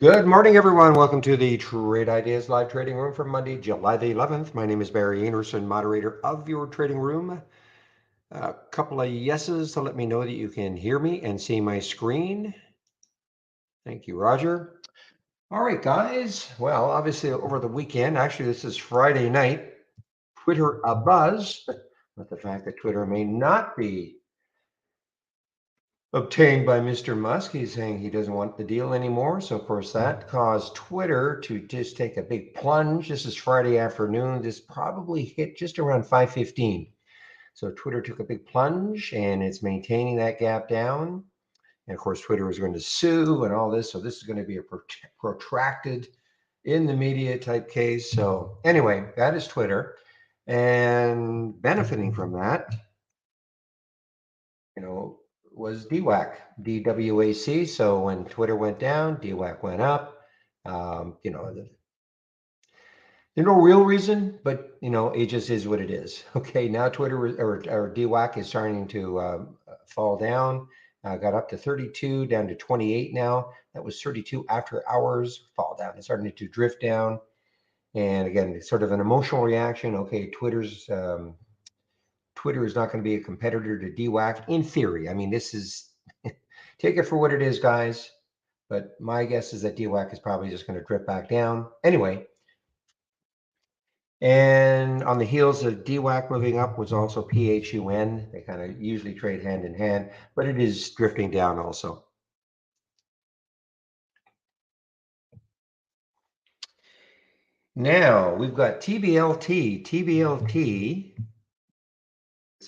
Good morning, everyone. Welcome to the Trade Ideas Live Trading Room for Monday, July the 11th. My name is Barry Anderson, moderator of your trading room. A couple of yeses to let me know that you can hear me and see my screen. Thank you, Roger. All right, guys. Well, obviously over the weekend, actually this is Friday night, Twitter abuzz with the fact that Twitter may not be obtained by Mr. Musk. He's saying he doesn't want the deal anymore. So, of course, that caused Twitter to just take a big plunge. This is Friday afternoon. This probably hit just around 5:15. So Twitter took a big plunge and it's maintaining that gap down. And of course, Twitter is going to sue and all this. So this is going to be a protracted in the media type case. So anyway, that is Twitter. And benefiting from that, was DWAC, DWAC. So when Twitter went down, DWAC went up. There's no real reason, but it just is what it is. Okay, now Twitter or DWAC is starting to fall down. Got up to 32, down to 28 now. That was 32 after hours fall down. It's starting to drift down. And again, it's sort of an emotional reaction. Okay, Twitter is not going to be a competitor to DWAC in theory. I mean, this is take it for what it is, guys. But my guess is that DWAC is probably just going to drip back down. Anyway, and on the heels of DWAC moving up was also PHUN. They kind of usually trade hand in hand, but it is drifting down also. Now we've got TBLT. TBLT.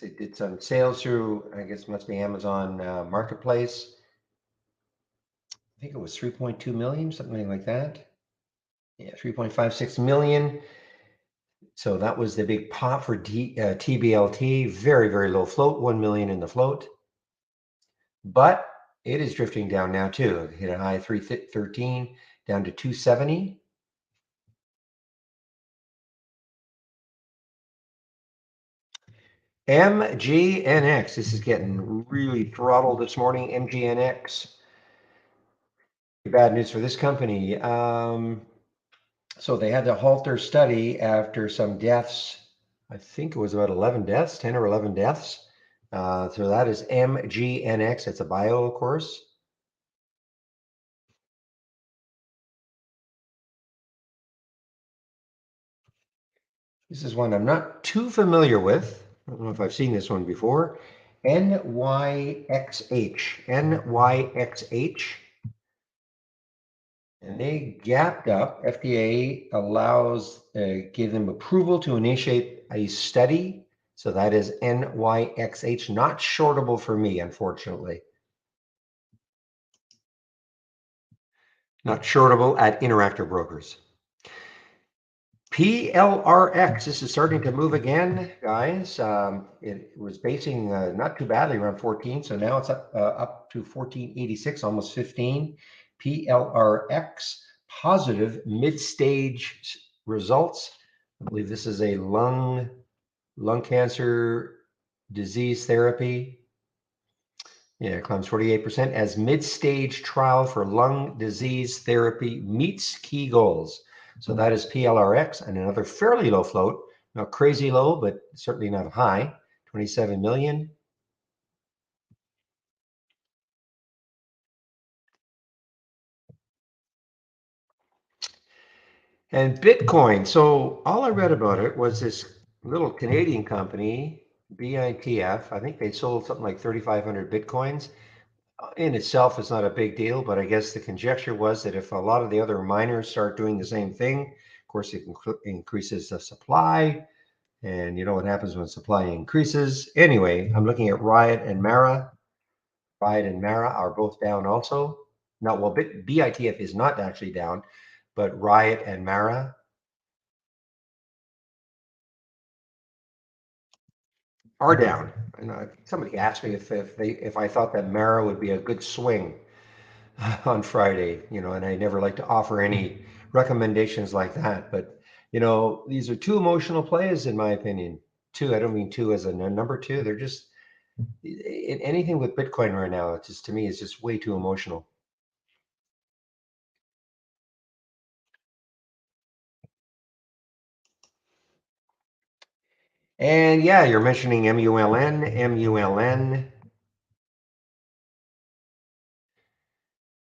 It did some sales through, I guess, must be Amazon Marketplace. I think it was 3.2 million, something like that. Yeah, 3.56 million. So that was the big pop for TBLT. Very, very low float, 1 million in the float. But it is drifting down now too. It hit a high 313 down to 270. MGNX. This is getting really throttled this morning. MGNX. Bad news for this company. So they had to halt their study after some deaths. I think it was about 11 deaths, 10 or 11 deaths. So that is MGNX. It's a bio, of course. This is one I'm not too familiar with. I don't know if I've seen this one before. NYXH. NYXH. And they gapped up. FDA gave them approval to initiate a study. So that is NYXH, not shortable for me, unfortunately. Not shortable at Interactive Brokers. PLRX, this is starting to move again, guys. It was basing not too badly around 14, so now it's up to 1486, almost 15. PLRX, positive mid-stage results. I believe this is a lung cancer disease therapy. Yeah, it climbs 48% as mid-stage trial for lung disease therapy meets key goals. So that is PLRX, and another fairly low float, not crazy low, but certainly not high, 27 million. And Bitcoin. So all I read about it was this little Canadian company, BITF. I think they sold something like 3,500 Bitcoins. In itself, it's not a big deal, but I guess the conjecture was that if a lot of the other miners start doing the same thing, of course, it increases the supply. And you know what happens when supply increases. Anyway, I'm looking at Riot and Mara. Riot and Mara are both down also. No, well, BITF is not actually down, but Riot and Mara are down. And somebody asked me if I thought that Mara would be a good swing on Friday, and I never like to offer any recommendations like that. But, these are two emotional plays, in my opinion. Two, I don't mean two as a number two. They're just anything with Bitcoin right now. It's just, to me, it's just way too emotional. And yeah, you're mentioning MULN.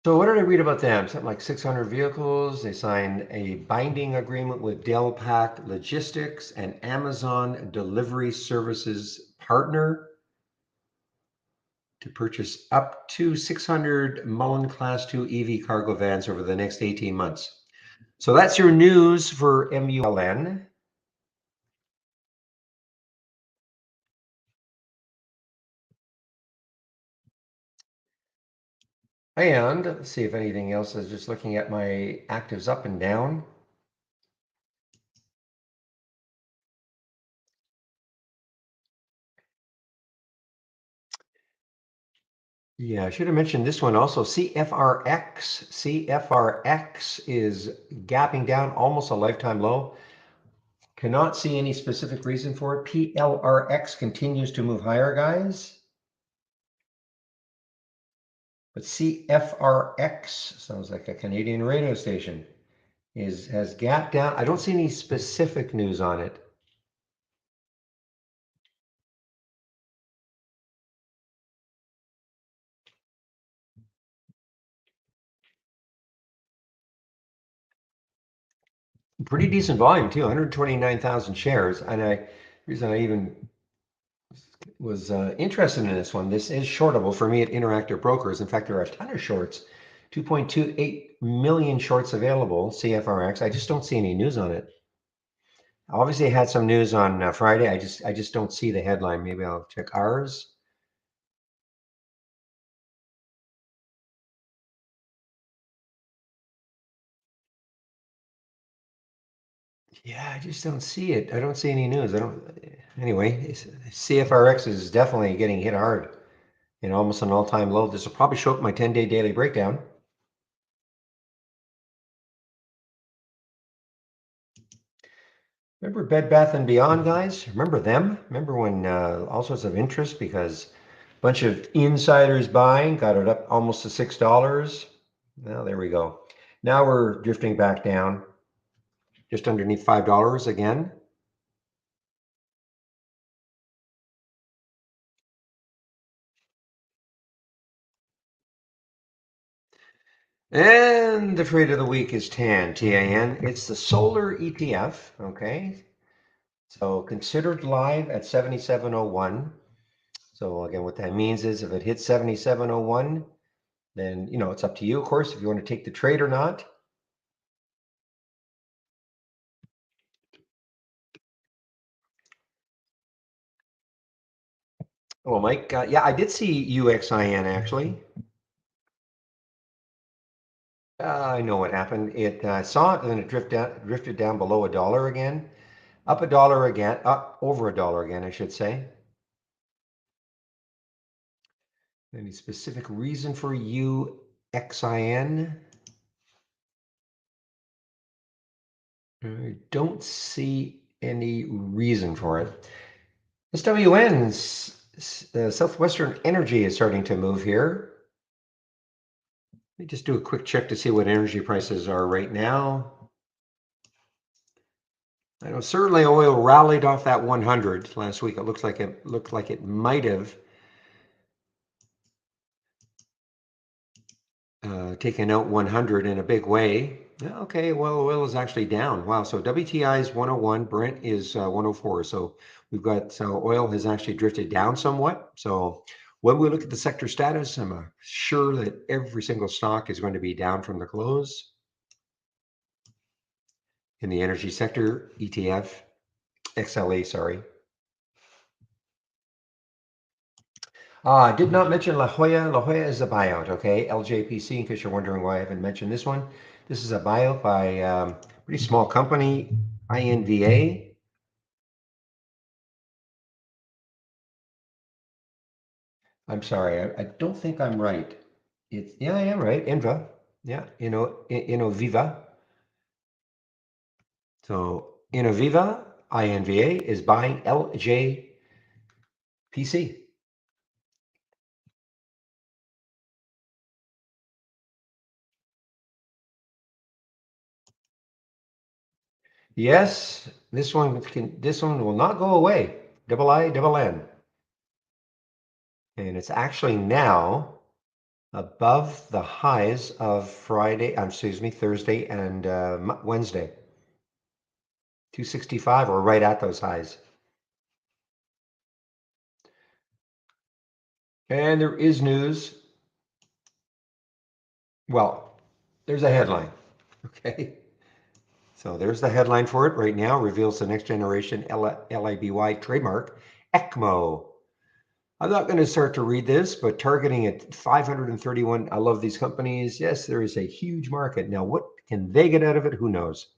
So what did I read about them? Something like 600 vehicles. They signed a binding agreement with Dell Pack Logistics, an Amazon delivery services partner, to purchase up to 600 MULN Class 2 EV cargo vans over the next 18 months. So that's your news for MULN. And let's see if anything else is just looking at my actives up and down. Yeah, I should have mentioned this one also. CFRX. CFRX is gapping down almost a lifetime low. Cannot see any specific reason for it. PLRX continues to move higher, guys. But CFRX sounds like a Canadian radio station. Has gapped down. I don't see any specific news on it. Pretty decent volume too, 129,000 shares. And the reason I even was interested in this one, this is shortable for me at Interactive Brokers. In fact, there are a ton of shorts, 2.28 million shorts available, CFRX. I just don't see any news on it. Obviously, I had some news on Friday. I just don't see the headline. Maybe I'll check ours. Yeah, I just don't see it. I don't see any news. I don't. Anyway, CFRX is definitely getting hit hard in almost an all-time low. This will probably show up in my 10-day daily breakdown. Remember Bed Bath and Beyond, guys? Remember them? Remember when all sorts of interest because a bunch of insiders buying got it up almost to $6. Well, there we go. Now we're drifting back down, just underneath $5 again. And the trade of the week is TAN, T-A-N. It's the solar ETF, okay? So considered live at 77.01. So again, what that means is if it hits 77.01, then, it's up to you, of course, if you want to take the trade or not. Well, Mike, yeah, I did see UXIN actually. I know what happened. It saw it and then it drifted down below $1 again, up $1 again, up over $1 again, I should say. Any specific reason for UXIN? I don't see any reason for it. SWN's Southwestern Energy is starting to move here. Let me just do a quick check to see what energy prices are right now. I know certainly oil rallied off that 100 last week. It looked like it might have taken out 100 in a big way. Okay, well, oil is actually down. Wow, so WTI is 101, Brent is 104. So we've got oil has actually drifted down somewhat. So when we look at the sector status, I'm sure that every single stock is going to be down from the close in the energy sector, ETF, XLA, sorry. I did not mention La Jolla. La Jolla is a buyout, okay? LJPC, in case you're wondering why I haven't mentioned this one. This is a buyout by a pretty small company, INVA. I'm sorry, I don't think I'm right. Yeah, I am right. Inva. Yeah, InnovaVida. So InnovaVida, INVA, is buying LJPC. Yes, this one will not go away. double I, double N. And it's actually now above the highs of Thursday and Wednesday. 265 or right at those highs. And there is news. Well, there's a headline. Okay. So there's the headline for it right now. Reveals the next generation LIBY trademark, ECMO. I'm not going to start to read this, but targeting at 531. I love these companies. Yes, there is a huge market. Now, what can they get out of it? Who knows?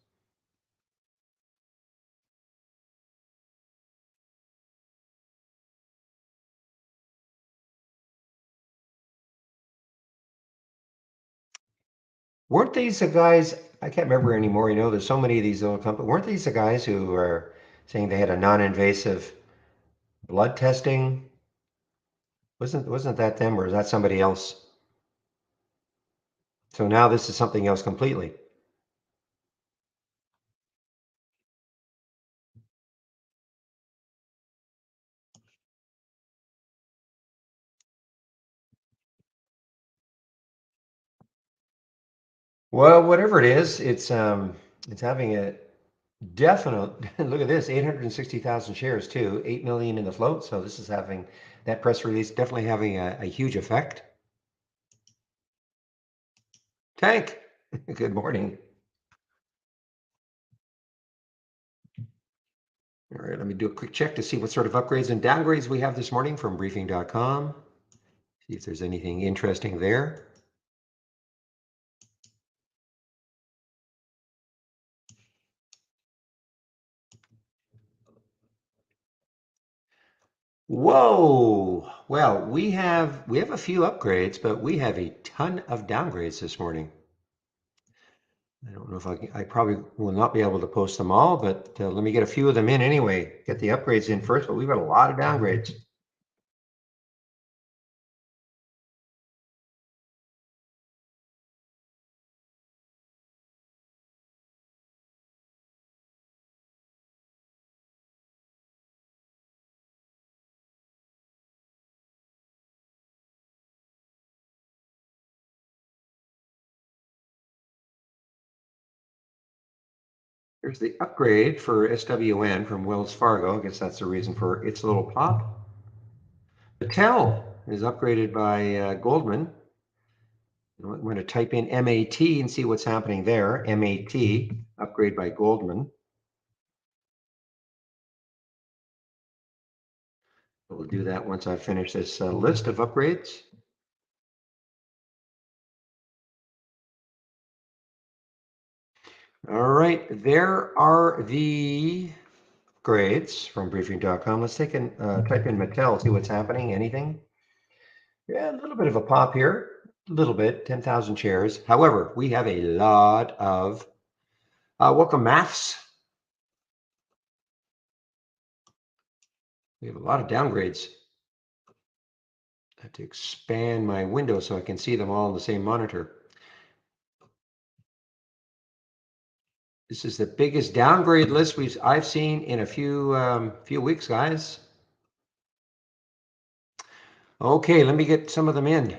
Weren't these the guys? I can't remember anymore. You know, there's so many of these little companies. Weren't these the guys who were saying they had a non-invasive blood testing? Wasn't that them, or is that somebody else? So now this is something else completely. Well, whatever it is, it's having a definite look at this, 860,000 shares too, 8 million in the float. So this is having that press release definitely having a huge effect. Tank, good morning. All right, let me do a quick check to see what sort of upgrades and downgrades we have this morning from briefing.com. See if there's anything interesting there. Whoa! Well, we have a few upgrades, but we have a ton of downgrades this morning. I don't know if I probably will not be able to post them all, but let me get a few of them in anyway. Get the upgrades in first, but we've got a lot of downgrades. Here's the upgrade for SWN from Wells Fargo. I guess that's the reason for its little pop. Mattel is upgraded by Goldman. I'm going to type in MAT and see what's happening there. MAT, upgrade by Goldman. We'll do that once I finish this list of upgrades. All right, there are the grades from briefing.com. Let's take and type in Mattel, see what's happening. Anything? Yeah, a little bit of a pop here. A little bit, 10,000 shares. However, we have a lot of welcome maths. We have a lot of downgrades. I have to expand my window so I can see them all on the same monitor. This is the biggest downgrade list I've seen in a few weeks, guys. Okay, let me get some of them in.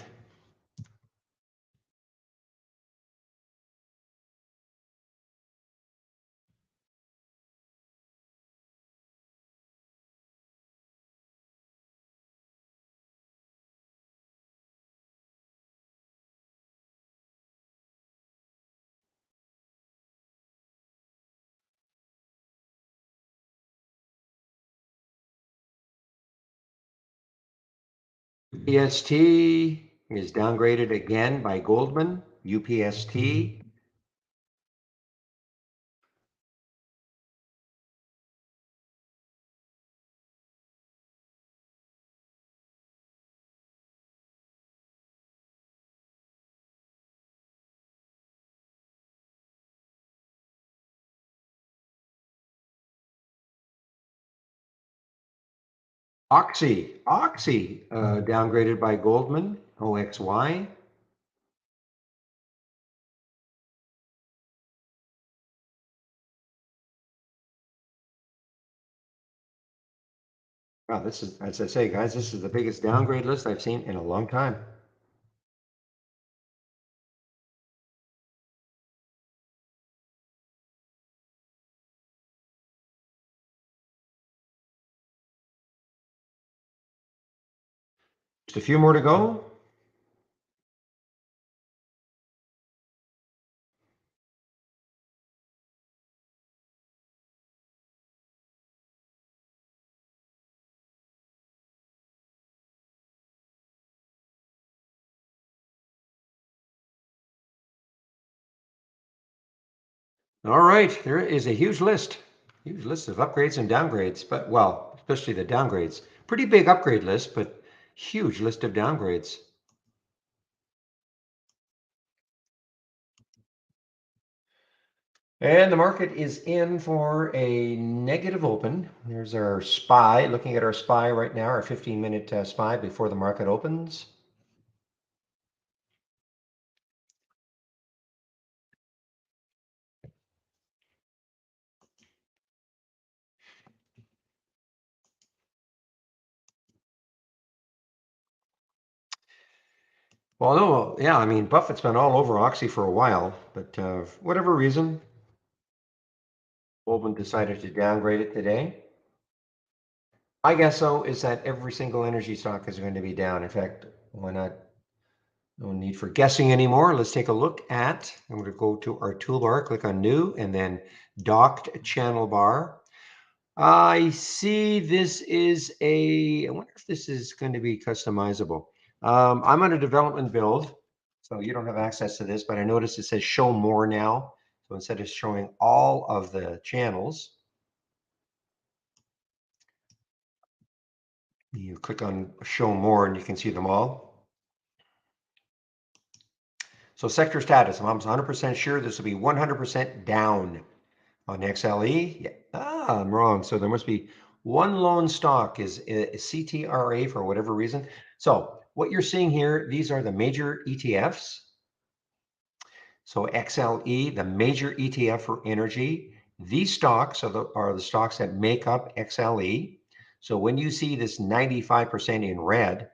UPST is downgraded again by Goldman. UPST. Oxy downgraded by Goldman. OXY. Wow, this is, as I say, guys, this is the biggest downgrade list I've seen in a long time. Just a few more to go. All right, there is a huge list of upgrades and downgrades, but well, especially the downgrades. Pretty big upgrade list, but huge list of downgrades. And the market is in for a negative open. There's our SPY, looking at our SPY right now, our 15-minute SPY before the market opens. Well, no, yeah, I mean, Buffett's been all over Oxy for a while, but for whatever reason, Goldman decided to downgrade it today. My guess, though, is that every single energy stock is going to be down. In fact, why not? No need for guessing anymore. Let's take a look at, I'm going to go to our toolbar, click on new, and then docked channel bar. I see this is I wonder if this is going to be customizable. I'm on a development build, so you don't have access to this, but I notice it says show more now. So instead of showing all of the channels, you click on show more and you can see them all. So sector status, I'm 100% sure this will be 100% down on XLE. Yeah. I'm wrong. So there must be one lone stock is CTRA for whatever reason. So what you're seeing here, these are the major ETFs. So XLE, the major ETF for energy. These stocks are the stocks that make up XLE. So when you see this 95% in red,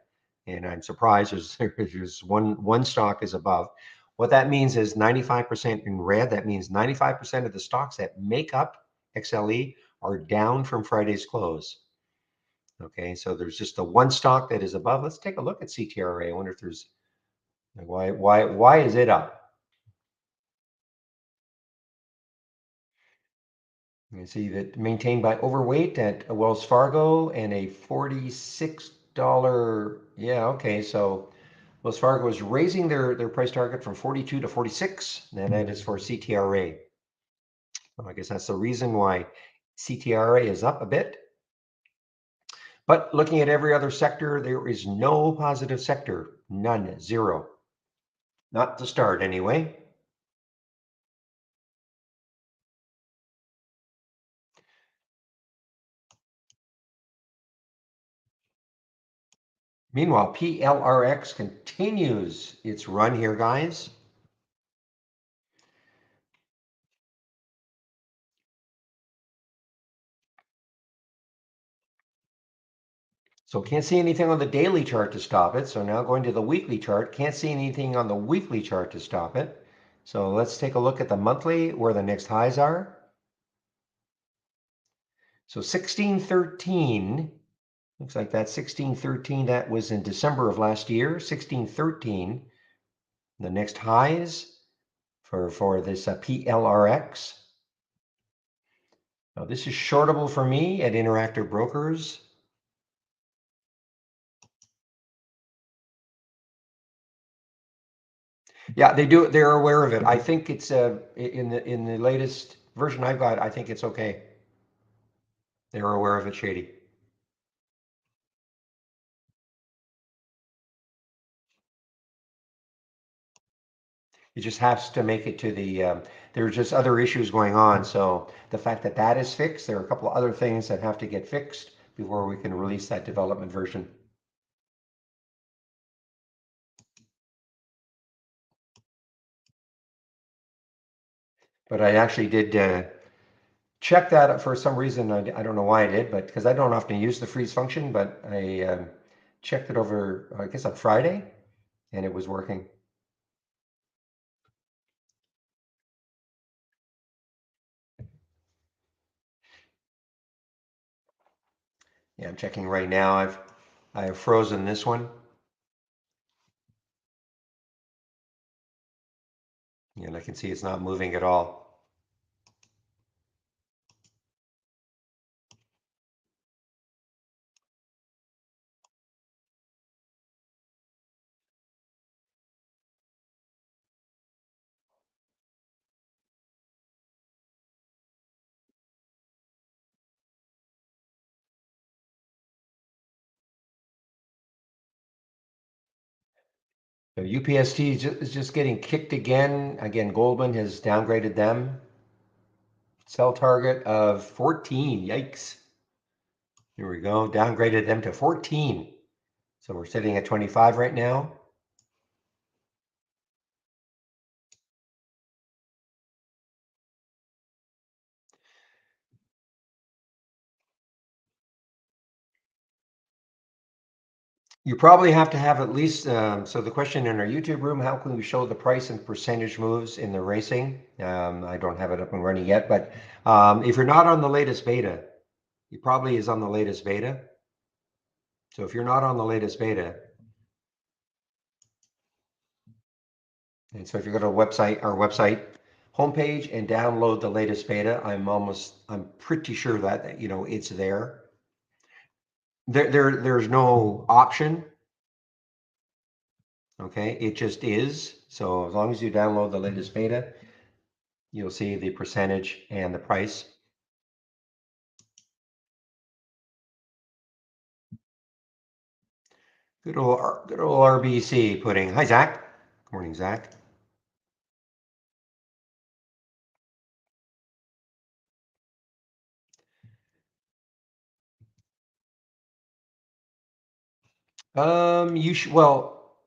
and I'm surprised there's one stock is above. What that means is 95% in red. That means 95% of the stocks that make up XLE are down from Friday's close. Okay, so there's just the one stock that is above. Let's take a look at CTRA. I wonder if there's why is it up? You see that maintained by overweight at Wells Fargo and a $46. Yeah, okay. So Wells Fargo is raising their price target from 42 to 46, and that is for CTRA. So I guess that's the reason why CTRA is up a bit. But looking at every other sector, there is no positive sector, none, zero. Not to start anyway. Meanwhile, PLRX continues its run here, guys. So can't see anything on the daily chart to stop it. So now going to the weekly chart, can't see anything on the weekly chart to stop it. So let's take a look at the monthly where the next highs are. So 1613, looks like that 1613, that was in December of last year. 1613, the next highs for this PLRX. Now this is shortable for me at Interactive Brokers. Yeah, they do. They're aware of it. I think it's in the latest version I've got. I think it's okay. They're aware of it, Shady. It just has to make it to the. There are just other issues going on. So the fact that that is fixed, there are a couple of other things that have to get fixed before we can release that development version. But I actually did. checked that for some reason. I don't know why I did, but because I don't often use the freeze function, but I checked it over, I guess on Friday, and it was working. Yeah, I'm checking right now. I have frozen this one. And I can see it's not moving at all. So UPST is just getting kicked again. Again, Goldman has downgraded them. Sell target of 14. Yikes. Here we go. Downgraded them to 14. So we're sitting at 25 right now. You probably have to have at least, so the question in our YouTube room, how can we show the price and percentage moves in the racing? I don't have it up and running yet, but if you're not on the latest beta, he probably is on the latest beta. So if you're not on the latest beta, and so if you go to our website homepage and download the latest beta, I'm pretty sure that, it's there. There's no option. Okay, it just is. So as long as you download the latest beta, you'll see the percentage and the price. Good old RBC putting. Hi, Zach. Good morning, Zach. You should. Well,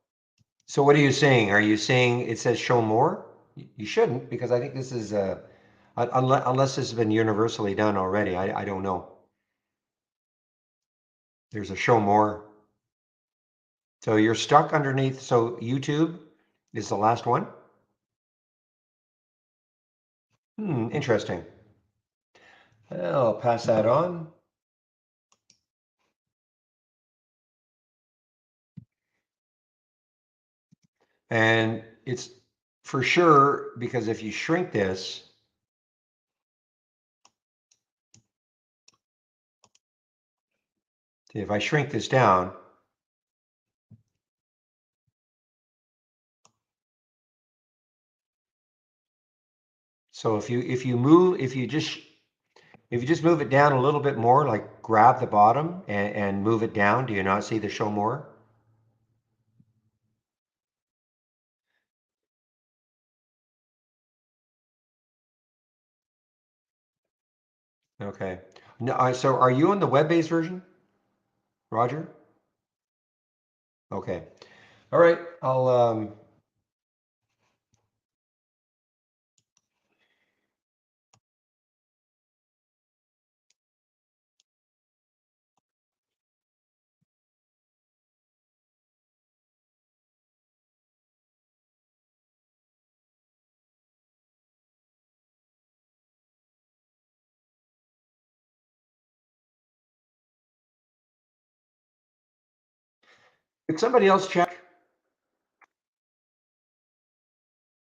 so what are you saying? Are you saying it says show more? You shouldn't, because I think this is unless this has been universally done already. I don't know. There's a show more. So you're stuck underneath. So YouTube is the last one. Interesting. I'll pass that on. And it's for sure, because if you shrink this, if I shrink this down, so if you just move it down a little bit more, like grab the bottom and move it down, do you not see the show more? Okay. No, so are you on the web-based version, Roger? Okay. All right. I'll could somebody else check?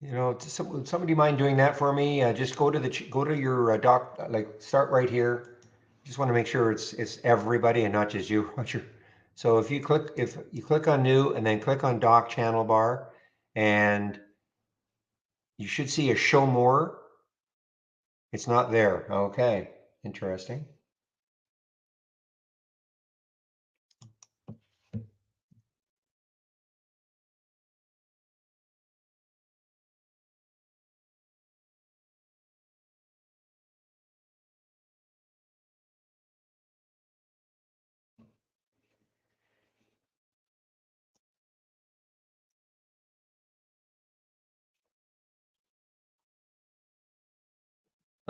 Would somebody mind doing that for me? Just go to your doc, like start right here. Just want to make sure it's everybody and not just you, Roger. So if you click on new and then click on doc channel bar, and you should see a show more. It's not there. Okay, interesting.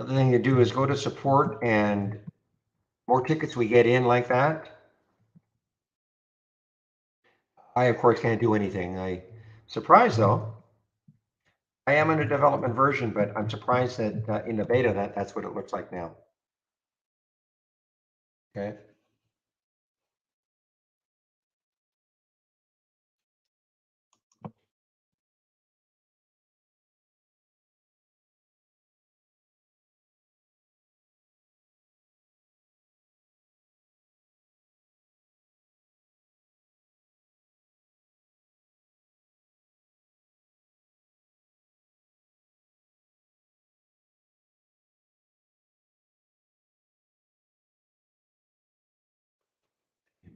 Other thing to do is go to support, and more tickets we get in like that. I, of course, can't do anything. Surprised though. I am in a development version, but I'm surprised that in the beta that's what it looks like now. Okay.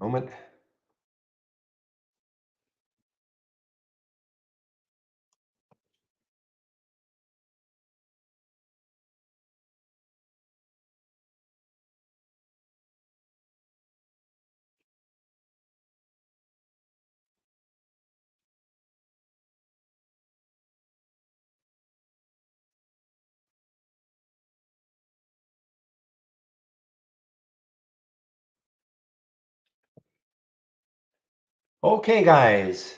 A moment. Okay, guys.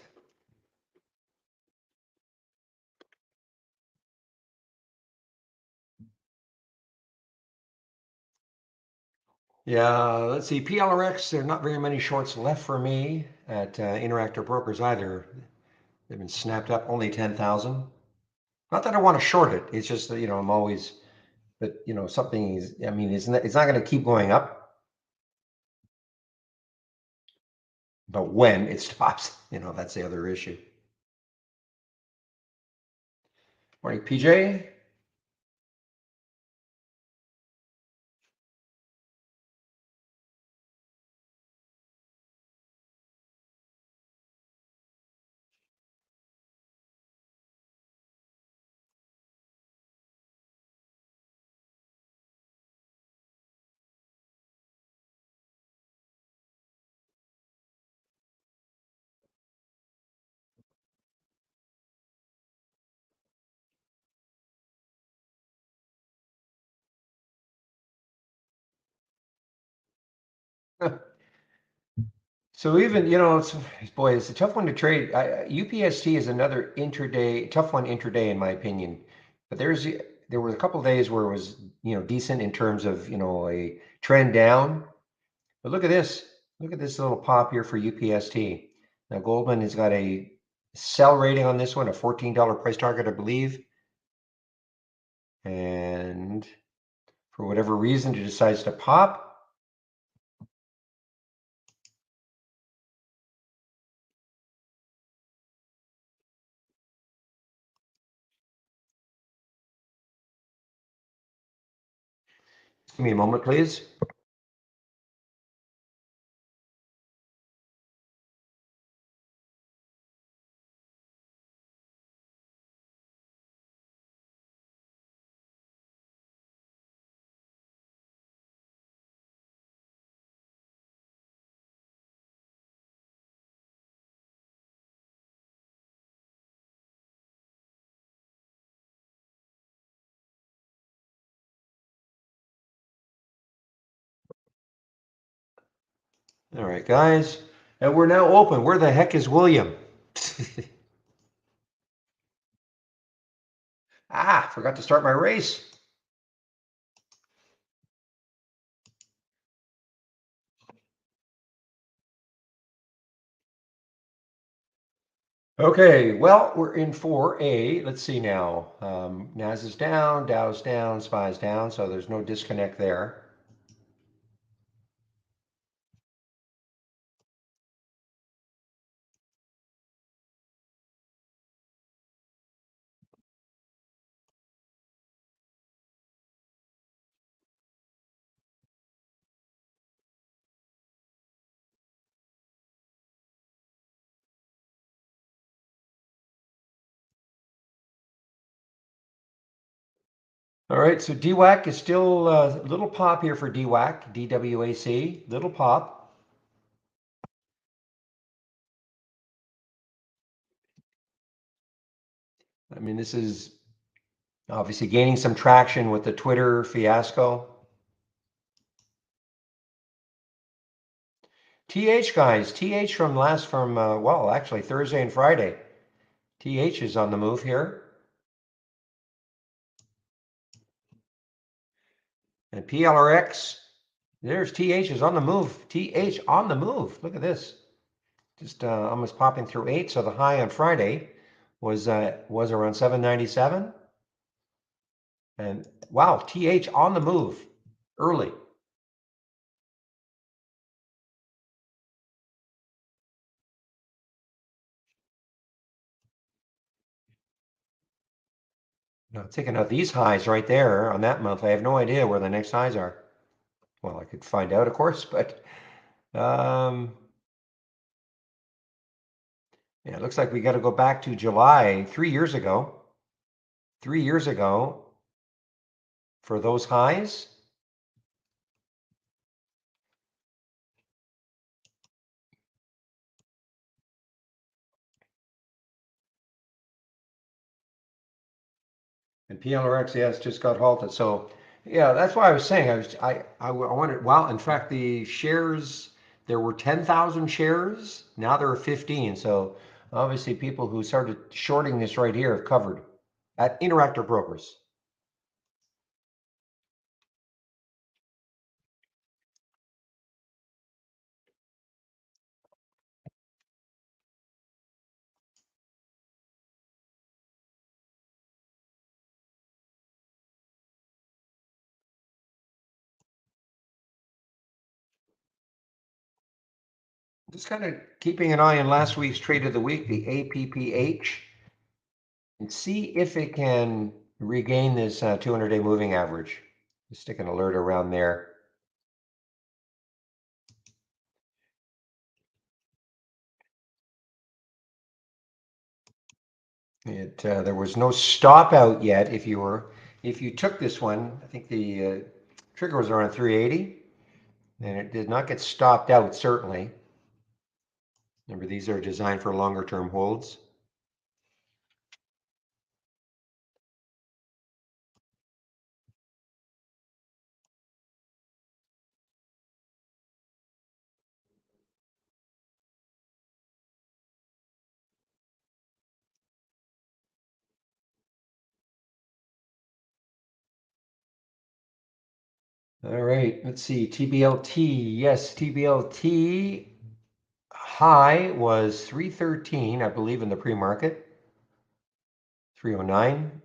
Yeah, let's see. PLRX, there are not very many shorts left for me at Interactive Brokers either. They've been snapped up, only 10,000. Not that I want to short it. It's just that, I'm always, but something is, I mean, it's not going to keep going up, but when it stops, that's the other issue. Morning, PJ. So even, it's a tough one to trade. UPST is another intraday, tough one intraday in my opinion. But there was a couple of days where it was, decent in terms of, a trend down. But look at this. Look at this little pop here for UPST. Now Goldman has got a sell rating on this one, a $14 price target, I believe. And for whatever reason, it decides to pop. Give me a moment, please. All right, guys. And we're now open. Where the heck is William? Forgot to start my race. Okay, well, we're in 4A. Let's see now. NAS is down, Dow's down, SPY's down, so there's no disconnect there. All right, so DWAC is still a little pop here for DWAC, DWAC, little pop. I mean, this is Obviously gaining some traction with the Twitter fiasco. TH guys, TH from well, actually Thursday and Friday. TH is on the move here. And PLRX, there's TH is on the move. TH on the move. Look at this. Just almost popping through 8. So the high on Friday was around 797. And wow, TH on the move early. Now, taking out these highs right there on that month, I have no idea where the next highs are. Well, I could find out, of course, but yeah, it looks like we got to go back to July 3 years ago. 3 years ago for those highs. And PLRX, yes, just got halted. So yeah, that's why I was saying I wondered. Well, in fact, the shares there were 10,000 shares. Now there are 15. So obviously, people who started shorting this right here have covered at Interactive Brokers. Just kind of keeping an eye on last week's trade of the week, the APPH, and see if it can regain this 200-day moving average. Just stick an alert around there. There was no stop out yet. If you took this one, I think the trigger was around 380, and it did not get stopped out. Certainly, remember these are designed for longer term holds. All right, let's see. TBLT, yes, TBLT high was 313, I believe, in the pre-market. 309,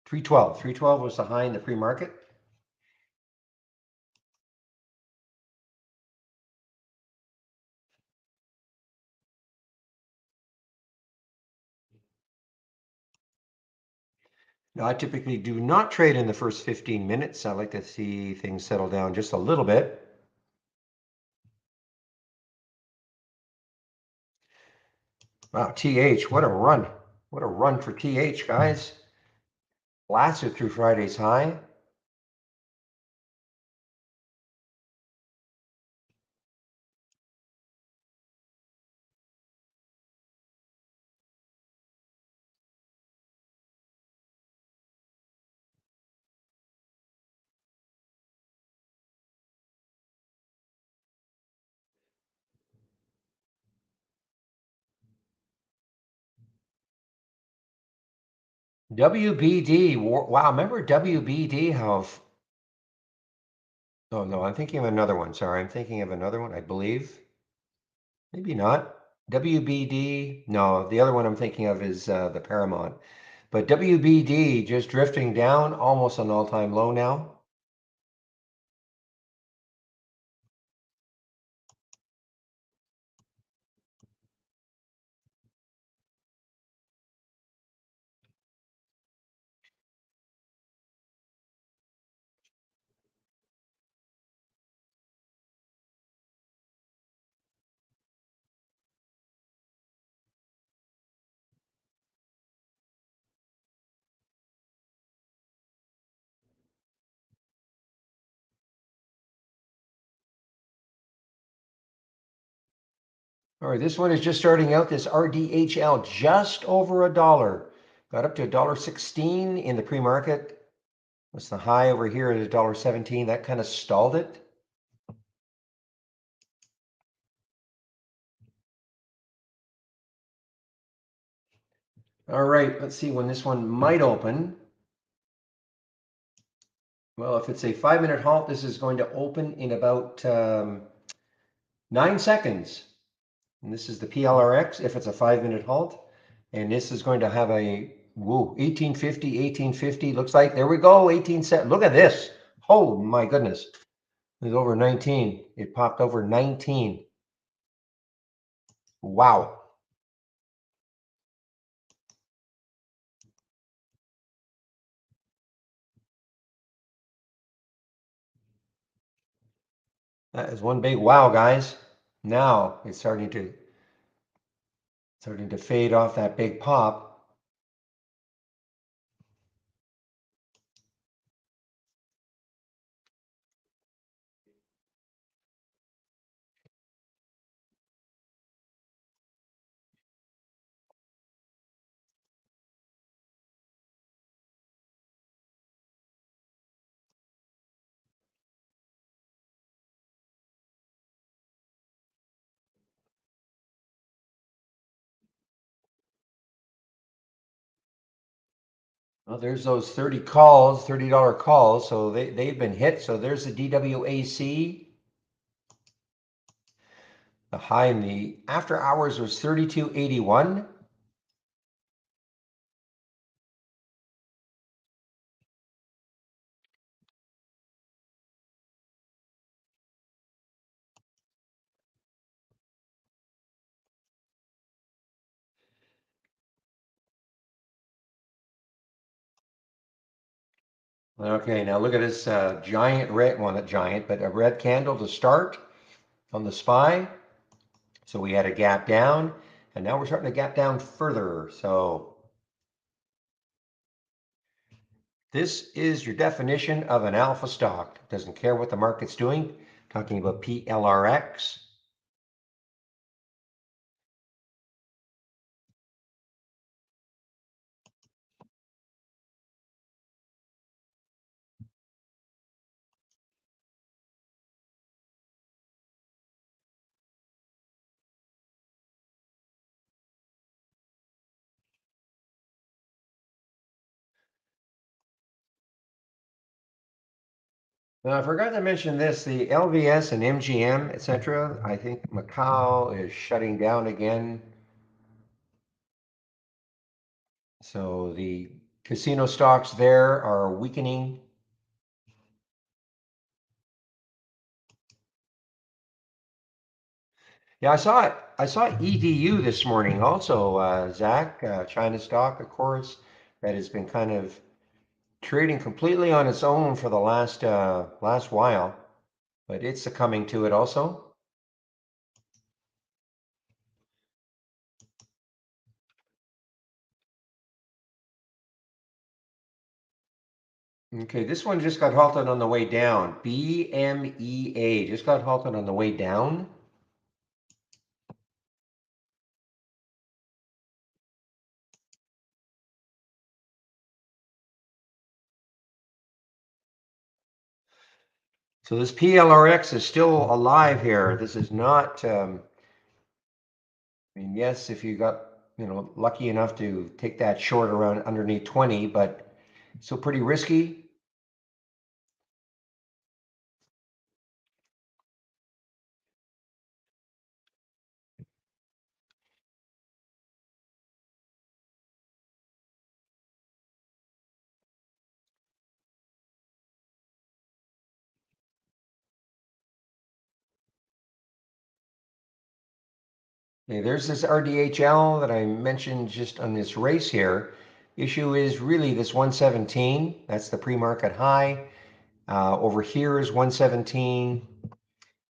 312. 312 was the high in the pre-market. Now, I typically do not trade in the first 15 minutes. I like to see things settle down just a little bit. Wow, TH, what a run. What a run for TH, guys. Blasted through Friday's high. WBD, wow, remember WBD? Oh no, I'm thinking of another one. Sorry, I'm thinking of another one, I believe. Maybe not. WBD, no, the other one I'm thinking of is the Paramount. But WBD just drifting down, almost an all-time low now. All right, this one is just starting out. This RDHL just over $1. Got up to $1.16 in the pre-market. What's the high over here at $1.17? That kind of stalled it. All right, let's see when this one might open. Well, if it's a 5-minute halt, this is going to open in about 9 seconds. And this is the PLRX if it's a 5-minute halt. And this is going to have a, whoa, 1850, 1850. Looks like, there we go, 18 cents. Look at this. Oh my goodness. It's over 19. It popped over 19. Wow. That is one big wow, guys. Now it's starting to fade off that big pop. Well, there's those 30 calls, $30 calls. So they've been hit. So there's the DWAC. The high in the after hours was 32.81. Okay, now look at this giant red, well, not giant, but a red candle to start on the SPY. So we had a gap down, and now we're starting to gap down further. So this is your definition of an alpha stock. Doesn't care what the market's doing. Talking about PLRX. Now, I forgot to mention this, the LVS and MGM, etc. I think Macau is shutting down again. So the casino stocks there are weakening. Yeah, I saw it. I saw EDU this morning also, Zach, China stock, of course, that has been kind of trading completely on its own for the last while, but it's succumbing to it also. Okay, this one just got halted on the way down. BMEA just got halted on the way down. So this PLRX is still alive here. This is not, I mean, yes, if you got, lucky enough to take that short around underneath 20, but still pretty risky. Okay, there's this RDHL that I mentioned just on this race here. Issue is really this 117. That's the pre-market high. Over here is 117.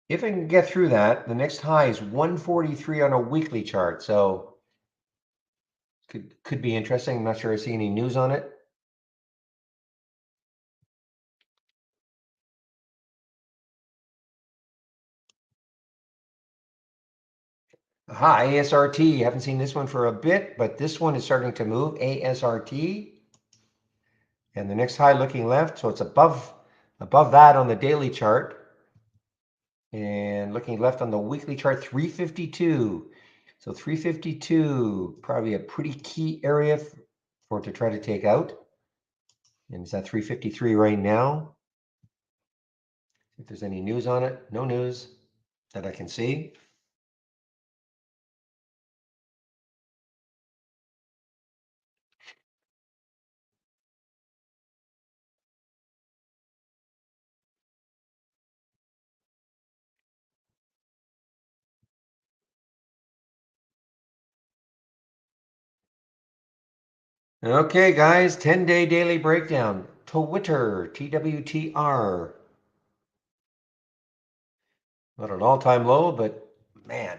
If I can get through that, the next high is 143 on a weekly chart. So could be interesting. I'm not sure I see any news on it. Aha, ASRT. Haven't seen this one for a bit, but this one is starting to move. ASRT. And the next high looking left, so it's above that on the daily chart. And looking left on the weekly chart, 352. So 352, probably a pretty key area for it to try to take out. And it's at 353 right now. If there's any news on it, no news that I can see. Okay, guys, 10-day daily breakdown. Twitter, TWTR. Not an all-time low, but man.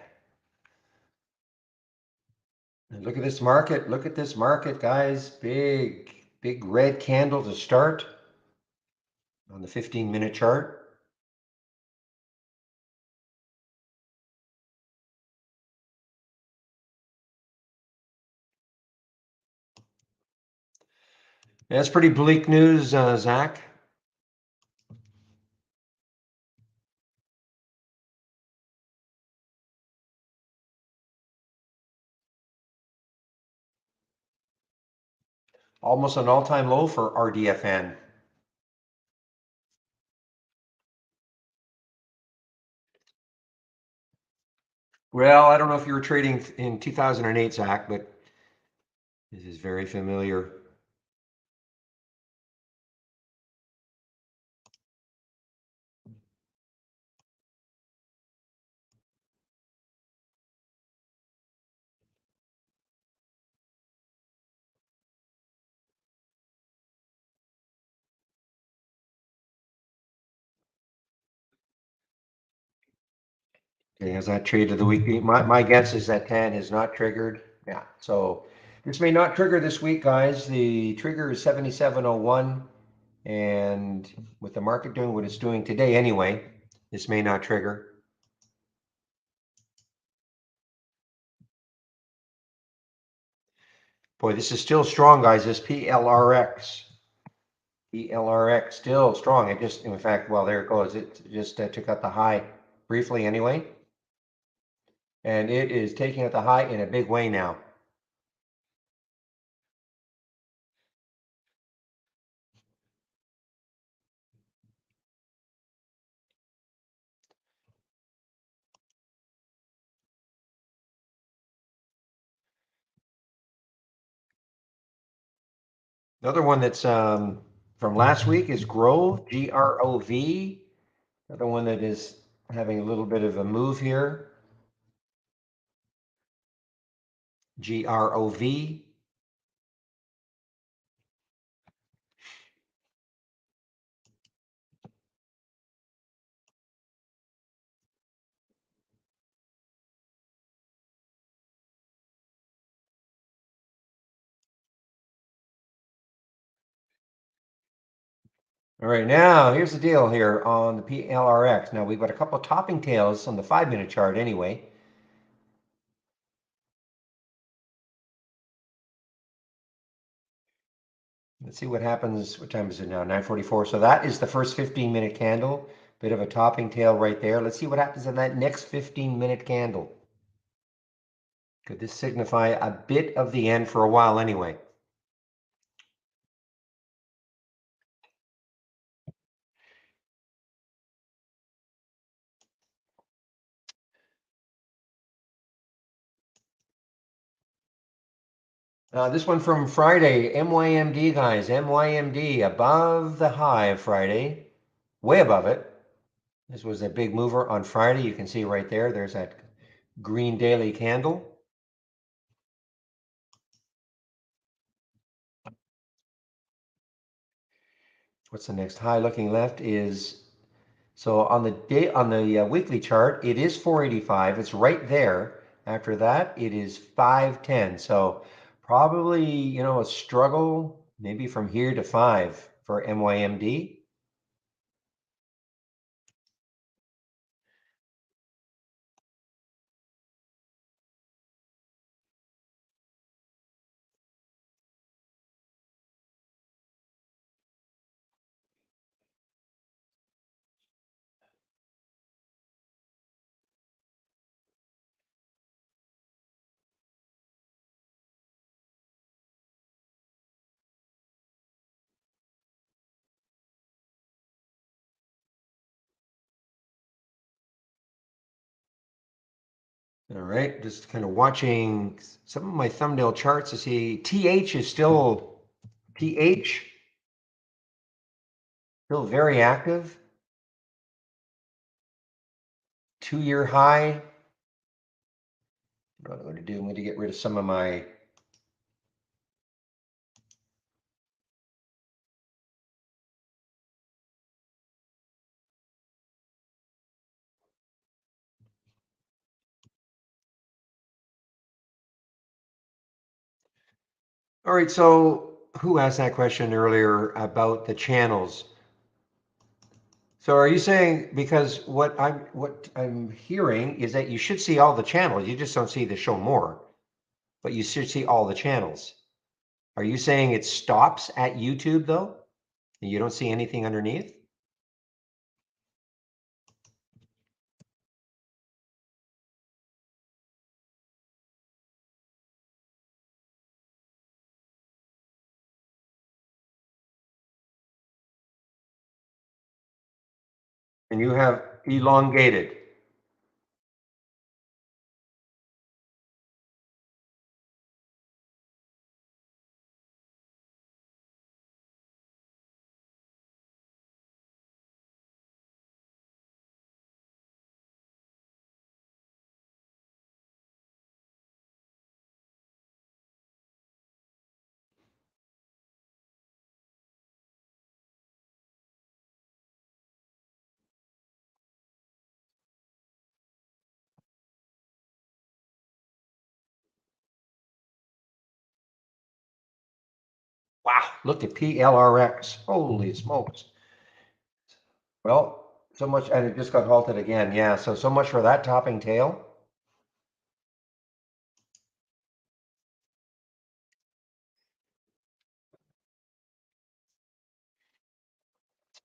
And look at this market. Look at this market, guys. Big red candle to start on the 15-minute chart. That's pretty bleak news, Zach. Almost an all-time low for RDFN. Well, I don't know if you were trading in 2008, Zach, but this is very familiar. Okay, has that trade of the week? My guess is that 10 is not triggered. Yeah, so this may not trigger this week, guys. The trigger is 77.01, and with the market doing what it's doing today anyway, this may not trigger. Boy, this is still strong, guys. This PLRX. PLRX still strong. It just, in fact, well, there it goes. It just took out the high briefly anyway. And it is taking out the high in a big way now. Another one that's from last week is Grove, Grov. Another one that is having a little bit of a move here. Grov. All right, now here's the deal here on the PLRX. Now we've got a couple of topping tails on the 5-minute chart anyway. Let's see what happens. What time is it now? 9:44. So that is the first 15-minute candle. Bit of a topping tail right there. Let's see what happens in that next 15-minute candle. Could this signify a bit of the end for a while anyway? This one from Friday, MYMD, guys. MYMD above the high of Friday, way above it. This was a big mover on Friday. You can see right there. There's that green daily candle. What's the next high looking left is, so on the weekly chart, it is 485. It's right there. After that, it is 510. So probably, a struggle maybe from here to 5 for MYMD. All right, just kind of watching some of my thumbnail charts to see TH is TH still very active. 2-year high. What I'm going to do, I'm going to get rid of some of my All right, so who asked that question earlier about the channels? So are you saying, because what I'm hearing is that you should see all the channels, you just don't see the show more, but you should see all the channels. Are you saying it stops at YouTube though? And you don't see anything underneath? And you have elongated. Wow, look at PLRX. Holy smokes. Well, so much, and it just got halted again. Yeah, so much for that topping tail.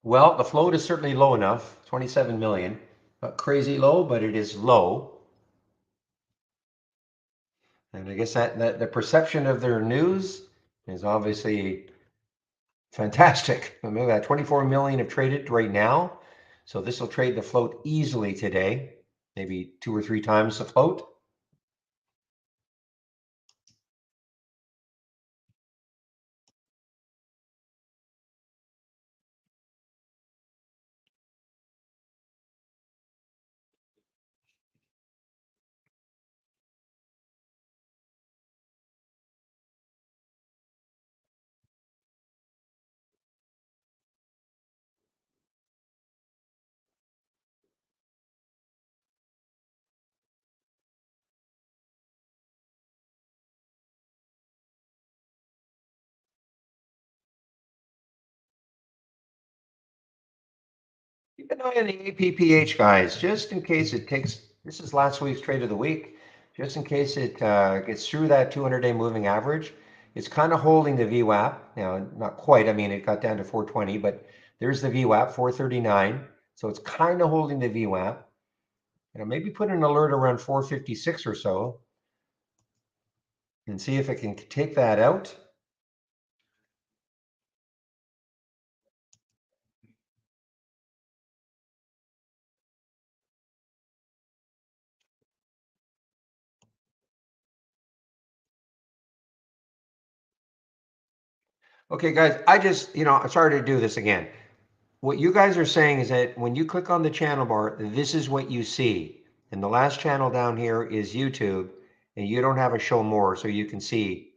Well, the float is certainly low enough, 27 million. Not crazy low, but it is low. And I guess that the perception of their news is obviously fantastic. I mean, that 24 million have traded right now. So this will trade the float easily today, maybe 2 or 3 times the float. Keep an eye on the APPH, guys, just in case it takes, this is last week's trade of the week, just in case it gets through that 200-day moving average. It's kind of holding the VWAP. Now, not quite. I mean, it got down to 420, but there's the VWAP, 439. So it's kind of holding the VWAP. Maybe put an alert around 456 or so and see if it can take that out. Okay, guys, I'm sorry to do this again. What you guys are saying is that when you click on the channel bar, this is what you see. And the last channel down here is YouTube, and you don't have a show more, so you can see.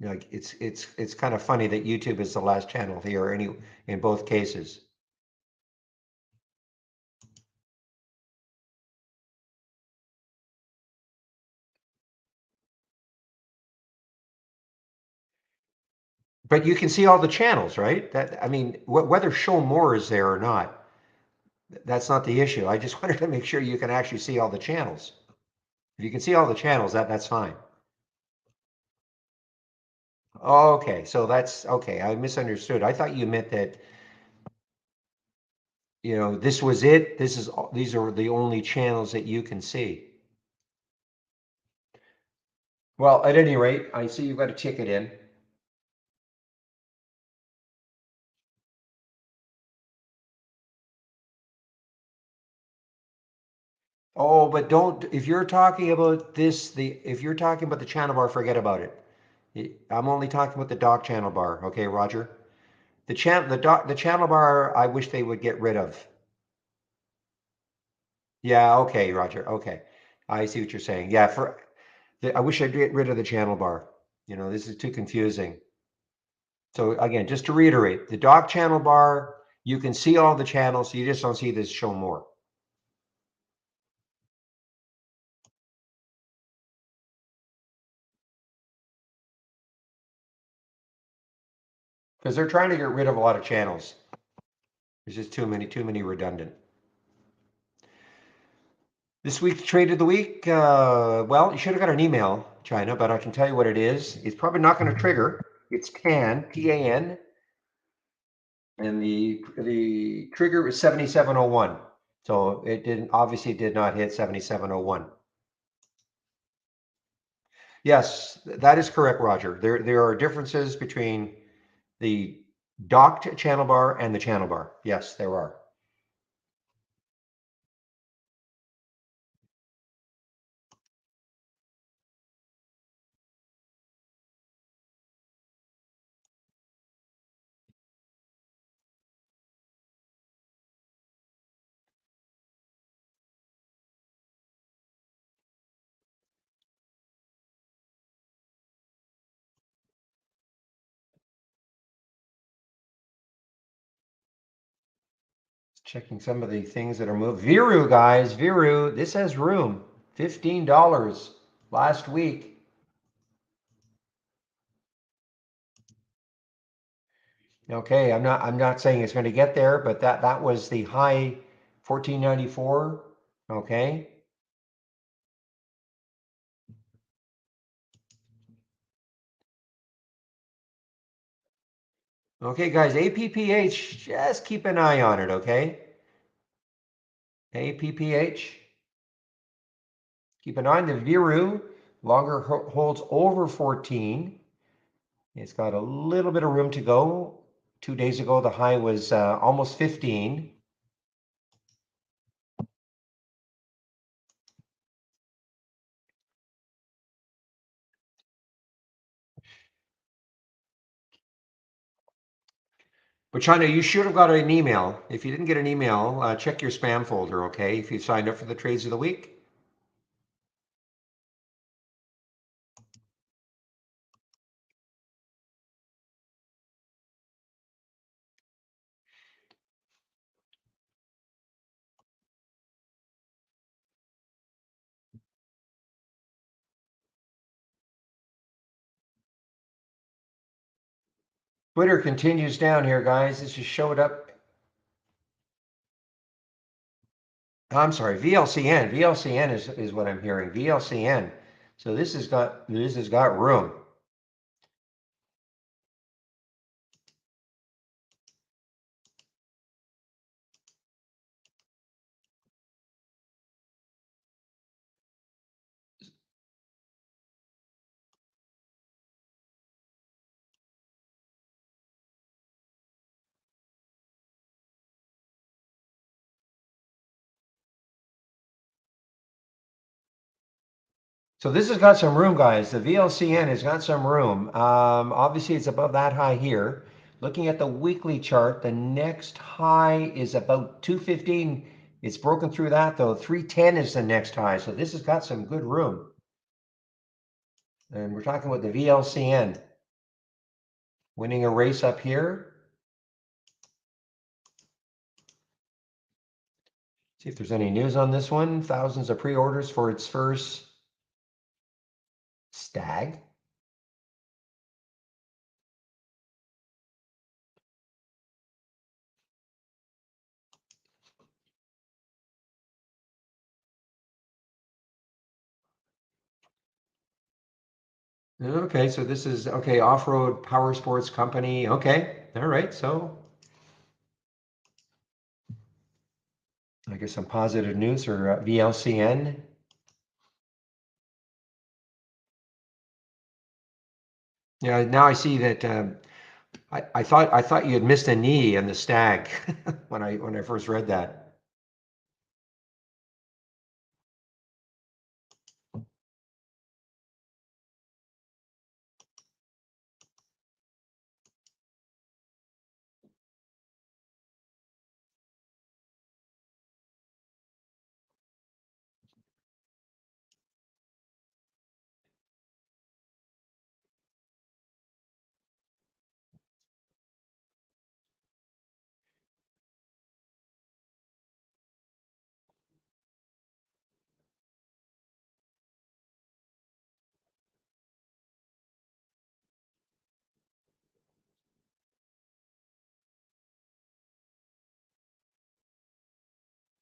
Like it's kind of funny that YouTube is the last channel here, in both cases. But you can see all the channels, right? That I mean, whether show more is there or not, that's not the issue. I just wanted to make sure you can actually see all the channels. If you can see all the channels, that's fine. Okay, so that's okay. I misunderstood. I thought you meant that, this was it. These are the only channels that you can see. Well, at any rate, I see you've got a ticket in. Oh, but don't, if you're talking about this, if you're talking about the channel bar, forget about it. I'm only talking about the dock channel bar, okay, Roger? The channel bar, I wish they would get rid of. Yeah, okay, Roger, okay. I see what you're saying. Yeah, I wish I'd get rid of the channel bar. This is too confusing. So again, just to reiterate, the dock channel bar, you can see all the channels, so you just don't see this show more. Because they're trying to get rid of a lot of channels. There's just too many redundant. This week's trade of the week, well, you should have got an email, China, but I can tell you what it is. It's probably not going to trigger. It's PAN, PAN, and the trigger is 7701. So it did not hit 7701. Yes, that is correct, Roger. There are differences between the docked channel bar and the channel bar. Yes, there are. Checking some of the things that are moved. Viru, guys, Viru, this has room. $15 last week. Okay, I'm not saying it's going to get there, but that was the high 1494. Okay. Okay, guys, APPH, just keep an eye on it, okay? APPH, keep an eye on the Viru. Longer holds over 14. It's got a little bit of room to go. 2 days ago, the high was almost 15. But China, you should have got an email. If you didn't get an email, check your spam folder, okay? If you signed up for the trades of the week. Twitter continues down here, guys. This just showed up. I'm sorry, VLCN. VLCN is what I'm hearing. VLCN. So this has got room. So this has got some room, guys. The VLCN has got some room. Obviously, it's above that high here. Looking at the weekly chart, the next high is about 215. It's broken through that, though. 310 is the next high. So this has got some good room. And we're talking about the VLCN winning a race up here. See if there's any news on this one. Thousands of pre-orders for its first stag. Okay, so this is okay, off-road power sports company. Okay, all right. So I guess some positive news for VLCN. Yeah, now I see that. I thought you had missed a knee in the stag when I first read that.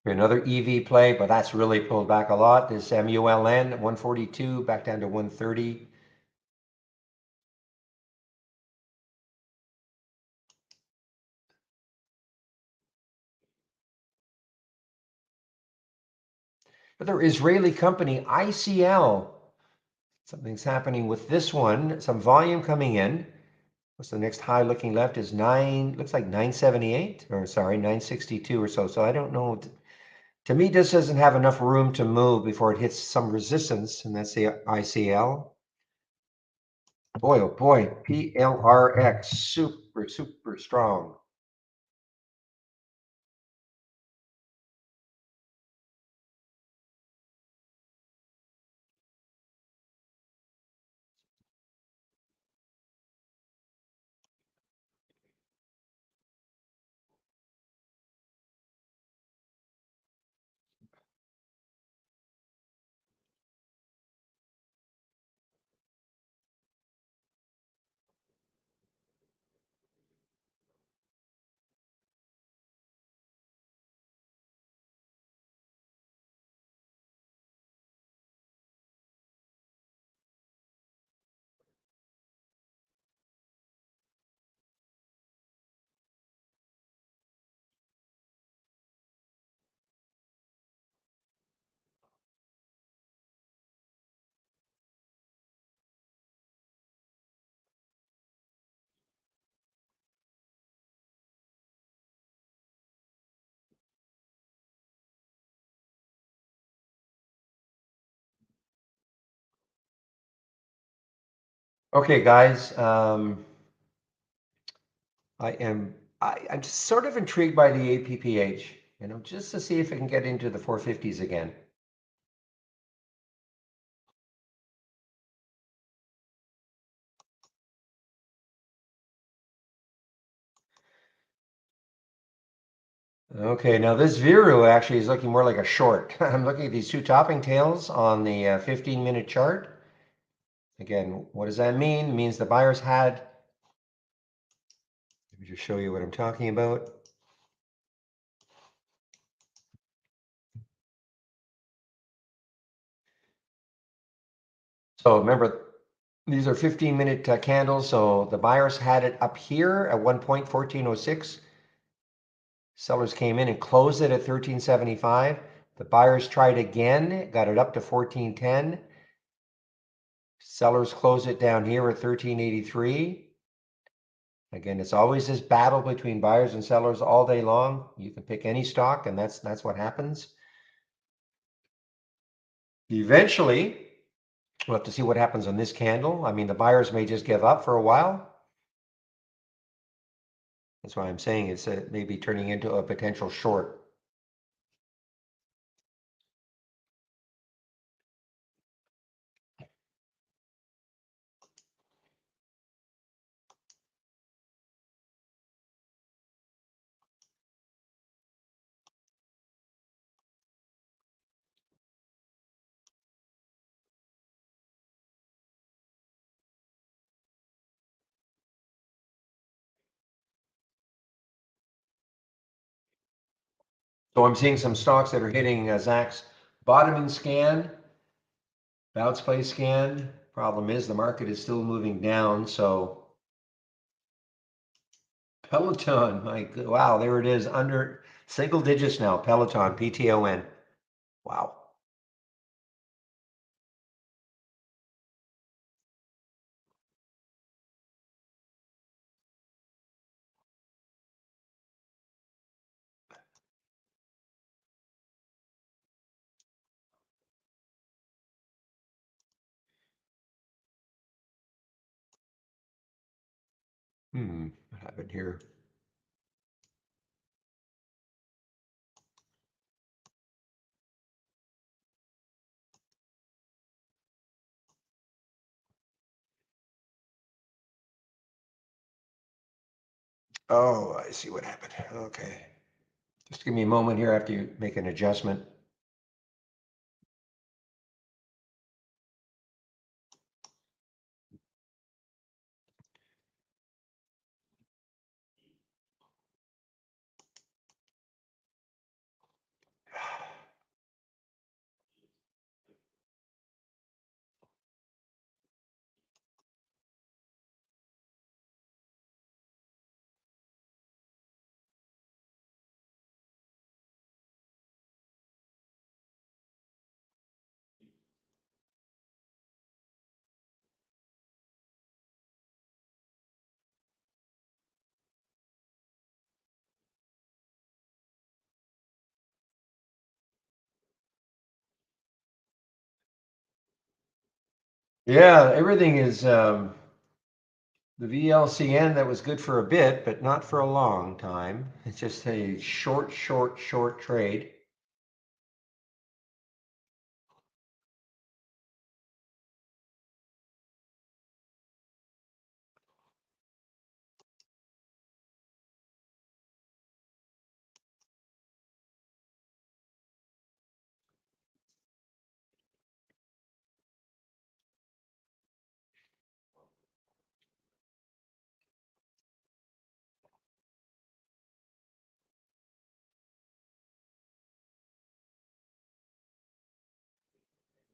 Another EV play, but that's really pulled back a lot. This MULN 142 back down to 130. Another Israeli company, ICL. Something's happening with this one. Some volume coming in. What's the next high looking left is looks like 978, or sorry, 962 or so. So I don't know. To me, this doesn't have enough room to move before it hits some resistance, and that's the ICL. Boy, oh boy, PLRX, super, super strong. Okay, guys, I'm just sort of intrigued by the APPH, just to see if it can get into the 450s again. Okay, now this Viru actually is looking more like a short. I'm looking at these two topping tails on the 15-minute chart. Again, what does that mean? It means the buyers had, let me just show you what I'm talking about. So remember, these are 15-minute candles. So the buyers had it up here at 1.1406. Sellers came in and closed it at 1375. The buyers tried again, got it up to 1410. Sellers closed it down here at 1383. Again, it's always this battle between buyers and sellers all day long. You can pick any stock, and that's what happens. Eventually, we'll have to see what happens on this candle. I mean, the buyers may just give up for a while. That's why I'm saying it's maybe turning into a potential short. So I'm seeing some stocks that are hitting Zach's bottoming scan, bounce play scan. Problem is the market is still moving down. So Peloton, wow, there it is, under single digits now. Peloton, PTON. Wow. What happened here? Oh, I see what happened. Okay. Just give me a moment here after you make an adjustment. Yeah, everything is the VLCN that was good for a bit, but not for a long time. It's just a short trade.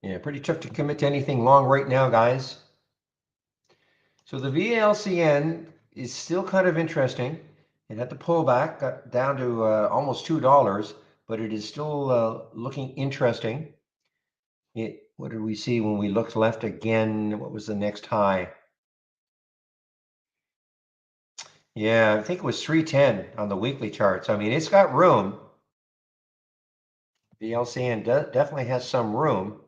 Yeah, pretty tough to commit to anything long right now, guys. So the VLCN is still kind of interesting. It had the pullback, got down to almost $2, but it is still looking interesting. What did we see when we looked left again? What was the next high? Yeah, I think it was 310 on the weekly charts. I mean, it's got room. The LCN definitely has some room.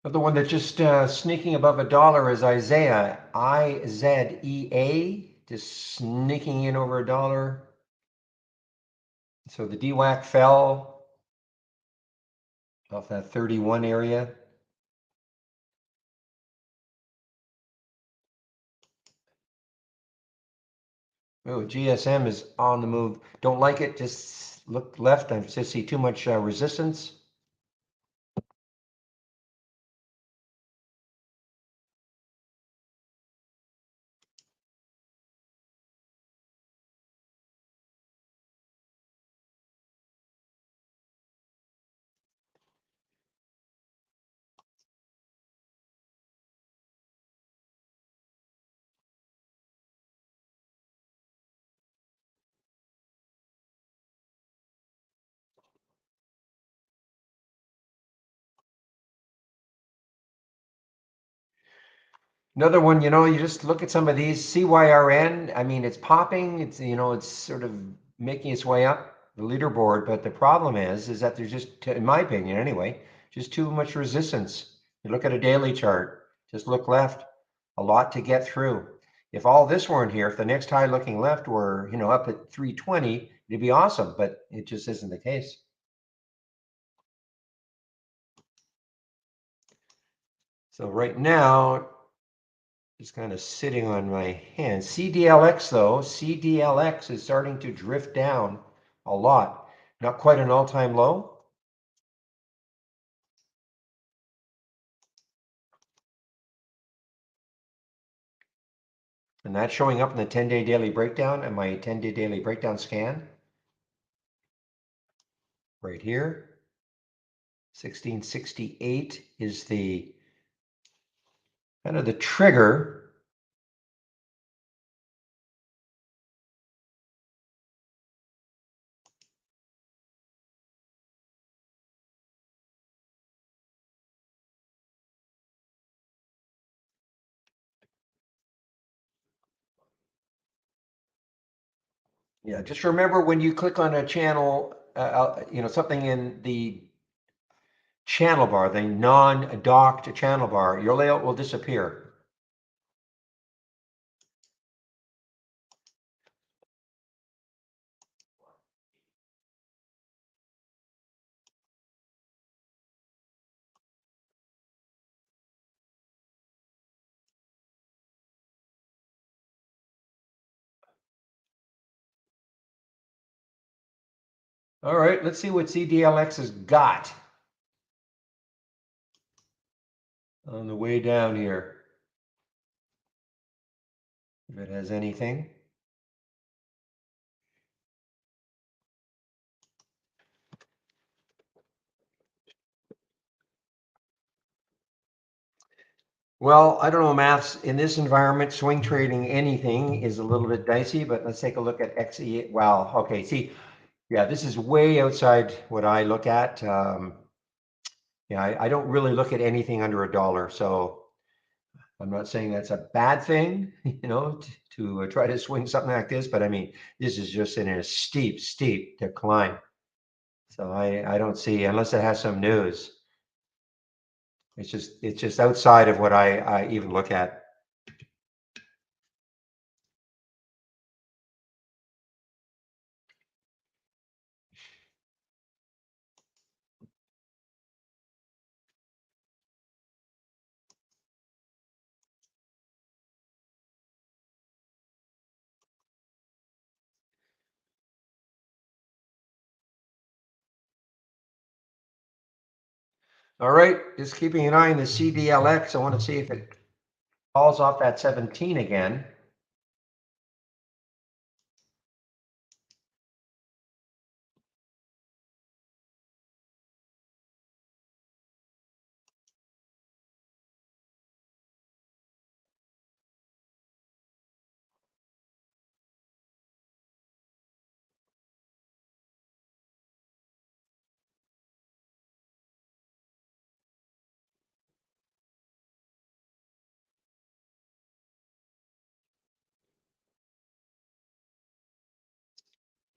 But the one that's just sneaking above $1 is Isaiah, IZEA, just sneaking in over $1. So the DWAC fell off that 31 area. Oh, GSM is on the move. Don't like it. Just look left. I just see too much resistance. Another one, you just look at some of these CYRN. I mean, it's popping. It's sort of making its way up the leaderboard. But the problem is that there's just, in my opinion anyway, just too much resistance. You look at a daily chart, just look left, a lot to get through. If all this weren't here, if the next high looking left were, up at 320, it'd be awesome. But it just isn't the case. So right now, just kind of sitting on my hand. CDLX though, CDLX is starting to drift down a lot. Not quite an all-time low. And that's showing up in the 10-day daily breakdown and my 10-day daily breakdown scan. Right here. 1668 is the kind of the trigger. Yeah, just remember when you click on a channel, something in the channel bar, the non-docked channel bar, your layout will disappear. All right, let's see what CDLX has got on the way down here. If it has anything. Well, I don't know, maths. In this environment, swing trading anything is a little bit dicey, but let's take a look at XE. Wow. Okay. See, Yeah, this is way outside what I look at. Yeah, I don't really look at anything under a dollar. So I'm not saying that's a bad thing, to try to swing something like this, but I mean, this is just in a steep, steep decline. So I don't see, unless it has some news, it's just outside of what I even look at. All right, just keeping an eye on the CDLX. I want to see if it falls off that 17 again.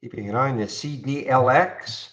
Keeping an eye on the CDLX.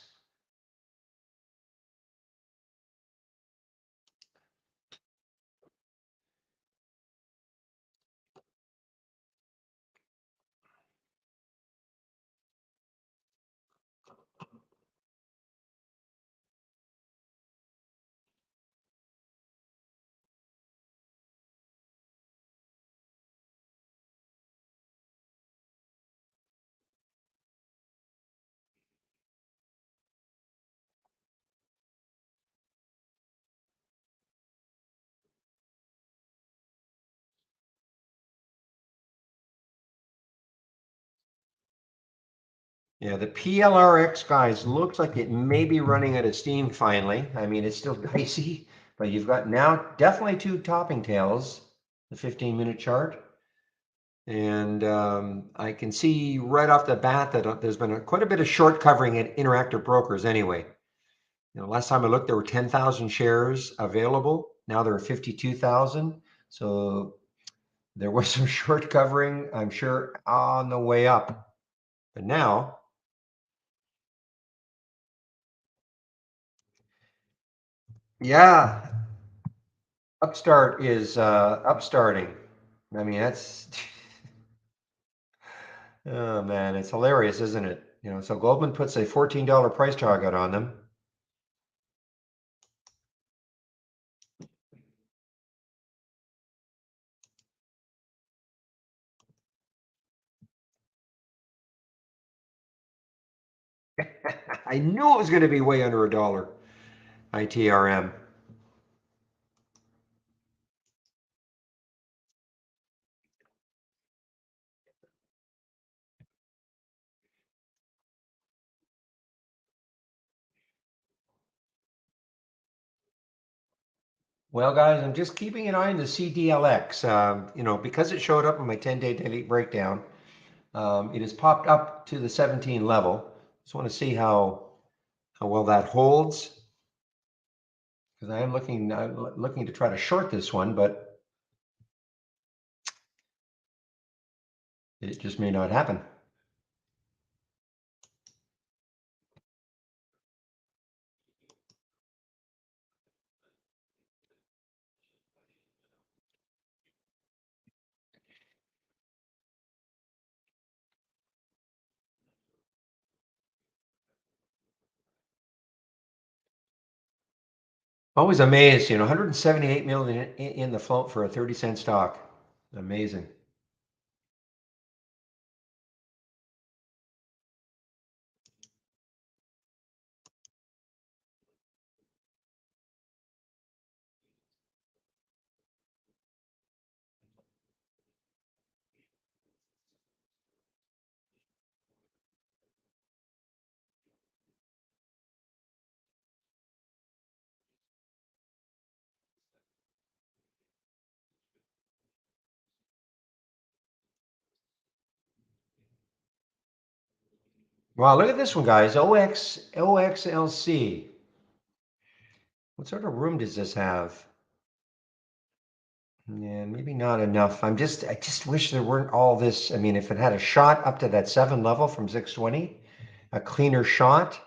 Yeah, the PLRX guys looks like it may be running out of steam finally. I mean, it's still dicey, but you've got now definitely two topping tails, the 15-minute chart. And I can see right off the bat that there's been quite a bit of short covering at Interactive Brokers anyway. Last time I looked, there were 10,000 shares available. Now there are 52,000. So there was some short covering, I'm sure, on the way up. But now, yeah, Upstart is upstarting. I mean, that's oh man, it's hilarious, isn't it? So Goldman puts a $14 price target on them. I knew it was going to be way under a dollar. ITRM. Well, guys, I'm just keeping an eye on the CDLX. Because it showed up in my 10-day daily breakdown, it has popped up to the 17 level. Just want to see how well that holds, because I'm looking to try to short this one, but it just may not happen. Always amazed, 178 million in the float for a 30-cent stock. Amazing. Wow, look at this one, guys. OXLC. What sort of room does this have? Yeah, maybe not enough. I just wish there weren't all this. I mean, if it had a shot up to that 7 level from 620, a cleaner shot.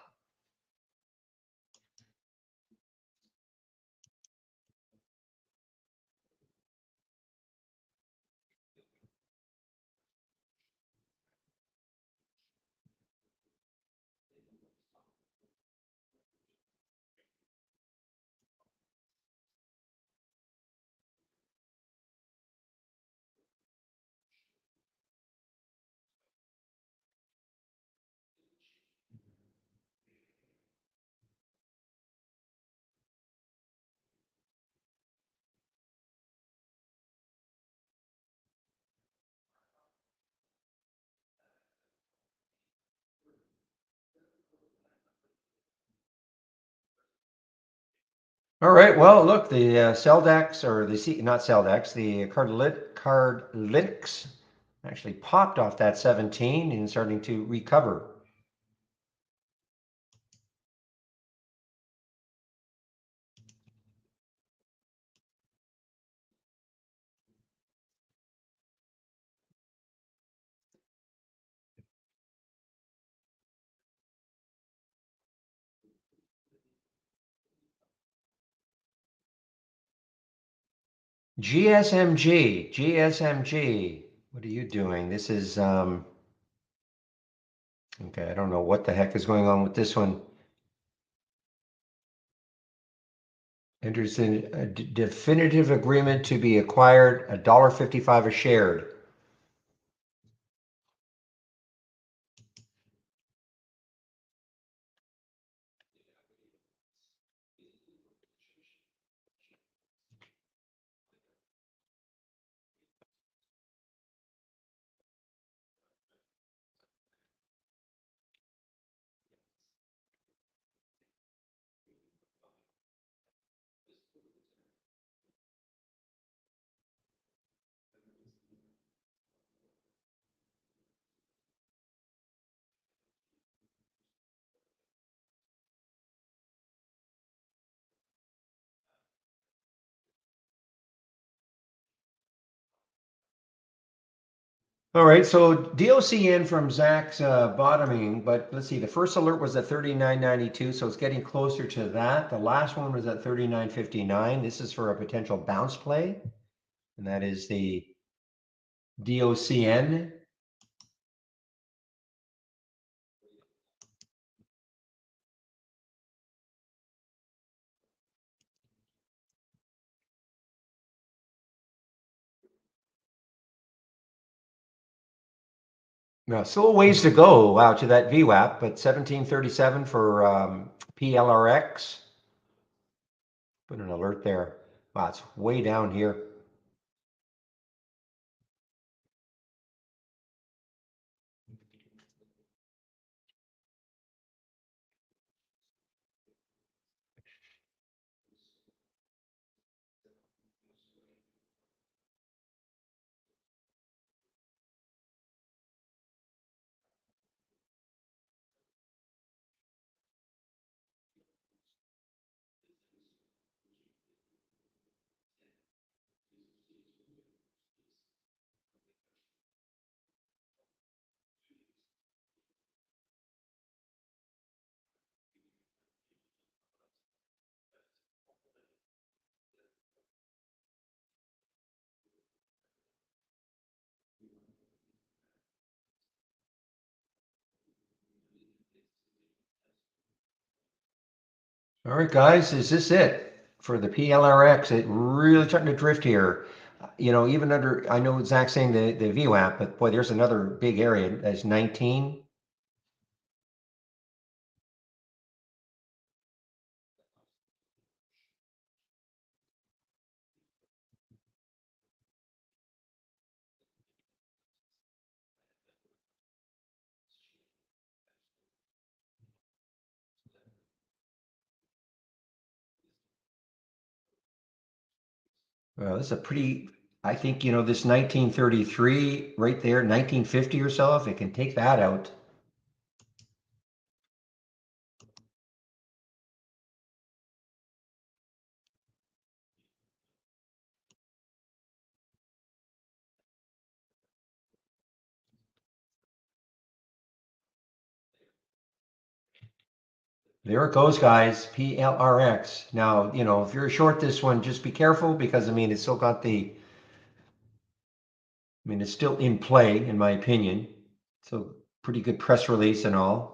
All right. Well, look, the Celdex or the not Celdex, the Cardlytics actually popped off that 17 and starting to recover. GSMG. What are you doing? This is okay. I don't know what the heck is going on with this one. Enters in a definitive agreement to be acquired, $1.55 a share. All right, so DOCN from Zach's bottoming, but let's see, the first alert was at 39.92, so it's getting closer to that. The last one was at 39.59. This is for a potential bounce play, and that is the DOCN. Now, still a ways to go out to that VWAP, but 1737 for PLRX. Put an alert there. Wow, it's way down here. All right, guys, is this it for the PLRX? It really starting to drift here. Even under, I know Zach's saying the VWAP, but boy, there's another big area that's 19. Well, this is a pretty, I think, this 1933 right there, 1950 or so, if it can take that out. There it goes, guys. PLRX. Now, if you're short this one, just be careful because it's still got it's still in play, in my opinion. So pretty good press release and all.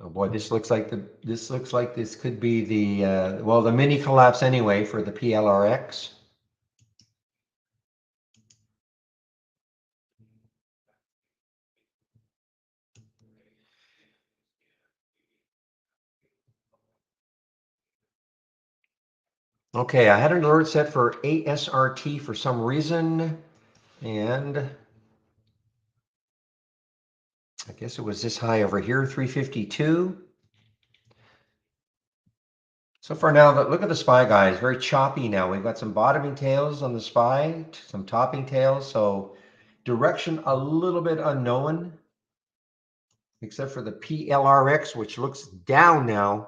Oh boy, this could be the mini collapse anyway for the PLRX. Okay, I had an alert set for ASRT for some reason, and I guess it was this high over here, 352. So far now, look at the SPY, guys. Very choppy now. We've got some bottoming tails on the SPY, some topping tails. So direction a little bit unknown, except for the PLRX, which looks down now.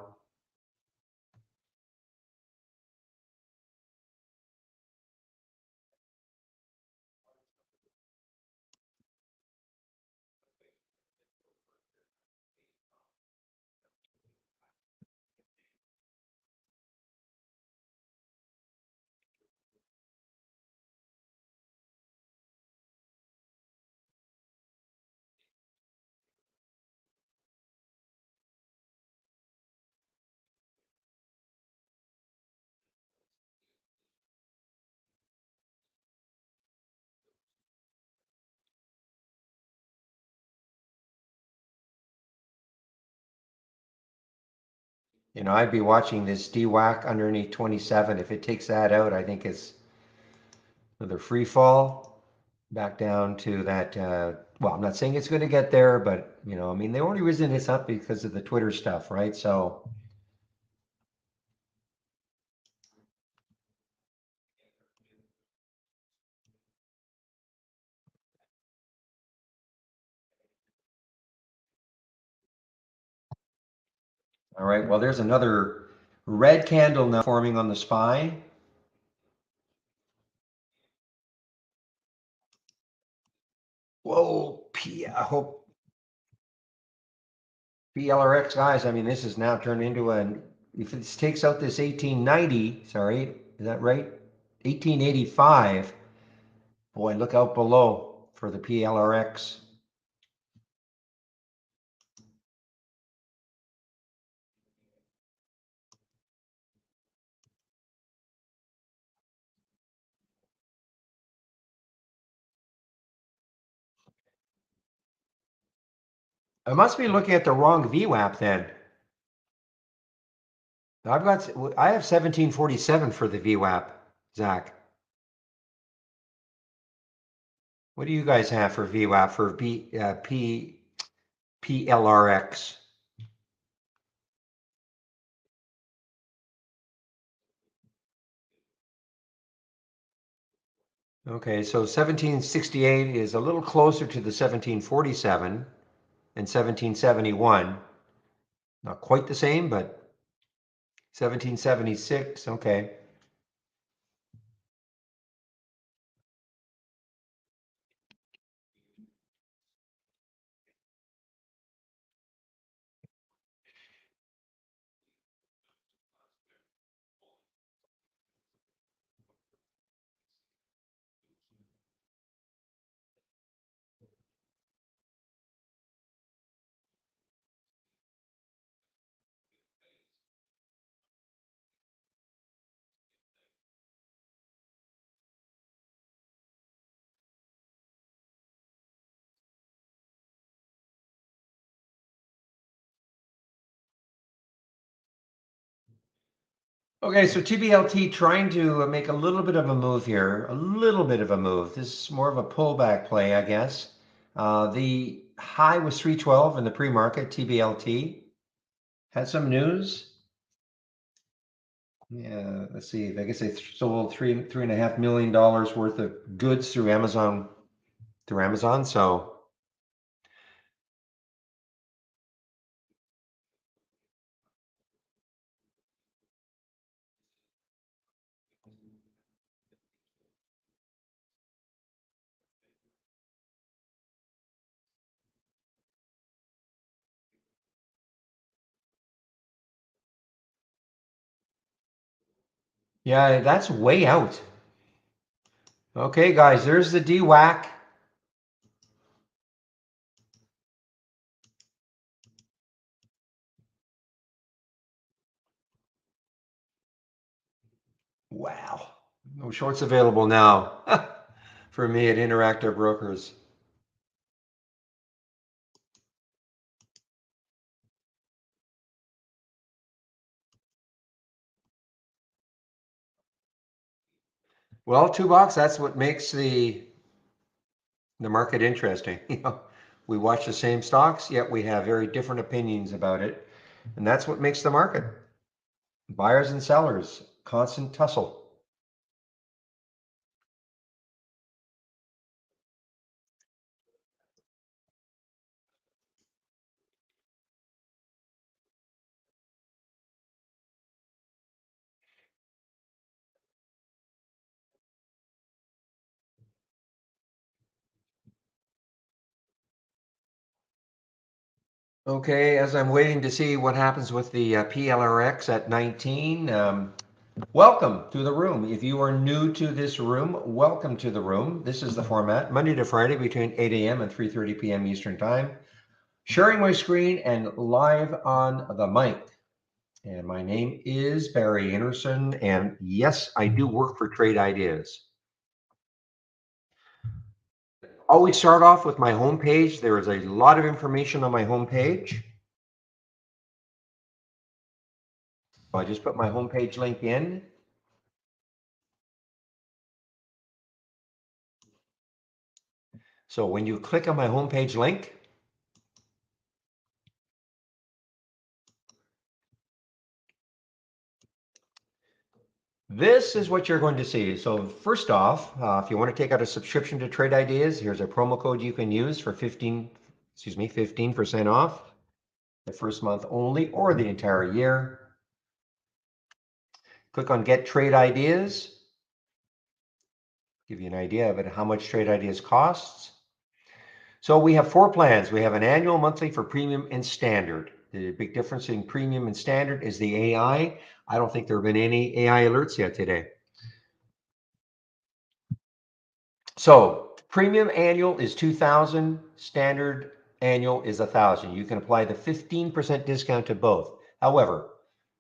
I'd be watching this DWAC underneath 27. If it takes that out, I think it's another free fall back down to that. Well, I'm not saying it's going to get there, but the only reason it's up because of the Twitter stuff, right? So, all right. Well, there's another red candle now forming on the SPY. Whoa, I hope PLRX, guys. This is now turned into if this takes out this 1890, sorry, is that right? 1885. Boy, look out below for the PLRX. I must be looking at the wrong VWAP then. I have 1747 for the VWAP, Zach. What do you guys have for VWAP for PLRX? Okay, so 1768 is a little closer to the 1747 and 1771. Not quite the same, but 1776, okay. Okay, so TBLT trying to make a little bit of a move here, a little bit of a move. This is more of a pullback play, I guess. The high was 312 in the pre-market. TBLT had some news. Yeah, let's see. I guess they sold $3.5 million worth of goods through Amazon. So yeah, that's way out. Okay, guys, there's the DWAC. Wow. No shorts available now for me at Interactive Brokers. Well, $2, that's what makes the market interesting. We watch the same stocks, yet we have very different opinions about it. And that's what makes the market. Buyers and sellers, constant tussle. Okay, as I'm waiting to see what happens with the PLRX at 19, welcome to the room. If you are new to this room, welcome to the room. This is the format, Monday to Friday between 8 a.m. and 3:30 p.m. Eastern Time. Sharing my screen and live on the mic. And my name is Barry Anderson. And yes, I do work for Trade Ideas. Always start off with my homepage. There is a lot of information on my homepage. I just put my homepage link in. So when you click on my homepage link, this is what you're going to see. So first off, if you want to take out a subscription to Trade Ideas, here's a promo code you can use for 15% off the first month only or the entire year. Click on Get Trade Ideas. Give you an idea of it, how much Trade Ideas costs. So we have 4 plans. We have an annual, monthly for premium and standard. The big difference in premium and standard is the AI. I don't think there have been any AI alerts yet today. So premium annual is 2,000, standard annual is 1,000. You can apply the 15% discount to both. However,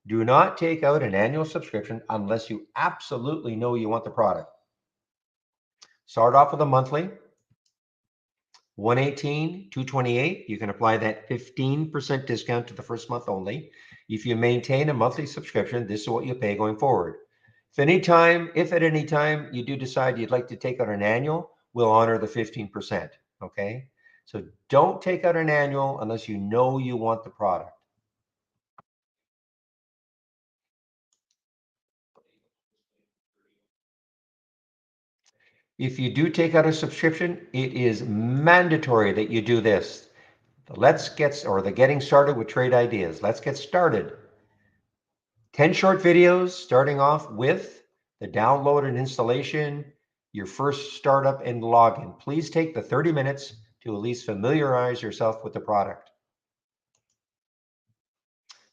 do not take out an annual subscription unless you absolutely know you want the product. Start off with a monthly, 118, 228. You can apply that 15% discount to the first month only. If you maintain a monthly subscription, this is what you pay going forward. If at any time you do decide you'd like to take out an annual, we'll honor the 15%. Okay. So don't take out an annual unless you know you want the product. If you do take out a subscription, it is mandatory that you do this. The getting started with Trade Ideas. Let's get started. 10 short videos starting off with the download and installation, your first startup and login. Please take the 30 minutes to at least familiarize yourself with the product.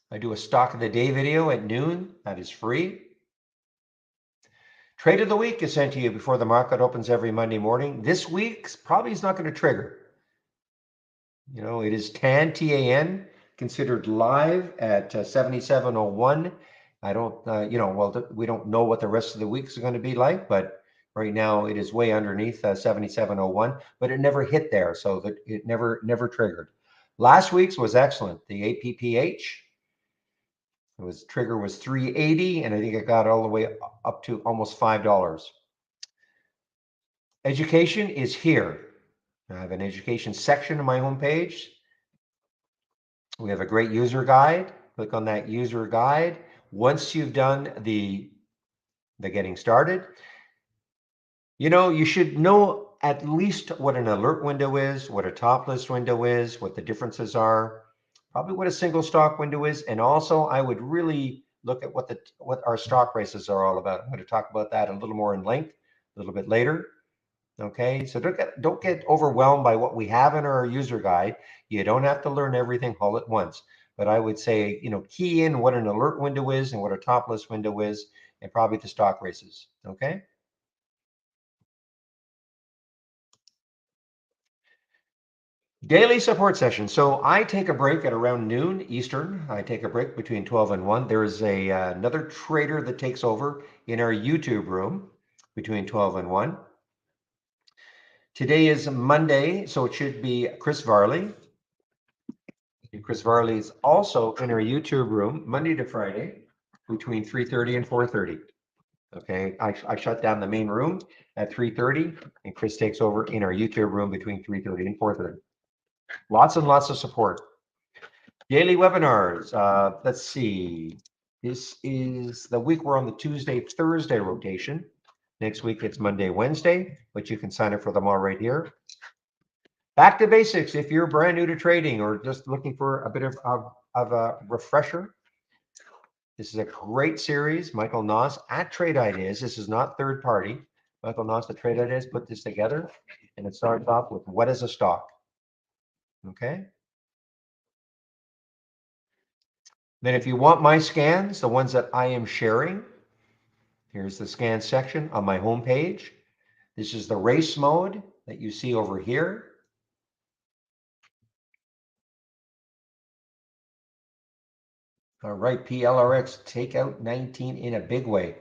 I do a stock of the day video at noon. That is free. Trade of the week is sent to you before the market opens every Monday morning. This week's probably is not going to trigger. It is TAN, T-A-N, considered live at 7701. I don't, we don't know what the rest of the weeks are going to be like, but right now it is way underneath 7701, but it never hit there, so that it never triggered. Last week's was excellent. The APPH It was trigger was 380, and I think it got all the way up to almost $5. Education is here. I have an education section on my homepage. We have a great user guide. Click on that user guide. Once you've done the getting started, you should know at least what an alert window is, what a top list window is, what the differences are, probably what a single stock window is, and also I would really look at what our stock prices are all about. I'm going to talk about that a little more in length a little bit later. Okay, so don't get overwhelmed by what we have in our user guide. You don't have to learn everything all at once, but I would say, key in what an alert window is and what a top list window is, and probably the stock races. Okay. Daily support session. So I take a break at around noon Eastern. I take a break between 12 and 1. There is another trader that takes over in our YouTube room between 12 and 1. Today is Monday, so it should be Chris Varley. Chris Varley is also in our YouTube room Monday to Friday between 3:30 and 4:30. Okay, I shut down the main room at 3:30, and Chris takes over in our YouTube room between 3:30 and 4:30. Lots and lots of support. Daily webinars. Let's see. This is the week we're on the Tuesday, Thursday rotation. Next week it's Monday, Wednesday, but you can sign up for them all right here. Back to basics. If you're brand new to trading or just looking for a bit of a refresher, this is a great series. Michael Noss at Trade Ideas. This is not third party. Michael Noss at Trade Ideas put this together, and it starts off with what is a stock? Okay. Then if you want my scans, the ones that I am sharing, here's the scan section on my homepage. This is the race mode that you see over here. All right, PLRX take out 19 in a big way.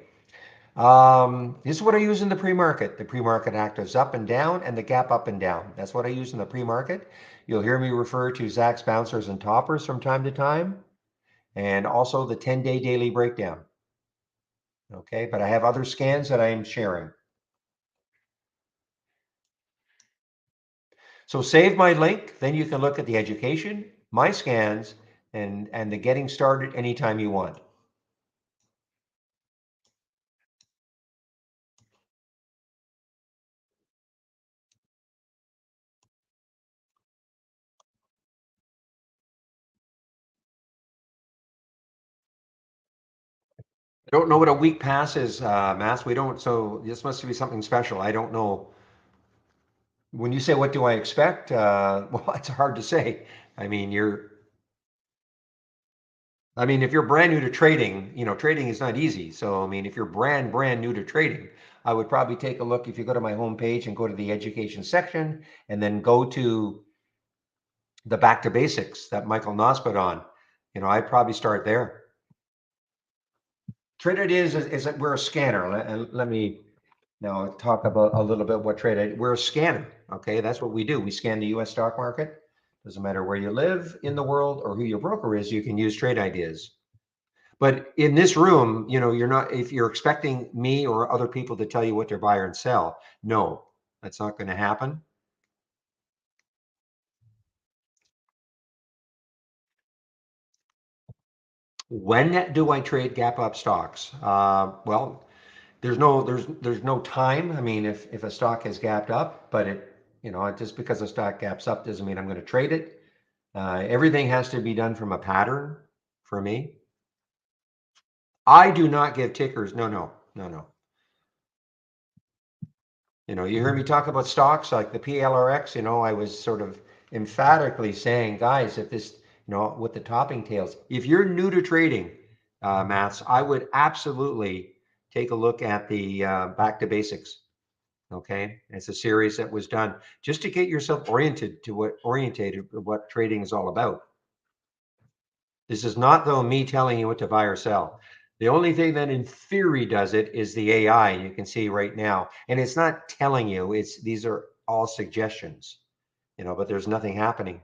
This is what I use in the pre-market. The pre-market actives up and down and the gap up and down. That's what I use in the pre-market. You'll hear me refer to Zach's bouncers and toppers from time to time, and also the 10-day daily breakdown. Okay, but I have other scans that I am sharing. So save my link, then you can look at the education, my scans, and the getting started anytime you want. I don't know what a week pass is, Mass. We don't, so this must be something special. I don't know. When you say what do I expect, well, it's hard to say. I mean, if you're brand new to trading, trading is not easy. So, I mean, if you're brand new to trading, I would probably take a look. If you go to my homepage and go to the education section and then go to the back to basics that Michael Noss put on, I'd probably start there. Trade is that we're a scanner. Let me now talk about a little bit what we're a scanner. Okay, that's what we do. We scan the US stock market. Doesn't matter where you live in the world or who your broker is, you can use trade ideas. But in this room, you're not, if you're expecting me or other people to tell you what to buy or sell, no, that's not going to happen. When do I trade gap up stocks? Well, there's no time. I mean, if a stock has gapped up, but just because a stock gaps up doesn't mean I'm going to trade it. Everything has to be done from a pattern for me. I do not give tickers. No. You hear me talk about stocks like the PLRX. I was sort of emphatically saying, guys, if this, with the topping tails, if you're new to trading, Maths, I would absolutely take a look at the Back to Basics. Okay, it's a series that was done just to get yourself oriented to what trading is all about. This is not, though, me telling you what to buy or sell. The only thing that in theory does it is the AI you can see right now. And it's not telling you, these are all suggestions, but there's nothing happening.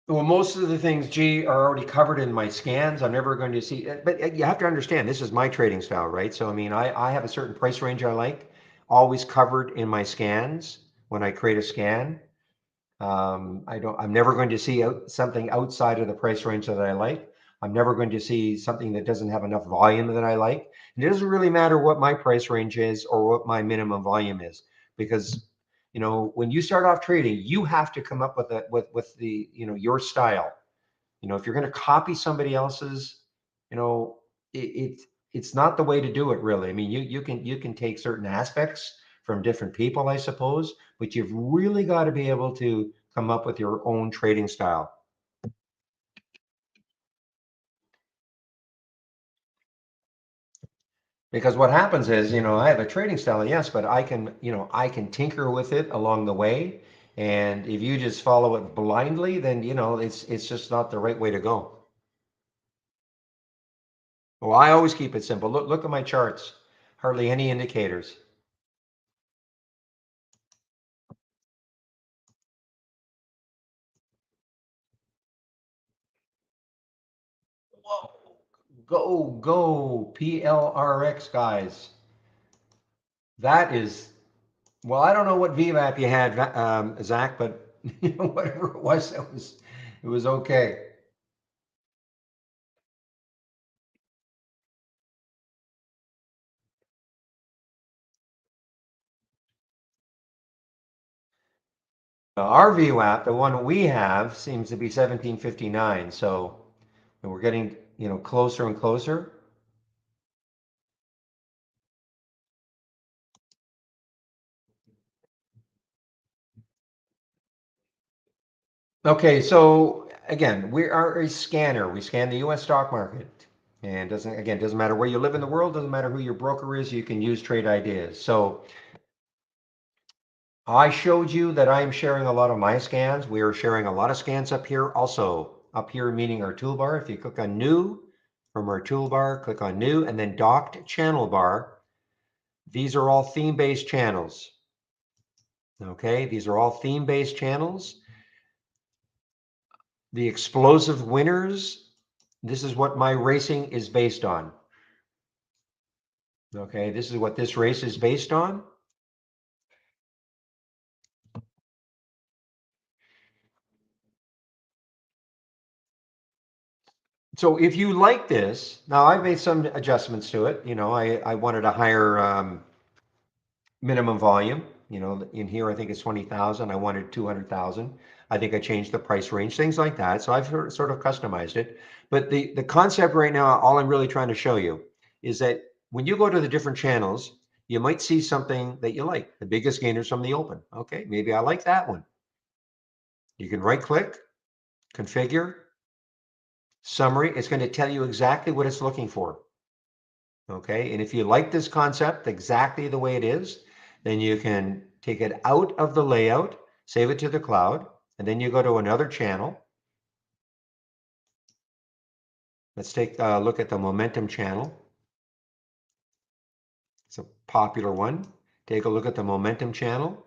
Well, most of the things, G, are already covered in my scans. I'm never going to see, but you have to understand, this is my trading style, right? So, I mean, I have a certain price range I like, always covered in my scans when I create a scan. I'm never going to see something outside of the price range that I like. I'm never going to see something that doesn't have enough volume that I like. And it doesn't really matter what my price range is or what my minimum volume is, because when you start off trading, you have to come up with the your style. If you're going to copy somebody else's, you know, it it's not the way to do it, really. I mean, you can take certain aspects from different people, I suppose, but you've really got to be able to come up with your own trading style. Because what happens is, I have a trading style, yes, but I can tinker with it along the way. And if you just follow it blindly, then it's just not the right way to go. Well, I always keep it simple. Look at my charts. Hardly any indicators. Whoa. Go, PLRX, guys. That is, well, I don't know what VMAP you had, Zach, but whatever it was, it was okay. Our VWAP, the one we have, seems to be 1759. So we're getting, closer and closer. Okay, so again, we are a scanner. We scan the US stock market. And doesn't matter where you live in the world, doesn't matter who your broker is, you can use trade ideas. So I showed you that I am sharing a lot of my scans. We are sharing a lot of scans up here. Also, up here meaning our toolbar. If you click on new from our toolbar, click on new and then docked channel bar. These are all theme-based channels. Okay, these are all theme-based channels. The explosive winners, this is what my racing is based on. Okay, this is what this race is based on. So if you like this, now I've made some adjustments to it. I wanted a higher minimum volume. In here I think it's 20,000. I wanted 200,000. I think I changed the price range, things like that. So I've sort of customized it. But the concept right now, all I'm really trying to show you is that when you go to the different channels, you might see something that you like. The biggest gainers from the open. Okay, maybe I like that one. You can right click, configure, summary. It's going to tell you exactly what it's looking for. Okay, and if you like this concept exactly the way it is, then you can take it out of the layout, save it to the cloud, and then you go to another channel. Let's take a look at the momentum channel. It's a popular one. Take a look at the momentum channel.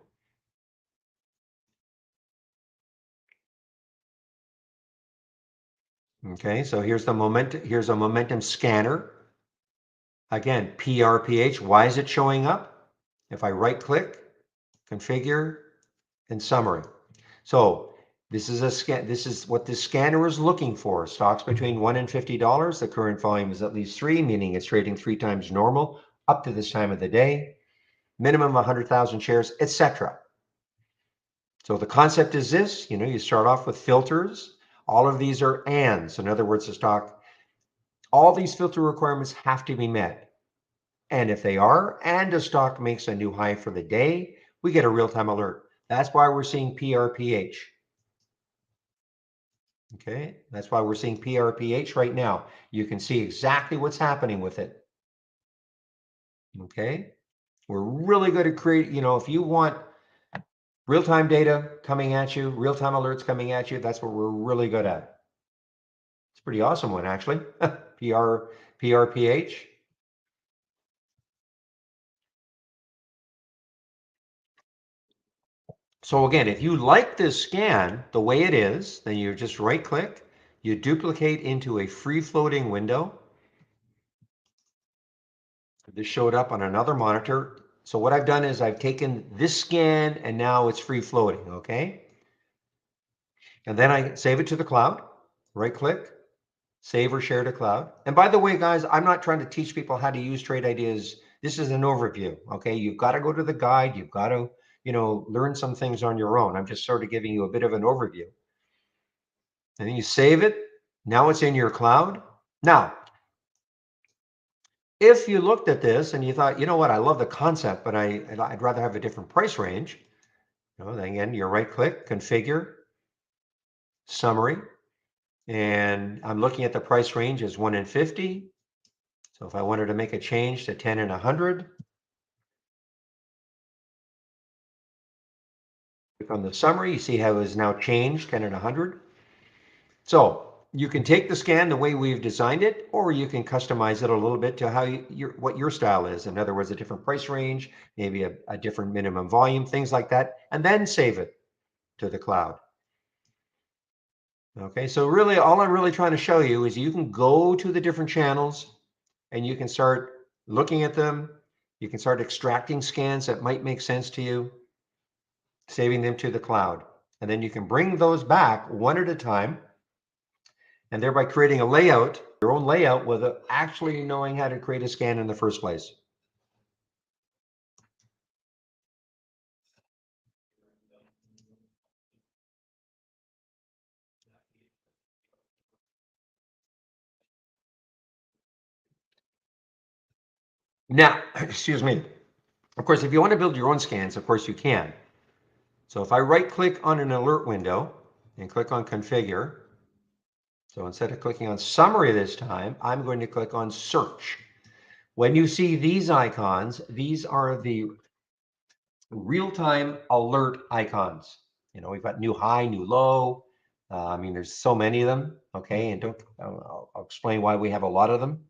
Okay, so here's a momentum scanner. Again, PRPH. Why is it showing up? If I right click, configure, and summary. So this is a scan. This is what this scanner is looking for. Stocks between $1 and $50. The current volume is at least 3, meaning it's trading 3 times normal up to this time of the day. Minimum 100,000 shares, etc. So the concept is this. You start off with filters. All of these are ands. In other words, the stock. All these filter requirements have to be met. And if they are, and a stock makes a new high for the day, we get a real-time alert. That's why we're seeing PRPH. Okay, that's why we're seeing PRPH right now. You can see exactly what's happening with it. Okay, we're really good at create. If you want real-time data coming at you, real-time alerts coming at you, that's what we're really good at. It's a pretty awesome one, actually. PRPH. So again, if you like this scan the way it is, then you just right click, you duplicate into a free floating window. This showed up on another monitor. So what I've done is I've taken this scan and now it's free floating, okay? And then I save it to the cloud, right click, save or share to cloud. And by the way, guys, I'm not trying to teach people how to use trade ideas. This is an overview, okay? You've got to go to the guide. You've got to, learn some things on your own. I'm just sort of giving you a bit of an overview. And then you save it. Now it's in your cloud. Now, if you looked at this and you thought, you know what, I love the concept, but I'd rather have a different price range, then again, you right click, configure, summary, and I'm looking at the price range as 1 in 50. So if I wanted to make a change to 10 and 100, click on the summary, you see how it is now changed 10 and 100. So you can take the scan the way we've designed it, or you can customize it a little bit to how what your style is. In other words, a different price range, maybe a different minimum volume, things like that, and then save it to the cloud. Okay, so really all I'm really trying to show you is you can go to the different channels and you can start looking at them. You can start extracting scans that might make sense to you, saving them to the cloud. And then you can bring those back one at a time and thereby creating a layout, your own layout, without actually knowing how to create a scan in the first place. Now, excuse me. Of course, if you want to build your own scans, of course you can. So if I right click on an alert window and click on configure, so instead of clicking on summary this time, I'm going to click on search. When you see these icons, these are the real-time alert icons. We've got new high, new low. I mean, there's so many of them, okay? And I'll explain why we have a lot of them.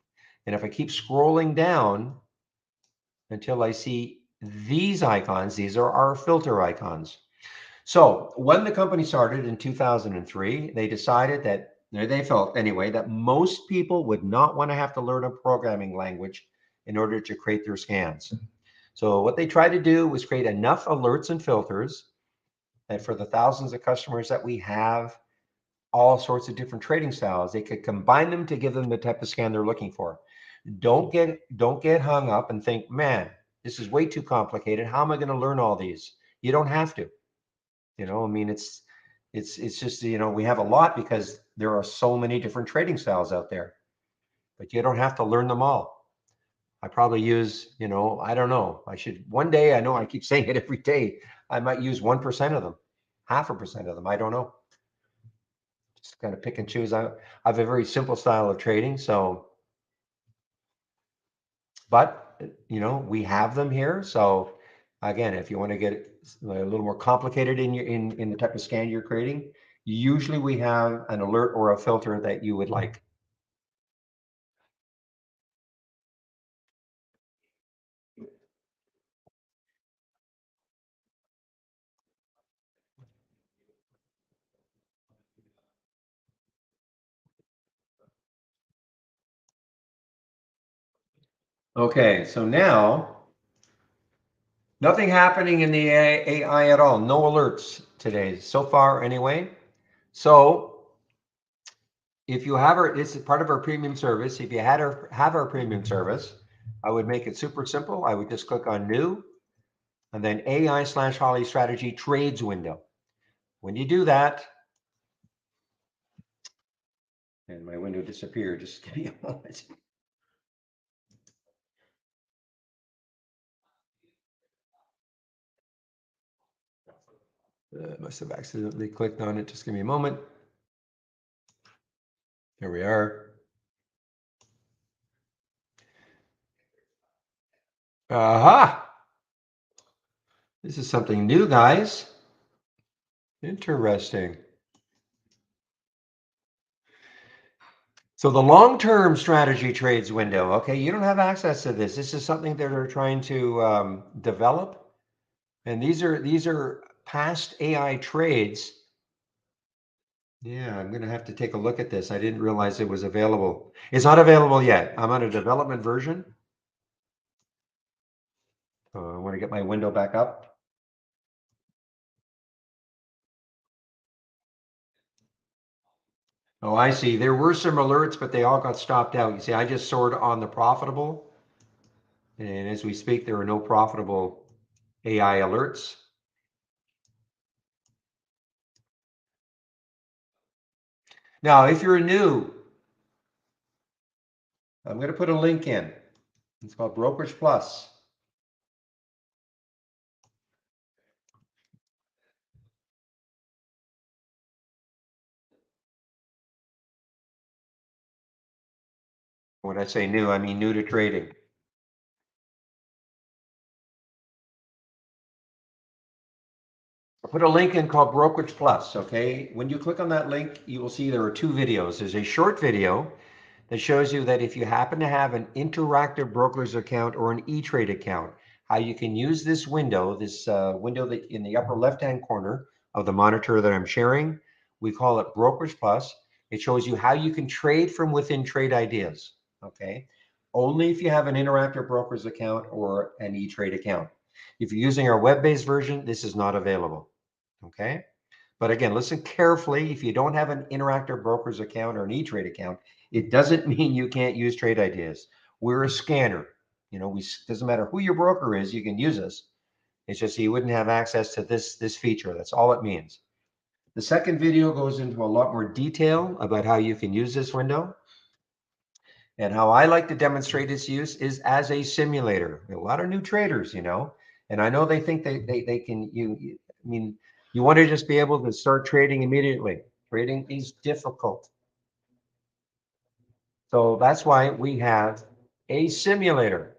And if I keep scrolling down until I see these icons, these are our filter icons. So when the company started in 2003, they decided that, they felt anyway, that most people would not want to have to learn a programming language in order to create their scans. So what they tried to do was create enough alerts and filters that for the thousands of customers that we have, all sorts of different trading styles, they could combine them to give them the type of scan they're looking for. Don't get hung up and think, man, this is way too complicated. How am I going to learn all these? You don't have to. I mean, it's just, we have a lot because there are so many different trading styles out there, but you don't have to learn them all. I probably use, I don't know. I should one day, I know I keep saying it every day, I might use 1% of them, 0.5% of them. I don't know. Just kind of pick and choose. I have a very simple style of trading. So, but, we have them here. So again, if you want to get a little more complicated in the type of scan you're creating, usually we have an alert or a filter that you would like. Okay, so now nothing happening in the AI at all. No alerts today, so far anyway. So if you have it's part of our premium service. If you have our premium service, I would make it super simple. I would just click on new and then AI/Holly strategy trades window. When you do that, and my window disappeared, just give me a moment. Must have accidentally clicked on it. Just give me a moment. Here we are. Aha! This is something new, guys. Interesting. So the long-term strategy trades window, okay, you don't have access to this. This is something that they're trying to develop. And these are past AI trades. Yeah, I'm going to have to take a look at this. I didn't realize it was available. It's not available yet. I'm on a development version. I want to get my window back up. Oh, I see. There were some alerts, but they all got stopped out. You see, I just soared on the profitable. And as we speak, there are no profitable AI alerts. Now, if you're new, I'm going to put a link in. It's called Brokerage Plus. When I say new, I mean new to trading. I'll put a link in called Brokerage Plus, okay? When you click on that link, you will see there are two videos. There's a short video that shows you that if you happen to have an interactive brokerage account or an E-Trade account, how you can use this window, window that in the upper left-hand corner of the monitor that I'm sharing. We call it Brokerage Plus. It shows you how you can trade from within Trade Ideas, okay? Only if you have an interactive brokerage account or an E-Trade account. If you're using our web-based version, this is not available, okay? But again, listen carefully. If you don't have an interactive broker's account or an E-Trade account, it doesn't mean you can't use Trade Ideas. We're a scanner. You know, we doesn't matter who your broker is, you can use us. It's just you wouldn't have access to this feature. That's all it means. The second video goes into a lot more detail about how you can use this window. And how I like to demonstrate its use is as a simulator. A lot of new traders, you know, and I know they think they can, I mean, you want to just be able to start trading immediately. Trading is difficult. So that's why we have a simulator.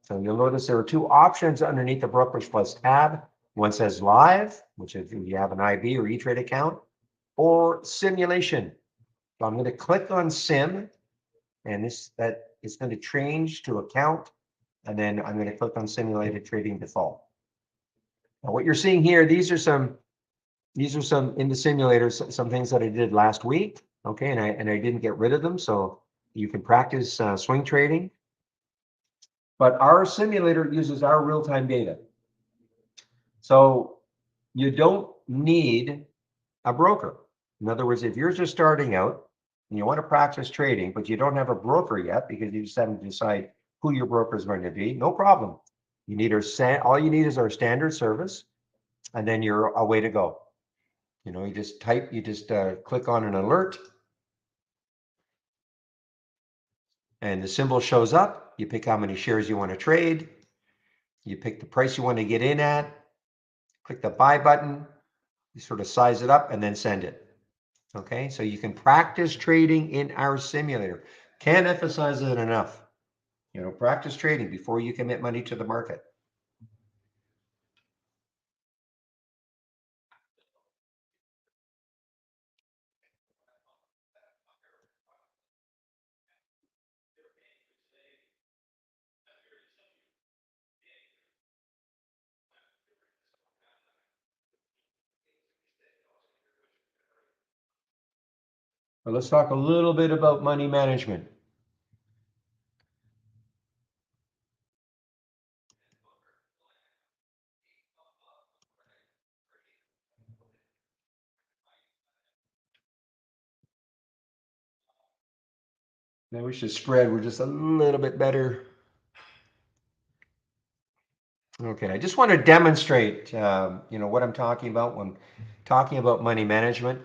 So you'll notice there are two options underneath the Brokerage Plus tab. One says live, which is if you have an IB or E-Trade account, or simulation. So I'm going to click on sim, and that is going to change to account, and then I'm going to click on simulated trading default. Now what you're seeing here, these are some in the simulator, some things that I did last week, okay, and I didn't get rid of them, so you can practice swing trading. But our simulator uses our real-time data, so you don't need a broker. In other words, if you're just starting out and you want to practice trading, but you don't have a broker yet because you just haven't decided who your broker is going to be, no problem. You need all you need is our standard service, and then you're a way to go. You know, you just click on an alert, and the symbol shows up. You pick how many shares you want to trade. You pick the price you want to get in at. Click the buy button. You sort of size it up and then send it. Okay, so you can practice trading in our simulator. Can't emphasize it enough. You know, practice trading before you commit money to the market. But let's talk a little bit about money management. I wish the spread were just a little bit better. Okay, I just want to demonstrate, you know, what I'm talking about when talking about money management.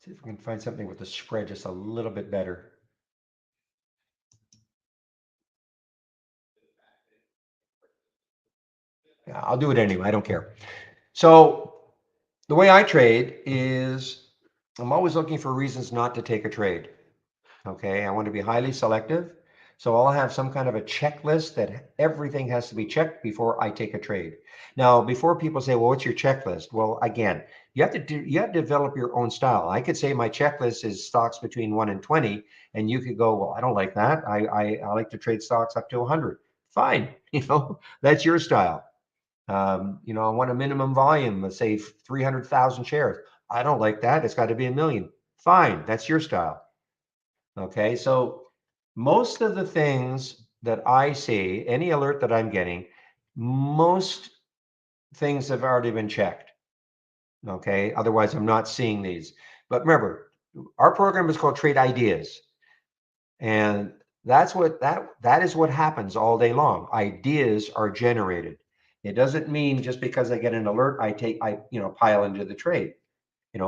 See if we can find something with the spread just a little bit better. Yeah, I'll do it anyway. I don't care. So the way I trade is I'm always looking for reasons not to take a trade. Okay, I want to be highly selective. So I'll have some kind of a checklist that everything has to be checked before I take a trade. Now, before people say, well, what's your checklist? Well, again, you have to develop your own style. I could say my checklist is stocks between 1 and 20, and you could go, well, I don't like that. I like to trade stocks up to 100. Fine. That's your style. I want a minimum volume, let's say 300,000 shares. I don't like that. It's got to be a million. Fine. That's your style. Okay. So most of the things that I see, any alert that I'm getting, most things have already been checked. Okay. Otherwise, I'm not seeing these. But remember, our program is called Trade Ideas. And that is what happens all day long. Ideas are generated. It doesn't mean just because I get an alert, I pile into the trade.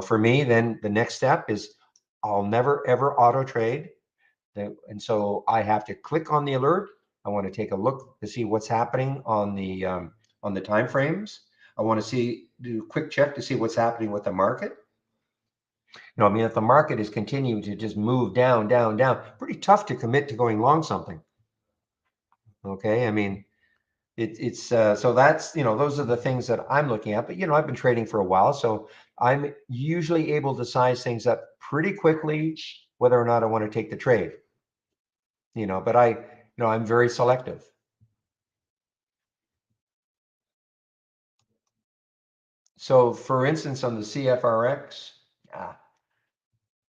For me, then the next step is I'll never ever auto trade. And so I have to click on the alert. I want to take a look to see what's happening on the time frames. I want to do a quick check to see what's happening with the market. If the market is continuing to just move down, down, down, pretty tough to commit to going long something. Okay, so that's those are the things that I'm looking at. But I've been trading for a while, so I'm usually able to size things up pretty quickly, whether or not I want to take the trade. But I'm very selective. So, for instance, on the CFRX,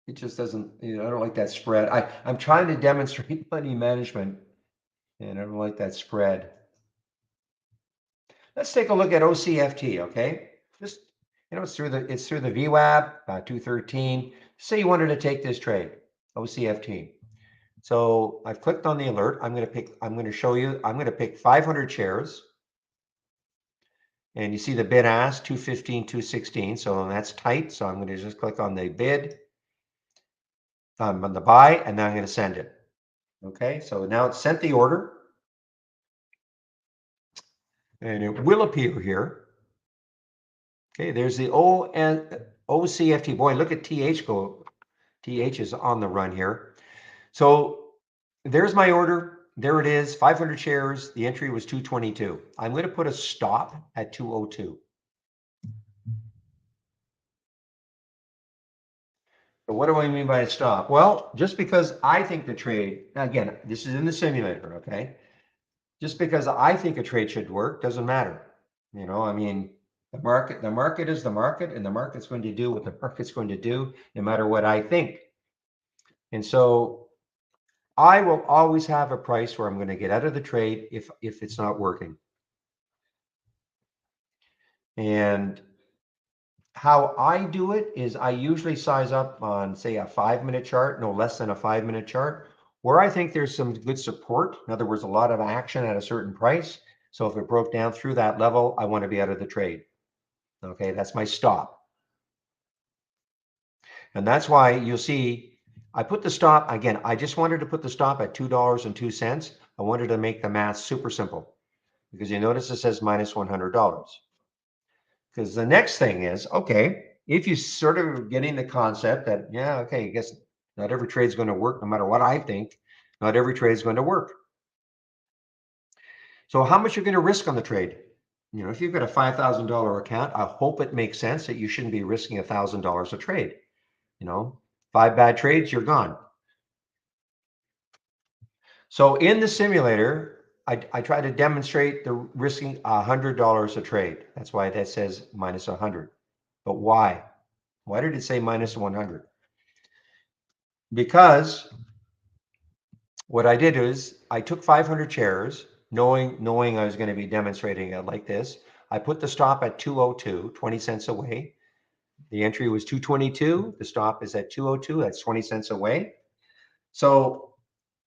it just doesn't. I don't like that spread. I'm trying to demonstrate money management, and I don't like that spread. Let's take a look at OCFT, okay? Just, it's through the VWAP, 213. Say you wanted to take this trade, OCFT. So I've clicked on the alert. I'm going to pick 500 shares. And you see the bid ask 215, 216. So that's tight. So I'm going to just click on the bid, on the buy, and then I'm going to send it. Okay, so now it's sent the order. And it will appear here. Okay, there's the OCFT. Boy, look at TH go. TH is on the run here. So there's my order. There it is, 500 shares. The entry was 222. I'm going to put a stop at 202. So what do I mean by a stop? Well, just because I think the trade, again, this is in the simulator, okay? Just because I think a trade should work doesn't matter. The market is the market, and the market's going to do what the market's going to do, no matter what I think. And so I will always have a price where I'm going to get out of the trade if it's not working. And how I do it is I usually size up on, say, a 5-minute chart, no less than a 5-minute chart, where I think there's some good support. In other words, a lot of action at a certain price. So if it broke down through that level, I want to be out of the trade. Okay, that's my stop. And that's why you'll see I put the stop, again, I just wanted to put the stop at $2.02. I wanted to make the math super simple because you notice it says minus $100. Because the next thing is, okay, if you sort of getting the concept that, yeah, okay, I guess not every trade is going to work no matter what I think, not every trade is going to work. So how much you're going to risk on the trade? If you've got a $5,000 account, I hope it makes sense that you shouldn't be risking $1,000 a trade. 5 bad trades, you're gone. So in the simulator, I try to demonstrate the risking $100 a trade. That's why that says minus 100. But why? Why did it say minus 100? Because what I did is I took 500 shares, knowing I was going to be demonstrating it like this. I put the stop at 202, 20 cents away. The entry was 222. The stop is at 202. That's 20 cents away. So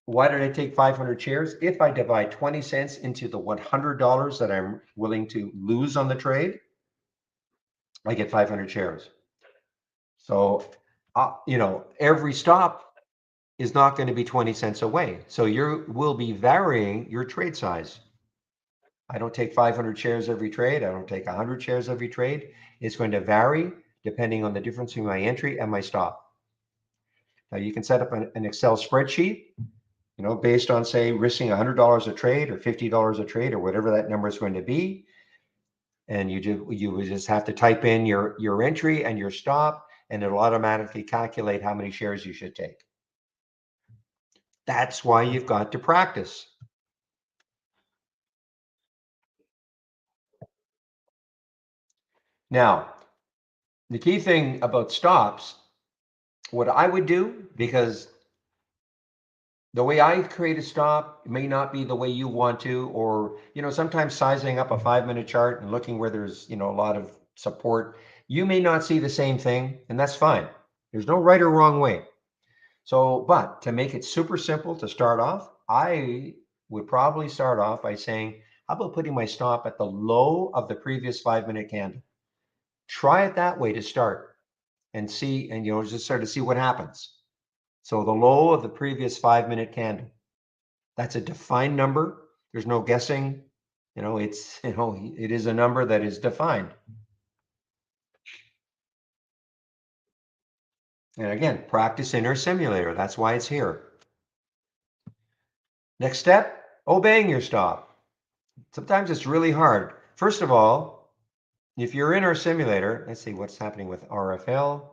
why did I take 500 shares? If I divide 20 cents into the $100 that I'm willing to lose on the trade, I get 500 shares. So, every stop is not going to be 20 cents away. So you will be varying your trade size. I don't take 500 shares every trade. I don't take 100 shares every trade. It's going to vary depending on the difference between my entry and my stop. Now you can set up an Excel spreadsheet, based on, say, risking $100 a trade or $50 a trade or whatever that number is going to be. And you would just have to type in your entry and your stop, and it'll automatically calculate how many shares you should take. That's why you've got to practice. Now, the key thing about stops, what I would do, because the way I create a stop may not be the way you want to, or, sometimes sizing up a 5-minute chart and looking where there's, a lot of support, you may not see the same thing, and that's fine. There's no right or wrong way. So, but to make it super simple to start off, I would probably start off by saying, how about putting my stop at the low of the previous 5-minute candle? Try it that way to start and see, and just sort of see what happens. So the low of the previous 5-minute candle, that's a defined number. There's no guessing. It is a number that is defined. And again, practice in our simulator. That's why it's here. Next step, obeying your stop. Sometimes it's really hard. First of all, if you're in our simulator, let's see what's happening with RFL.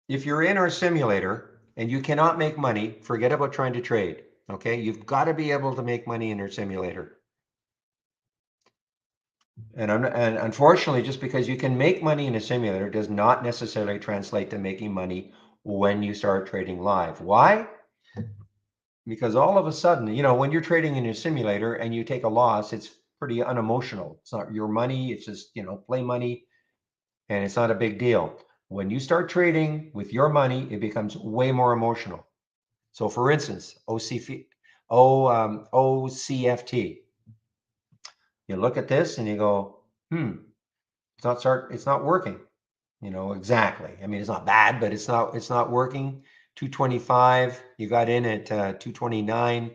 If you're in our simulator and you cannot make money, forget about trying to trade. Okay, you've got to be able to make money in our simulator. And unfortunately, just because you can make money in a simulator does not necessarily translate to making money when you start trading live. Why? Because all of a sudden, when you're trading in a simulator and you take a loss, it's pretty unemotional. It's not your money. It's just, play money, and it's not a big deal. When you start trading with your money, it becomes way more emotional. So for instance, OCFT, you look at this and you go, it's not working, exactly. I mean, it's not bad, but it's not working. 225, you got in at 229.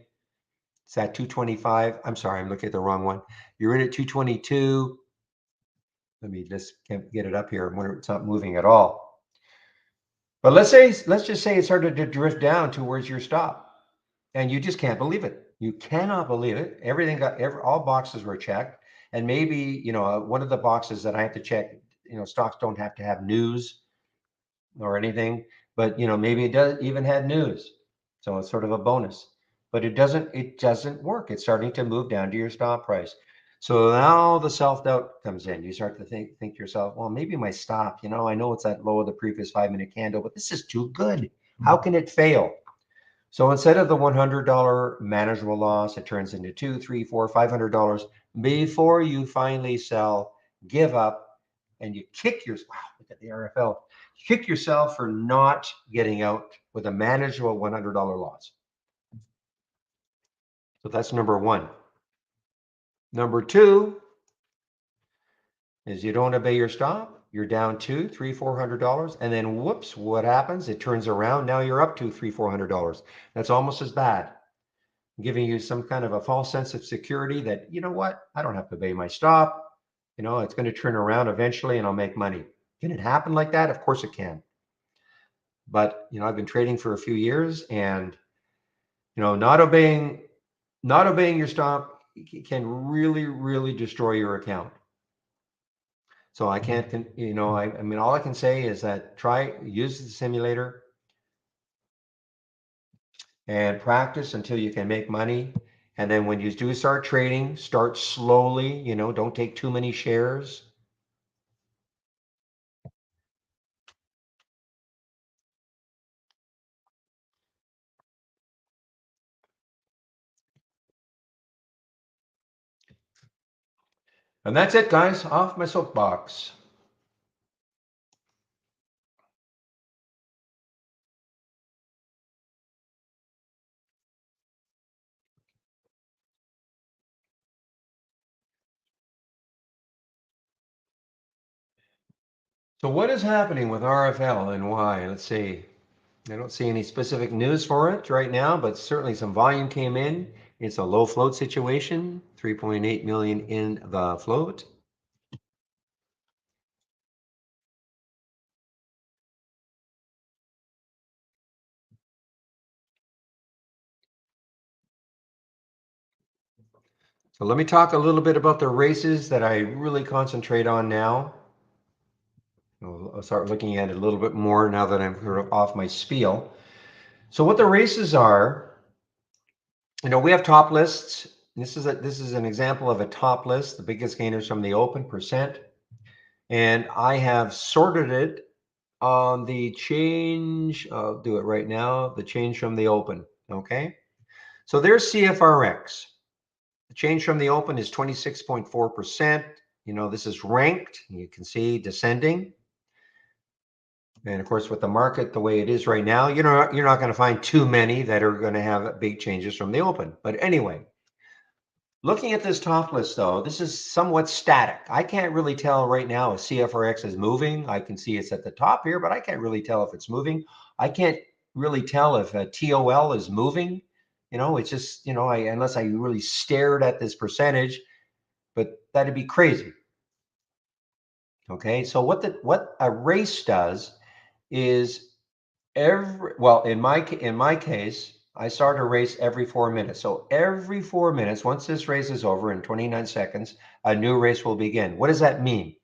It's at 225. I'm sorry, I'm looking at the wrong one. You're in at 222. Let me just get it up here. I wonder if it's not moving at all. But let's just say it started to drift down towards your stop, and you just can't believe it. You cannot believe it. All boxes were checked, and maybe one of the boxes that I have to check. Stocks don't have to have news or anything, but maybe it does even have news, so it's sort of a bonus. But it doesn't work. It's starting to move down to your stop price. So now the self-doubt comes in. You start to think to yourself, well, maybe my stop, I know it's at low of the previous 5-minute candle, but this is too good. How can it fail? So instead of the $100 manageable loss, it turns into $200, $300, $400, $500 before you finally sell, give up, and you kick yourself. Wow, look at the RFL. Kick yourself for not getting out with a manageable $100 loss. So that's number one. Number two is you don't obey your stop. You're down $200, $300, $400, and then whoops, what happens? It turns around. Now you're up to $300, $400. That's almost as bad, giving you some kind of a false sense of security that, I don't have to obey my stop. It's going to turn around eventually and I'll make money. Can it happen like that? Of course it can. But, I've been trading for a few years, and, not obeying your stop can really, really destroy your account. So I can't, I mean, all I can say is that use the simulator and practice until you can make money. And then when you do start trading, start slowly, don't take too many shares. And that's it, guys. Off my soapbox. So what is happening with RFL and why? Let's see. I don't see any specific news for it right now, but certainly some volume came in. It's a low float situation, 3.8 million in the float. So let me talk a little bit about the races that I really concentrate on now. I'll start looking at it a little bit more now that I'm sort of off my spiel. So what the races are, we have top lists. This is an example of a top list, the biggest gainers from the open percent. And I have sorted it on the change. I'll do it right now. The change from the open. Okay. So there's CFRX. The change from the open is 26.4%. This is ranked. You can see descending. And of course, with the market the way it is right now, you're not going to find too many that are going to have big changes from the open. But anyway, looking at this top list though, this is somewhat static. I can't really tell right now if CFRX is moving. I can see it's at the top here, but I can't really tell if it's moving. I can't really tell if TOL is moving. It's just, unless I really stared at this percentage, but that'd be crazy. Okay, so what a race does is in my case, I start a race every 4 minutes. So every 4 minutes, once this race is over in 29 seconds, a new race will begin. What does that mean?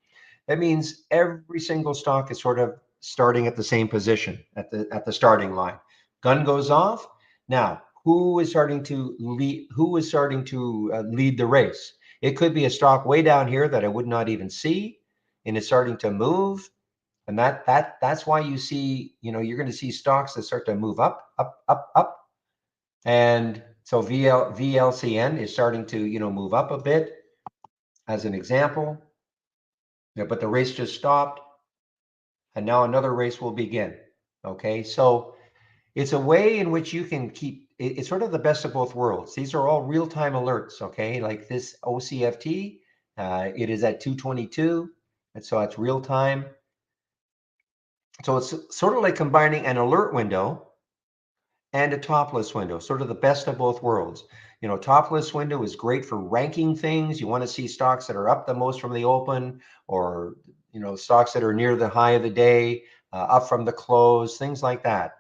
That means every single stock is sort of starting at the same position at the starting line. Gun goes off. Now, who is starting to lead? Who is starting to lead the race? It could be a stock way down here that I would not even see, and it's starting to move. And that's why you see, you're going to see stocks that start to move up, up, up, up. And so VLCN is starting to, move up a bit as an example. Yeah, but the race just stopped. And now another race will begin. Okay. So it's a way in which you can it's sort of the best of both worlds. These are all real-time alerts. Okay. Like this OCFT, it is at 222. And so it's real time. So it's sort of like combining an alert window and a top list window, sort of the best of both worlds. Top list window is great for ranking things. You want to see stocks that are up the most from the open, or stocks that are near the high of the day, up from the close, things like that.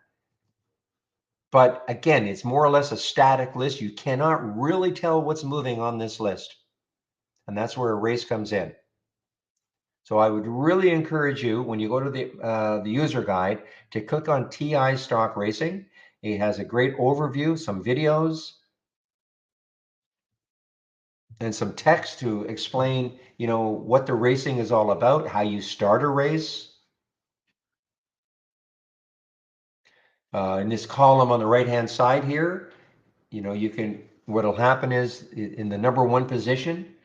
But again, it's more or less a static list. You cannot really tell what's moving on this list. And that's where a race comes in. So I would really encourage you, when you go to the user guide, to click on TI Stock Racing. It has a great overview, some videos, and some text to explain, what the racing is all about, how you start a race. In this column on the right-hand side here, what'll happen is in the number one position,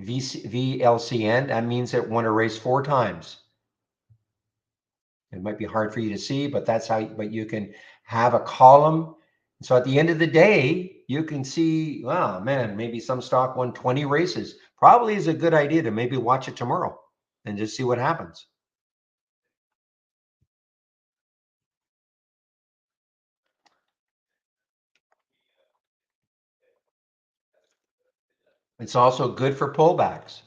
VLCN, that means it won a race 4 times. It might be hard for you to see, but but you can have a column. So at the end of the day, you can see, wow, man, maybe some stock won 20 races. Probably is a good idea to maybe watch it tomorrow and just see what happens. It's also good for pullbacks.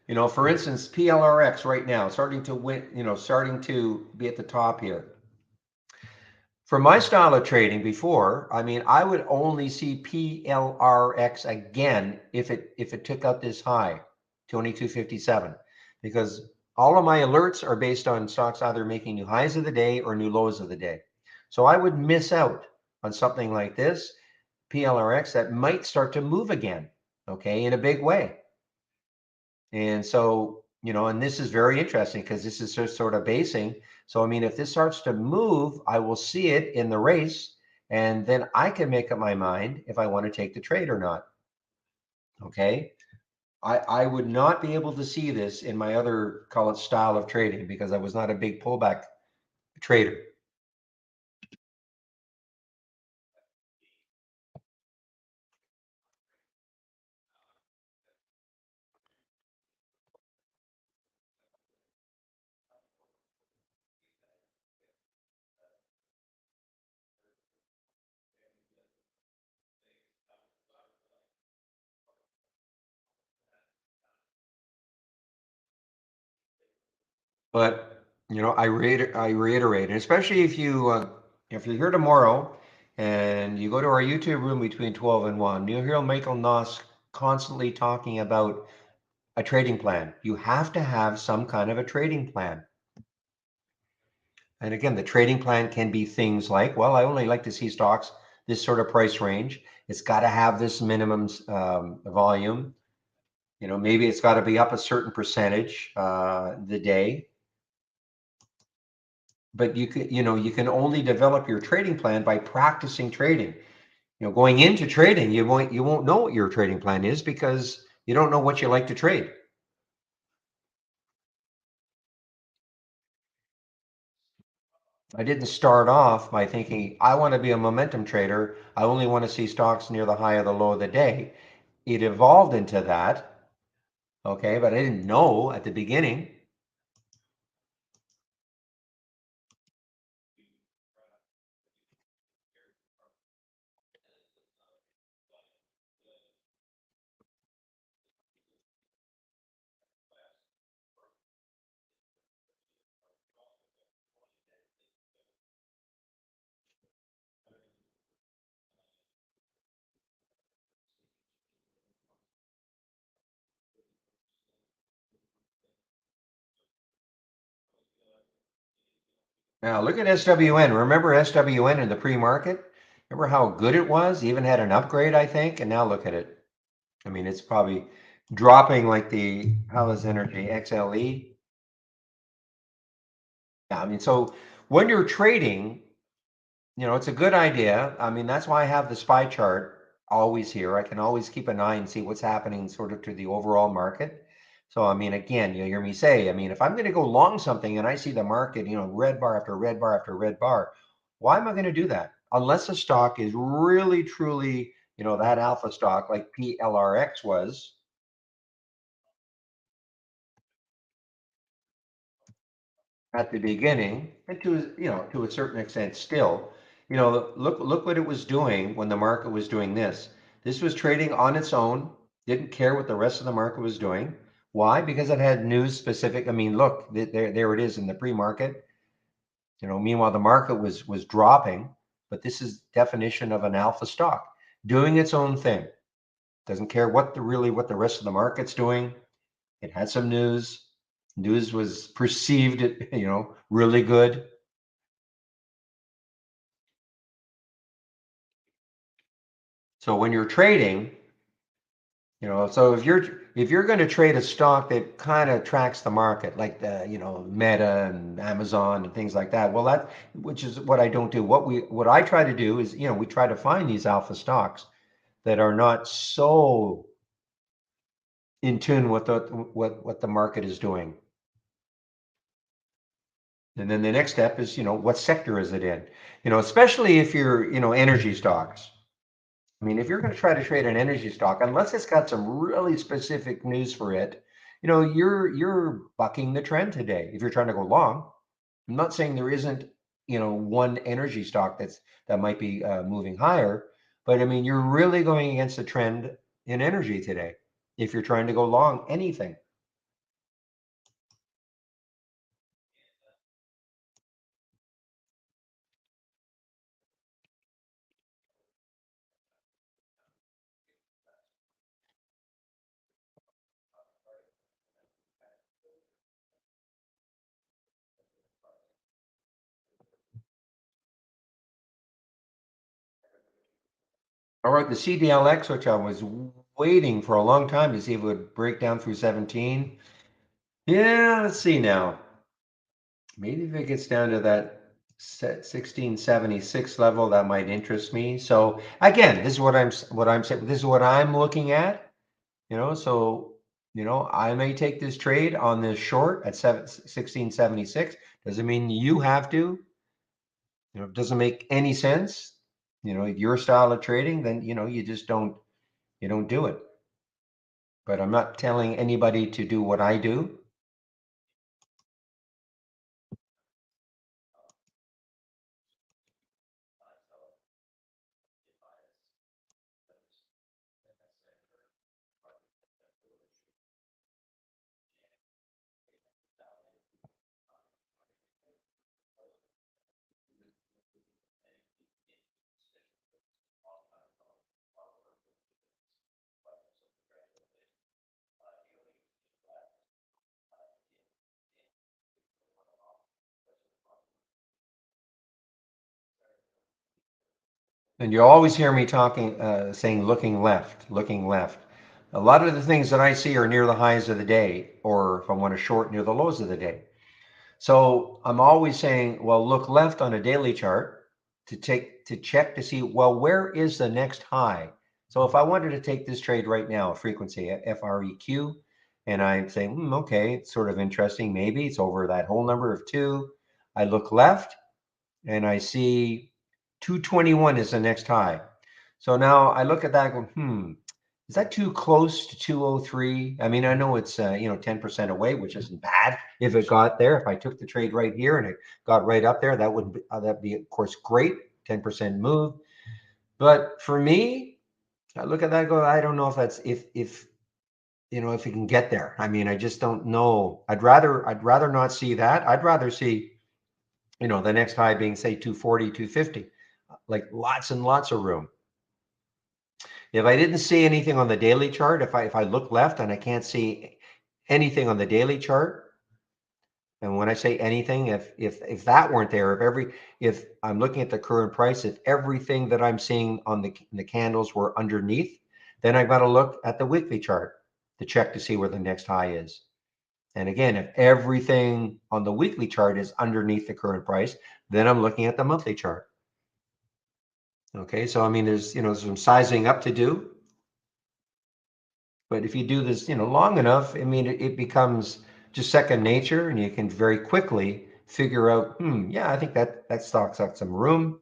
For instance, PLRX right now starting to win, starting to be at the top here. For my style of trading before, I would only see PLRX again if it took out this high, 2257, because all of my alerts are based on stocks either making new highs of the day or new lows of the day. So I would miss out on something like this, PLRX, that might start to move again, okay, in a big way. And so, and this is very interesting because this is just sort of basing. So, if this starts to move, I will see it in the race, and then I can make up my mind if I want to take the trade or not. Okay. I would not be able to see this in my other, call it, style of trading, because I was not a big pullback trader. But I reiterate, and especially if you're here tomorrow and you go to our YouTube room between 12 and 1, you'll hear Michael Noss constantly talking about a trading plan. You have to have some kind of a trading plan. And again, the trading plan can be things like, well, I only like to see stocks this sort of price range. It's got to have this minimum volume. Maybe it's got to be up a certain percentage the day, but you can only develop your trading plan by practicing trading. Going into trading, you won't know what your trading plan is because you don't know what you like to trade. I didn't start off by thinking I want to be a momentum trader. I only want to see stocks near the high or the low of the day. It evolved into that, okay, but I didn't know at the beginning. Now look at SWN. Remember SWN in the pre-market? Remember how good it was? Even had an upgrade, I think, and now look at it. I mean, it's probably dropping like how is energy XLE? Yeah, I mean, so when you're trading, it's a good idea. I mean, that's why I have the SPY chart always here. I can always keep an eye and see what's happening sort of to the overall market. So, I mean, again, you hear me say, I mean, if I'm going to go long something and I see the market, red bar after red bar after red bar, why am I going to do that? Unless the stock is really, truly, that alpha stock like PLRX was. At the beginning, and to a certain extent still, look what it was doing when the market was doing this. This was trading on its own, didn't care what the rest of the market was doing. Why? Because it had news specific. I mean, look, there it is in the pre-market. Meanwhile the market was dropping, but this is definition of an alpha stock doing its own thing. Doesn't care what the rest of the market's doing. It had some news. News was perceived, really good. So when you're trading, so if you're going to trade a stock that kind of tracks the market, like the Meta and Amazon and things like that, well, which is what I don't do. What I try to do is we try to find these alpha stocks that are not so in tune with what the market is doing. And then the next step is what sector is it in? Especially if you're energy stocks. I mean, if you're going to try to trade an energy stock, unless it's got some really specific news for it, you're bucking the trend today. If you're trying to go long, I'm not saying there isn't, one energy stock that might be moving higher, but I mean, you're really going against the trend in energy today. If you're trying to go long anything. All right, the CDLX, which I was waiting for a long time to see if it would break down through 17. Yeah, let's see now. Maybe if it gets down to that 1676 level, that might interest me. So again, this is what I'm saying. This is what I'm looking at. So I may take this trade on this short at 1676. Doesn't mean you have to. It doesn't make any sense. Your style of trading, then you just don't do it. But I'm not telling anybody to do what I do. And you always hear me talking, saying looking left, looking left. A lot of the things that I see are near the highs of the day, or if I want to short, near the lows of the day. So I'm always saying, well, look left on a daily chart to check to see, well, where is the next high? So if I wanted to take this trade right now, frequency FREQ, and I'm saying, okay, it's sort of interesting. Maybe it's over that whole number of 2. I look left and I see 221 is the next high. So now I look at that and go, is that too close to 203? I mean, I know it's 10% away, which isn't bad if it got there. If I took the trade right here and it got right up there, that would that'd be of course great, 10% move. But for me, I look at that and go, I don't know if that's if you can get there. I mean, I just don't know. I'd rather not see that. I'd rather see the next high being say 240, 250, like lots and lots of room. If I didn't see anything on the daily chart, if I look left and I can't see anything on the daily chart, and when I say anything, if that weren't there, if I'm looking at the current price, if everything that I'm seeing on the candles were underneath, then I've got to look at the weekly chart to check to see where the next high is. And again, if everything on the weekly chart is underneath the current price, then I'm looking at the monthly chart. Okay, so I mean, there's some sizing up to do, but if you do this long enough, I mean, it becomes just second nature, and you can very quickly figure out, yeah, I think that stock's got some room.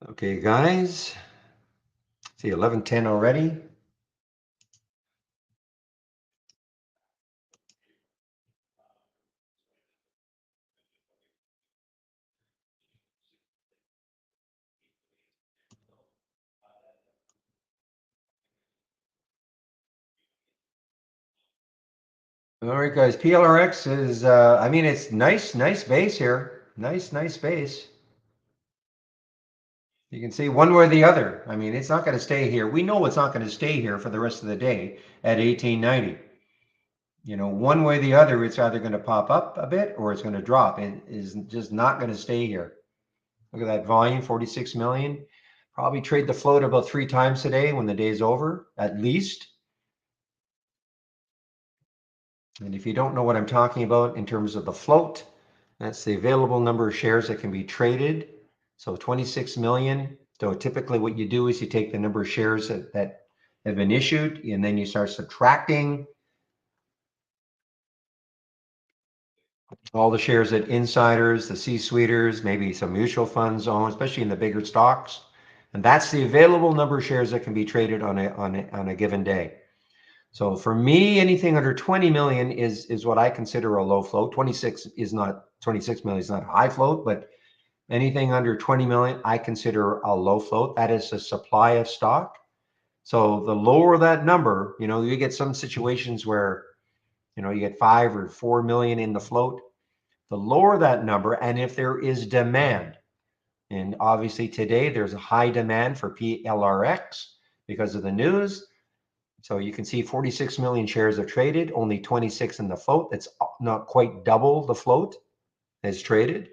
Okay, guys, see 11:10 already. All right, guys, PLRX is, I mean, it's nice base here. Nice base. You can see one way or the other. I mean, it's not going to stay here. We know it's not going to stay here for the rest of the day at 1890. One way or the other, it's either going to pop up a bit or it's going to drop. It is just not going to stay here. Look at that volume, 46 million. Probably trade the float about 3 times today when the day's over, at least. And if you don't know what I'm talking about in terms of the float, that's the available number of shares that can be traded. So 26 million. So typically what you do is you take the number of shares that have been issued, and then you start subtracting all the shares that insiders, the C-suiters, maybe some mutual funds own, especially in the bigger stocks. And that's the available number of shares that can be traded on a given day. So for me, anything under 20 million is what I consider a low float. 26 million is not a high float, but anything under 20 million, I consider a low float. That is a supply of stock. So the lower that number, you get some situations where, you get 5 or 4 million in the float. The lower that number, and if there is demand, and obviously today there's a high demand for PLRX because of the news. So you can see 46 million shares are traded, only 26 in the float. That's not quite double the float is traded.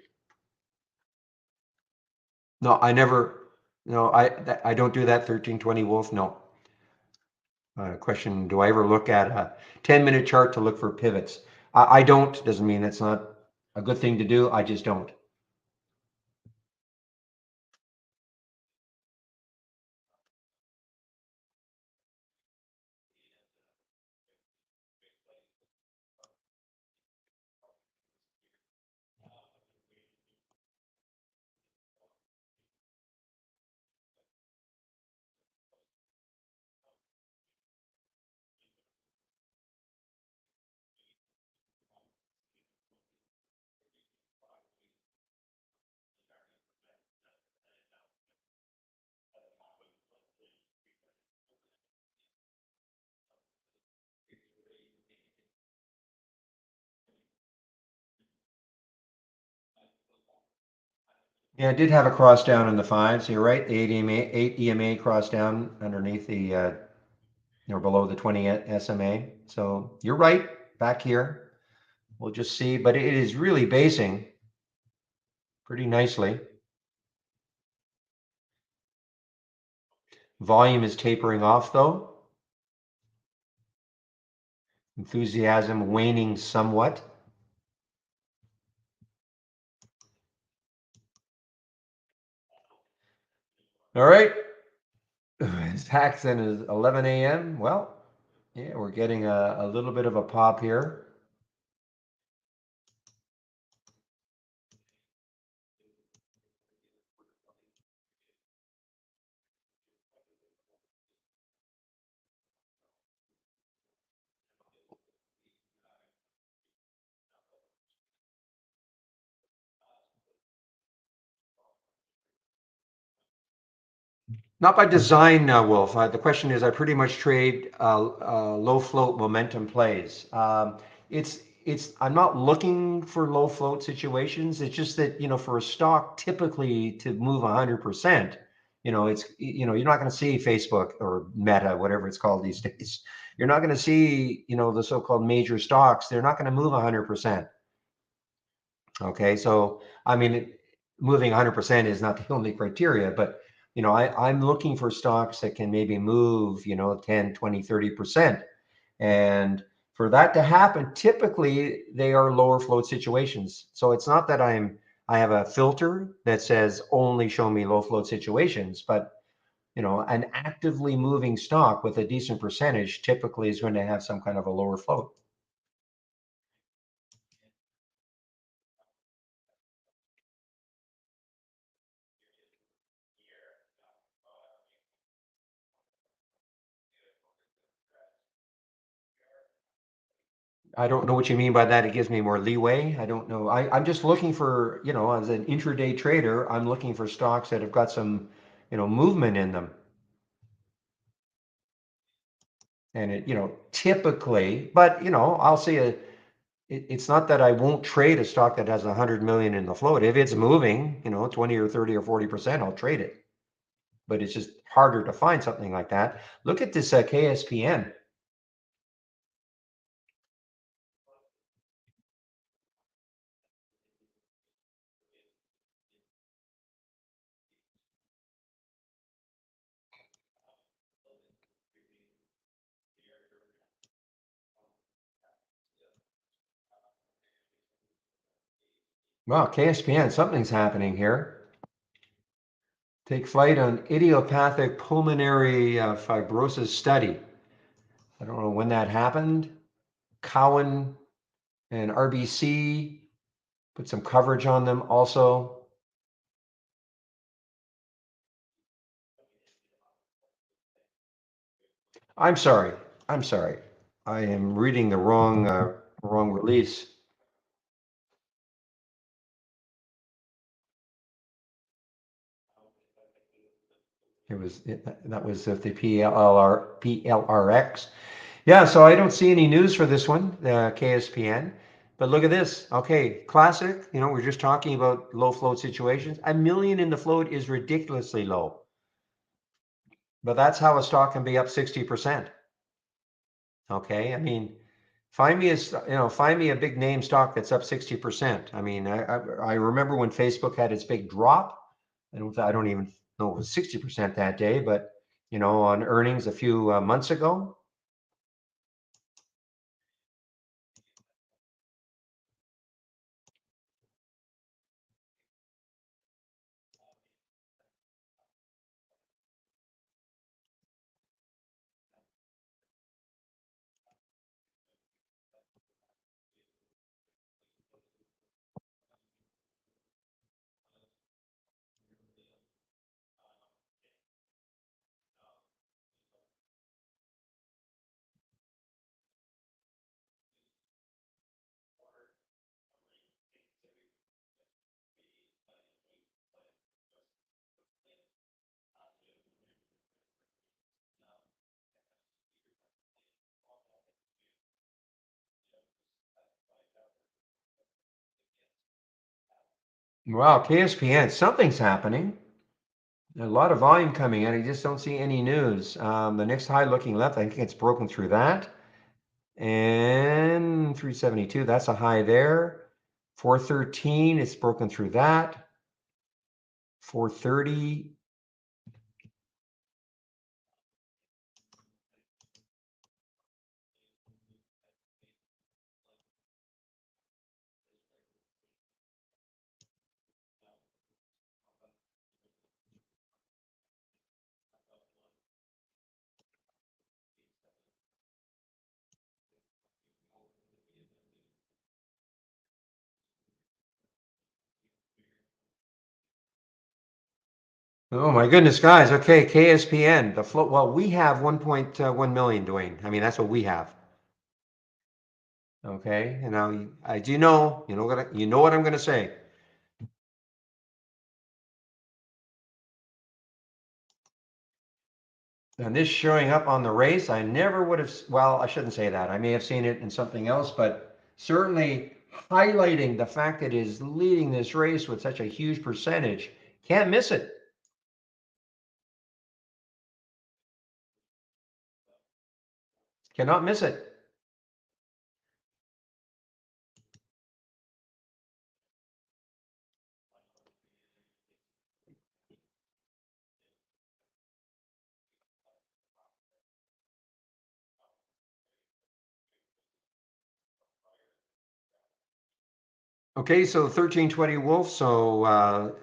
No, I never, no, I don't do that 1320 Wolf. No. Question, do I ever look at a 10-minute chart to look for pivots? I don't. Doesn't mean it's not a good thing to do. I just don't. Yeah, I did have a cross down in the fives. You're right. The 8 EMA cross down underneath the, below the 20 SMA. So you're right. Back here, we'll just see. But it is really basing pretty nicely. Volume is tapering off though. Enthusiasm waning somewhat. All right. Tax in is 11 a.m. Well, yeah, we're getting a little bit of a pop here. Not by design, Wolf. The question is, I pretty much trade low float momentum plays. I'm not looking for low float situations. It's just that, for a stock typically to move 100%, you're not going to see Facebook or Meta, whatever it's called these days. You're not going to see, the so-called major stocks. They're not going to move 100%. Okay, so I mean, moving 100% is not the only criteria, but I'm looking for stocks that can maybe move, 10, 20, 30%. And for that to happen, typically they are lower float situations. So it's not that I have a filter that says only show me low float situations, but an actively moving stock with a decent percentage typically is going to have some kind of a lower float. I don't know what you mean by that. It gives me more leeway. I don't know. I'm just looking for, as an intraday trader, I'm looking for stocks that have got some, movement in them. And typically, but I'll say it's not that I won't trade a stock that has 100 million in the float. If it's moving, 20 or 30 or 40%, I'll trade it. But it's just harder to find something like that. Look at this KSPN. Wow, KSPN, something's happening here. Take flight on idiopathic pulmonary fibrosis study. I don't know when that happened. Cowan and RBC put some coverage on them also. I'm sorry. I'm sorry. I am reading the wrong release. That was the PLRX. Yeah, so I don't see any news for this one, the KSPN. But look at this. Okay, classic. We're just talking about low float situations. A million in the float is ridiculously low. But that's how a stock can be up 60%. Okay, I mean, find me a big name stock that's up 60%. I mean, I remember when Facebook had its big drop. I don't even know it was 60% that day, but on earnings a few months ago. Wow, KSPN, something's happening. A lot of volume coming in. I just don't see any news. The next high looking left, I think it's broken through that. And 372, that's a high there. 413, it's broken through that. 430. Oh my goodness, guys. Okay, KSPN, the float. Well, we have 1.1 million, Dwayne. I mean, that's what we have. Okay, and now I do know, you know what I'm going to say. And this showing up on the race, I never would have, well, I shouldn't say that. I may have seen it in something else, but certainly highlighting the fact that it is leading this race with such a huge percentage. Can't miss it. Cannot miss it. Okay, so 1320 Wolf. So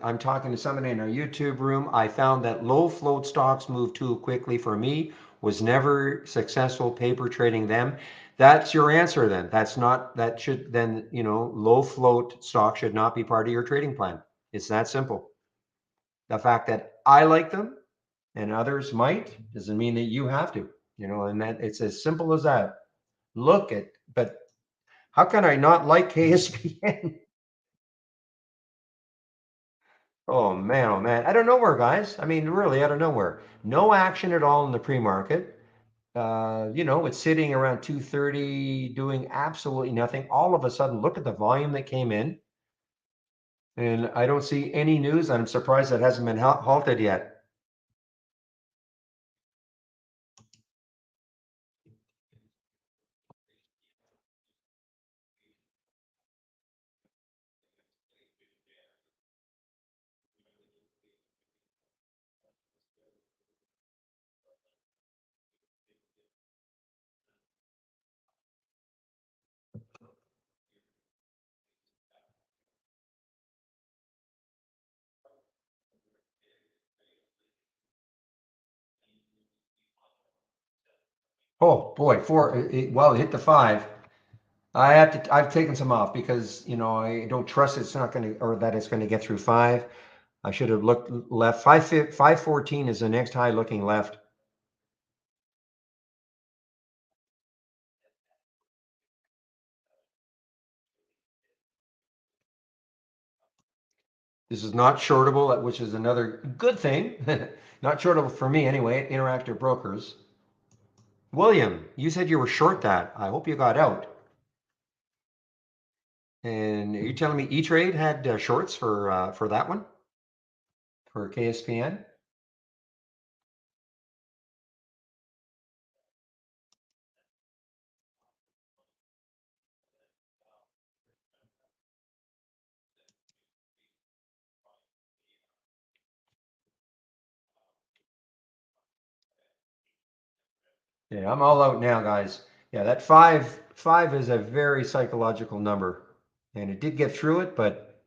I'm talking to somebody in our YouTube room. I found that low float stocks move too quickly for me. Was never successful paper trading them. That's your answer then. That's not, that should then, low float stock should not be part of your trading plan. It's that simple. The fact that I like them and others might doesn't mean that you have to, and that it's as simple as that. Look at, but how can I not like KSPN? Oh man, oh man. I don't know where, guys. I mean, really, I don't know where. No action at all in the pre-market. It's sitting around 230, doing absolutely nothing. All of a sudden, look at the volume that came in, and I don't see any news. I'm surprised that hasn't been halted yet. Oh boy, well, it hit the five. I've taken some off because, I don't trust it's not going to, or that it's going to get through five. I should have looked left. 514 is the next high looking left. This is not shortable, which is another good thing. Not shortable for me anyway, at Interactive Brokers. William, you said you were short that. I hope you got out. And are you telling me E-Trade had shorts for that one, for KSPN? Yeah, I'm all out now, guys. Yeah, that five is a very psychological number, and it did get through it, but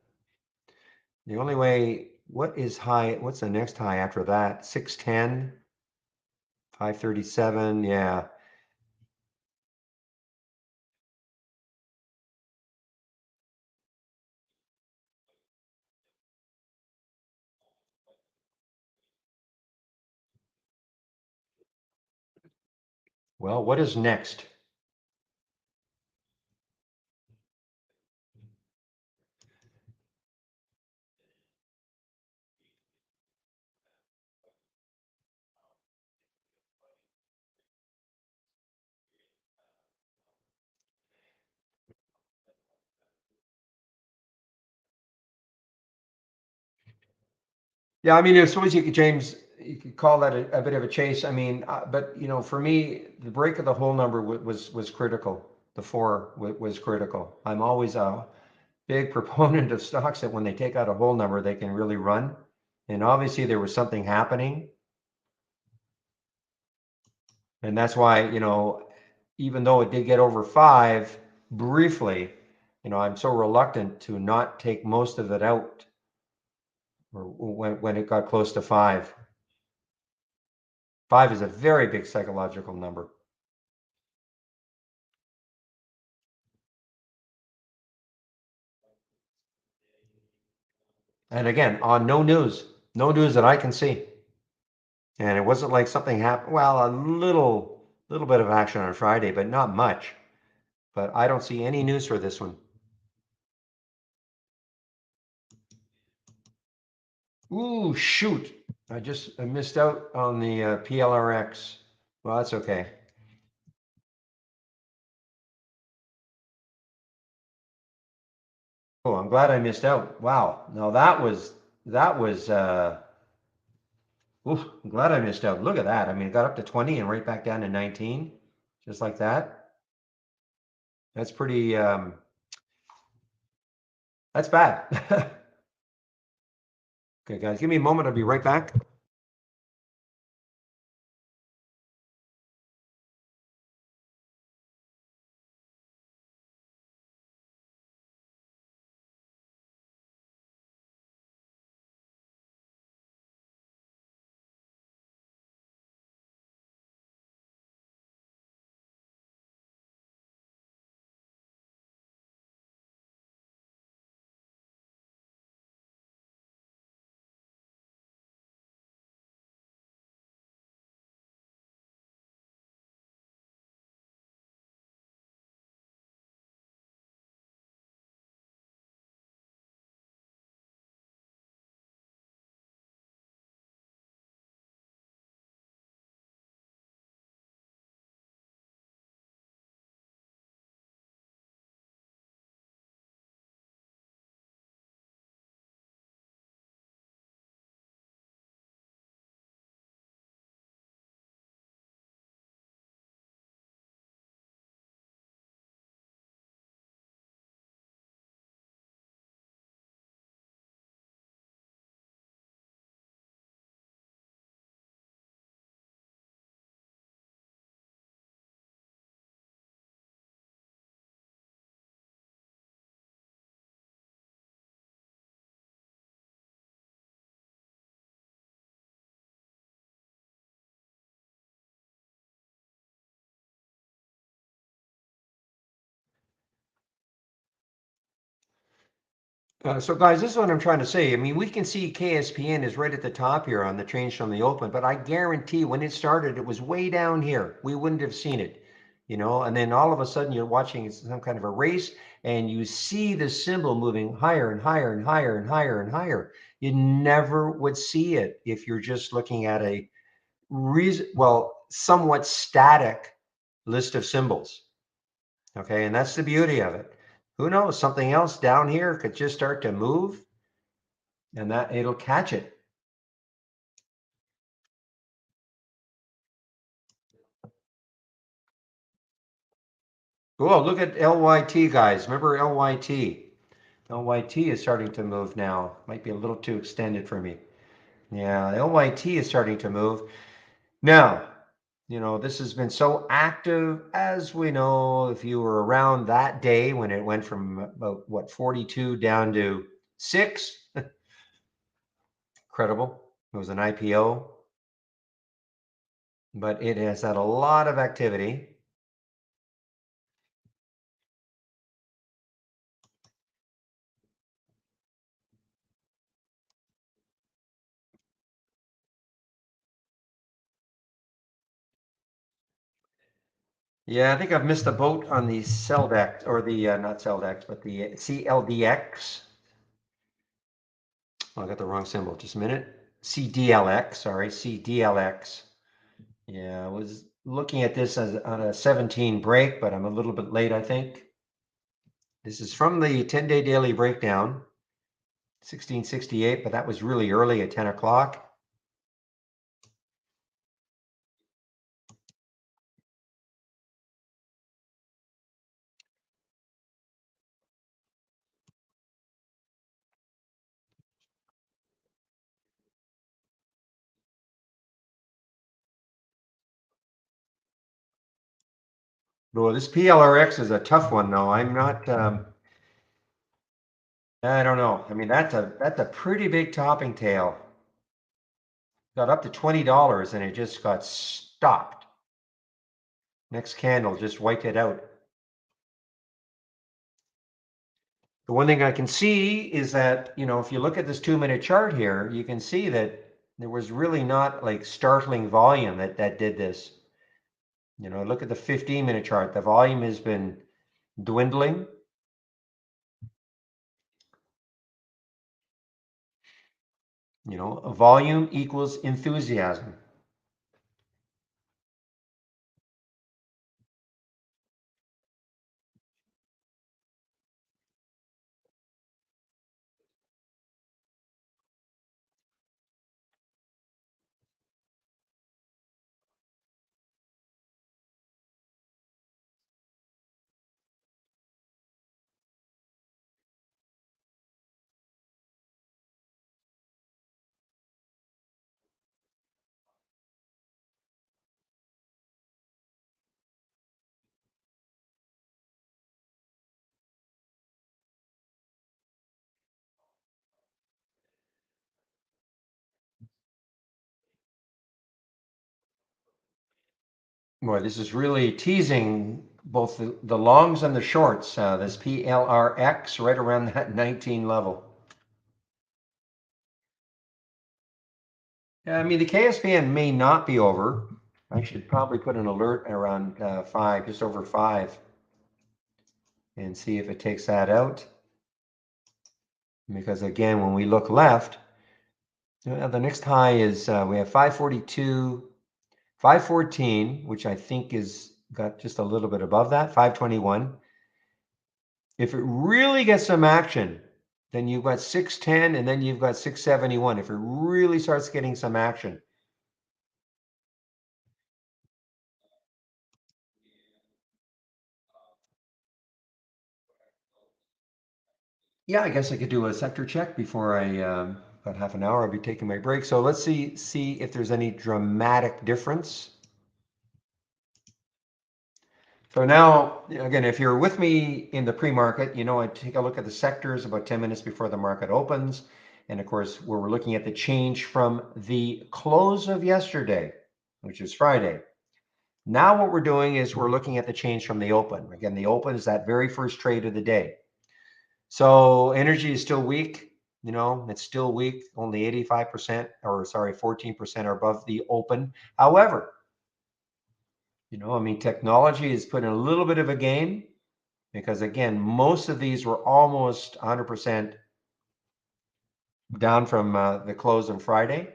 the only way. What is high? What's the next high after that? 610, 537. Yeah. Well, what is next? Yeah, I mean, I suppose you could, James, you could call that a bit of a chase. I mean, but for me, the break of the whole number was critical. The four was critical. I'm always a big proponent of stocks that when they take out a whole number, they can really run. And obviously, there was something happening, and that's why even though it did get over five briefly, I'm so reluctant to not take most of it out, or when it got close to five. Five is a very big psychological number. And again, on no news that I can see. And it wasn't like something happened. Well, a little bit of action on Friday, but not much. But I don't see any news for this one. Ooh, shoot. I missed out on the PLRX. Well, that's okay. Oh, I'm glad I missed out. Wow. No, that was oof, I'm glad I missed out. Look at that. I mean, it got up to 20 and right back down to 19, just like that. That's pretty that's bad. Okay, guys, give me a moment. I'll be right back. So guys, this is what I'm trying to say. I mean, we can see KSPN is right at the top here on the change from the open, but I guarantee when it started, it was way down here. We wouldn't have seen it, and then all of a sudden you're watching some kind of a race and you see the symbol moving higher and higher and higher and higher and higher. You never would see it if you're just looking at a somewhat static list of symbols. Okay, and that's the beauty of it. Who knows? Something else down here could just start to move and that it'll catch it. Oh, look at LYT, guys. Remember LYT? LYT is starting to move now. Might be a little too extended for me. Yeah, LYT is starting to move. Now, this has been so active, as we know, if you were around that day when it went from about, 42 down to 6. Incredible. It was an IPO, but it has had a lot of activity. Yeah, I think I've missed the boat on the CELDX, or the not CELDX, but the CLDX. Oh, I got the wrong symbol. Just a minute. CDLX, sorry, CDLX. Yeah, I was looking at this as on a 17 break, but I'm a little bit late, I think. This is from the 10-day daily breakdown. 1668, but that was really early at 10 o'clock. Well, this PLRX is a tough one, though. I'm not. I don't know. I mean, that's a pretty big topping tail. Got up to $20 and it just got stopped. Next candle just wiped it out. The one thing I can see is that, if you look at this 2-minute chart here, you can see that there was really not like startling volume that did this. Look at the 15-minute chart. The volume has been dwindling. Volume equals enthusiasm. Boy, this is really teasing both the longs and the shorts. This PLRX right around that 19 level. Yeah, I mean, the KSPN may not be over. I should probably put an alert around 5, just over 5, and see if it takes that out. Because again, when we look left, the next high is we have 542, 514, which I think is got just a little bit above that, 521. If it really gets some action, then you've got 610 and then you've got 671. If it really starts getting some action. Yeah, I guess I could do a sector check before about half an hour, I'll be taking my break. So let's see if there's any dramatic difference. So now, again, if you're with me in the pre-market, I take a look at the sectors about 10 minutes before the market opens. And of course, we're looking at the change from the close of yesterday, which is Friday. Now what we're doing is we're looking at the change from the open. Again, the open is that very first trade of the day. So energy is still weak. It's still weak, only 85%, or sorry, 14% are above the open. However, I mean, technology is put in a little bit of a game because again, most of these were almost 100% down from the close on Friday.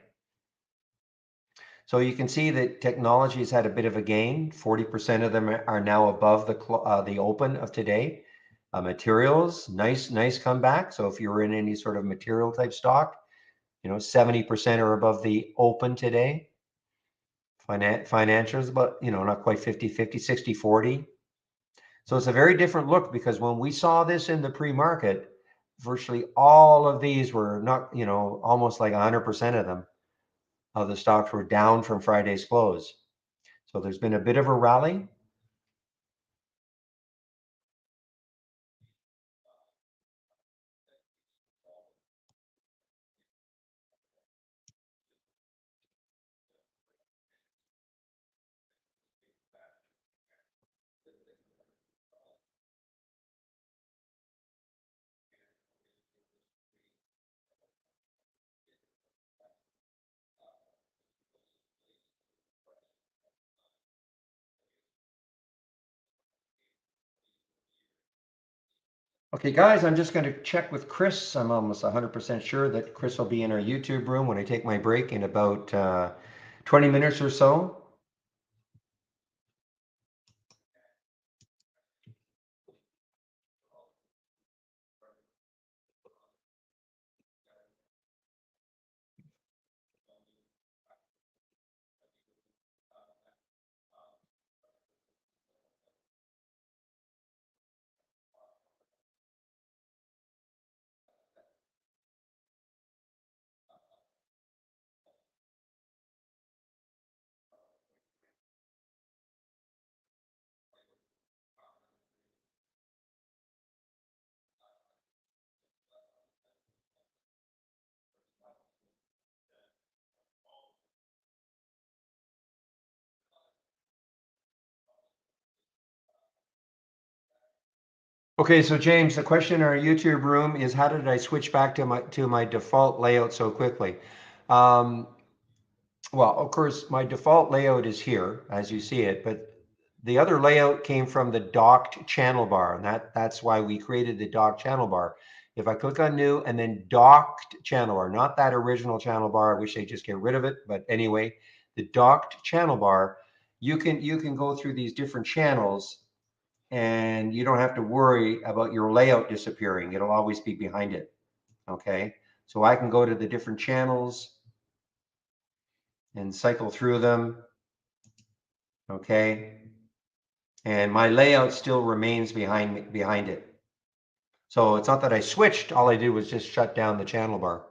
So you can see that technology has had a bit of a gain. 40% of them are now above the open of today. Materials, nice comeback. So if you're in any sort of material type stock, 70% are above the open today. Financials, but not quite 50-50, 60-40. So it's a very different look because when we saw this in the pre-market, virtually all of these were not, almost like 100% of them of the stocks were down from Friday's close. So there's been a bit of a rally. Okay, guys, I'm just going to check with Chris. I'm almost 100% sure that Chris will be in our YouTube room when I take my break in about 20 minutes or so. Okay, so James, the question in our YouTube room is how did I switch back to my default layout so quickly? Um, well, of course, my default layout is here as you see it, but the other layout came from the docked channel bar, and that's why we created the docked channel bar. If I click on new and then docked channel bar, not that original channel bar, I wish they just get rid of it, but anyway, the docked channel bar, you can go through these different channels and you don't have to worry about your layout disappearing. It'll always be behind it. Okay. So I can go to the different channels and cycle through them. Okay. And my layout still remains behind it. So it's not that I switched. All I did was just shut down the channel bar,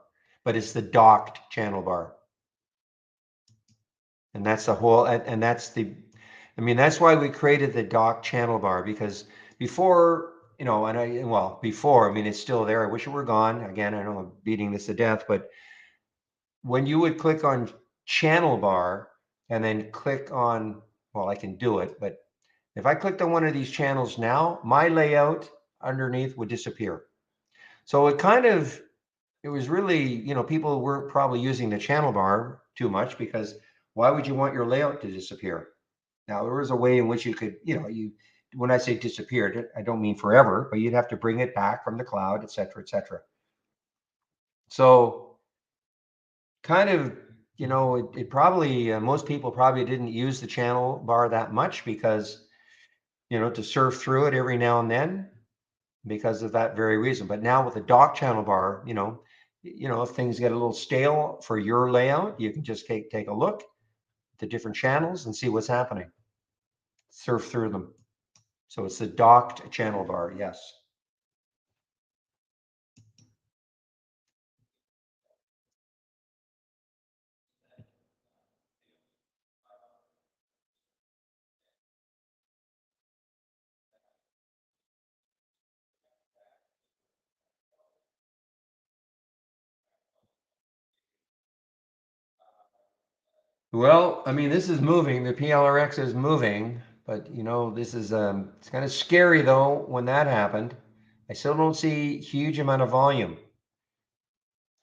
but it's the docked channel bar. And that's the whole, and that's the, I mean, that's why we created the dock channel bar because before, before, I mean, it's still there. I wish it were gone. Again, I know I'm beating this to death, but when you would click on channel bar and then click on, well, I can do it, but if I clicked on one of these channels now, my layout underneath would disappear. So it was really, people weren't probably using the channel bar too much because why would you want your layout to disappear? Now, there was a way in which you could, when I say disappeared, I don't mean forever, but you'd have to bring it back from the cloud, et cetera, et cetera. So kind of, it probably, most people probably didn't use the channel bar that much because, to surf through it every now and then because of that very reason. But now with the dock channel bar, if things get a little stale for your layout, you can just take a look at the different channels and see what's happening. Surf through them. So it's the docked channel bar, yes. Well, I mean, this is moving. The PLRX is moving, but this is it's kind of scary though when that happened. I still don't see huge amount of volume.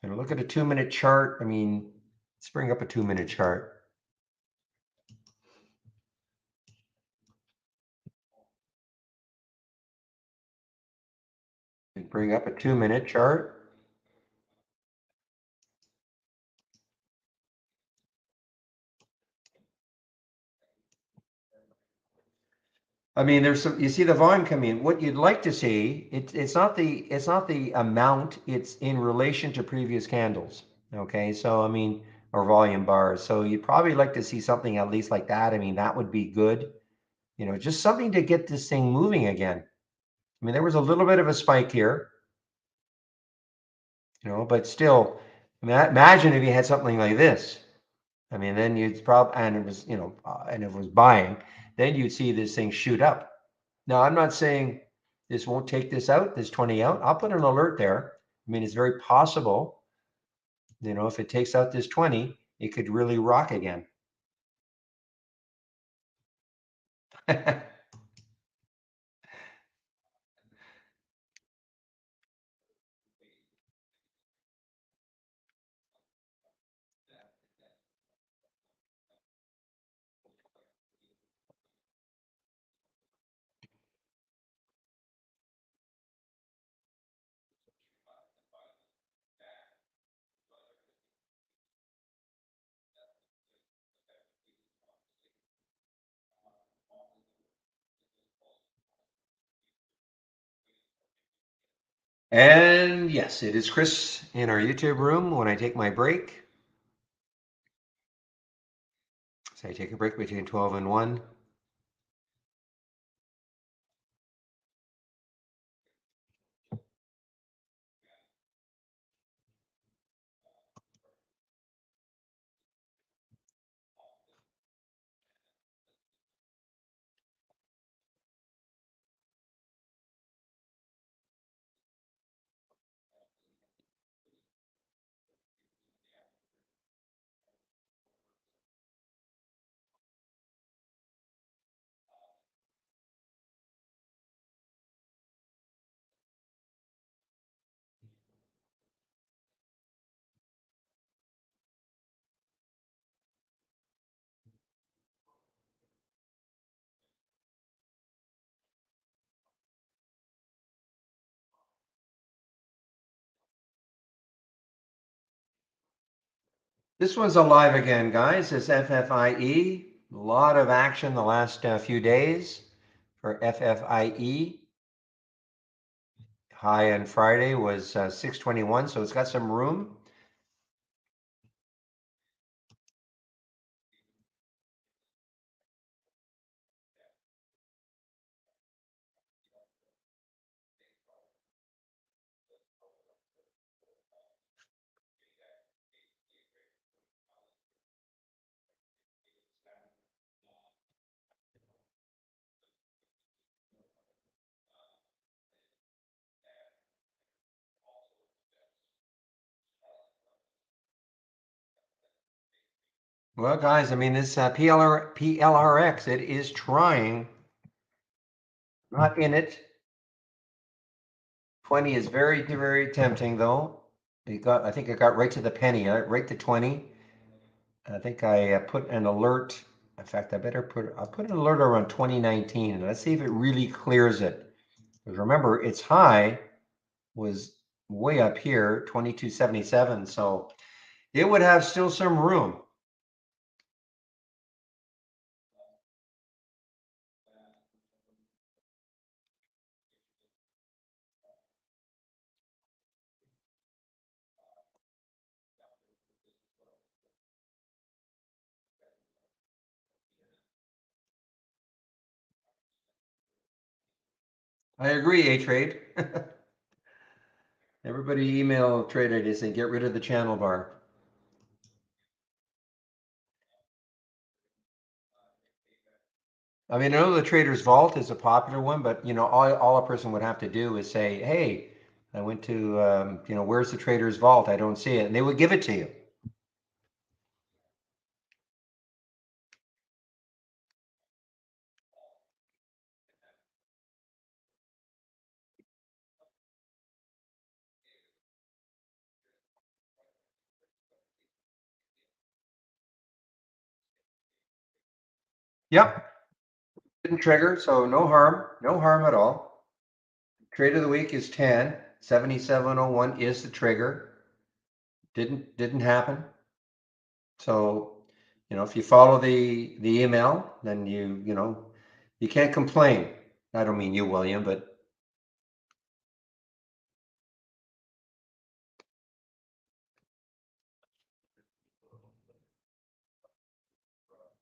And look at a 2-minute chart. I mean, let's bring up a 2-minute chart. Bring up a 2-minute chart. I mean, there's some. You see the volume coming in. What you'd like to see, it's not the amount. It's in relation to previous candles. Okay, so I mean, or volume bars. So you'd probably like to see something at least like that. I mean, that would be good. Just something to get this thing moving again. I mean, there was a little bit of a spike here, but still, I mean, imagine if you had something like this. I mean, then you'd probably, and it was, and if it was buying, then you'd see this thing shoot up. Now, I'm not saying this won't take this 20 out. I'll put an alert there. I mean, it's very possible, if it takes out this 20, it could really rock again. And yes, it is Chris in our YouTube room when I take my break. So I take a break between 12 and 1. This one's alive again, guys. It's FFIE. A lot of action the last few days for FFIE. High on Friday was 621, so it's got some room. Well, guys, I mean, this PLRX, it is trying, not in it. 20 is very, very tempting, though. I think it got right to the penny, right to 20. I think I put an alert. In fact, I'll put an alert around 2019, and let's see if it really clears it. Because remember, its high was way up here, 2277. So it would have still some room. I agree, A-Trade. Everybody email Trade ID saying get rid of the channel bar. I mean, I know the Trader's Vault is a popular one, but all a person would have to do is say, "Hey, I went to, where's the Trader's Vault? I don't see it," and they would give it to you. Yep, didn't trigger, so no harm at all. Trade of the week is 10. 7701 is the trigger. Didn't happen. So, if you follow the email, then you can't complain. I don't mean you, William, but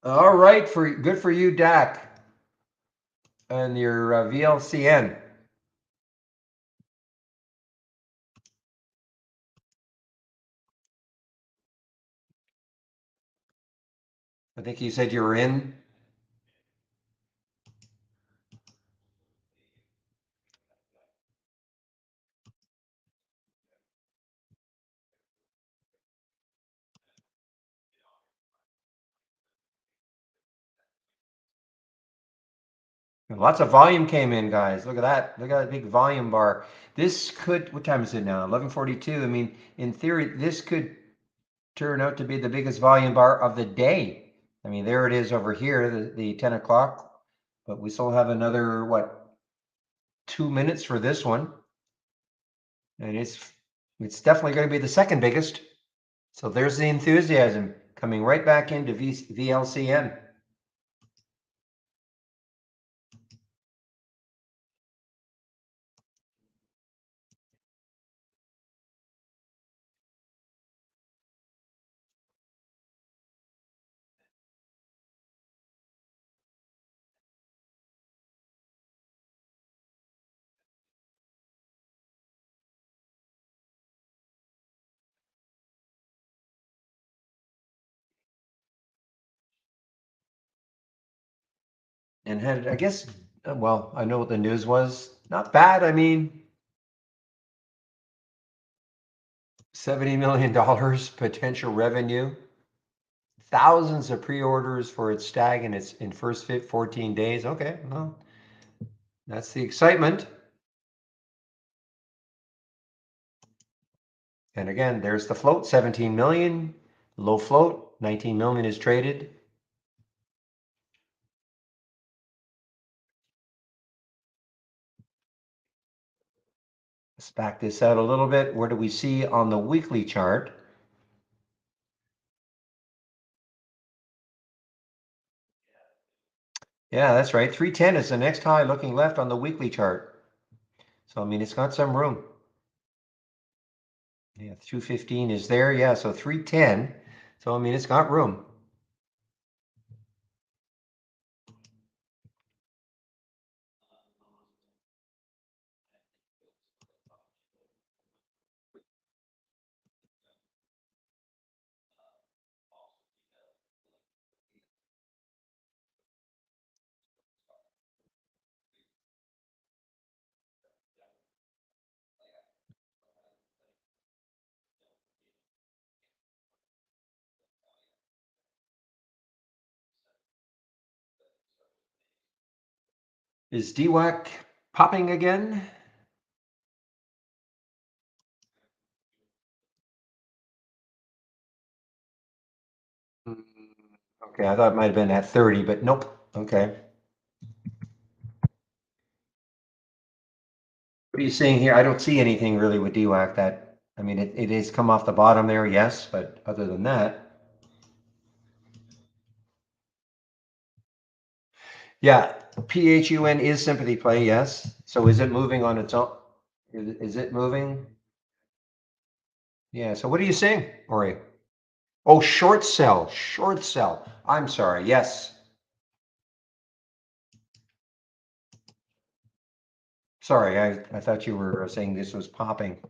all right, good for you, Dak, and your VLCN. I think you said you were in. Lots of volume came in, guys. Look at that. Look at that big volume bar. This could, what time is it now? 11:42. I mean, in theory, this could turn out to be the biggest volume bar of the day. I mean, there it is over here, the 10 o'clock, but we still have another, 2 minutes for this one. And it's definitely going to be the second biggest. So there's the enthusiasm coming right back into VLCN. And had, I guess, well, I know what the news was. Not bad. I mean, $70 million potential revenue, thousands of pre-orders for its stag in its first 14 days. Okay, well, that's the excitement. And again, there's the float, 17 million. Low float, 19 million is traded. Let's back this out a little bit. Where do we see on the weekly chart? Yeah, that's right. 310 is the next high looking left on the weekly chart. So, I mean, it's got some room. Yeah, 215 is there. Yeah, so 310. So, I mean, it's got room. Is DWAC popping again? Mm, okay, I thought it might have been at 30, but nope. Okay. What are you seeing here? I don't see anything really with DWAC that, I mean, it has come off the bottom there, yes, but other than that, yeah, PHUN is sympathy play, yes. So is it moving on its own? Is it moving? Yeah, so what are you saying, Ori? Oh, short sell, short sell. I'm sorry, yes. Sorry, I thought you were saying this was popping.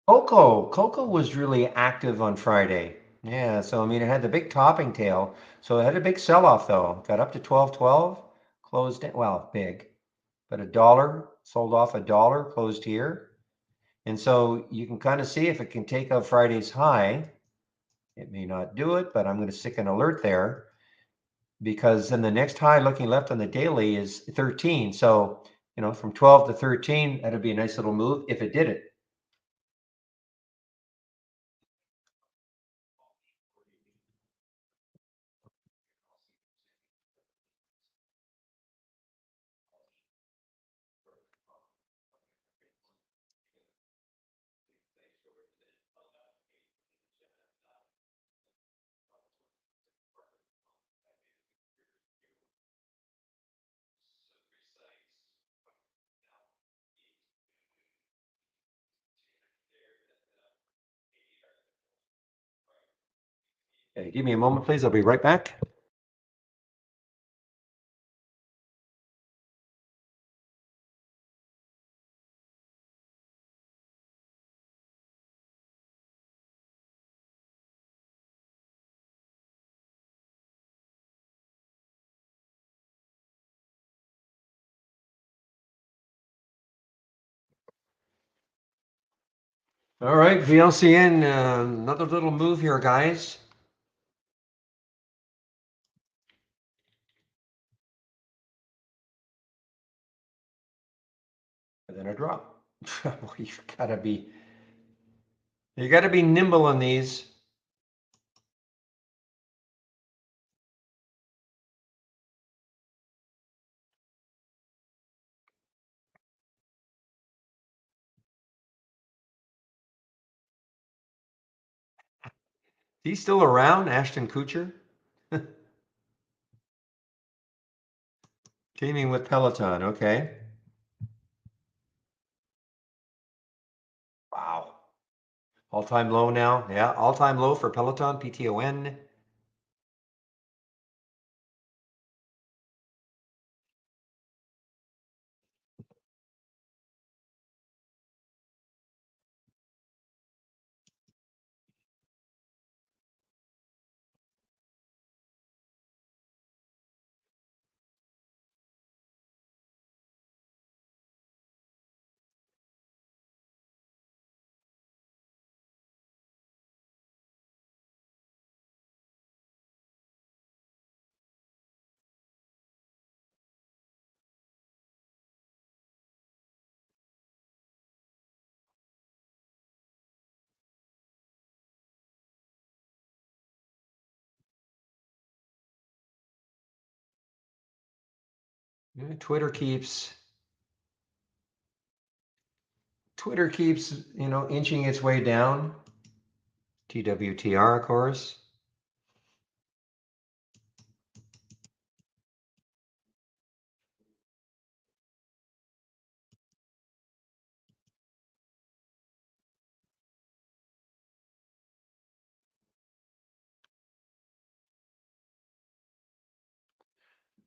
Cocoa was really active on Friday. Yeah, so I mean, it had the big topping tail. So it had a big sell-off though. Got up to 12.12, closed it, well, big, but a dollar, sold off a dollar, closed here. And so you can kind of see if it can take out Friday's high. It may not do it, but I'm going to stick an alert there because then the next high looking left on the daily is 13. So, from 12 to 13, that'd be a nice little move if it did it. Okay, give me a moment, please. I'll be right back. All right, VLCN, another little move here, guys. And then a drop. You gotta be nimble on these. He's still around, Ashton Kutcher, teaming with Peloton. Okay. Wow. All-time low now. Yeah, all-time low for Peloton, PTON. Yeah, Twitter keeps, inching its way down. TWTR, of course.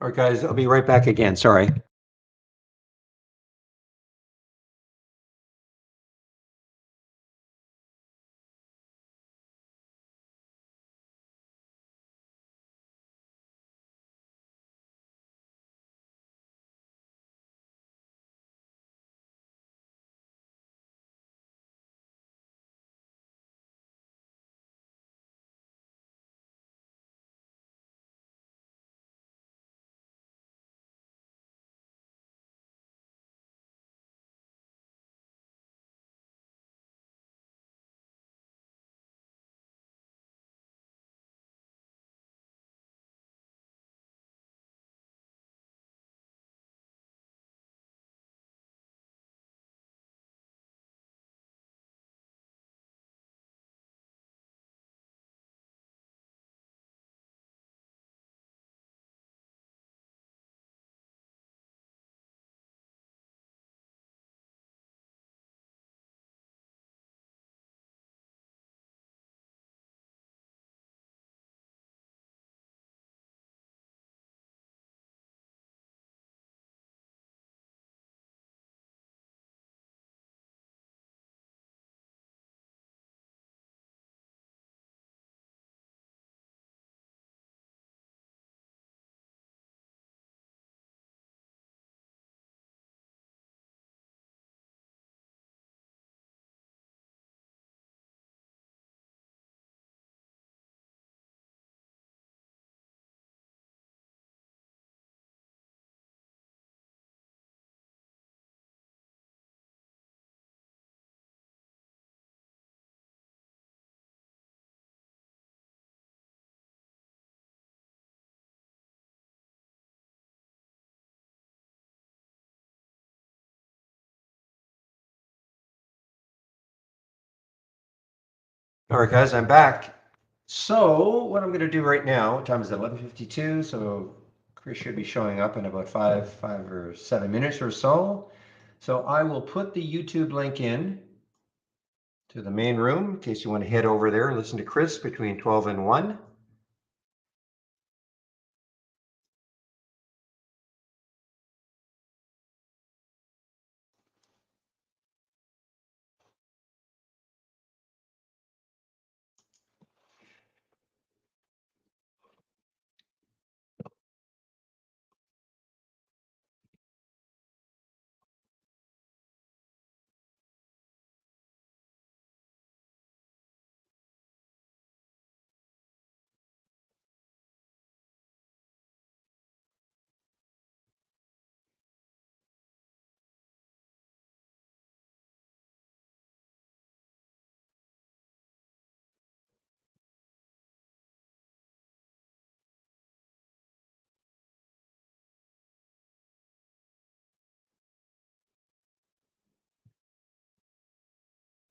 All right, guys, I'll be right back again. Sorry. All right, guys, I'm back. So what I'm going to do right now, what time is it? 11:52. So Chris should be showing up in about 5 or 7 minutes or so. So I will put the YouTube link in to the main room in case you want to head over there and listen to Chris between 12 and 1.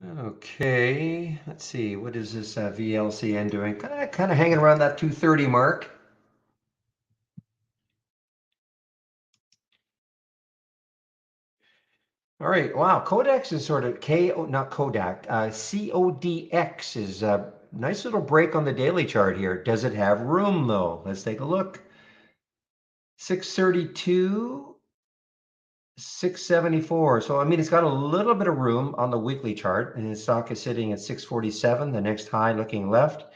Okay, let's see. What is this VLCN doing? Kind of hanging around that 230 mark. All right. Wow. Codex is sort of not Kodak. CODX is a nice little break on the daily chart here. Does it have room though? Let's take a look. 632, 674. So, I mean, it's got a little bit of room on the weekly chart, and the stock is sitting at 647. The next high looking left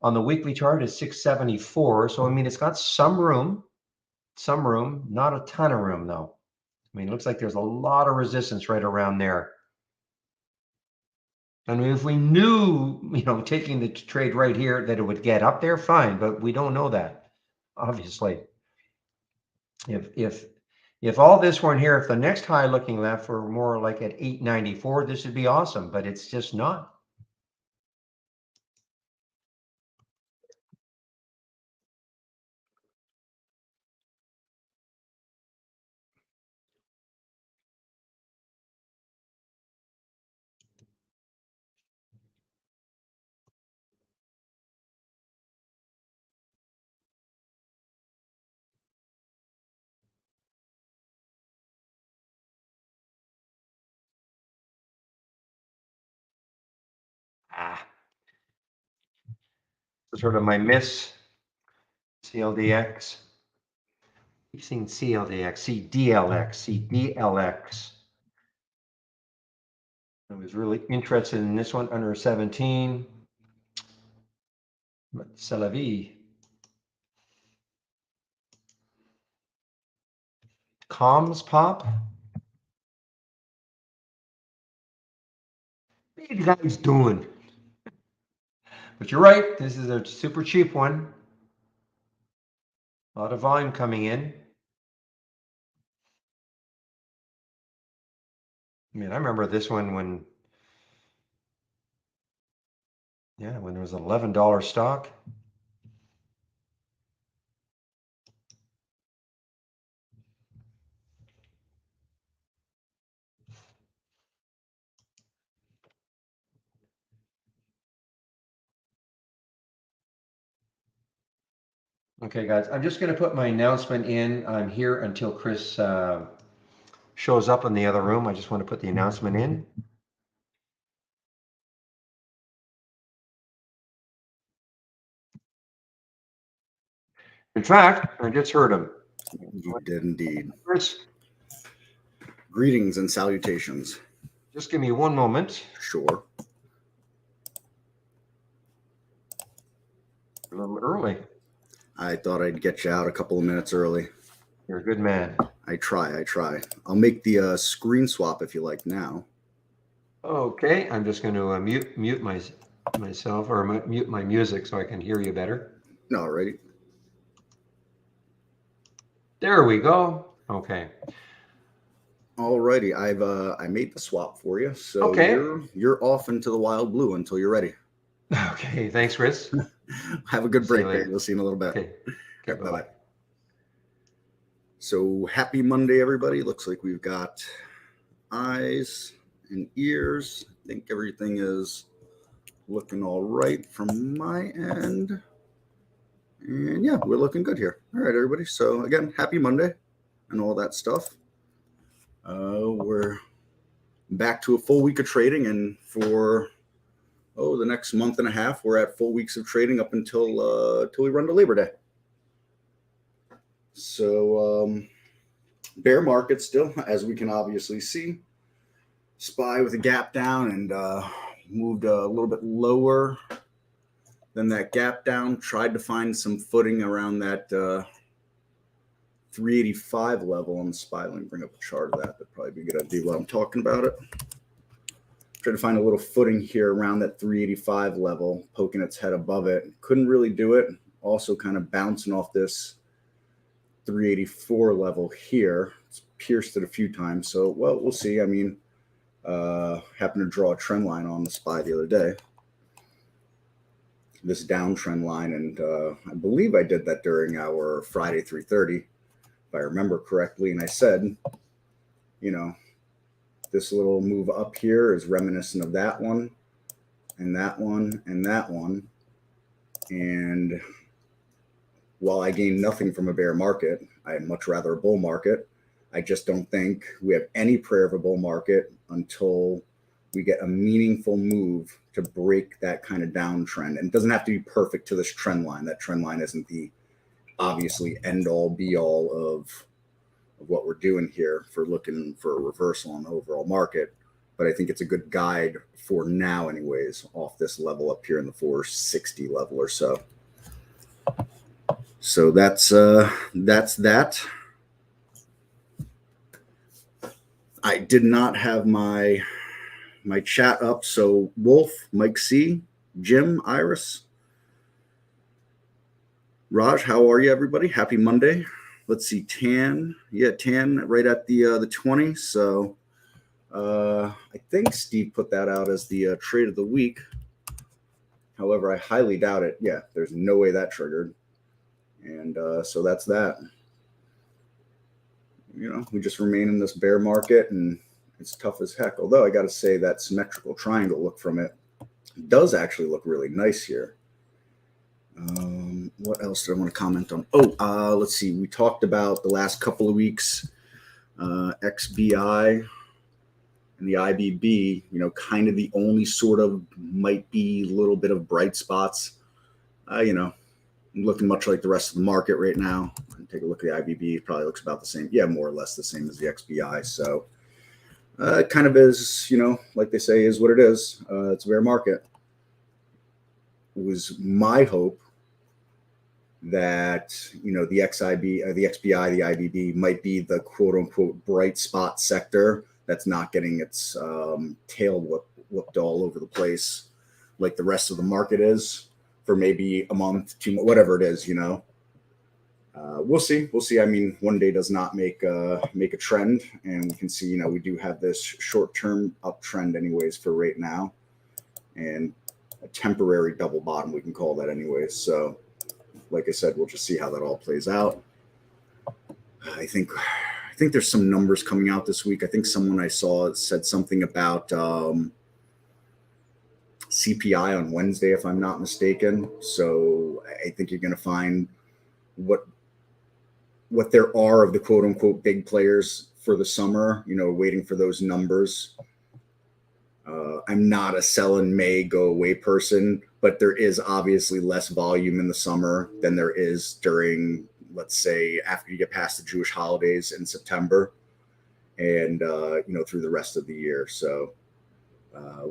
on the weekly chart is 674. So, I mean, it's got some room, not a ton of room though. I mean, it looks like there's a lot of resistance right around there. I mean, if we knew, taking the trade right here that it would get up there, fine, but we don't know that, obviously. If all this weren't here, if the next high looking left were more like at 894, this would be awesome, but it's just not. Sort of my miss. CLDX. We've seen CLDX, CDLX, CDLX. I was really interested in this one under 17. But c'est la vie. Comms pop. What are you guys doing? But you're right. This is a super cheap one. A lot of volume coming in. I mean, I remember this one when it was $11 stock. Okay, guys, I'm just going to put my announcement in. I'm here until Chris shows up in the other room. I just want to put the announcement in. In fact, I just heard him. You did indeed. Chris, greetings and salutations. Just give me one moment. Sure. A little early. I thought I'd get you out a couple of minutes early. You're a good man. I try. I'll make the screen swap if you like now. Okay, I'm just going to mute myself or mute my music so I can hear you better. Alrighty. There we go. Okay. Alrighty, I made the swap for you, so okay. you're off into the wild blue until you're ready. Okay, thanks, Chris. Have a good break there. We'll see you in a little bit. Okay, bye-bye. So happy Monday, everybody. Looks like we've got eyes and ears. I think everything is looking all right from my end. And yeah, we're looking good here. All right, everybody. So again, happy Monday and all that stuff. We're back to a full week of trading, and for the next month and a half, we're at full weeks of trading up until we run to Labor Day. So bear market still, as we can obviously see. SPY with a gap down and moved a little bit lower than that gap down. Tried to find some footing around that 385 level on the SPY. Let me bring up a chart of that. That'd probably be a good idea while I'm talking about it. Try to find a little footing here around that 385 level, poking its head above it. Couldn't really do it. Also kind of bouncing off this 384 level here. It's pierced it a few times. So, well, we'll see. I mean, happened to draw a trend line on the SPY the other day. This downtrend line, and I believe I did that during our Friday 3:30, if I remember correctly. And I said, this little move up here is reminiscent of that one, and that one, and that one. And while I gained nothing from a bear market, I'd much rather a bull market. I just don't think we have any prayer of a bull market until we get a meaningful move to break that kind of downtrend. And it doesn't have to be perfect to this trend line. That trend line isn't the obviously end all be all of what we're doing here for looking for a reversal on the overall market. But I think it's a good guide for now anyways, off this level up here in the 460 level or so. So that's that. I did not have my chat up. So Wolf, Mike C, Jim, Iris, Raj, how are you, everybody? Happy Monday. Let's see, Tan. Yeah, Tan right at the 20. So I think Steve put that out as the trade of the week. However, I highly doubt it. Yeah, there's no way that triggered. And so that's that. We just remain in this bear market, and it's tough as heck. Although I got to say that symmetrical triangle look from it does actually look really nice here. What else did I want to comment on? Let's see. We talked about the last couple of weeks, XBI And the IBB, kind of the only sort of might be a little bit of bright spots. Looking much like the rest of the market right now. Take a look at the IBB. It probably looks about the same. Yeah, more or less the same as the XBI. So it kind of is, like they say, is what it is. It's a bear market. It was my hope that, the XIB, the XBI, the IBB might be the quote unquote bright spot sector that's not getting its tail whooped all over the place like the rest of the market is for maybe a month, 2 months, whatever it is, we'll see. I mean, one day does not make a trend, and we can see, we do have this short-term uptrend anyways for right now, and a temporary double bottom, we can call that anyways. So like I said, we'll just see how that all plays out. I think there's some numbers coming out this week. I think someone I saw said something about CPI on Wednesday, if I'm not mistaken. So I think you're going to find what there are of the quote unquote big players for the summer, waiting for those numbers. I'm not a sell in May, go away person, but there is obviously less volume in the summer than there is during, let's say, after you get past the Jewish holidays in September and, through the rest of the year. So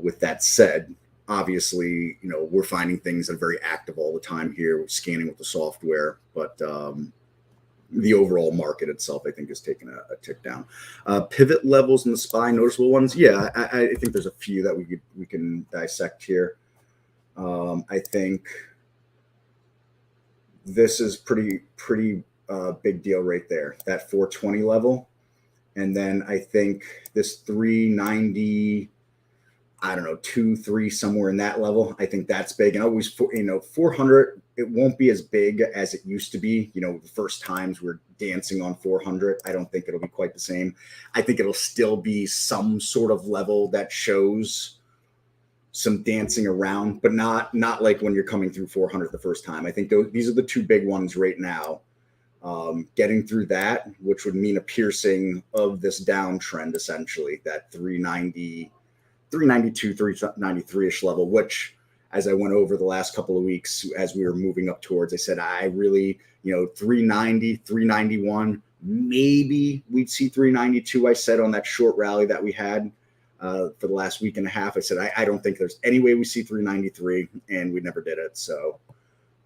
with that said, obviously, we're finding things that are very active all the time here, scanning with the software, but the overall market itself, I think, is taking a tick down. Pivot levels in the SPY, noticeable ones. Yeah, I think there's a few that we can dissect here. I think this is pretty big deal right there, that 420 level. And then I think this 390, I don't know, 2, 3, somewhere in that level. I think that's big. And always, 400, it won't be as big as it used to be. The first times we're dancing on 400, I don't think it'll be quite the same. I think it'll still be some sort of level that shows some dancing around, but not like when you're coming through 400 the first time. I think these are the two big ones right now. Getting through that, which would mean a piercing of this downtrend, essentially, that 390, 392, 393-ish level, which, as I went over the last couple of weeks, as we were moving up towards, I said, I really, 390, 391, maybe we'd see 392. I said on that short rally that we had for the last week and a half, I said, I don't think there's any way we see 393, and we never did it. So,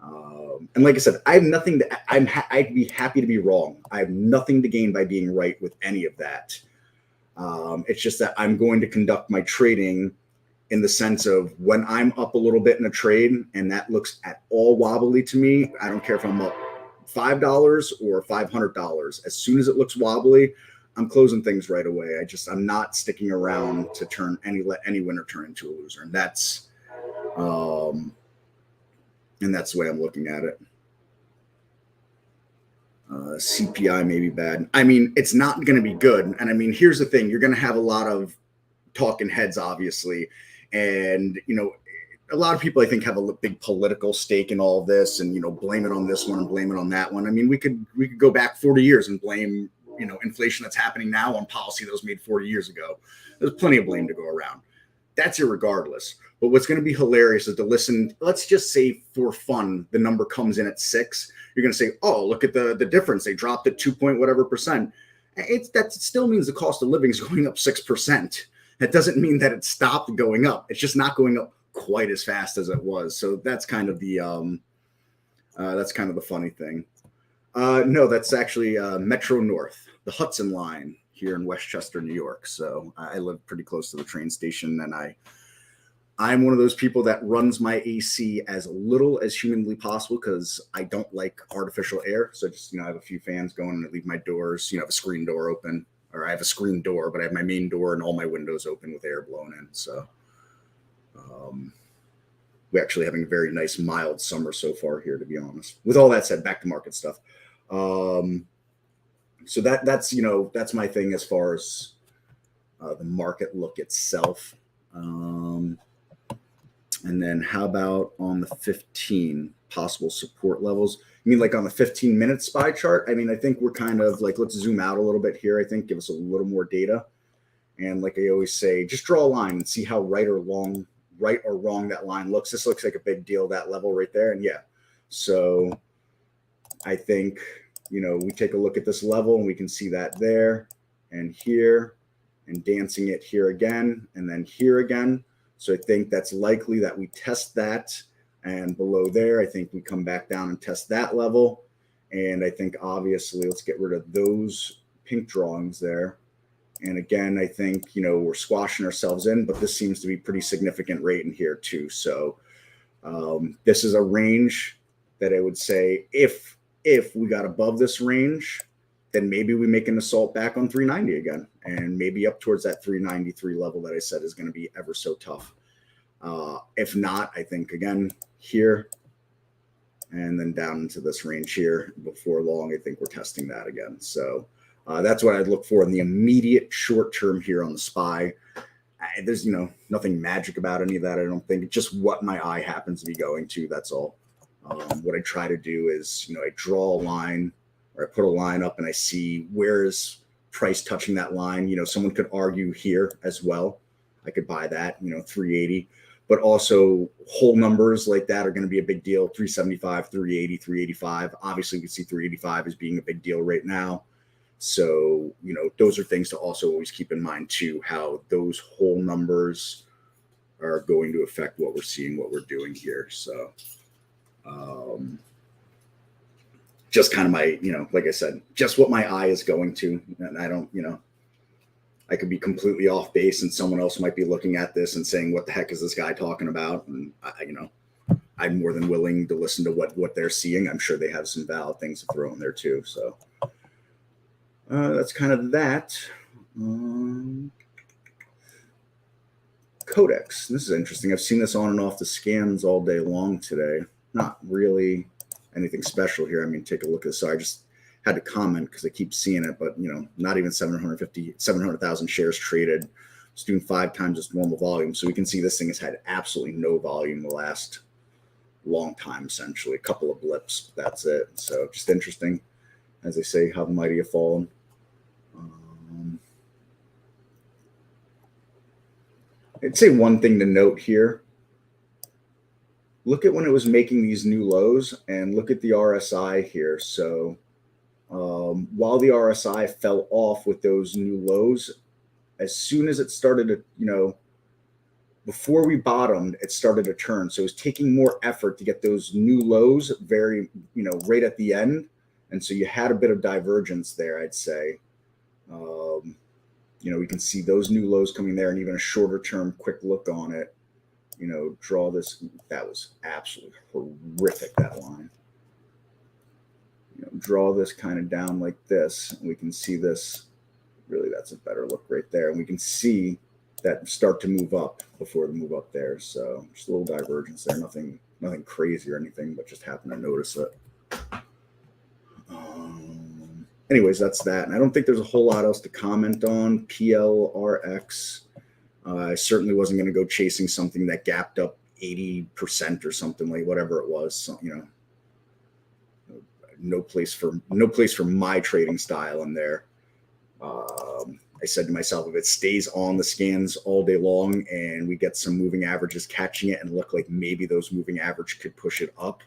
and like I said, I have nothing I'd be happy to be wrong. I have nothing to gain by being right with any of that. It's just that I'm going to conduct my trading in the sense of when I'm up a little bit in a trade and that looks at all wobbly to me, I don't care if I'm up $5 or $500. As soon as it looks wobbly, I'm closing things right away. I'm not sticking around to let any winner turn into a loser. And that's the way I'm looking at it. CPI may be bad. I mean, it's not going to be good. And I mean, here's the thing. You're going to have a lot of talking heads, obviously. And, a lot of people, I think, have a big political stake in all of this and, blame it on this one and blame it on that one. I mean, we could go back 40 years and blame, inflation that's happening now on policy that was made 40 years ago. There's plenty of blame to go around. That's irregardless. But what's going to be hilarious is to listen. Let's just say for fun, the number comes in at 6. You're going to say, oh, look at the difference. They dropped it 2 point whatever percent. That still means the cost of living is going up 6%. That doesn't mean that it stopped going up. It's just not going up quite as fast as it was. So that's kind of the funny thing. No, that's actually Metro North, the Hudson line here in Westchester, New York. So I live pretty close to the train station, and I'm one of those people that runs my AC as little as humanly possible because I don't like artificial air. So just, I have a few fans going and I leave my doors, I have a screen door open, or I have a screen door, but I have my main door and all my windows open with air blown in. So we're actually having a very nice mild summer so far here, to be honest. With all that said, back to market stuff. So that's my thing as far as the market look itself. And then how about on the 15 possible support levels? I mean, like on the 15-minute SPY chart? I mean, I think we're kind of like, let's zoom out a little bit here. I think give us a little more data. And like I always say, just draw a line and see how right or wrong that line looks. This looks like a big deal, that level right there. And yeah, so I think, we take a look at this level and we can see that there and here and dancing it here again and then here again. So I think that's likely that we test that, and below there, I think we come back down and test that level. And I think obviously let's get rid of those pink drawings there. And again, I think, we're squashing ourselves in, but this seems to be pretty significant rate in here too. So this is a range that I would say if we got above this range, then maybe we make an assault back on 390 again, and maybe up towards that 393 level that I said is going to be ever so tough. If not, I think again here and then down into this range here before long, I think we're testing that again. So that's what I'd look for in the immediate short term here on the SPY. There's, nothing magic about any of that. I don't think. It's just what my eye happens to be going to. That's all. What I try to do is, I draw a line, or I put a line up and I see where is price touching that line. Someone could argue here as well. I could buy that, 380. But also whole numbers like that are going to be a big deal. 375, 380, 385. Obviously, we can see 385 as being a big deal right now. So, those are things to also always keep in mind too, how those whole numbers are going to affect what we're seeing, what we're doing here. So just kind of my, like I said, just what my eye is going to. And I don't, I could be completely off base and someone else might be looking at this and saying, what the heck is this guy talking about? And I'm more than willing to listen to what they're seeing. I'm sure they have some valid things to throw in there too. So that's kind of that. Codex. This is interesting. I've seen this on and off the scans all day long today. Not really anything special here. I mean, take a look at this. So I just had to comment because I keep seeing it, but not even 700,000 shares traded. It's doing 5 times its normal volume. So we can see this thing has had absolutely no volume the last long time, essentially. A couple of blips. That's it. So just interesting, as they say, how the mighty have fallen. I'd say one thing to note here. Look at when it was making these new lows and look at the RSI here. So while the RSI fell off with those new lows, as soon as it started to, before we bottomed, it started to turn. So it was taking more effort to get those new lows very, right at the end. And so you had a bit of divergence there, I'd say. We can see those new lows coming there and even a shorter term quick look on it. Draw this. That was absolutely horrific, that line. Draw this kind of down like this. And we can see this. Really, that's a better look right there. And we can see that start to move up before the move up there. So just a little divergence there. Nothing crazy or anything, but just happened to notice it. Anyways, that's that. And I don't think there's a whole lot else to comment on. PLRX. I certainly wasn't going to go chasing something that gapped up 80% or something, like whatever it was. So, no place for my trading style in there. I said to myself, if it stays on the scans all day long and we get some moving averages catching it and look like maybe those moving average could push it up,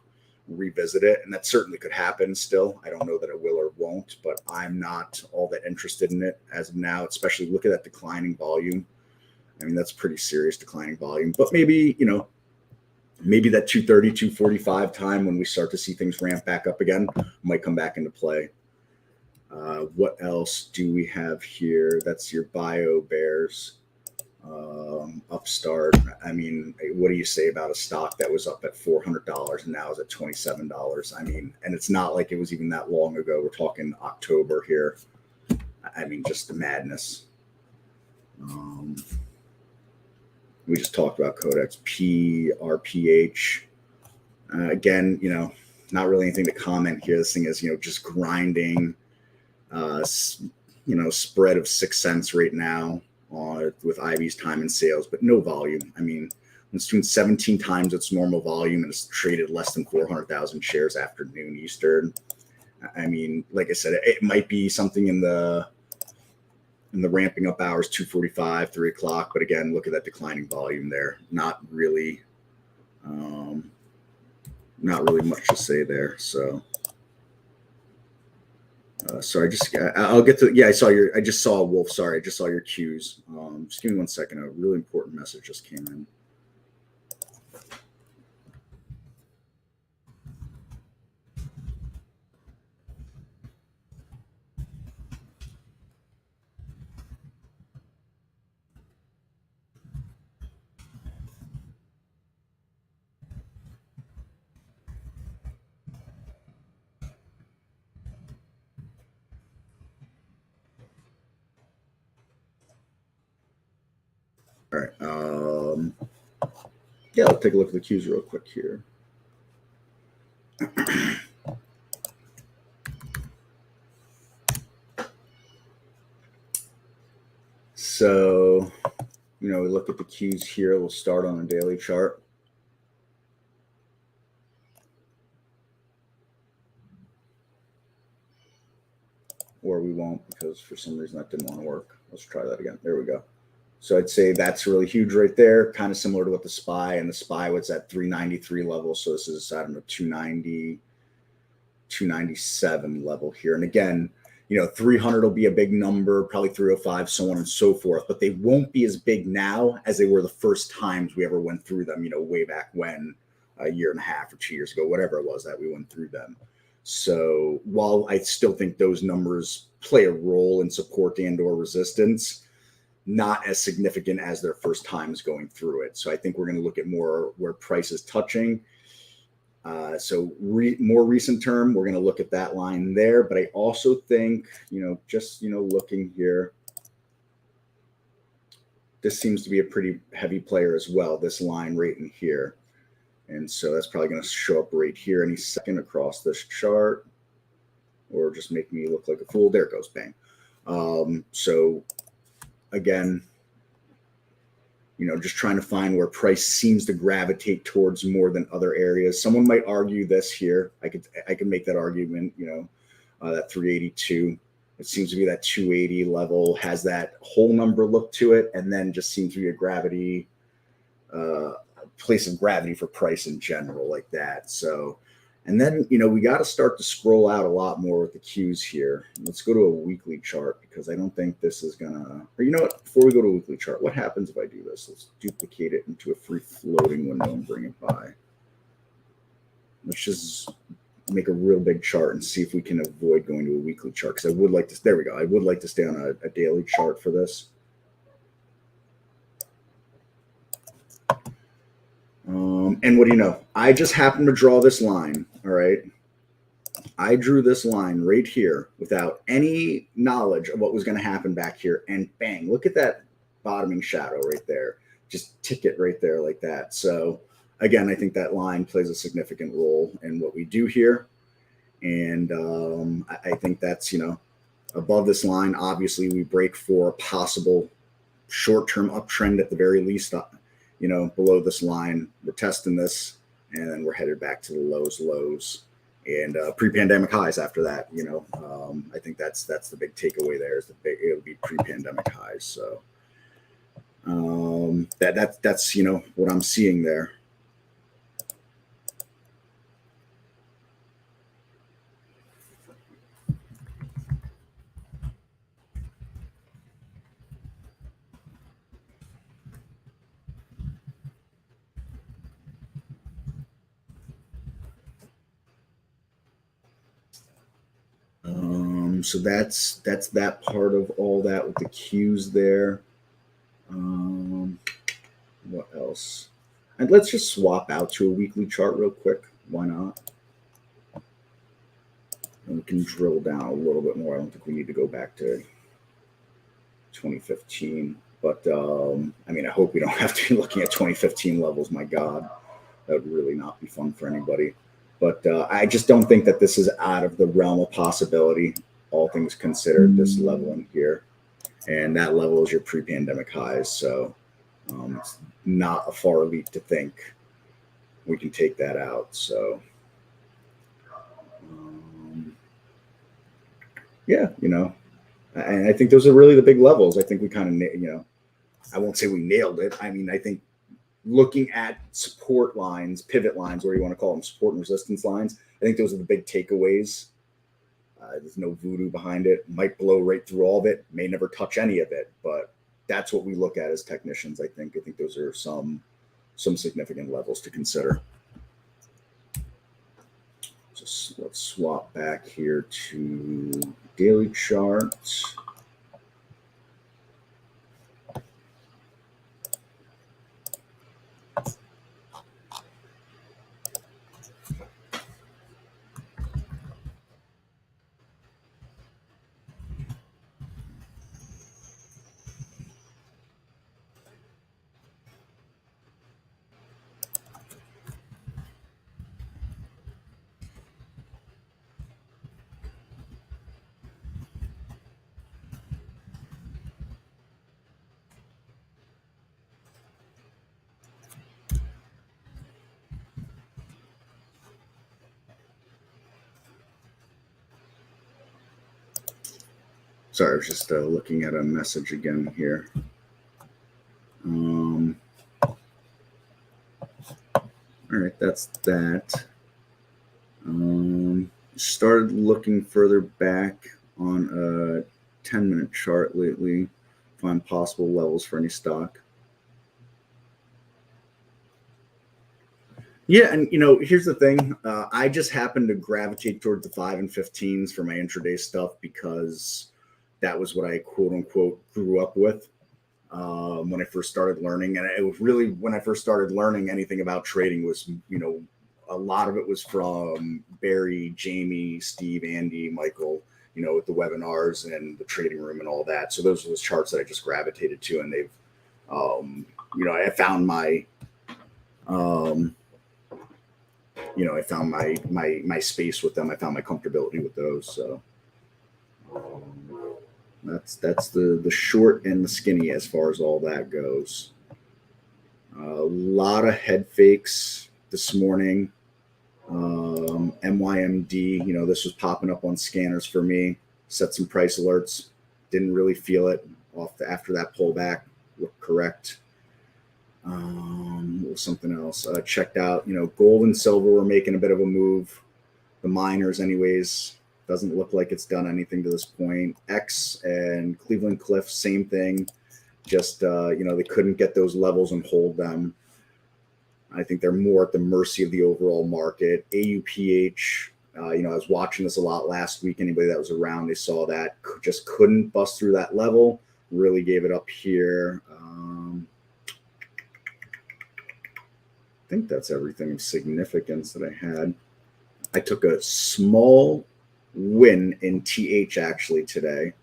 revisit it. And that certainly could happen still. I don't know that it will or won't, but I'm not all that interested in it as of now, especially look at that declining volume. I mean, that's pretty serious declining volume, but maybe, maybe that 230, 245 time when we start to see things ramp back up again might come back into play. What else do we have here? That's your bio bears. Upstart. I mean, what do you say about a stock that was up at $400 and now is at $27? I mean, and it's not like it was even that long ago. We're talking October here. I mean, just the madness. We just talked about Codex, PRPH. Again, not really anything to comment here. This thing is, just grinding, spread of 6 cents right now with IV's time and sales, but no volume. I mean, it's doing 17 times its normal volume and it's traded less than 400,000 shares after noon Eastern. I mean, like I said, it might be something in the And the ramping up hours, 2:45, 3 o'clock. But again, look at that declining volume there. Not really much to say there. So, sorry, I'll get to, yeah, I just saw Wolf. Sorry, I just saw your cues. Just give me 1 second. A really important message just came in. All right. Yeah, I'll take a look at the cues real quick here. So, we look at the cues here. We'll start on a daily chart. Or we won't, because for some reason that didn't want to work. Let's try that again. There we go. So I'd say that's really huge right there, kind of similar to what the SPY, and the SPY was at 393 level. So this is, I don't know, 290, 297 level here. And again, 300 will be a big number, probably 305, so on and so forth, but they won't be as big now as they were the first times we ever went through them, way back when, a year and a half or 2 years ago, whatever it was that we went through them. So while I still think those numbers play a role in support and or resistance, not as significant as their first times going through it. So I think we're going to look at more where price is touching. So more recent term, we're going to look at that line there. But I also think, looking here, this seems to be a pretty heavy player as well, this line right in here. And so that's probably going to show up right here any second across this chart, or just make me look like a fool. There it goes, bang. So again, just trying to find where price seems to gravitate towards more than other areas. Someone might argue this here. I could make that argument, that 382. It seems to be that 280 level, has that whole number look to it, and then just seems to be a gravity, place of gravity for price in general, like that. So, and then, we got to start to scroll out a lot more with the cues here. Let's go to a weekly chart, because I don't think this is gonna, or what, before we go to a weekly chart, what happens if I do this? Let's duplicate it into a free floating window and bring it by. Let's just make a real big chart and see if we can avoid going to a weekly chart, because I would like to, there we go. I would like to stay on a daily chart for this. And what do you know? I just happened to draw this line, all right? I drew this line right here without any knowledge of what was going to happen back here, and bang, look at that bottoming shadow right there. Just tick it right there like that. So again, I think that line plays a significant role in what we do here. And I think that's, above this line, obviously we break for a possible short-term uptrend at the very least. Below this line, we're testing this, and then we're headed back to the lows and pre-pandemic highs after that. I think that's the big takeaway there, is it'll be pre-pandemic highs. So that's what I'm seeing there. So that's that part of all that with the cues there. What else? And let's just swap out to a weekly chart real quick. Why not? And we can drill down a little bit more. I don't think we need to go back to 2015. But I hope we don't have to be looking at 2015 levels. My God, that would really not be fun for anybody. But I just don't think that this is out of the realm of possibility, all things considered, this level in here. And that level is your pre-pandemic highs. So it's not a far leap to think we can take that out. So yeah, And I think those are really the big levels. I think we kind of, you know, I won't say we nailed it. I mean, I think looking at support lines, pivot lines, where you want to call them, support and resistance lines, I think those are the big takeaways. There's no voodoo behind it. Might blow right through all of it. May never touch any of it, but that's what we look at as technicians. I think those are some significant levels to consider. Just let's swap back here to daily charts. Sorry, I was just looking at a message again here. All right, that's that. Started looking further back on a 10-minute chart lately, find possible levels for any stock. Yeah, and you know, here's the thing. I just happen to gravitate towards the 5 and 15s for my intraday stuff because that was what I quote unquote grew up with when I first started learning. And it was really when I first started learning anything about trading was, you know, a lot of it was from Barry, Jamie, Steve, Andy, Michael, you know, with the webinars and the trading room and all that. So those are the charts that I just gravitated to, and they've, you know, I found my, you know, I found my space with them. I found my comfortability with those. So that's the short and the skinny as far as all that goes. A lot of head fakes this morning. MYMD, you know, this was popping up on scanners for me. Set some price alerts. Didn't really feel it after that pullback. Looked correct. What was something else? Checked out, you know, gold and silver were making a bit of a move. The miners, anyways, doesn't look like it's done anything to this point. X and Cleveland Cliff, same thing. Just, you know, they couldn't get those levels and hold them. I think they're more at the mercy of the overall market. AUPH, you know, I was watching this a lot last week. Anybody that was around, they saw that. Just couldn't bust through that level. Really gave it up here. I think that's everything of significance that I had. I took a small win in TH actually today.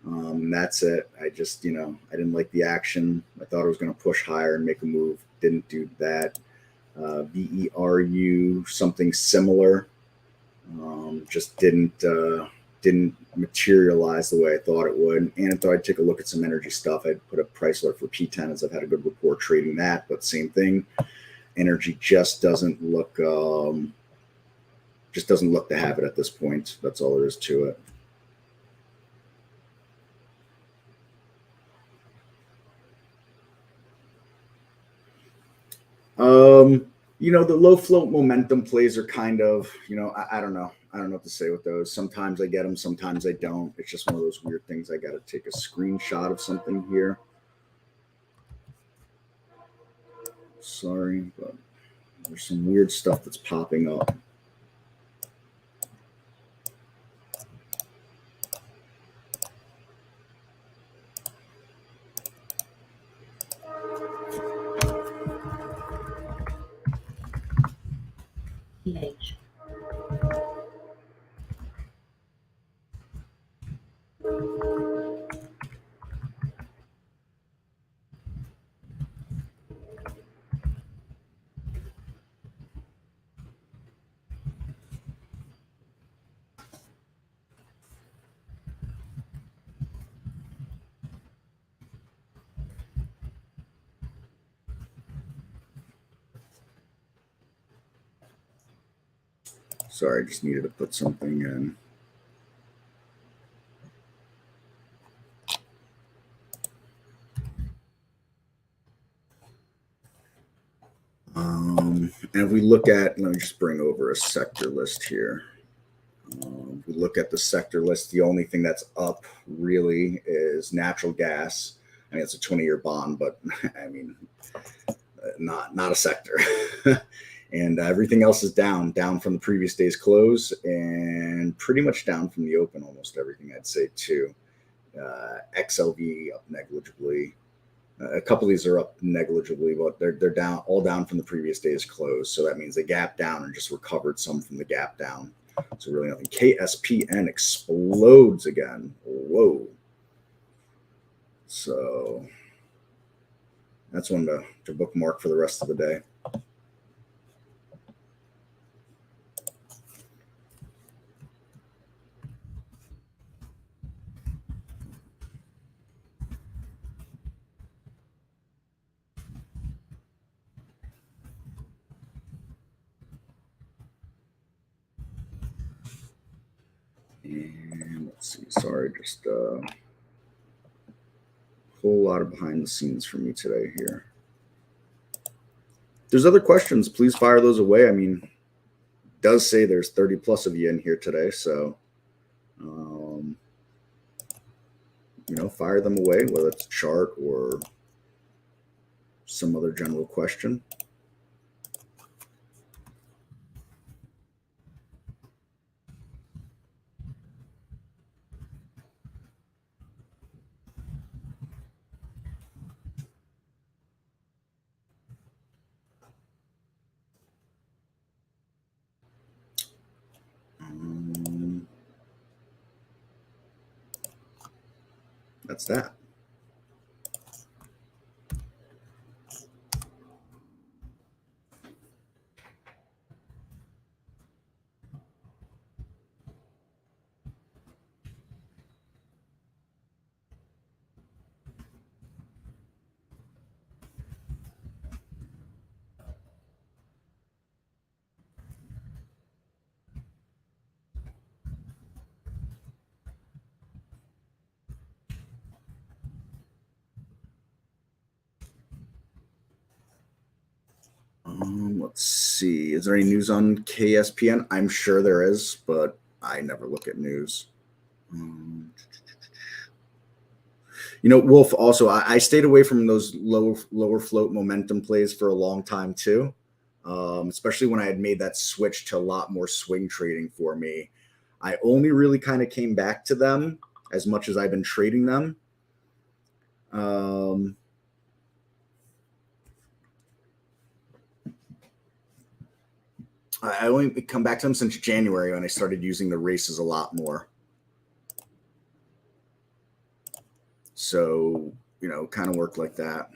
That's it. I just, you know, I didn't like the action. I thought I was going to push higher and make a move. Didn't do that. VERU, something similar. Just didn't materialize the way I thought it would. And I thought I'd take a look at some energy stuff. I'd put a price alert for P10 as I've had a good report trading that, but same thing. Energy just doesn't look to have it at this point. That's all there is to it. You know, the low float momentum plays are kind of, you know, I don't know. I don't know what to say with those. Sometimes I get them, sometimes I don't. It's just one of those weird things. I got to take a screenshot of something here. Sorry, but there's some weird stuff that's popping up. PH. Sorry, I just needed to put something in. And if we look at, let me just bring over a sector list here. If we look at the sector list, the only thing that's up really is natural gas. I mean, it's a 20-year bond, but I mean, not a sector. And everything else is down from the previous day's close, and pretty much down from the open, almost everything, I'd say, too. XLV up negligibly. A couple of these are up negligibly, but they're down, all down from the previous day's close. So that means they gapped down and just recovered some from the gap down. So really nothing. KSPN explodes again. Whoa. So that's one to bookmark for the rest of the day. And let's see, sorry, just a whole lot of behind the scenes for me today here. If there's other questions, please fire those away. I mean, it does say there's 30 plus of you in here today, so you know, fire them away, whether it's a chart or some other general question. That's that. Let's see. Is there any news on KSPN? I'm sure there is, but I never look at news. You know, Wolf, also, I stayed away from those lower float momentum plays for a long time too, especially when I had made that switch to a lot more swing trading for me. I only really kind of came back to them as much as I've been trading them. I only come back to them since January when I started using the races a lot more. So, you know, kind of worked like that.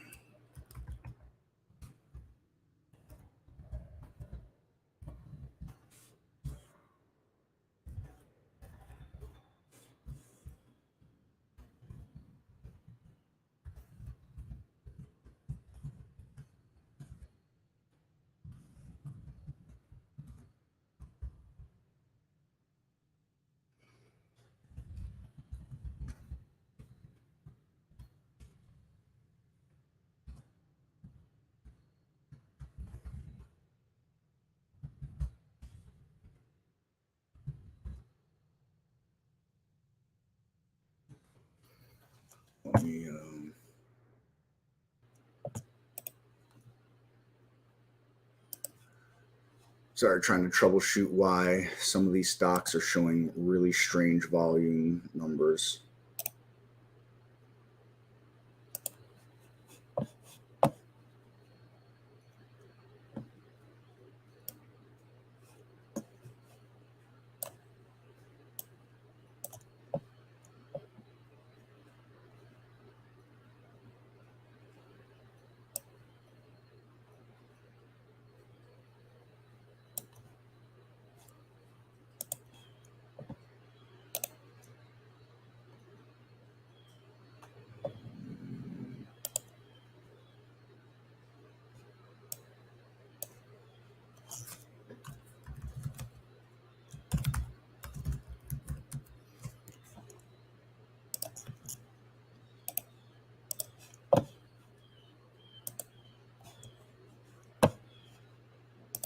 Let me started trying to troubleshoot why some of these stocks are showing really strange volume numbers.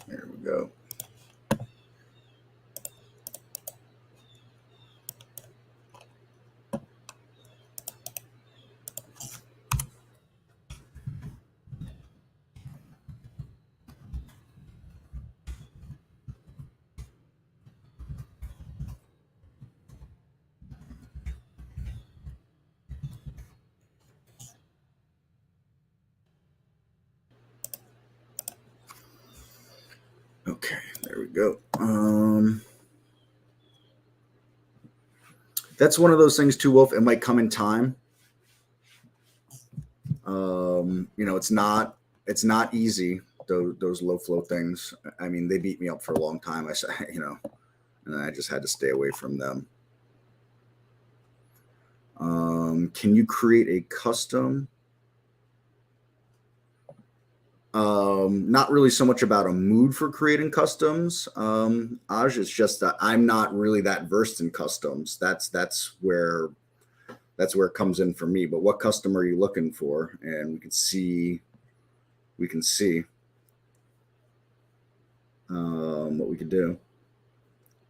There we go. Okay, there we go. That's one of those things too, Wolf. It might come in time. You know, it's not easy. Those low flow things. I mean, they beat me up for a long time. I said, you know, and I just had to stay away from them. Can you create a custom? Not really so much about a mood for creating customs. Aj, it's just that I'm not really that versed in customs. That's where it comes in for me. But what custom are you looking for? And we can see what we could do.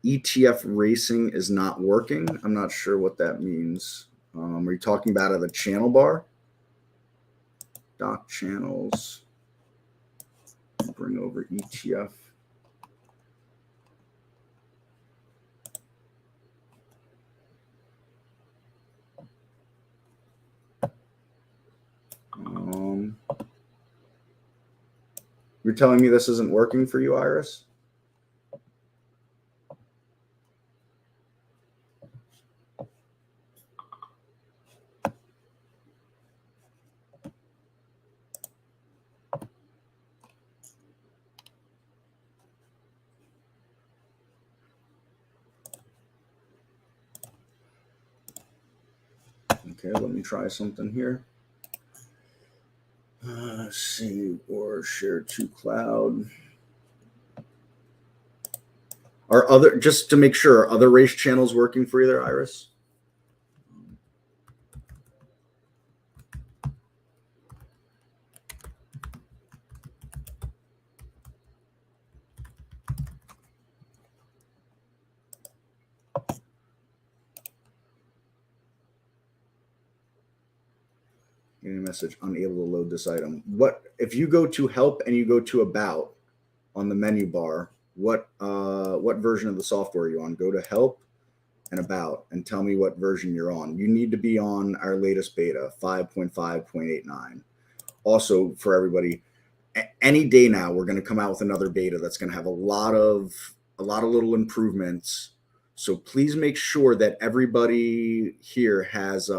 ETF racing is not working. I'm not sure what that means. Are you talking about at the channel bar? Doc channels. Bring over ETF. You're telling me this isn't working for you, Iris? Okay, let me try something here. Let's see, or share to cloud. Are other, just to make sure, are other race channels working for you there, Iris? Getting a message, unable to load this item. What if you go to help and you go to about on the menu bar? What version of the software are you on? Go to help and about and tell me what version you're on. You need to be on our latest beta, 5.5.89. Also, for everybody, any day now we're going to come out with another beta that's going to have a lot of little improvements. So please make sure that everybody here has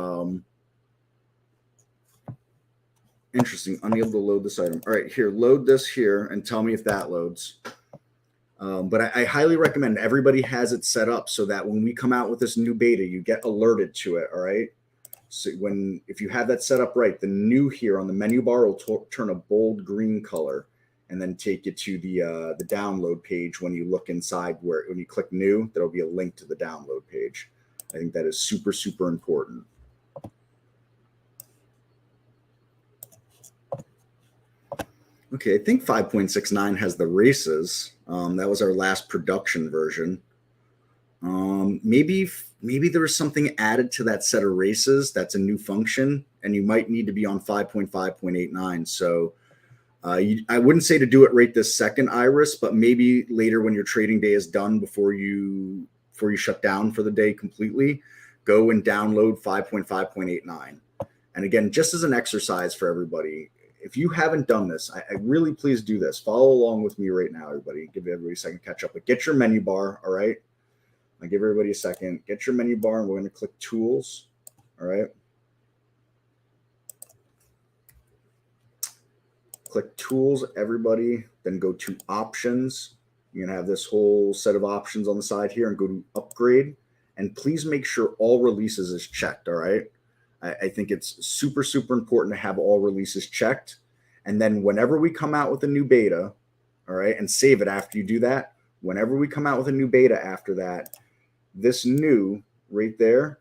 interesting, unable to load this item. All right, here, load this here and tell me if that loads. But I highly recommend everybody has it set up so that when we come out with this new beta, you get alerted to it. All right. So if you have that set up right, the new here on the menu bar will turn a bold green color and then take you to the download page. When you look inside, when you click new, there'll be a link to the download page. I think that is super, super important. Okay, I think 5.69 has the races. That was our last production version. Maybe there was something added to that set of races. That's a new function, and you might need to be on 5.5.89. So I wouldn't say to do it right this second, Iris, but maybe later when your trading day is done, before you shut down for the day completely, go and download 5.5.89. And again, just as an exercise for everybody, if you haven't done this, I really please do this. Follow along with me right now, everybody. Give everybody a second to catch up. But get your menu bar, all right? I'll give everybody a second. Get your menu bar, and we're going to click Tools, all right? Click Tools, everybody. Then go to Options. You're going to have this whole set of options on the side here, and go to Upgrade. And please make sure all releases is checked, all right? I think it's super, super important to have all releases checked. And then whenever we come out with a new beta, all right, and save it after you do that, whenever we come out with a new beta after that, this new right there,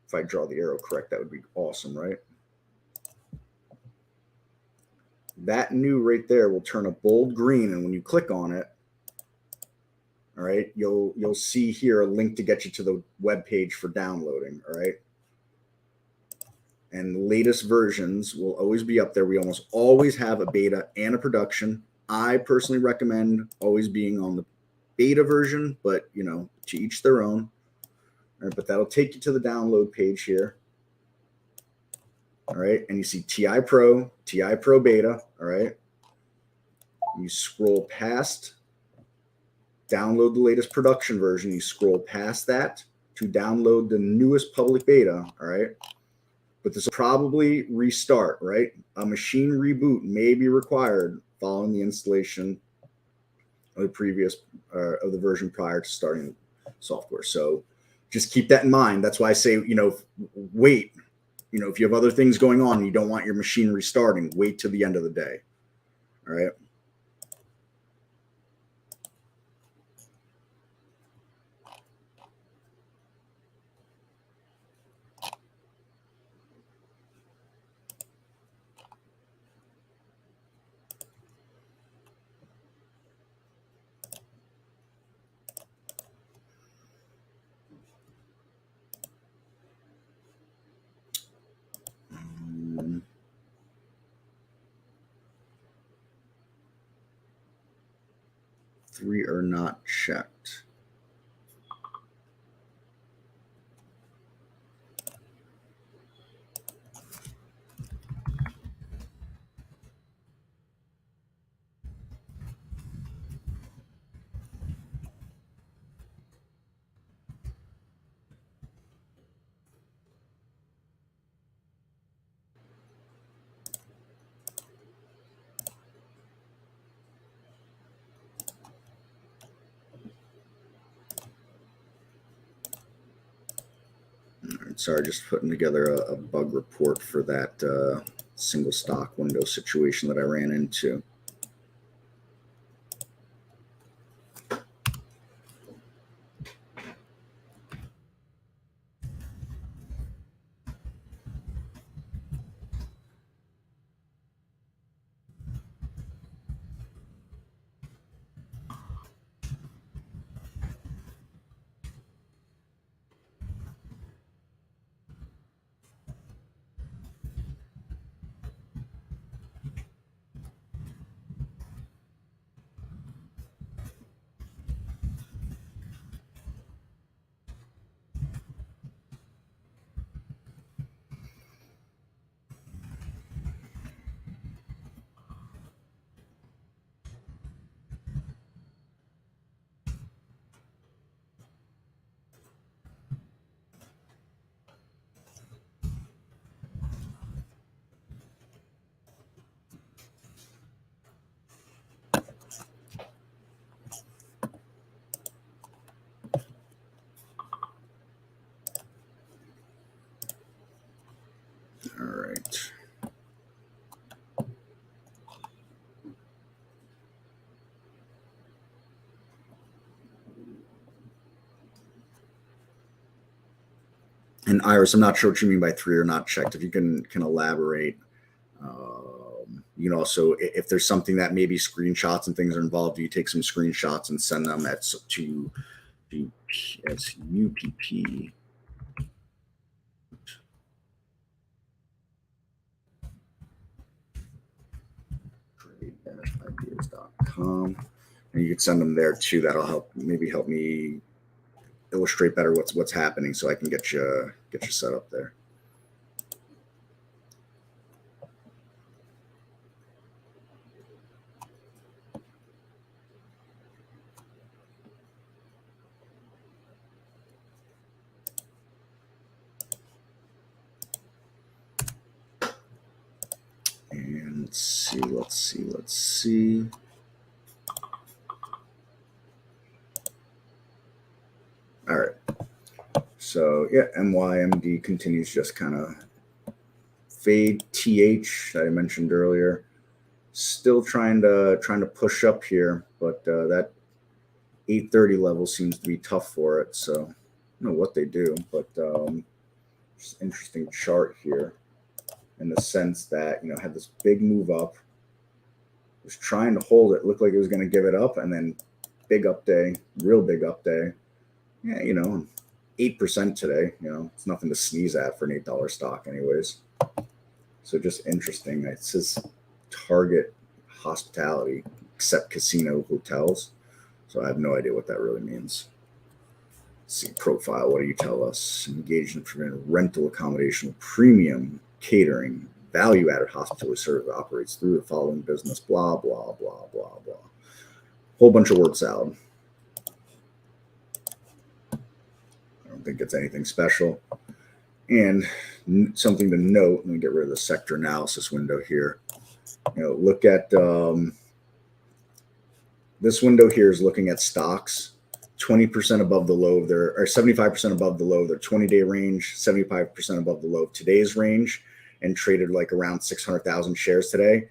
if I draw the arrow correct, that would be awesome, right? that new right there will turn a bold green, and when you click on it, all right, you'll see here a link to get you to the web page for downloading. All right. And the latest versions will always be up there. We almost always have a beta and a production. I personally recommend always being on the beta version, but you know, to each their own. All right, but that'll take you to the download page here. All right, and you see TI Pro Beta. All right, you scroll past, download the latest production version. You scroll past that to download the newest public beta. All right. But this will probably restart, right? A machine reboot may be required following the installation of the previous of the version prior to starting the software. So just keep that in mind. That's why I say, you know, wait. You know, if you have other things going on and you don't want your machine restarting, wait till the end of the day. All right. Three are not checked. Sorry, just putting together a bug report for that single stock window situation that I ran into. All right. And Iris, I'm not sure what you mean by three are not checked. If you can elaborate. You know, also if there's something that maybe screenshots and things are involved, you take some screenshots and send them to UPP. Trade-ideas.com, and you can send them there too. That'll help me illustrate better what's happening, so I can get you set up there. And let's see. All right. So yeah, MYMD continues just kind of fade. TH that I mentioned earlier, still trying to push up here, but that 830 level seems to be tough for it. So I don't know what they do, but just interesting chart here in the sense that, you know, had this big move up, was trying to hold it. Looked like it was going to give it up, and then big up day, real big up day. Yeah, 8% today. It's nothing to sneeze at for an $8 stock anyways. So just interesting. It says target hospitality, except casino hotels. So I have no idea what that really means. Let's see, profile, what do you tell us? Engaged in rental accommodation, premium catering, value-added hospitality service operates through the following business, blah, blah, blah, blah, blah. Whole bunch of word salad. I don't think it's anything special. And something to note, let me get rid of the sector analysis window here. Look at this window here is looking at stocks 20% above the low of their, or 75% above the low of their 20-day range, 75% above the low of today's range, and traded like around 600,000 shares today.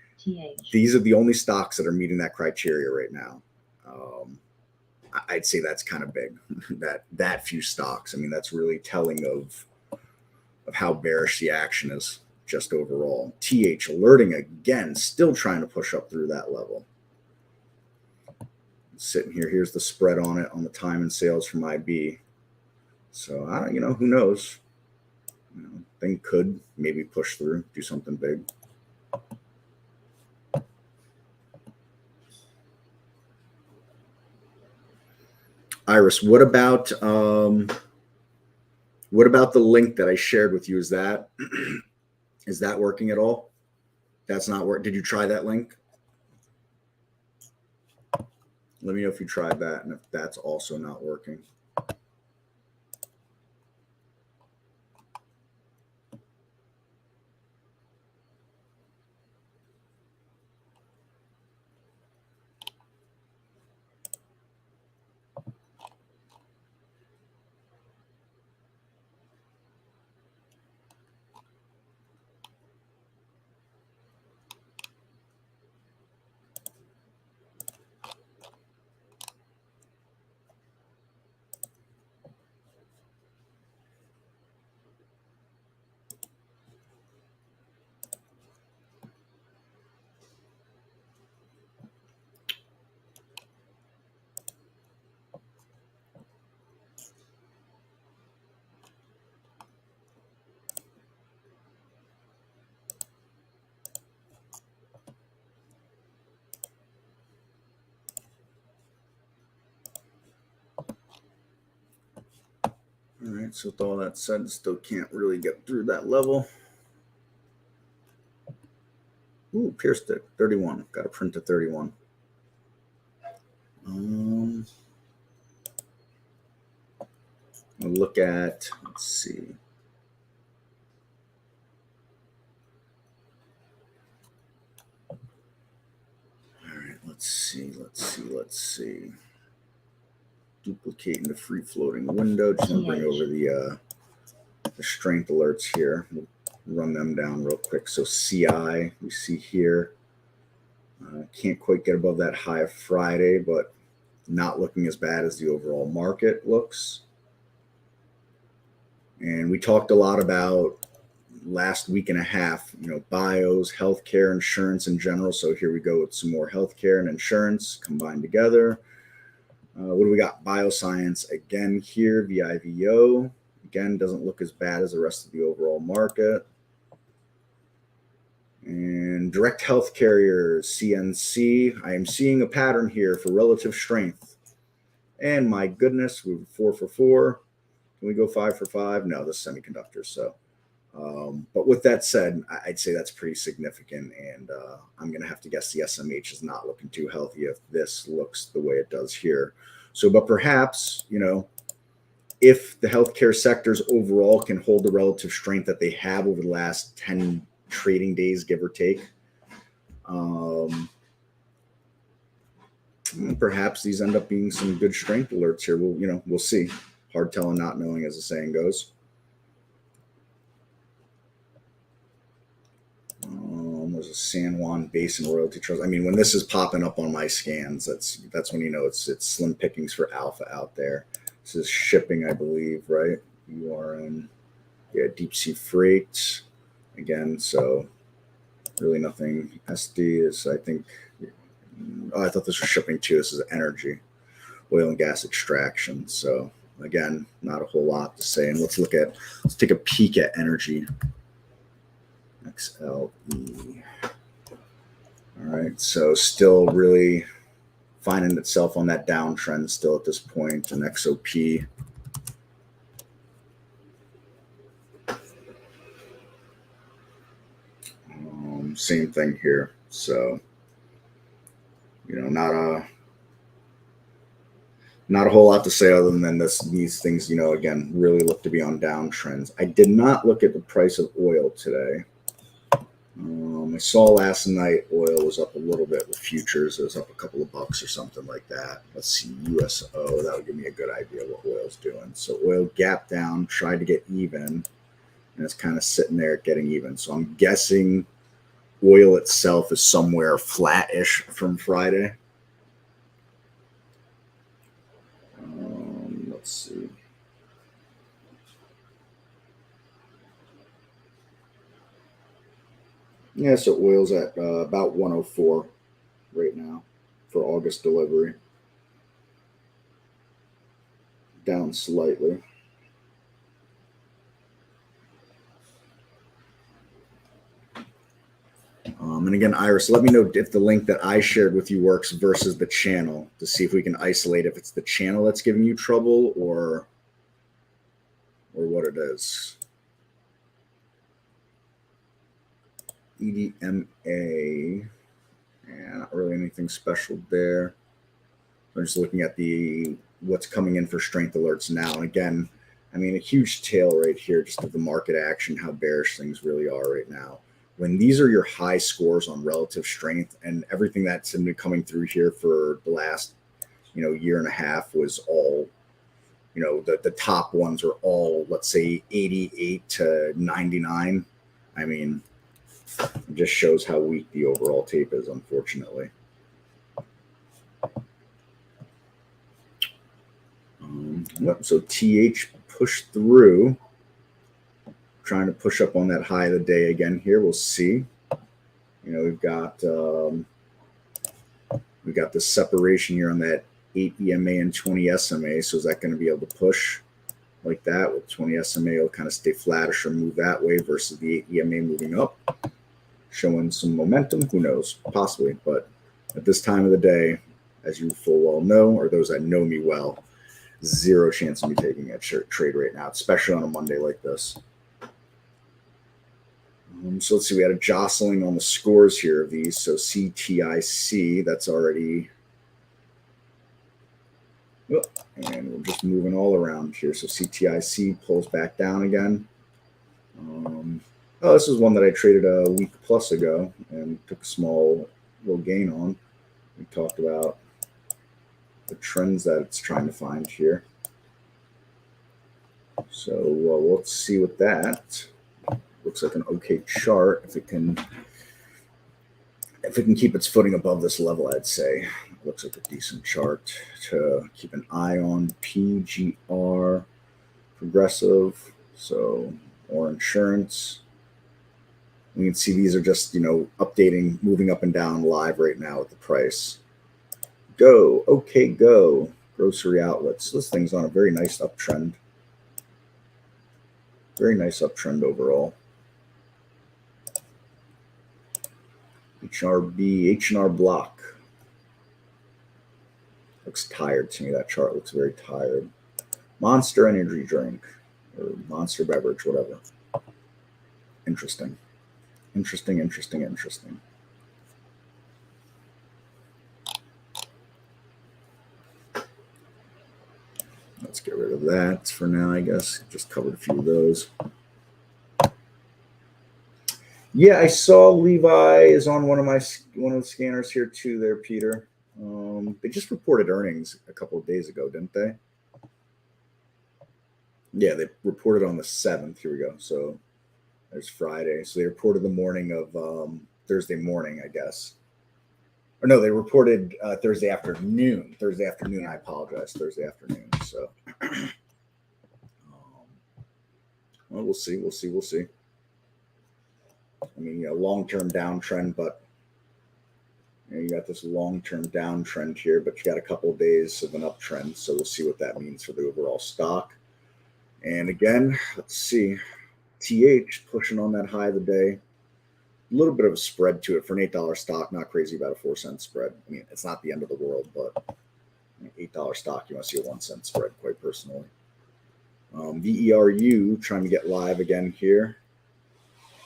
These are the only stocks that are meeting that criteria right now. I'd say that's kind of big, that few stocks. I mean, that's really telling of how bearish the action is just overall. TH alerting again, still trying to push up through that level. Sitting here, here's the spread on it on the time and sales from IB. So I don't, who knows? Thing could maybe push through, do something big. Iris, what about the link that I shared with you? Is that working at all? That's not work. Did you try that link? Let me know if you tried that and if that's also not working. All right, so with all that said, still can't really get through that level. Ooh, pierced it, 31. Got to print to 31. I'll look at, let's see. All right, let's see. Duplicating the free floating window. Just gonna bring over the strength alerts here. We'll run them down real quick. So CI, we see here, can't quite get above that high of Friday, but not looking as bad as the overall market looks. And we talked a lot about last week and a half, bios, healthcare, insurance in general. So here we go with some more healthcare and insurance combined together. What do we got? Bioscience again here, VIVO. Again, doesn't look as bad as the rest of the overall market. And direct health carriers, CNC. I am seeing a pattern here for relative strength. And my goodness, we were 4 for 4. Can we go 5 for 5? No, this is semiconductors. So, but with that said, I'd say that's pretty significant. And I'm going to have to guess the SMH is not looking too healthy if this looks the way it does here. So, but perhaps, if the healthcare sectors overall can hold the relative strength that they have over the last 10 trading days, give or take, perhaps these end up being some good strength alerts here. We'll see. Hard telling, not knowing, as the saying goes. There's a San Juan Basin Royalty Trust. I mean, when this is popping up on my scans, that's when it's slim pickings for alpha out there. This is shipping, I believe, right? URN, yeah, deep sea freight again. So really nothing. SD is, I think, Oh, I thought this was shipping too. This is energy, oil and gas extraction. So again, not a whole lot to say. And let's take a peek at energy. XLE. All right, so still really finding itself on that downtrend still at this point. And XOP. Same thing here. So, not a whole lot to say other than these things, again, really look to be on downtrends. I did not look at the price of oil today. I saw last night oil was up a little bit with futures. It was up a couple of bucks or something like that. Let's see, USO. That would give me a good idea what oil's doing. So oil gapped down, tried to get even, and it's kind of sitting there getting even. So I'm guessing oil itself is somewhere flat-ish from Friday. Let's see. Yeah, so oil's at about 104 right now for August delivery. Down slightly. And again, Iris, let me know if the link that I shared with you works versus the channel to see if we can isolate if it's the channel that's giving you trouble or what it is. EDMA, yeah, not really anything special there. I'm just looking at what's coming in for strength alerts now. And again, I mean, a huge tail right here, just of the market action, how bearish things really are right now. When these are your high scores on relative strength, and everything that's been coming through here for the last, year and a half was all, the top ones are all, let's say 88 to 99. I mean, it just shows how weak the overall tape is, unfortunately. So TH pushed through, trying to push up on that high of the day again here. We'll see. We've got this separation here on that 8 EMA and 20 SMA. So is that going to be able to push like that? With 20 SMA, it'll kind of stay flattish or move that way versus the 8 EMA moving up, showing some momentum. Who knows? Possibly. But at this time of the day, as you full well know, or those that know me well, zero chance of me taking a trade right now, especially on a Monday like this. So let's see, we had a jostling on the scores here of these. So CTIC, that's already, and we're just moving all around here. So CTIC pulls back down again. This is one that I traded a week plus ago and took a small little gain on. We talked about the trends that it's trying to find here. So let's see what that looks like. An okay chart. If it can keep its footing above this level, I'd say it looks like a decent chart to keep an eye on. PGR, Progressive, so or insurance. We can see these are just updating, moving up and down live right now with the price. Go, okay, go. Grocery outlets. This thing's on a very nice uptrend. Very nice uptrend overall. HRB, H&R Block. Looks tired to me. That chart looks very tired. Monster Energy Drink or Monster Beverage, whatever. Interesting. Interesting. Let's get rid of that for now, I guess. Just covered a few of those. Yeah, I saw Levi is on one of the scanners here too there, Peter. They just reported earnings a couple of days ago, didn't they? Yeah, they reported on the 7th. Here we go. So there's Friday. So they reported the morning of Thursday morning, I guess. Or no, they reported Thursday afternoon. I apologize. Thursday afternoon. So, well, we'll see. I mean, long-term downtrend, but You got this long-term downtrend here, but you got a couple of days of an uptrend, so we'll see what that means for the overall stock. And again, let's see, TH pushing on that high of the day. A little bit of a spread to it for an $8 stock. Not crazy about a 4-cent spread. I mean, it's not the end of the world, but $8 stock, you want to see a 1-cent spread, quite personally. VERU trying to get live again here,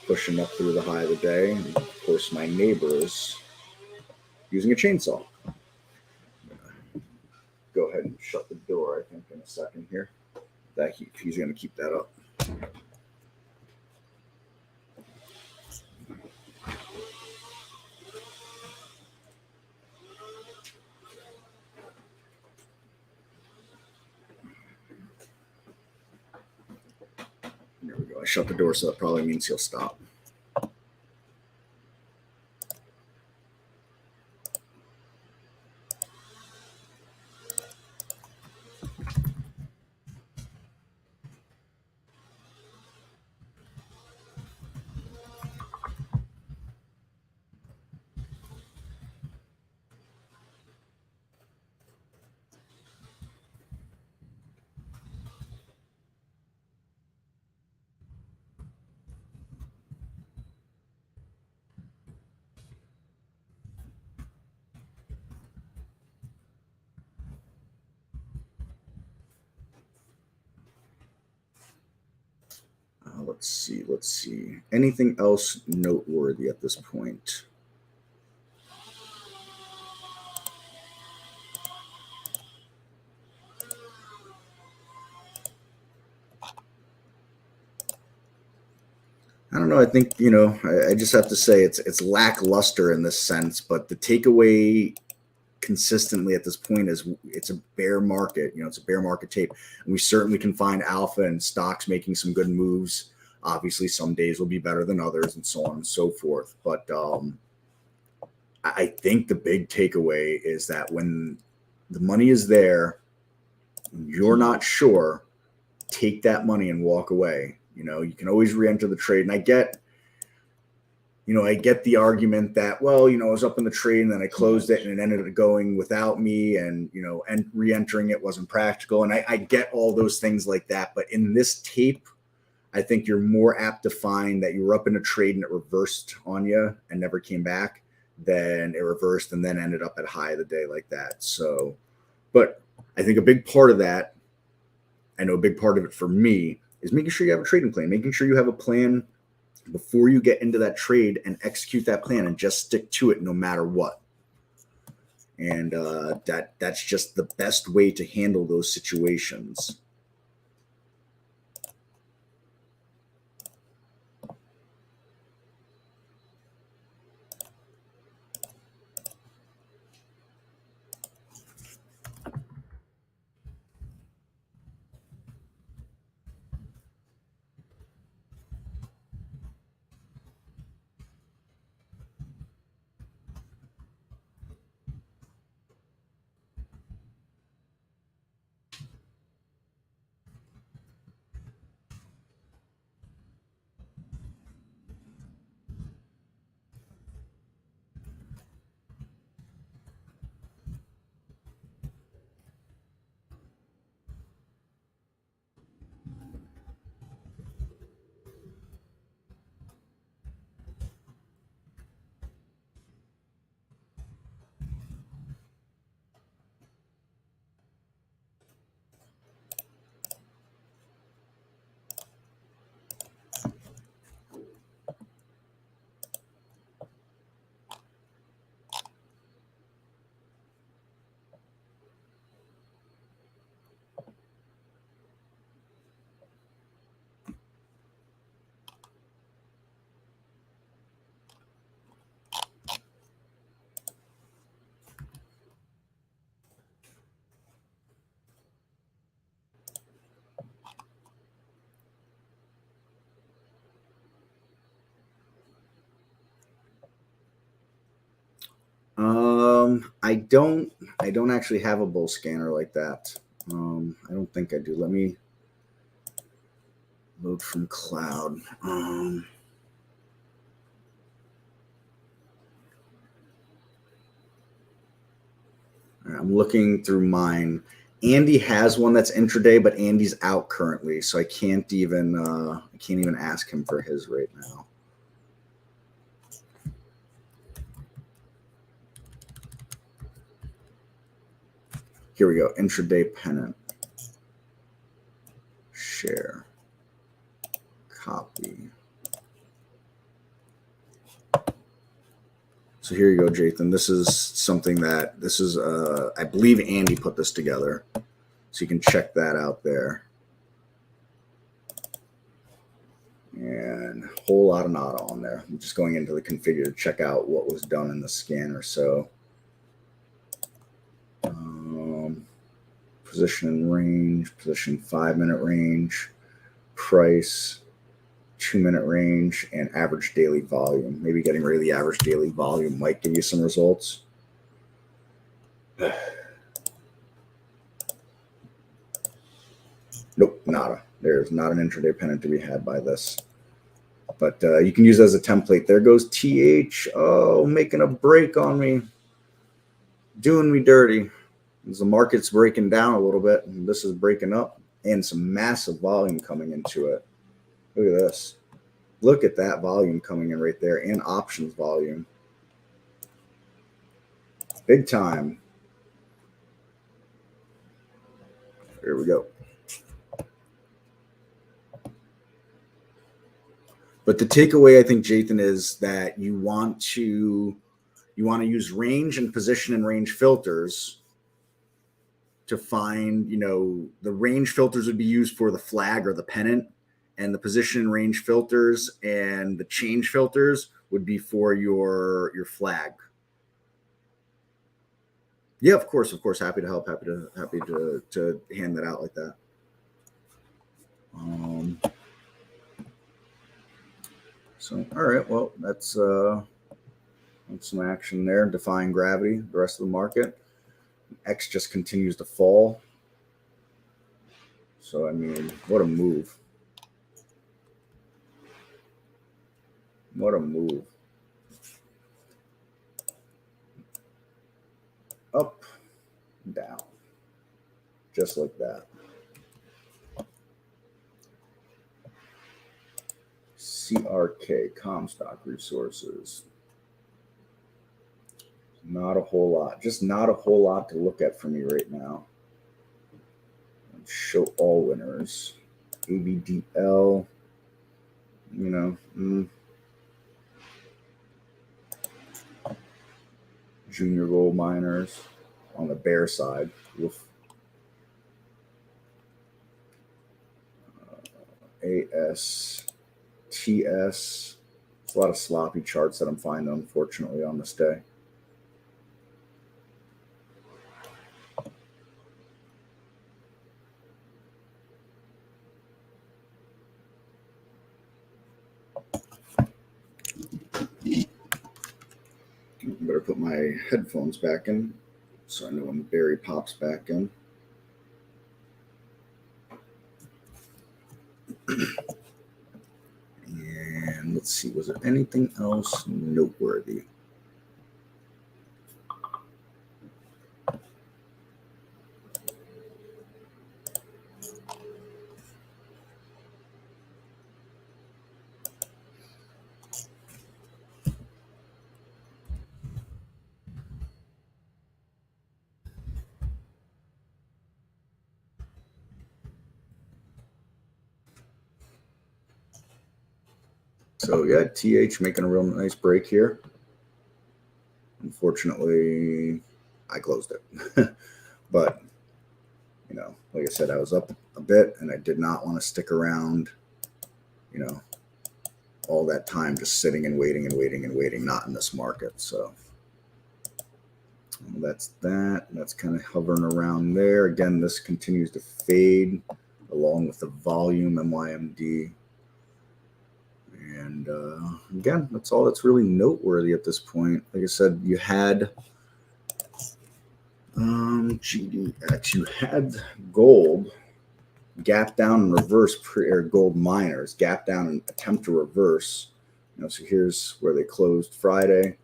pushing up through the high of the day. And of course, my neighbors using a chainsaw. Go ahead and shut the door, I think, in a second here. That he's going to keep that up. There we go. I shut the door, so that probably means he'll stop. Let's see. Anything else noteworthy at this point? I don't know. I think, I just have to say it's lackluster in this sense, but the takeaway consistently at this point is it's a bear market. It's a bear market tape, and we certainly can find alpha and stocks making some good moves. Obviously, some days will be better than others, and so on and so forth. But I think the big takeaway is that when the money is there, you're not sure, take that money and walk away. You can always re-enter the trade. And I get the argument that, well, I was up in the trade and then I closed it and it ended up going without me, and, and re-entering it wasn't practical. And I get all those things like that. But in this tape, I think you're more apt to find that you were up in a trade and it reversed on you and never came back than it reversed and then ended up at high of the day like that. So, but I think a big part of that, I know a big part of it for me, is making sure you have a trading plan, making sure you have a plan before you get into that trade and execute that plan and just stick to it no matter what. And that's just the best way to handle those situations. I don't actually have a bull scanner like that. I don't think I do. Let me load from cloud. I'm looking through mine. Andy has one that's intraday, but Andy's out currently, so I can't even ask him for his right now. Here we go. Intraday pennant. Share. Copy. So here you go, Jathan. This is something that I believe Andy put this together. So you can check that out there. And a whole lot of NADA on there. I'm just going into the configure to check out what was done in the scanner. So position and range, position 5-minute range, price, 2-minute range, and average daily volume. Maybe getting rid of the average daily volume might give you some results. Nope, nada. There's not an intraday pennant to be had by this. But you can use it as a template. There goes TH. Oh, making a break on me. Doing me dirty. As the market's breaking down a little bit, and this is breaking up, and some massive volume coming into it. Look at this. Look at that volume coming in right there, and options volume. Big time. Here we go. But the takeaway, I think, Jathan, is that you want to use range and position and range filters to find, the range filters would be used for the flag or the pennant, and the position and range filters and the change filters would be for your flag. Yeah, of course. Happy to help. Happy to hand that out like that. So, all right. Well, that's some action there. Defying gravity. The rest of the market. X just continues to fall. So, I mean, what a move. What a move. Up, down. Just like that. CRK, Comstock Resources. Not a whole lot. Just not a whole lot to look at for me right now. Show all winners. ABDL. Junior gold miners on the bear side. Oof. ASTS. It's a lot of sloppy charts that I'm finding, unfortunately, on this day. Better put my headphones back in so I know when Barry pops back in. And let's see, was there anything else noteworthy? So yeah, TH making a real nice break here. Unfortunately, I closed it. But, like I said, I was up a bit and I did not want to stick around, all that time just sitting and waiting, not in this market. So that's that. That's kind of hovering around there. Again, this continues to fade along with the volume MYMD. And again, that's all that's really noteworthy at this point. Like I said, you had GDX, you had gold gap down and reverse, or gold miners gap down and attempt to reverse. So here's where they closed Friday.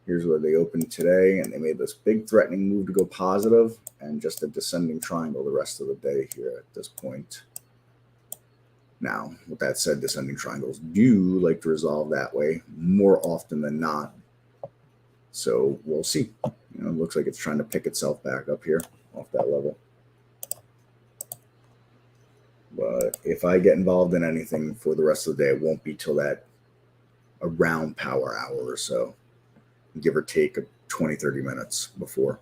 Here's where they opened today, and they made this big threatening move to go positive, and just a descending triangle the rest of the day here at this point. Now, with that said, descending triangles do like to resolve that way more often than not. So we'll see. It looks like it's trying to pick itself back up here off that level. But if I get involved in anything for the rest of the day, it won't be till that around power hour or so, give or take 20, 30 minutes before.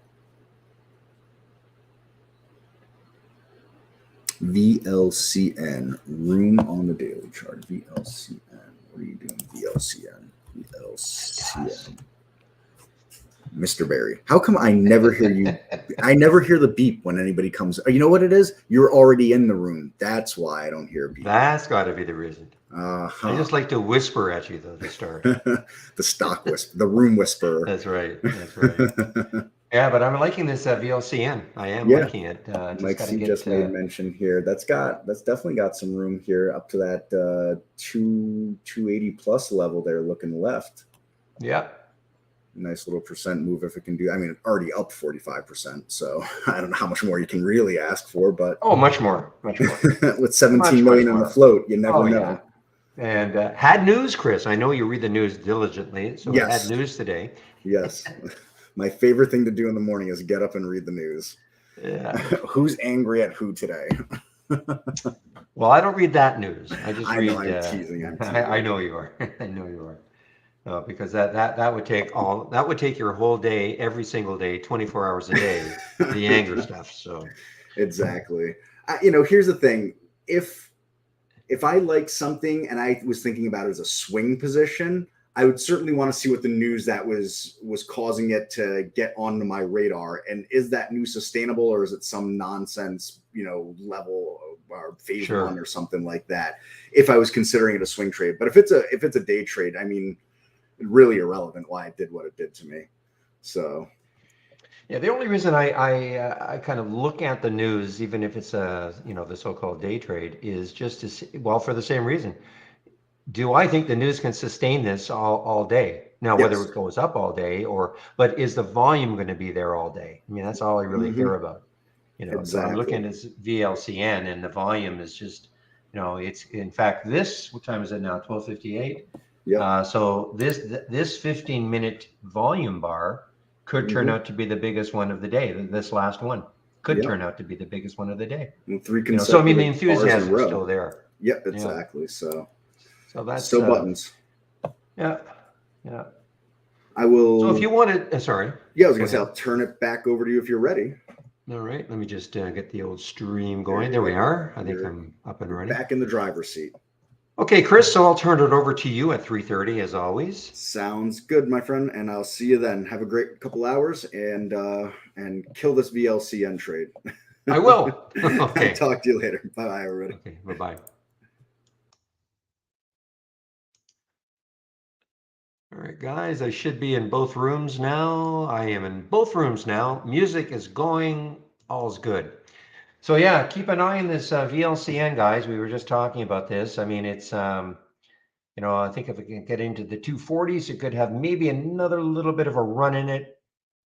VLCN, room on the daily chart. VLCN. What are you doing, VLCN? VLCN. Mr. Barry, how come I never hear you? I never hear the beep when anybody comes. You know what it is? You're already in the room. That's why I don't hear a beep. That's got to be the reason. I just like to whisper at you, though, to start. The stock whisper, the room whisperer. That's right. That's right. Yeah, but I'm liking this VLCN. I am liking it. Mike C just made mention here. That's definitely got some room here up to that 280 plus level there, looking left. Yeah. Nice little percent move if it can do. I mean, already up 45%. So I don't know how much more you can really ask for, but much more. With 17 million on the float, you never know. Yeah. And had news, Chris. I know you read the news diligently, so yes. Had news today. Yes. My favorite thing to do in the morning is get up and read the news. Yeah. Who's angry at who today? Well, I don't read that news. I just read. I'm teasing. I know you are. I know you are. Because that would take your whole day, every single day, 24 hours a day, the anger stuff. So exactly. Here's the thing. If I like something and I was thinking about it as a swing position, I would certainly want to see what the news that was causing it to get onto my radar. And is that news sustainable, or is it some nonsense, level or phase one or something like that? If I was considering it a swing trade, but if it's a day trade, I mean, really irrelevant why it did what it did to me. So yeah, the only reason I kind of look at the news, even if it's the so-called day trade, is just to see, for the same reason. Do I think the news can sustain this all day? Now, whether it goes up all day but is the volume going to be there all day? I mean, that's all I really care about. Exactly. So I'm looking at this VLCN, and the volume is just, it's, in fact, what time is it now? 12:58. Yeah. So this 15-minute volume bar could turn out to be the biggest one of the day. This last one could turn out to be the biggest one of the day. And 3 consecutive so I mean, the enthusiasm is still there. Yep, exactly. Yeah. So that's still buttons. Yeah. I will. So if you wanted, sorry. Yeah, I was gonna say I'll turn it back over to you if you're ready. All right. Let me just get the old stream going. There we are. I think I'm up and running. Back in the driver's seat. Okay, Chris, so I'll turn it over to you at 3:30 as always. Sounds good, my friend, and I'll see you then. Have a great couple hours and kill this VLCN trade. I will. Okay. Talk to you later. Bye, everybody. Okay, bye-bye. All right, guys, I should be in both rooms now. I am in both rooms now. Music is going. All's good. So yeah, keep an eye on this VLCN, guys. We were just talking about this. I mean, it's, I think if it can get into the 240s, it could have maybe another little bit of a run in it.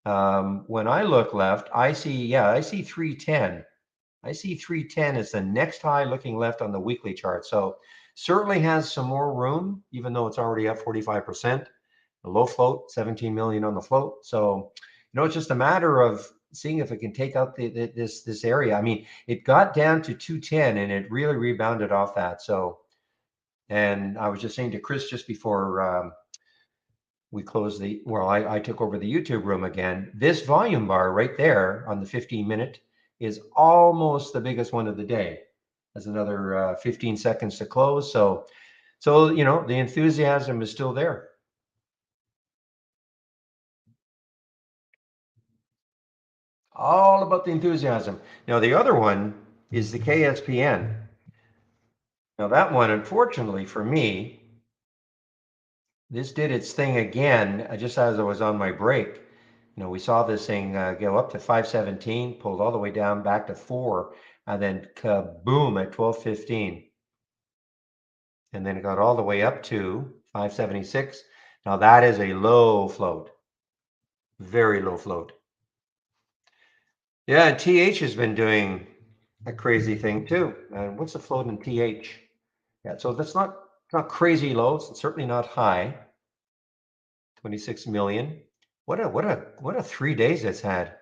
When I look left, I see 310. I see 310 as the next high looking left on the weekly chart. So certainly has some more room, even though it's already up 45%. The low float, 17 million on the float. So, it's just a matter of seeing if it can take out this area. I mean, it got down to 210 and it really rebounded off that. So, and I was just saying to Chris just before we closed I took over the YouTube room again. This volume bar right there on the 15-minute is almost the biggest one of the day. There's another 15 seconds to close. So the enthusiasm is still there. All about the enthusiasm. Now, the other one is the KSPN. Now, that one, unfortunately for me, this did its thing again, just as I was on my break. We saw this thing go up to 517, pulled all the way down back to 4, and then kaboom at 12:15. And then it got all the way up to 576. Now, that is a low float. Very low float. Yeah, and TH has been doing a crazy thing too. And what's the float in TH? Yeah, so that's not crazy low. It's certainly not high. 26 million. What a 3 days it's had.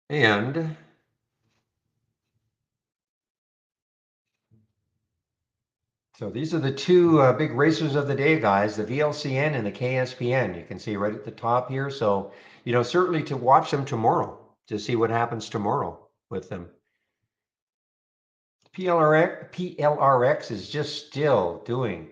And so these are the two big racers of the day, guys, the VLCN and the KSPN. You can see right at the top here. So, certainly to watch them tomorrow, to see what happens tomorrow with them. PLRX is just still doing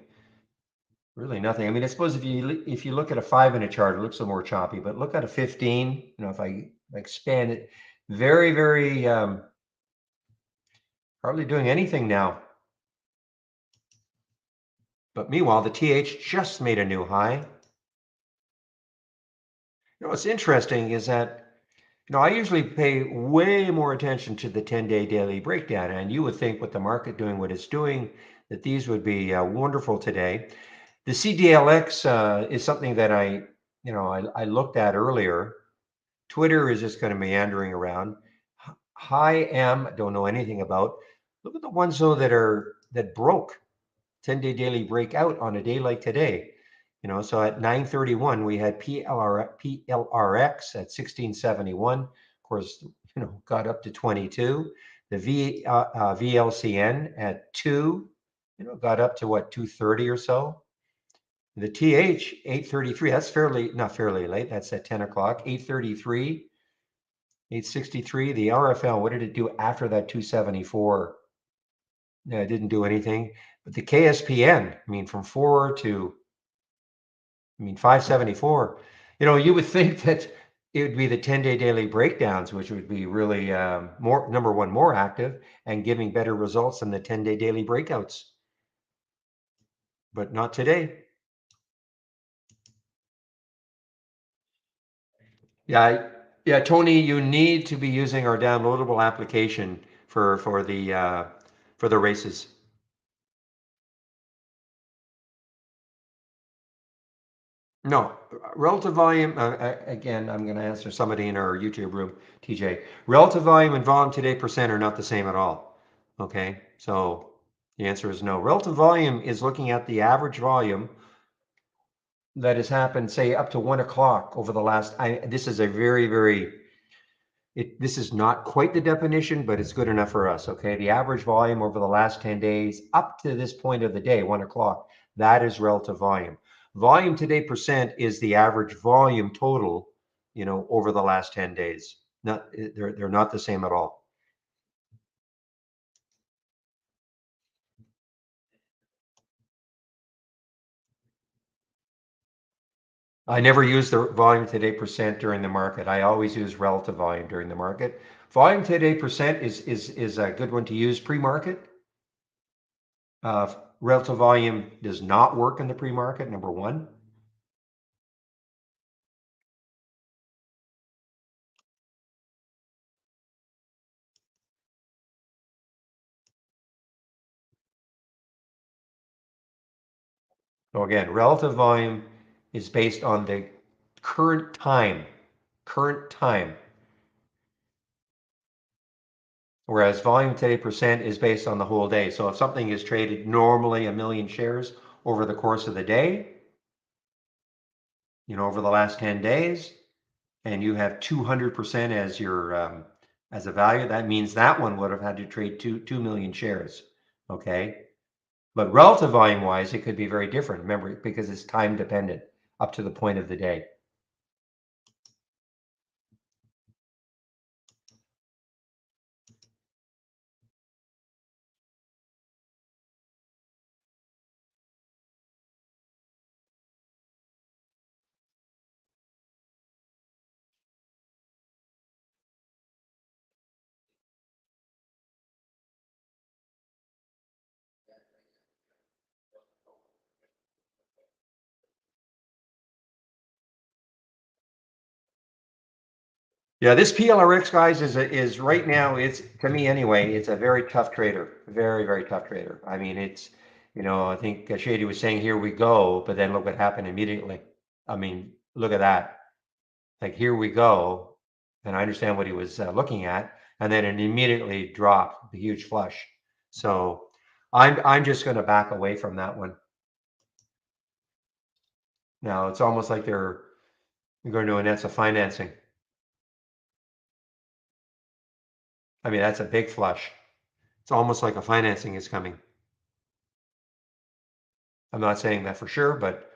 really nothing. I mean, I suppose if you look at a 5-minute chart, it looks a little more choppy, but look at a 15, if I expand it, very, very hardly doing anything now. But meanwhile, the TH just made a new high. What's interesting is that, I usually pay way more attention to the 10-day daily breakdown, and you would think with the market doing what it's doing, that these would be wonderful today. The CDLX is something that I looked at earlier. Twitter is just kind of meandering around. High M, don't know anything about. Look at the ones though that broke 10-day daily breakout on a day like today. So at 9:31 we had PLRX at 1671. Of course, got up to 22. The VLCN at 2, got up to what, 230 or so. The TH 833, that's not fairly late. That's at 10 o'clock. 833, 863. The RFL, what did it do after that 274? Yeah, it didn't do anything. But the KSPN, from 4 to 574. You would think that it would be the 10-day daily breakdowns, which would be really more active and giving better results than the 10-day daily breakouts. But not today. Yeah, Tony, you need to be using our downloadable application for the races. No, relative volume. Again, I'm going to answer somebody in our YouTube room, TJ. Relative volume and volume today percent are not the same at all. Okay, so the answer is no. Relative volume is looking at the average volume that has happened, say, up to 1 o'clock over the last. This is a very, very. This is not quite the definition, but it's good enough for us. Okay, the average volume over the last 10 days up to this point of the day, 1 o'clock. That is relative volume. Volume today percent is the average volume total, over the last 10 days. They're not the same at all. I never use the volume today percent during the market. I always use relative volume during the market. Volume today percent is a good one to use pre-market. Relative volume does not work in the pre-market, number one. So again, relative volume is based on the current time, whereas volume today percent is based on the whole day. So if something is traded normally 1 million shares over the course of the day, over the last 10 days, and you have 200% as your as a value, that means that one would have had to trade 2 million shares. Okay. But relative volume wise, it could be very different. Remember, because it's time dependent up to the point of the day. Yeah, this PLRX, guys, is right now, it's, to me anyway, it's a very tough trader. Very, very tough trader. I mean, it's, I think Shady was saying, here we go, but then look what happened immediately. I mean, look at that. Like, here we go. And I understand what he was looking at. And then it immediately dropped the huge flush. So I'm just going to back away from that one. Now it's almost like they're going to announce a financing. I mean, that's a big flush. It's almost like a financing is coming. I'm not saying that for sure, but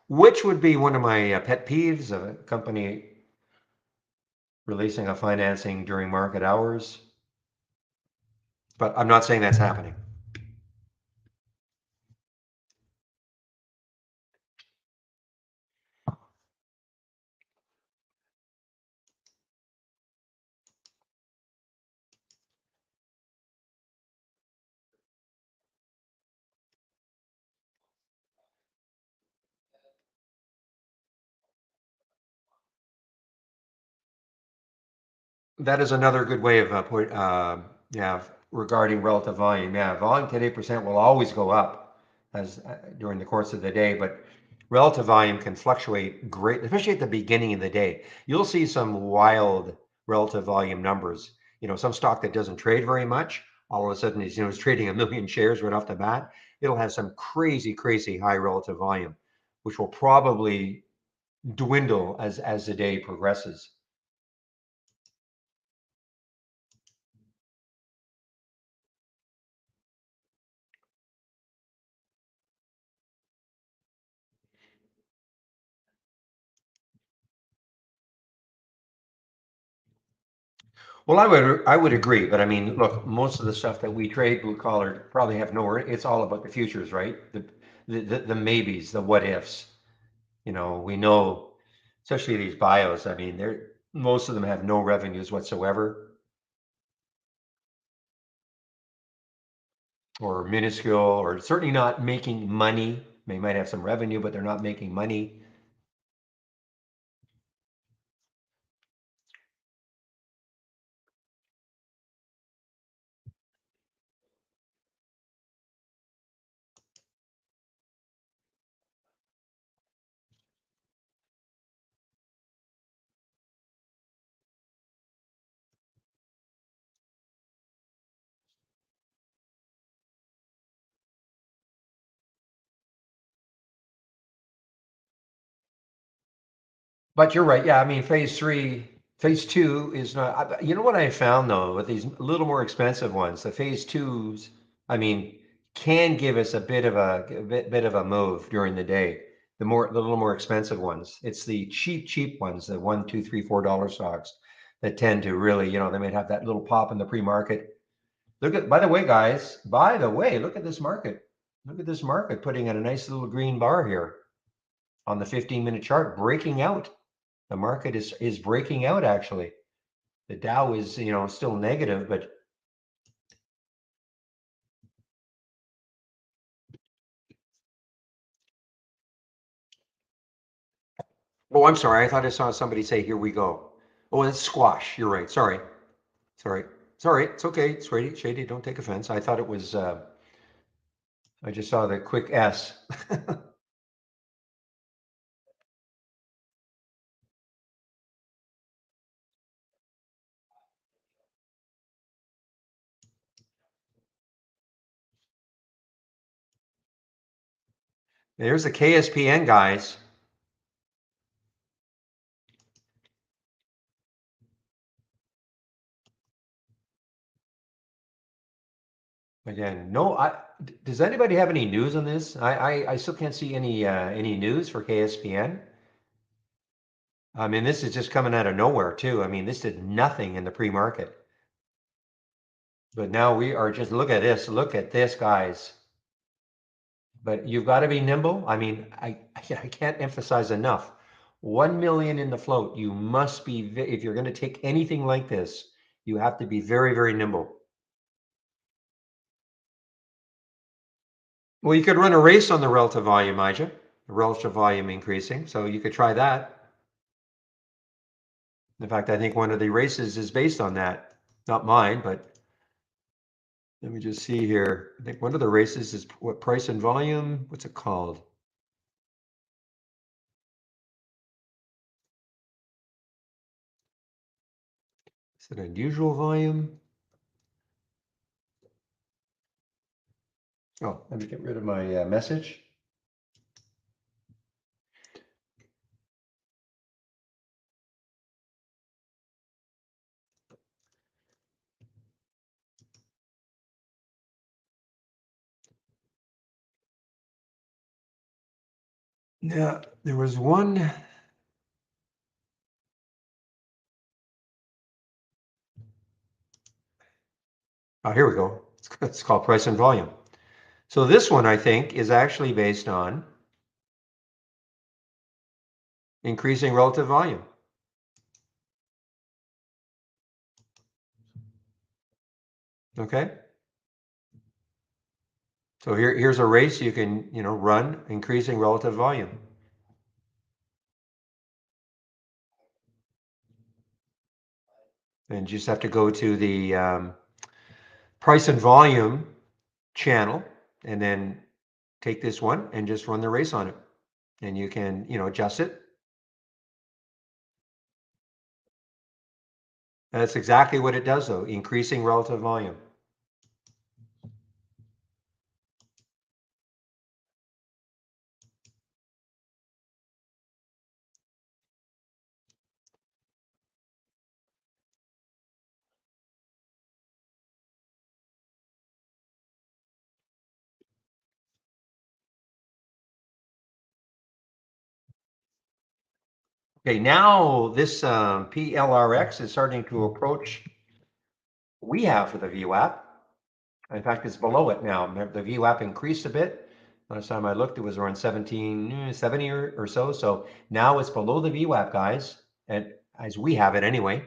which would be one of my pet peeves of a company releasing a financing during market hours. But I'm not saying that's happening. That is another good way of yeah, regarding relative volume. Yeah, volume today percent will always go up as during the course of the day, but relative volume can fluctuate great, especially at the beginning of the day. You'll see some wild relative volume numbers. Some stock that doesn't trade very much, all of a sudden is trading 1 million shares right off the bat. It'll have some crazy, crazy high relative volume, which will probably dwindle as the day progresses. Well, I would agree, but I mean, look, most of the stuff that we trade blue collar probably have nowhere. It's all about the futures, right? The maybes, the what ifs. We know, especially these bios. I mean, they're most of them have no revenues whatsoever, or minuscule, or certainly not making money. They might have some revenue, but they're not making money. But you're right. Yeah, I mean, phase two is not. You know what I found though with these little more expensive ones, the phase twos. I mean, can give us a bit of a move during the day. The little more expensive ones. It's the cheap ones, the $1, $2, $3, $4 stocks that tend to really, they might have that little pop in the pre-market. Look at, by the way, guys. By the way, look at this market. Look at this market putting in a nice little green bar here on the 15-minute chart, breaking out. The market is breaking out actually. The Dow is, still negative, but oh, I'm sorry. I thought I saw somebody say, "Here we go." Oh, it's squash. You're right. Sorry. Sorry. It's okay. It's Shady. Shady. Don't take offense. I thought it was. I just saw the quick S. There's the KSPN guys. Again, no. Does anybody have any news on this? I still can't see any news for KSPN. I mean, this is just coming out of nowhere too. I mean, this did nothing in the pre-market. But now we are just, look at this. Look at this, guys. But you've got to be nimble. I mean, I can't emphasize enough. 1 million in the float. You must be, if you're going to take anything like this, you have to be very, very nimble. Well, you could run a race on the relative volume, Ija. relative volume increasing. So you could try that. In fact, I think one of the races is based on that. Not mine, but let me just see here. I think one of the races is what, price and volume? What's it called? Is it unusual volume? Oh, let me get rid of my message. Yeah, there was one. Oh, here we go. It's called price and volume. So this one, I think, is actually based on increasing relative volume. Okay. So here's a race you can, run increasing relative volume. And you just have to go to the price and volume channel and then take this one and just run the race on it. And you can, adjust it. That's exactly what it does though, increasing relative volume. Okay, now this PLRX is starting to approach we have for the VWAP. In fact, it's below it now. The VWAP increased a bit. Last time I looked, it was around 1770 or so. So now it's below the VWAP, guys, and as we have it anyway.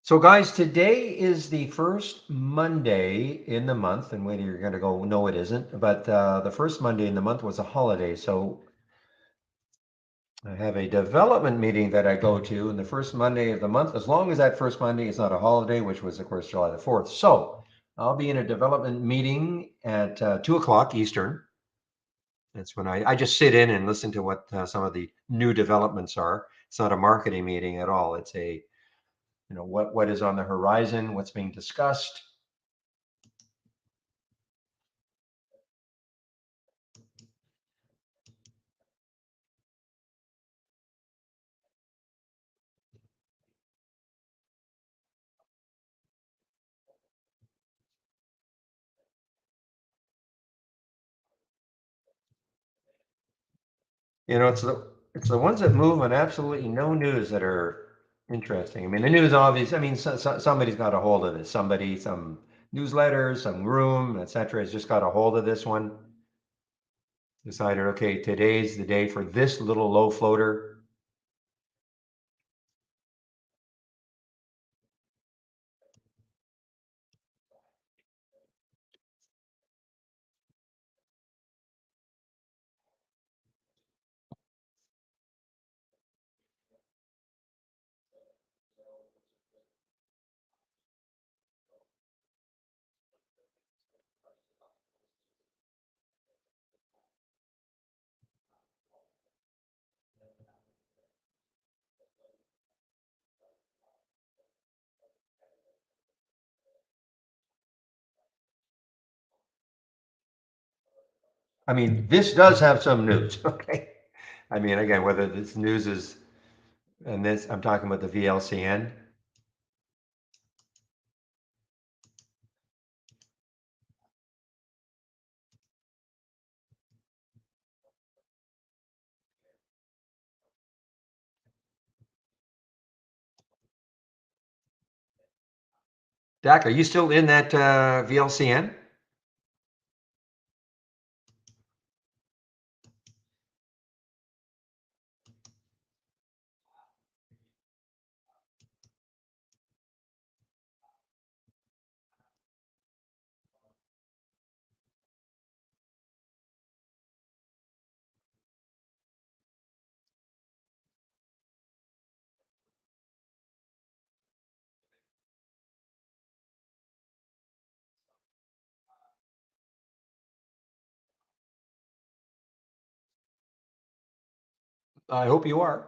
So guys, today is the first Monday in the month, and whether you're going to go, no, it isn't, but the first Monday in the month was a holiday. So I have a development meeting that I go to in the first Monday of the month, as long as that first Monday is not a holiday, which was, of course, July the 4th. So I'll be in a development meeting at 2 o'clock Eastern. That's when I just sit in and listen to what some of the new developments are. It's not a marketing meeting at all. It's a, what is on the horizon, what's being discussed. It's the ones that move on absolutely no news that are interesting. I mean, the news obviously, I mean, somebody's got a hold of this. Somebody, some newsletter, some room, etc., has just got a hold of this one. Decided, okay, today's the day for this little low floater. I mean, this does have some news, okay? I mean, again, whether this news is, and this, I'm talking about the VLCN. Dak, are you still in that VLCN? I hope you are.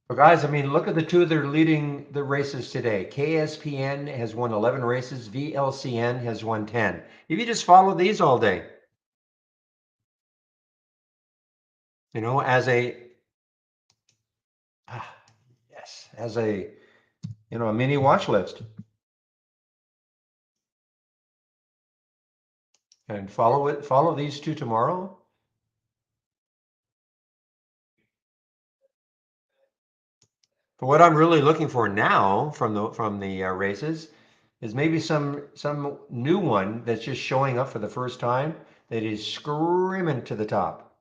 But guys, I mean, look at the two that are leading the races today. KSPN has won 11 races. VLCN has won 10. If you just follow these all day, you know, as a, yes, as a, you know, a mini watch list, and follow these two tomorrow. But what I'm really looking for now from the races is maybe some new one that's just showing up for the first time that is screaming to the top.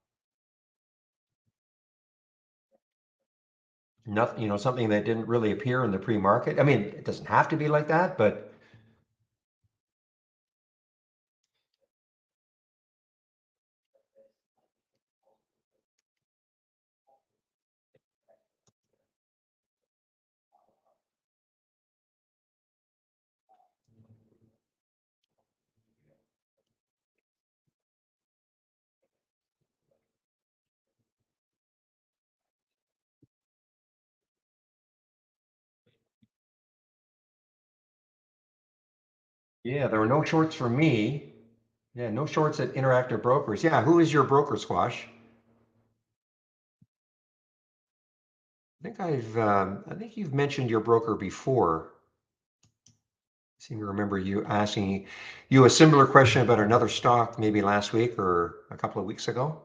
Nothing, you know, something that didn't really appear in the pre-market. I mean, it doesn't have to be like that, but yeah, there were no shorts for me. Yeah, no shorts at Interactive Brokers. Yeah, who is your broker, Squash? I think you've mentioned your broker before. I seem to remember you asking you a similar question about another stock maybe last week or a couple of weeks ago.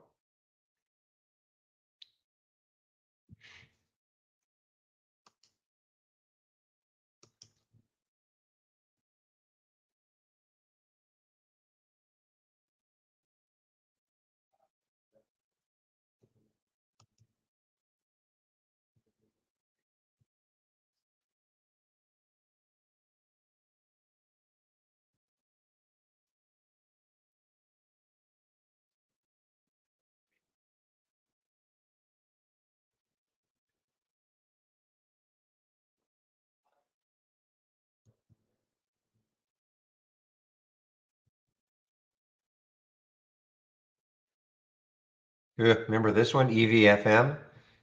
Yeah, remember this one, EVFM?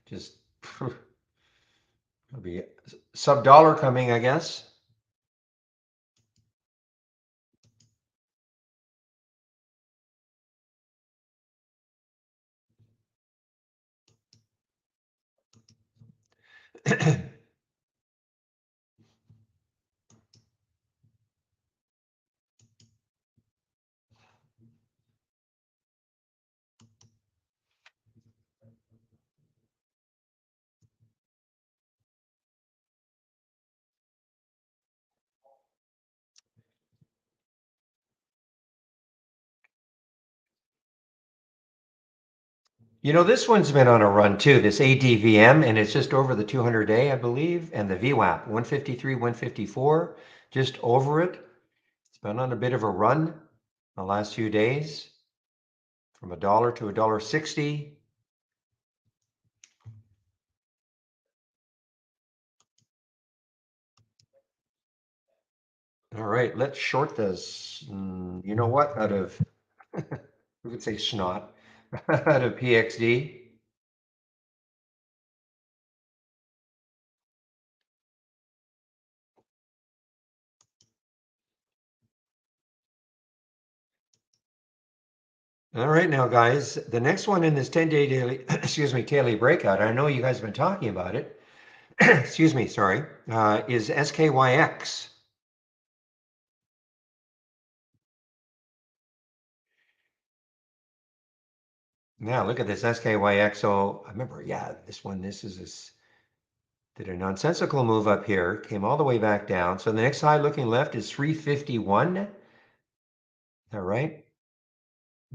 Just it'll be sub dollar coming, I guess. You know, this one's been on a run too, this ADVM, and it's just over the 200-day, I believe, and the VWAP, 153, 154, just over it. It's been on a bit of a run the last few days, from a dollar to $1.60. All right, let's short this. You know what? Out of, we could say snot, out of PXD. All right, now, guys, the next one in this 10-day daily, excuse me, daily breakout, I know you guys have been talking about it, excuse me, sorry, is SKYX. Now, look at this SKYX. So I remember, yeah, this did a nonsensical move up here, came all the way back down. So the next high looking left is 351. All right.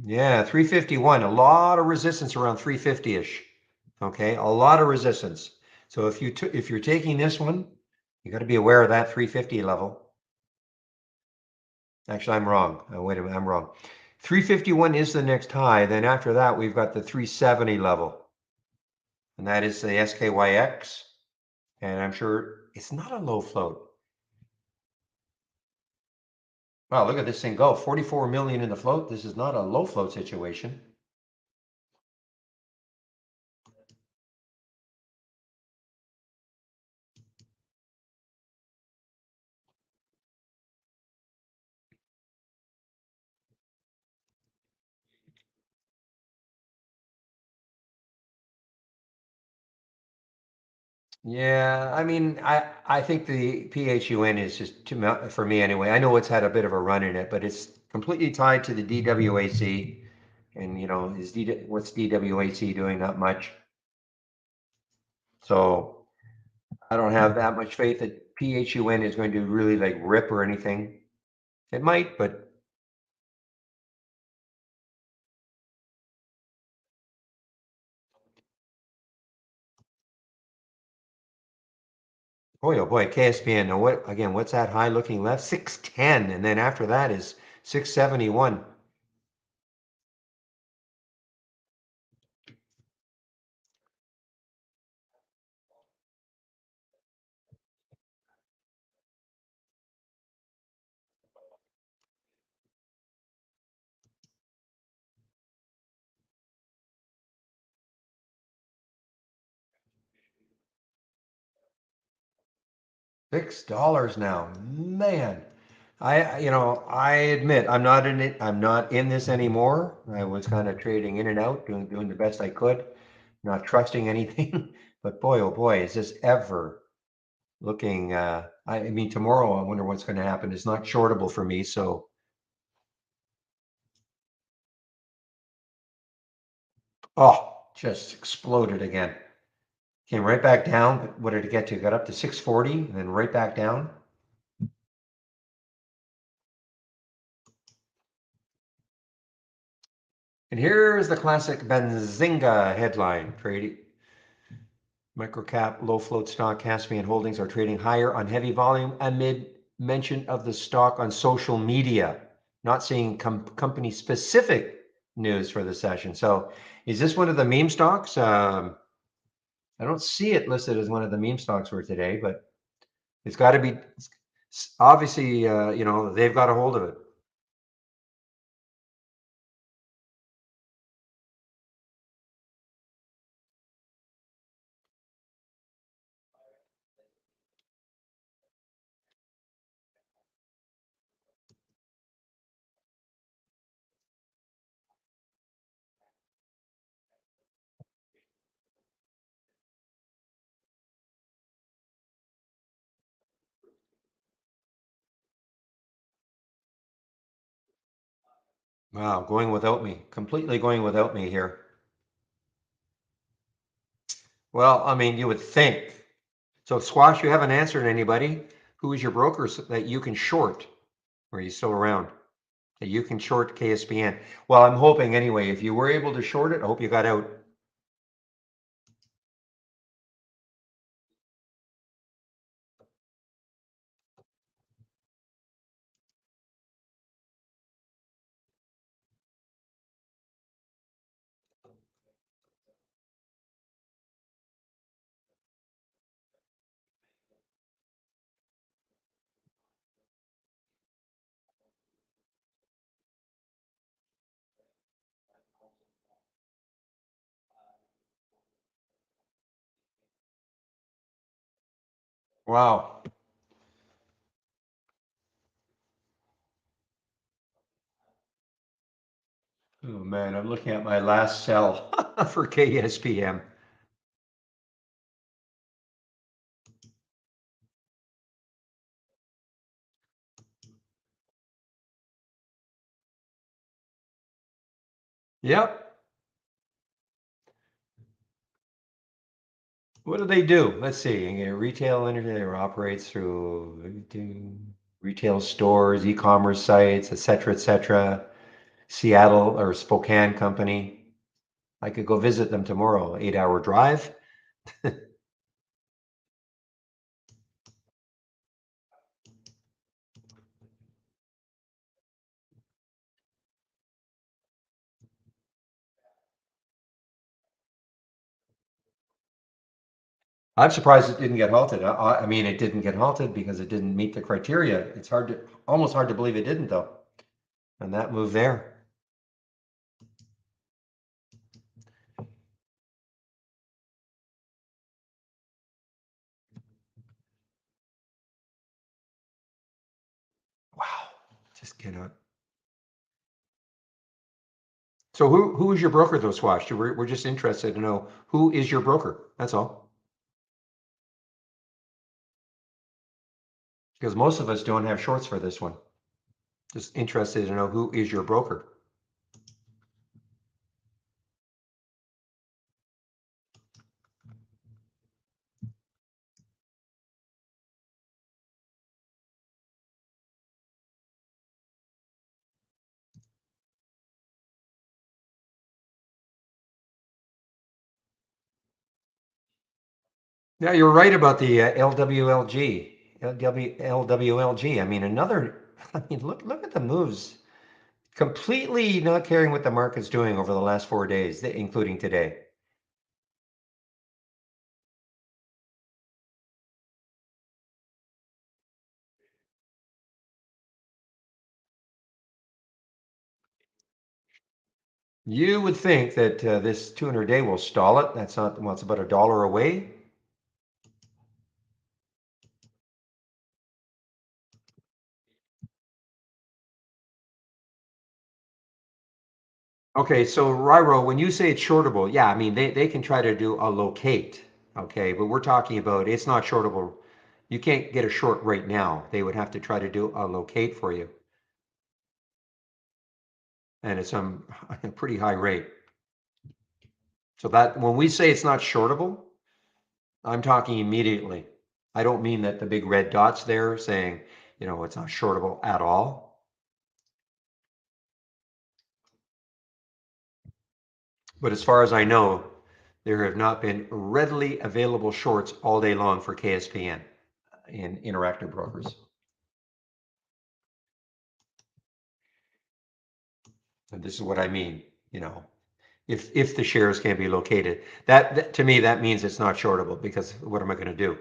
Yeah, 351. A lot of resistance around 350-ish. Okay, a lot of resistance. So if you're taking this one, you got to be aware of that 350 level. Actually, I'm wrong. Oh, wait a minute, I'm wrong. 351 is the next high. Then after that, we've got the 370 level, and that is the SKYX. And I'm sure it's not a low float. Wow, look at this thing go. 44 million in the float. This is not a low float situation. Yeah, I mean, I think the PHUN is just too much for me anyway. I know it's had a bit of a run in it, but it's completely tied to the DWAC. And what's DWAC doing? Not much. So I don't have that much faith that PHUN is going to really like rip or anything. It might, but boy, oh boy, KSPN. Now what's that high looking left? 610. And then after that is 671. $6 now. Man. I admit I'm not in it. I'm not in this anymore. I was kind of trading in and out, doing the best I could, not trusting anything. But boy, oh boy, is this ever looking I mean tomorrow I wonder what's going to happen. It's not shortable for me, so oh, just exploded again. Came right back down. What did it get to? Got up to 640 and then right back down. And here's the classic Benzinga headline. Trading microcap low float stock Caspian Holdings are trading higher on heavy volume amid mention of the stock on social media. Not seeing company specific news for the session. So is this one of the meme stocks? I don't see it listed as one of the meme stocks for today, but it's got to be obviously, they've got a hold of it. Wow, going without me, completely going without me here. Well, I mean, you would think. So, Squash, you haven't answered anybody. Who is your broker that you can short? Or are you still around? That you can short KSPN? Well, I'm hoping anyway. If you were able to short it, I hope you got out. Wow. Oh man, I'm looking at my last sell for KSPM. Yep. What do they do? Let's see. Retail energy operates through retail stores, e-commerce sites, et cetera. Seattle or Spokane company. I could go visit them tomorrow. 8-hour drive. I'm surprised it didn't get halted. I mean, it didn't get halted because it didn't meet the criteria. It's almost hard to believe it didn't though. And that move there. Wow, just cannot. So who is your broker though, Swash? We're just interested to know who is your broker. That's all. Because most of us don't have shorts for this one. Just interested to know who is your broker. Yeah, you're right about the LWLG. LWLG. I mean, another. I mean, look at the moves. Completely not caring what the market's doing over the last 4 days, including today. You would think that this 200-day will stall it. That's not, well, it's about $1 away. Okay, so Ryro, when you say it's shortable, yeah, I mean, they can try to do a locate, okay, but we're talking about it's not shortable. You can't get a short right now. They would have to try to do a locate for you. And it's a pretty high rate. So that when we say it's not shortable, I'm talking immediately. I don't mean that the big red dots there saying, it's not shortable at all. But as far as I know, there have not been readily available shorts all day long for KSPN in Interactive Brokers. And this is what I mean, if the shares can be located, that to me, that means it's not shortable, because what am I going to do?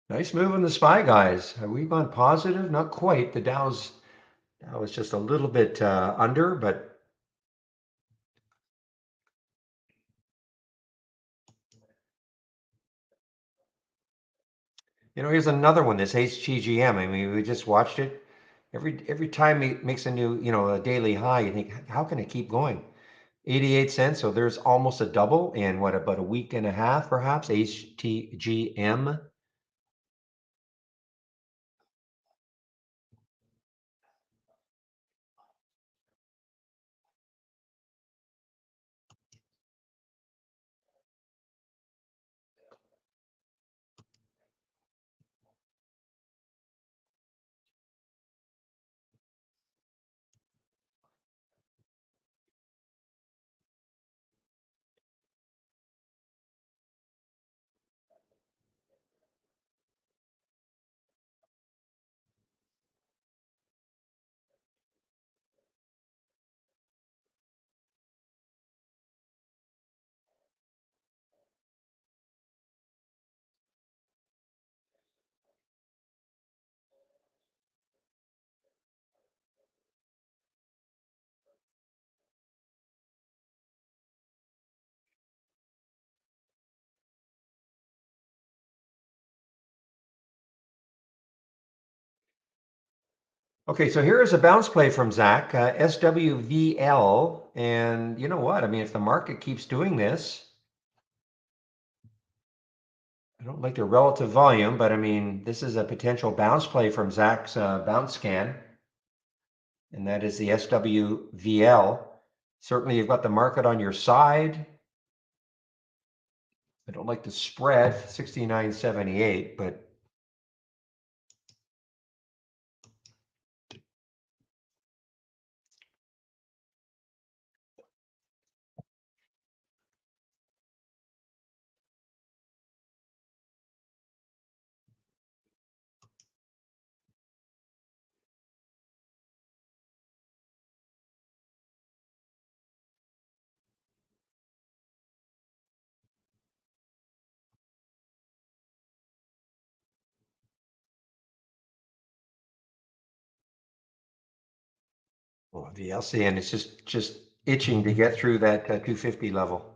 Nice move on the SPY, guys. Have we gone positive? Not quite. The Dow was just a little bit under, but here's another one. This HGGM. I mean, we just watched it. Every time it makes a new, a daily high, you think, how can it keep going? 88 cents. So there's almost a double in what, about a week and a half, perhaps. HTGM. Okay, so here is a bounce play from Zach, SWVL. And you know what? I mean, if the market keeps doing this, I don't like the relative volume, but I mean, this is a potential bounce play from Zach's bounce scan. And that is the SWVL. Certainly, you've got the market on your side. I don't like the spread, 69.78, but Well, the LCN is just itching to get through that 250 level.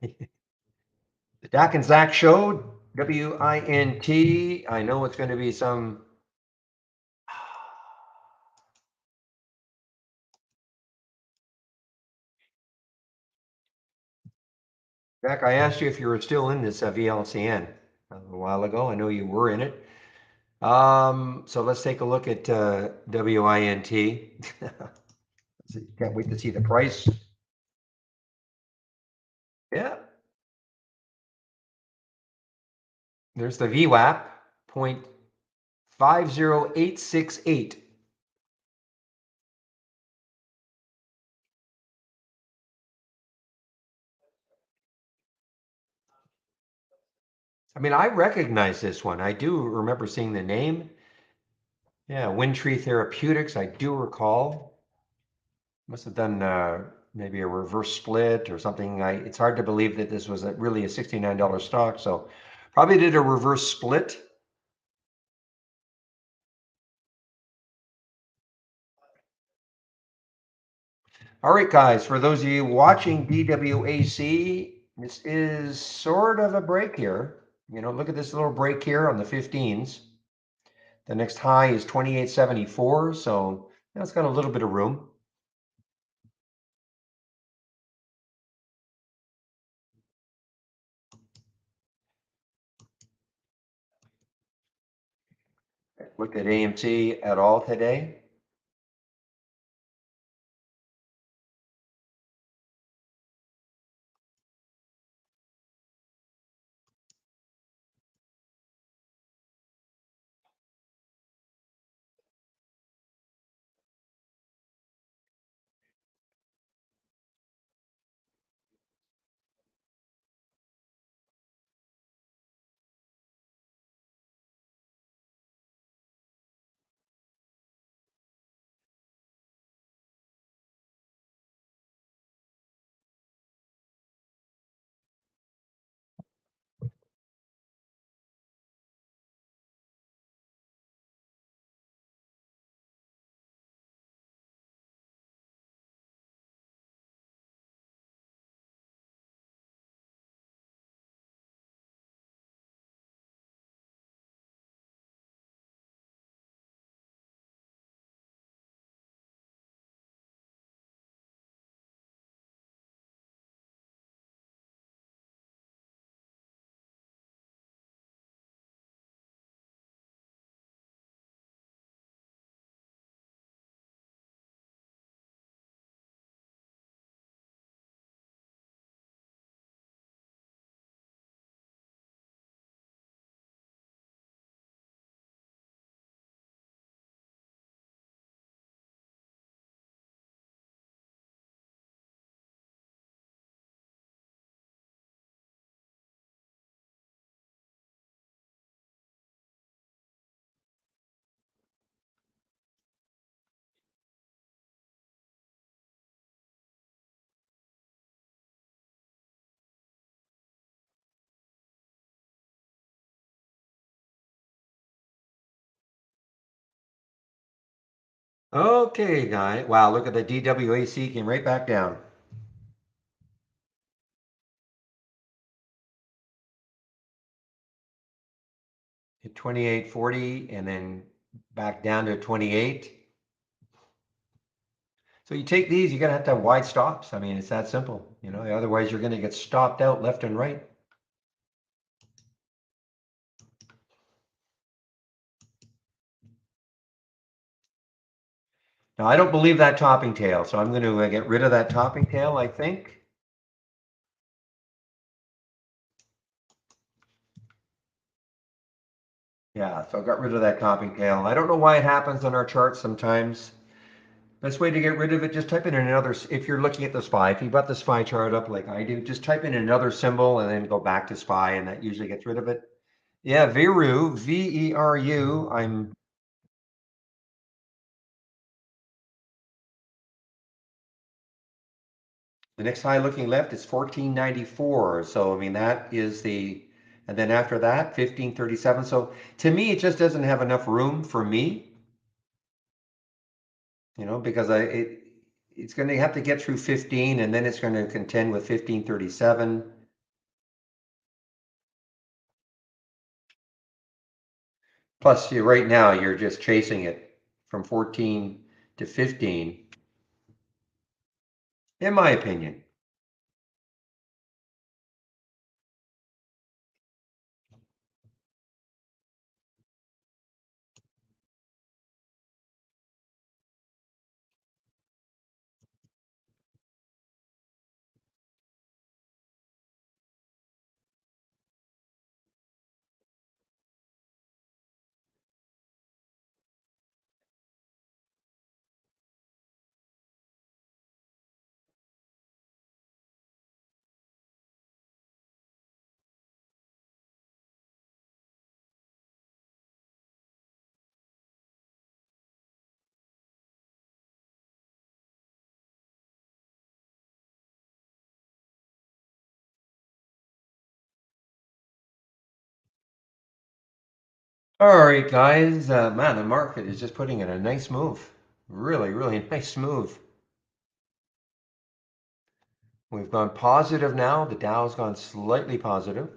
The Dak and Zach Show, WINT. I know it's going to be some. Jack, I asked you if you were still in this VLCN a while ago. I know you were in it. So let's take a look at WINT. Can't wait to see the price. Yeah, there's the VWAP, 0.50868. I mean, I recognize this one. I do remember seeing the name. Yeah, Windtree Therapeutics, I do recall. Must have done maybe a reverse split or something. It's hard to believe that this was really a $69 stock. So probably did a reverse split. All right, guys, for those of you watching DWAC, this is sort of a break here. Look at this little break here on the 15s. The next high is 28.74, so it's got a little bit of room. Looked at AMC at all today. Okay, guy. Wow, look at the DWAC came right back down. 28.40 and then back down to 28. So you take these, you're gonna have to have wide stops. I mean, it's that simple, you know, otherwise you're gonna get stopped out left and right. Now, I don't believe that topping tail, so I'm going to get rid of that topping tail, I think. Yeah, so I got rid of that topping tail. I don't know why it happens on our charts sometimes. Best way to get rid of it, just type in another, if you're looking at the SPY, if you've got the SPY chart up like I do, just type in another symbol and then go back to SPY, and that usually gets rid of it. Yeah, Veru, V-E-R-U, the next high looking left is 1494. So, I mean, that is and then after that, 1537. So to me, it just doesn't have enough room for me, you know, because it's going to have to get through 15 and then it's going to contend with 1537. Plus, right now, you're just chasing it from 14 to 15, in my opinion. All right, guys. Man, the market is just putting in a nice move. Really, really nice move. We've gone positive now. The Dow's gone slightly positive.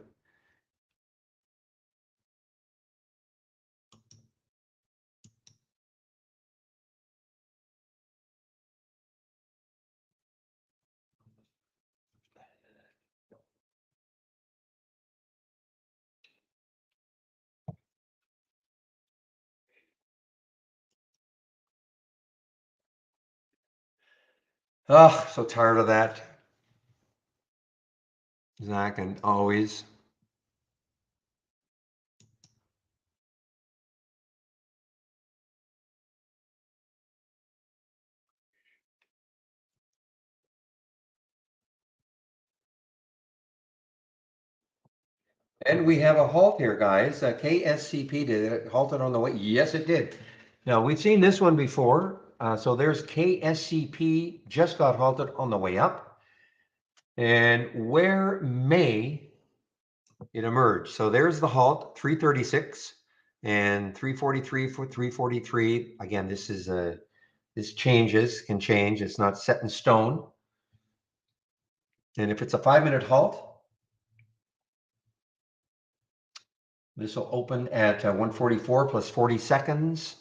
Oh, so tired of that. Zach and always. And we have a halt here, guys. KSCP, did it halted on the way? Yes, it did. Now, we've seen this one before. So there's KSCP, just got halted on the way up. And where may it emerge? So there's the halt, 336 and 343 for 343. Again, this is this can change. It's not set in stone. And if it's a 5-minute halt, this will open at 144 plus 40 seconds.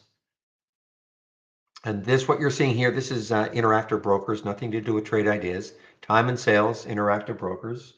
And this, what you're seeing here, this is Interactive Brokers, nothing to do with trade ideas. Time and sales, Interactive Brokers.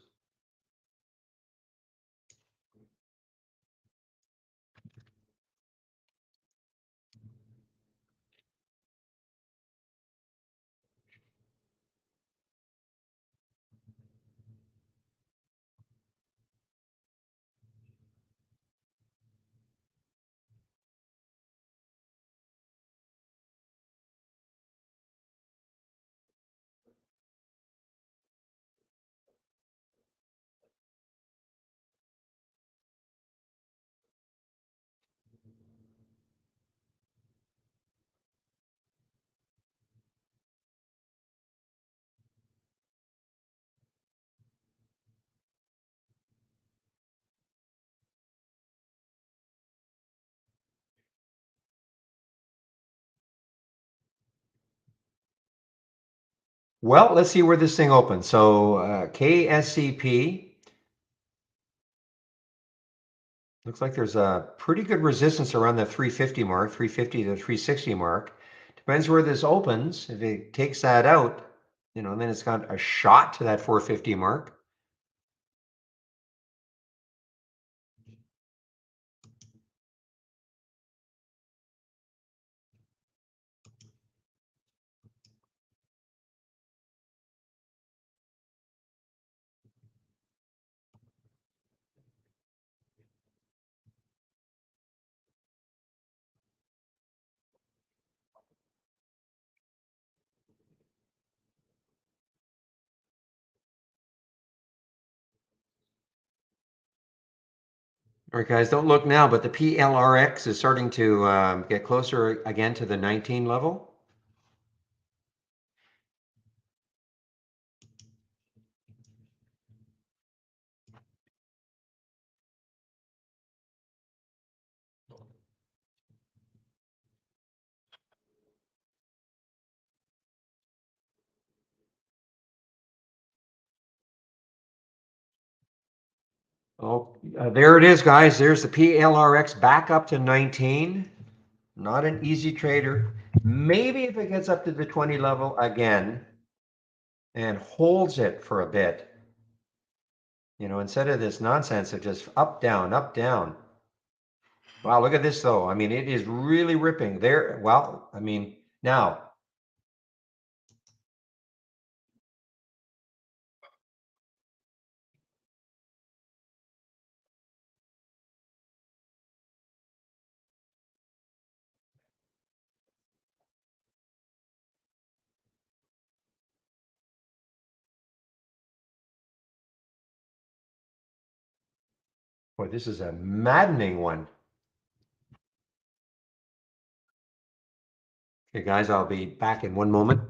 Well, let's see where this thing opens. So KSCP Looks like there's a pretty good resistance around the 350 mark, 350 to 360 mark. Depends where this opens. If it takes that out, then it's got a shot to that 450 mark. All right, guys, don't look now, but the PLRX is starting to get closer again to the 19 level. Oh, there it is, guys. There's the PLRX back up to 19. Not an easy trader. Maybe if it gets up to the 20 level again and holds it for a bit, instead of this nonsense of just up, down, up, down. Wow, look at this though. I mean, it is really ripping there. Well, I mean, now, boy, this is a maddening one. Okay, guys, I'll be back in one moment.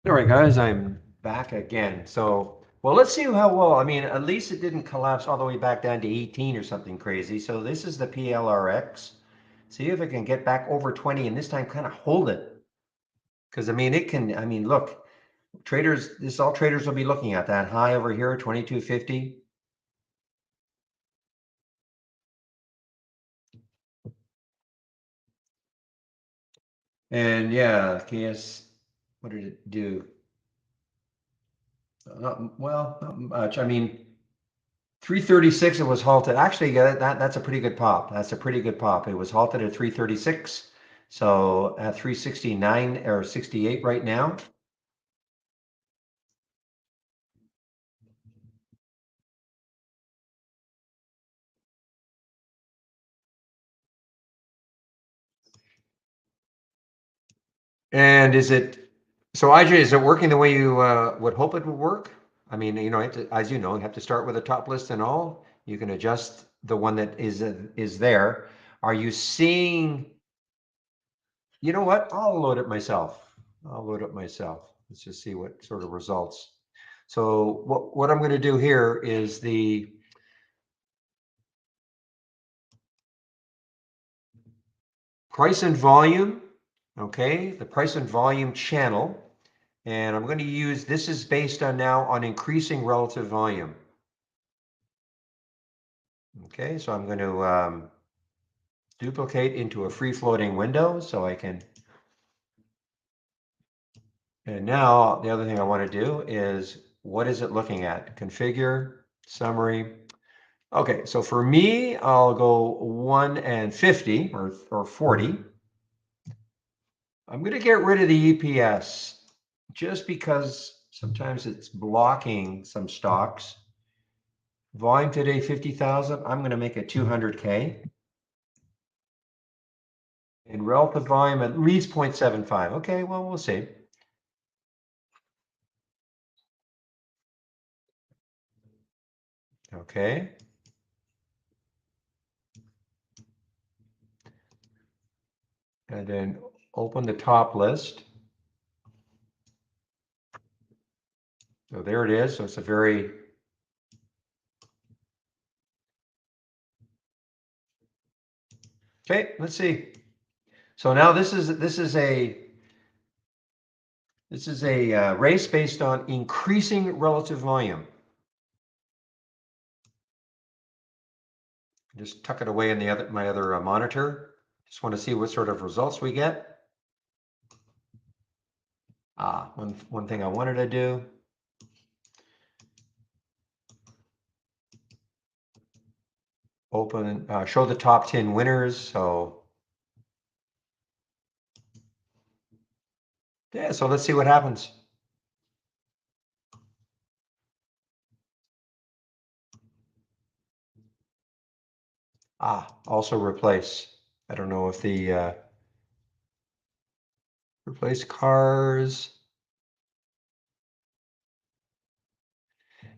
All right, guys, I'm back again. So, well, let's see how well. I mean, at least it didn't collapse all the way back down to 18 or something crazy. So this is the PLRX. See if it can get back over 20 and this time kind of hold it. Because I mean, it can. I mean, look, traders. This all traders will be looking at that high over here, 2250. And yeah, KS. What did it do? Not, well, not much. I mean, 336, it was halted. Actually, yeah, that's a pretty good pop. That's a pretty good pop. It was halted at 336. So at 369 or 68 right now. And is it, so IJ, is it working the way you would hope it would work? I mean, you know, as you know, you have to start with a top list and all. You can adjust the one that is there. Are you seeing, you know what? I'll load it myself. I'll load it myself. Let's just see what sort of results. So what I'm going to do here is the price and volume, okay? The price and volume channel. And I'm going to use, this is based on now on increasing relative volume. Okay, so I'm going to duplicate into a free floating window so I can, and now the other thing I want to do is, what is it looking at? Configure, summary. Okay, so for me, I'll go 1 and 50 or 40. I'm going to get rid of the EPS just because sometimes it's blocking some stocks. Volume today, 50,000. I'm going to make it 200K. And relative volume at least 0.75. Okay, well, we'll see. Okay. And then open the top list. So there it is. So it's a very, okay, let's see. So now this is a race based on increasing relative volume. Just tuck it away in the my other monitor. Just want to see what sort of results we get. One thing I wanted to do. Open, show the top 10 winners. So yeah, so let's see what happens. Also replace. I don't know if the replace cars.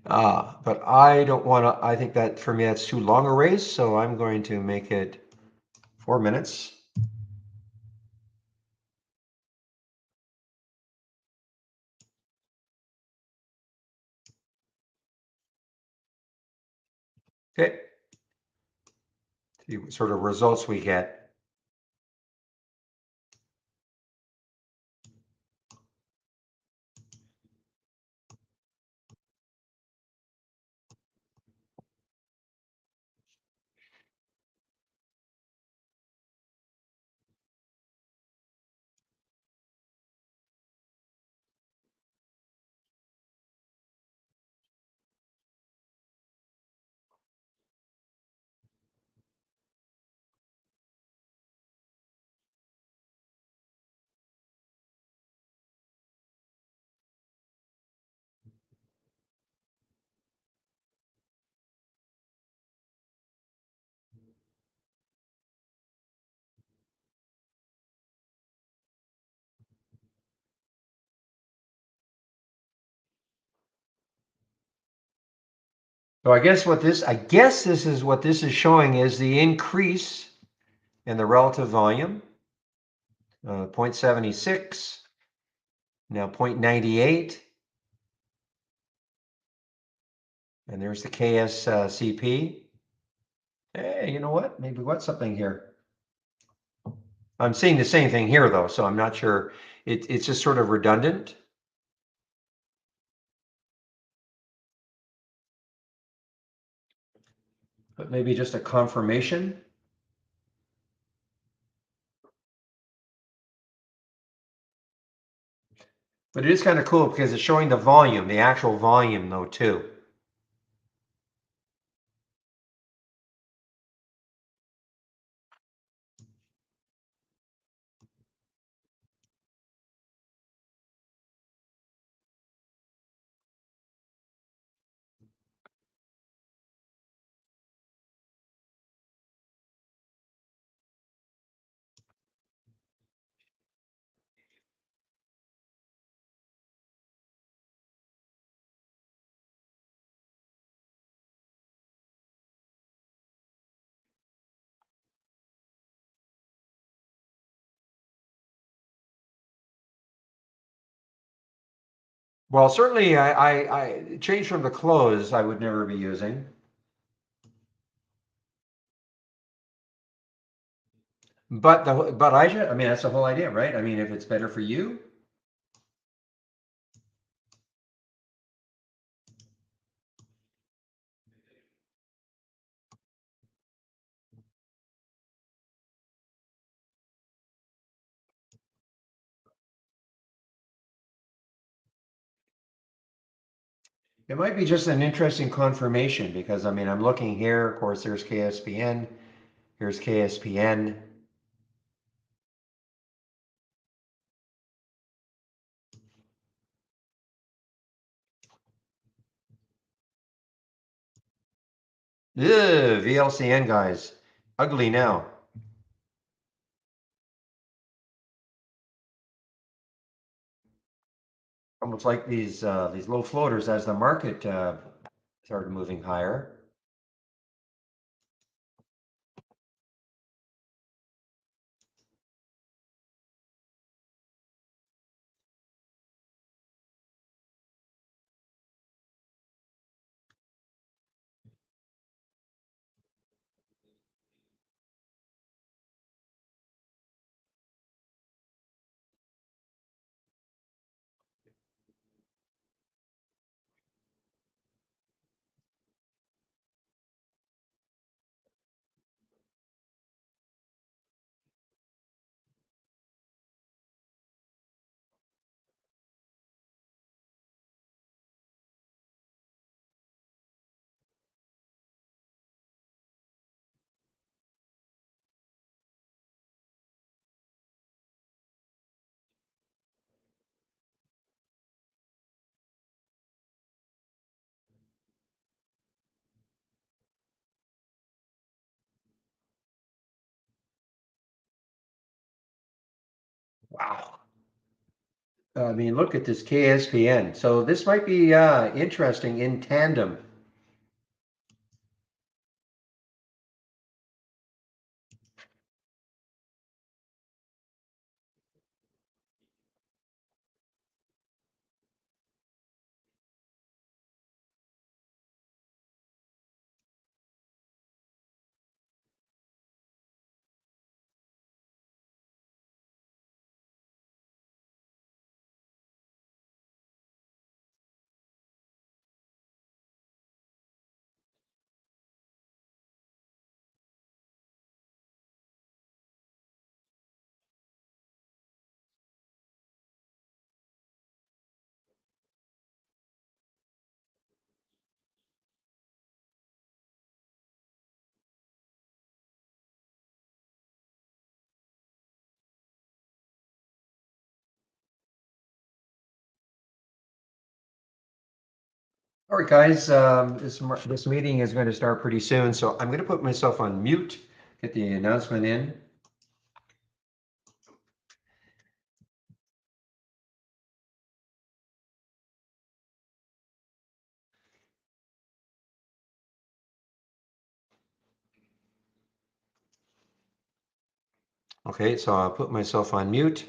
But I don't want to, I think that for me, that's too long a race. So I'm going to make it 4 minutes. Okay. See what sort of results we get. So I guess this is what this is showing is the increase in the relative volume, 0.76, now 0.98. And there's the KSCP. Hey, you know what? Maybe we got something here. I'm seeing the same thing here though, so I'm not sure. It's just sort of redundant. But maybe just a confirmation. But it is kind of cool because it's showing the volume, the actual volume though too. Well, certainly I change from the close I would never be using. But I mean that's the whole idea, right? I mean if it's better for you, it might be just an interesting confirmation because I mean I'm looking here, of course there's KSPN, here's KSPN. Ugh, VLCN guys, ugly now. Almost like these low floaters as the market started moving higher. Wow. I mean, look at this KSPN. So this might be interesting in tandem. All right, guys, this meeting is going to start pretty soon, so I'm going to put myself on mute, get the announcement in. Okay, so I'll put myself on mute.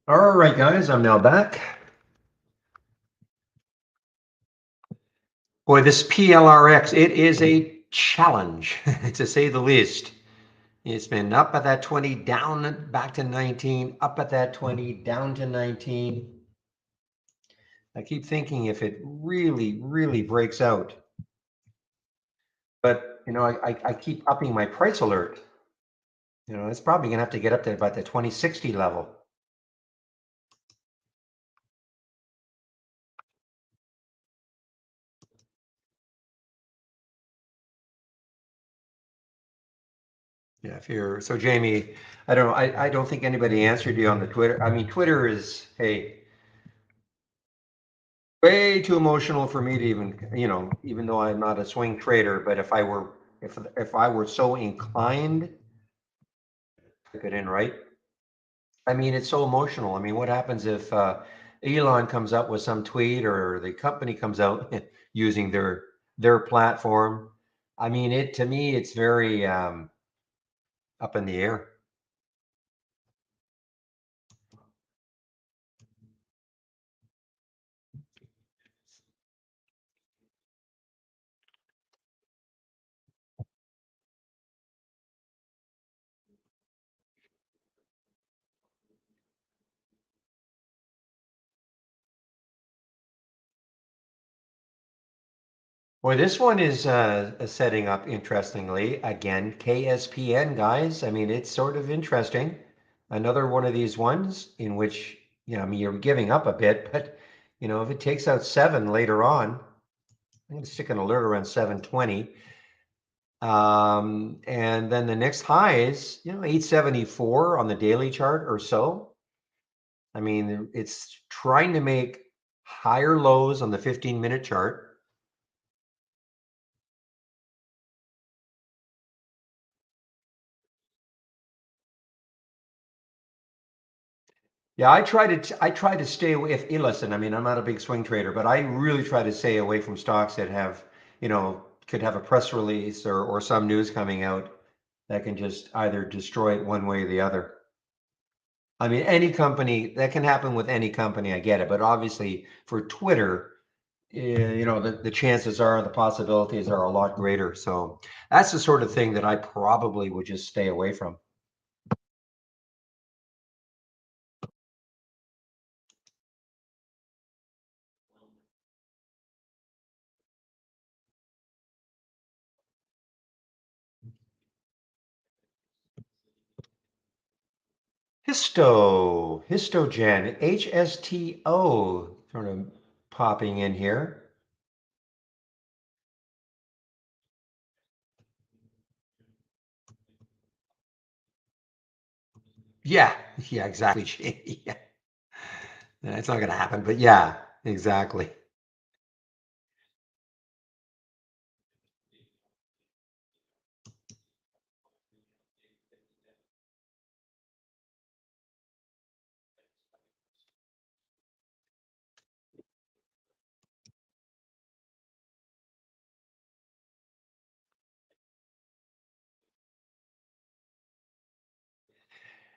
All right, guys, I'm now back. Boy, this PLRX, it is a challenge, to say the least. It's been up at that 20, down back to 19, up at that 20, down to 19. I keep thinking if it really, really breaks out. But, I keep upping my price alert. It's probably going to have to get up to about the 2060 level. Yeah, if you're so Jamie, I don't know. I don't think anybody answered you on the Twitter. I mean, Twitter is, hey, way too emotional for me to even though I'm not a swing trader, but if I were so inclined, I could in, right? I mean, it's so emotional. I mean, what happens if Elon comes up with some tweet or the company comes out using their platform? I mean, it to me, it's very up in the air. Well, this one is setting up interestingly. Again, KSPN, guys. I mean, it's sort of interesting. Another one of these ones in which, I mean, you're giving up a bit, but, if it takes out 7 later on, I'm going to stick an alert around 720. And then the next high is, 874 on the daily chart or so. I mean, it's trying to make higher lows on the 15-minute chart. Yeah, I try to stay away. If listen, I mean, I'm not a big swing trader, but I really try to stay away from stocks that have, could have a press release or some news coming out that can just either destroy it one way or the other. I mean, any company that can happen with any company, I get it, but obviously for Twitter, the chances are, the possibilities are a lot greater. So that's the sort of thing that I probably would just stay away from. Histogen, HSTO, sort of popping in here. Yeah, yeah, exactly. Yeah, it's not going to happen, but yeah, exactly.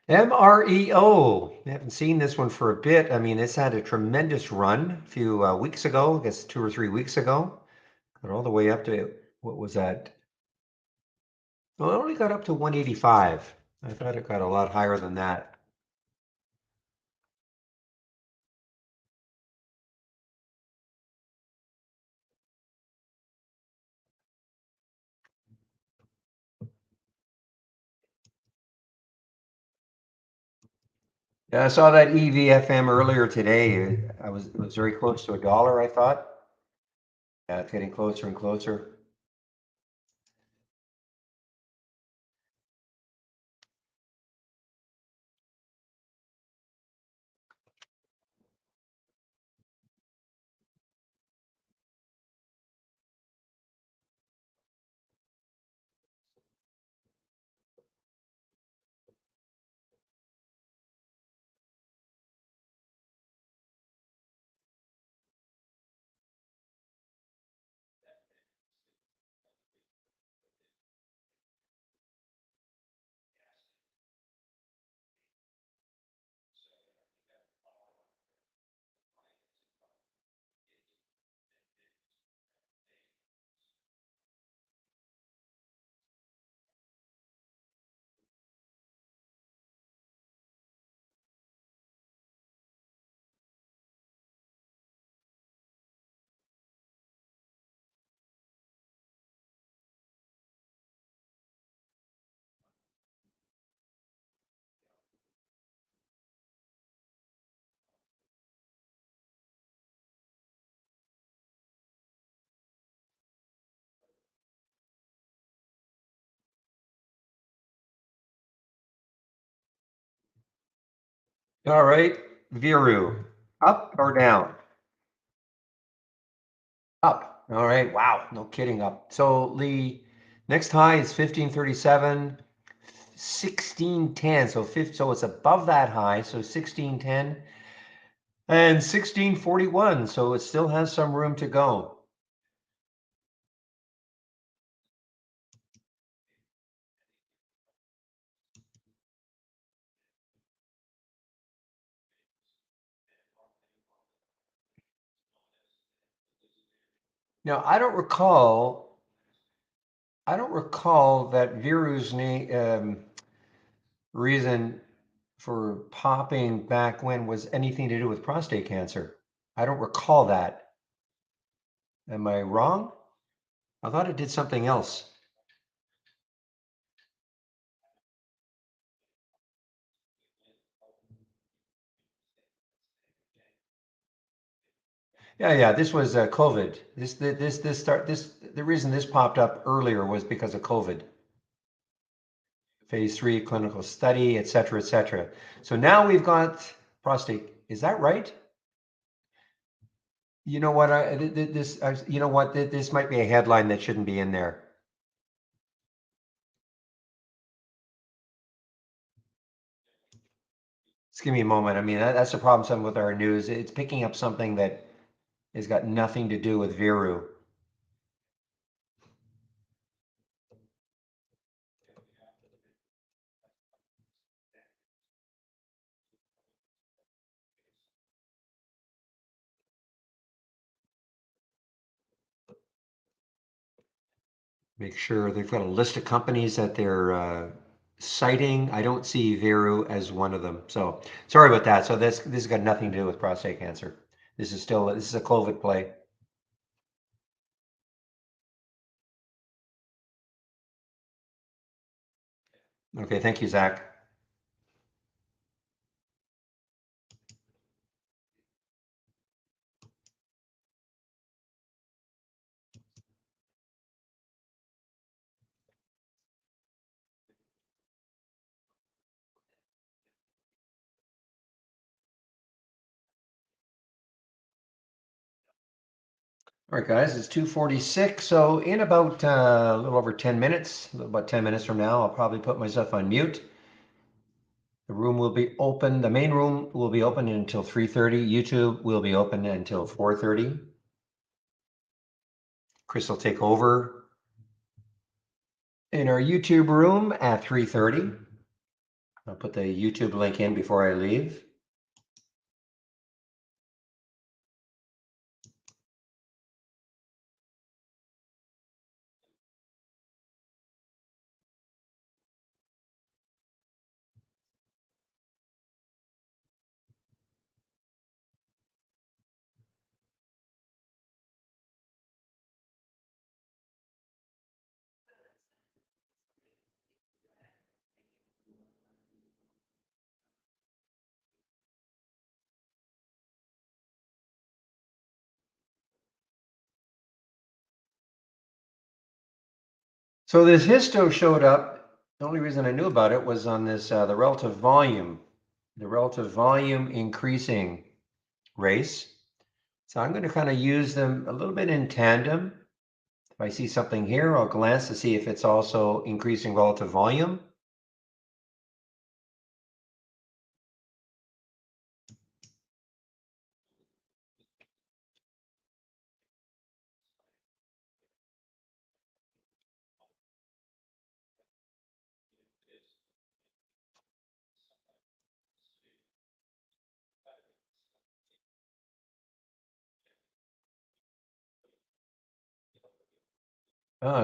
MREO. I haven't seen this one for a bit. I mean, it's had a tremendous run a few weeks ago, I guess 2 or 3 weeks ago. Got all the way up to, what was that? Well, it only got up to 185. I thought it got a lot higher than that. Yeah, I saw that EVFM earlier today. It was very close to a dollar, I thought. Yeah, it's getting closer and closer. All right, Viru, up or down? Up. All right. Wow. No kidding. Up. So the next high is 1537, 1610. So it's above that high. So 1610 and 1641. So it still has some room to go. Now I don't recall that Viru's reason for popping back when was anything to do with prostate cancer. I don't recall that. Am I wrong? I thought it did something else. Yeah. This was COVID. The reason this popped up earlier was because of COVID. Phase 3 clinical study, et cetera, et cetera. So now we've got prostate. Is that right? You know what? You know what? This might be a headline that shouldn't be in there. Just give me a moment. I mean, that's the problem. Some with our news, it's picking up something that has got nothing to do with Viru. Make sure they've got a list of companies that they're citing. I don't see Veru as one of them. So sorry about that. So this has got nothing to do with prostate cancer. This is a COVID play. Okay, thank you, Zach. All right, guys, it's 2:46. So in about a little over 10 minutes, about 10 minutes from now, I'll probably put myself on mute. The room will be open. The main room will be open until 3:30. YouTube will be open until 4:30. Chris will take over in our YouTube room at 3:30. I'll put the YouTube link in before I leave. So this histo showed up. The only reason I knew about it was on this the relative volume increasing race. So I'm going to kind of use them a little bit in tandem. If I see something here, I'll glance to see if it's also increasing relative volume.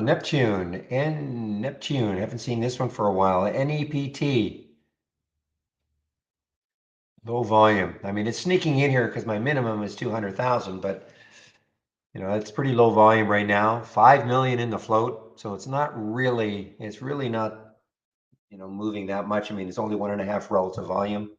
Neptune and Neptune. Haven't seen this one for a while. NEPT. Low volume. I mean, it's sneaking in here because my minimum is 200,000, but you know, it's pretty low volume right now. 5 million in the float. So it's really not, you know, moving that much. I mean, it's only 1.5 relative volume.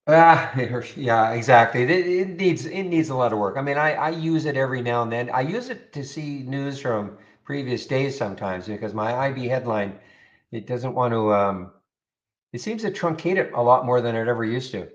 Yeah, exactly. It needs a lot of work. I mean, I use it every now and then. I use it to see news from previous days sometimes because my IB headline, it doesn't want to it seems to truncate it a lot more than it ever used to.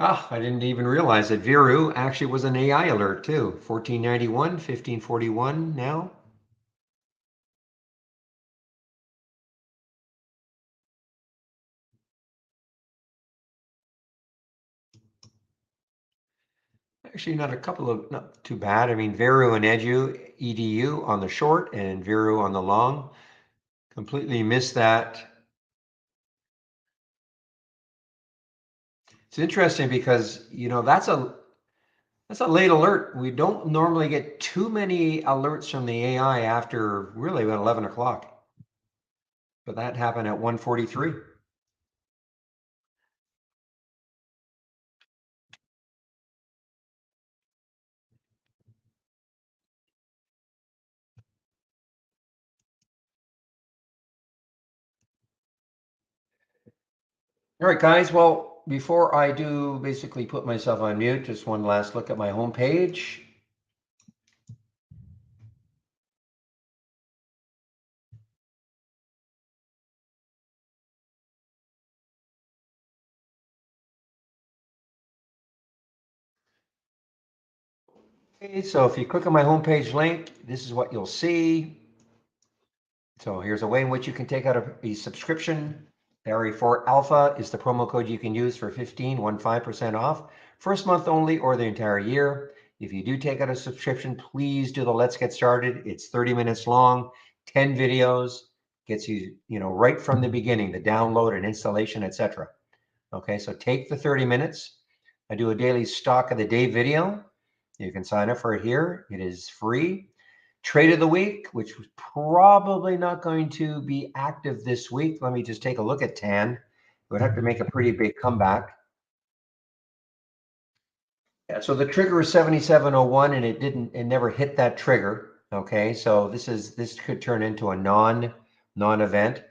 Ah, I didn't even realize that Viru actually was an AI alert too. 1491, 1541 now. Actually, not too bad. I mean, Viru and EDU on the short and Viru on the long. Completely missed that. It's interesting because, that's a late alert. We don't normally get too many alerts from the AI after really about 11 o'clock, but that happened at 1:43. All right, guys. Well, before I do basically put myself on mute, just one last look at my homepage. Okay, so if you click on my homepage link, this is what you'll see. So here's a way in which you can take out a subscription. Barry 4 Alpha is the promo code you can use for 15% off. First month only or the entire year. If you do take out a subscription, please do the Let's Get Started. It's 30 minutes long, 10 videos, gets you, right from the beginning, the download and installation, etc. Okay, so take the 30 minutes. I do a daily stock of the day video. You can sign up for it here. It is free. Trade of the week, which was probably not going to be active this week. Let me just take a look at TAN. It would have to make a pretty big comeback. Yeah, so the trigger is 7701 and it never hit that trigger. Okay, so this could turn into a non-event.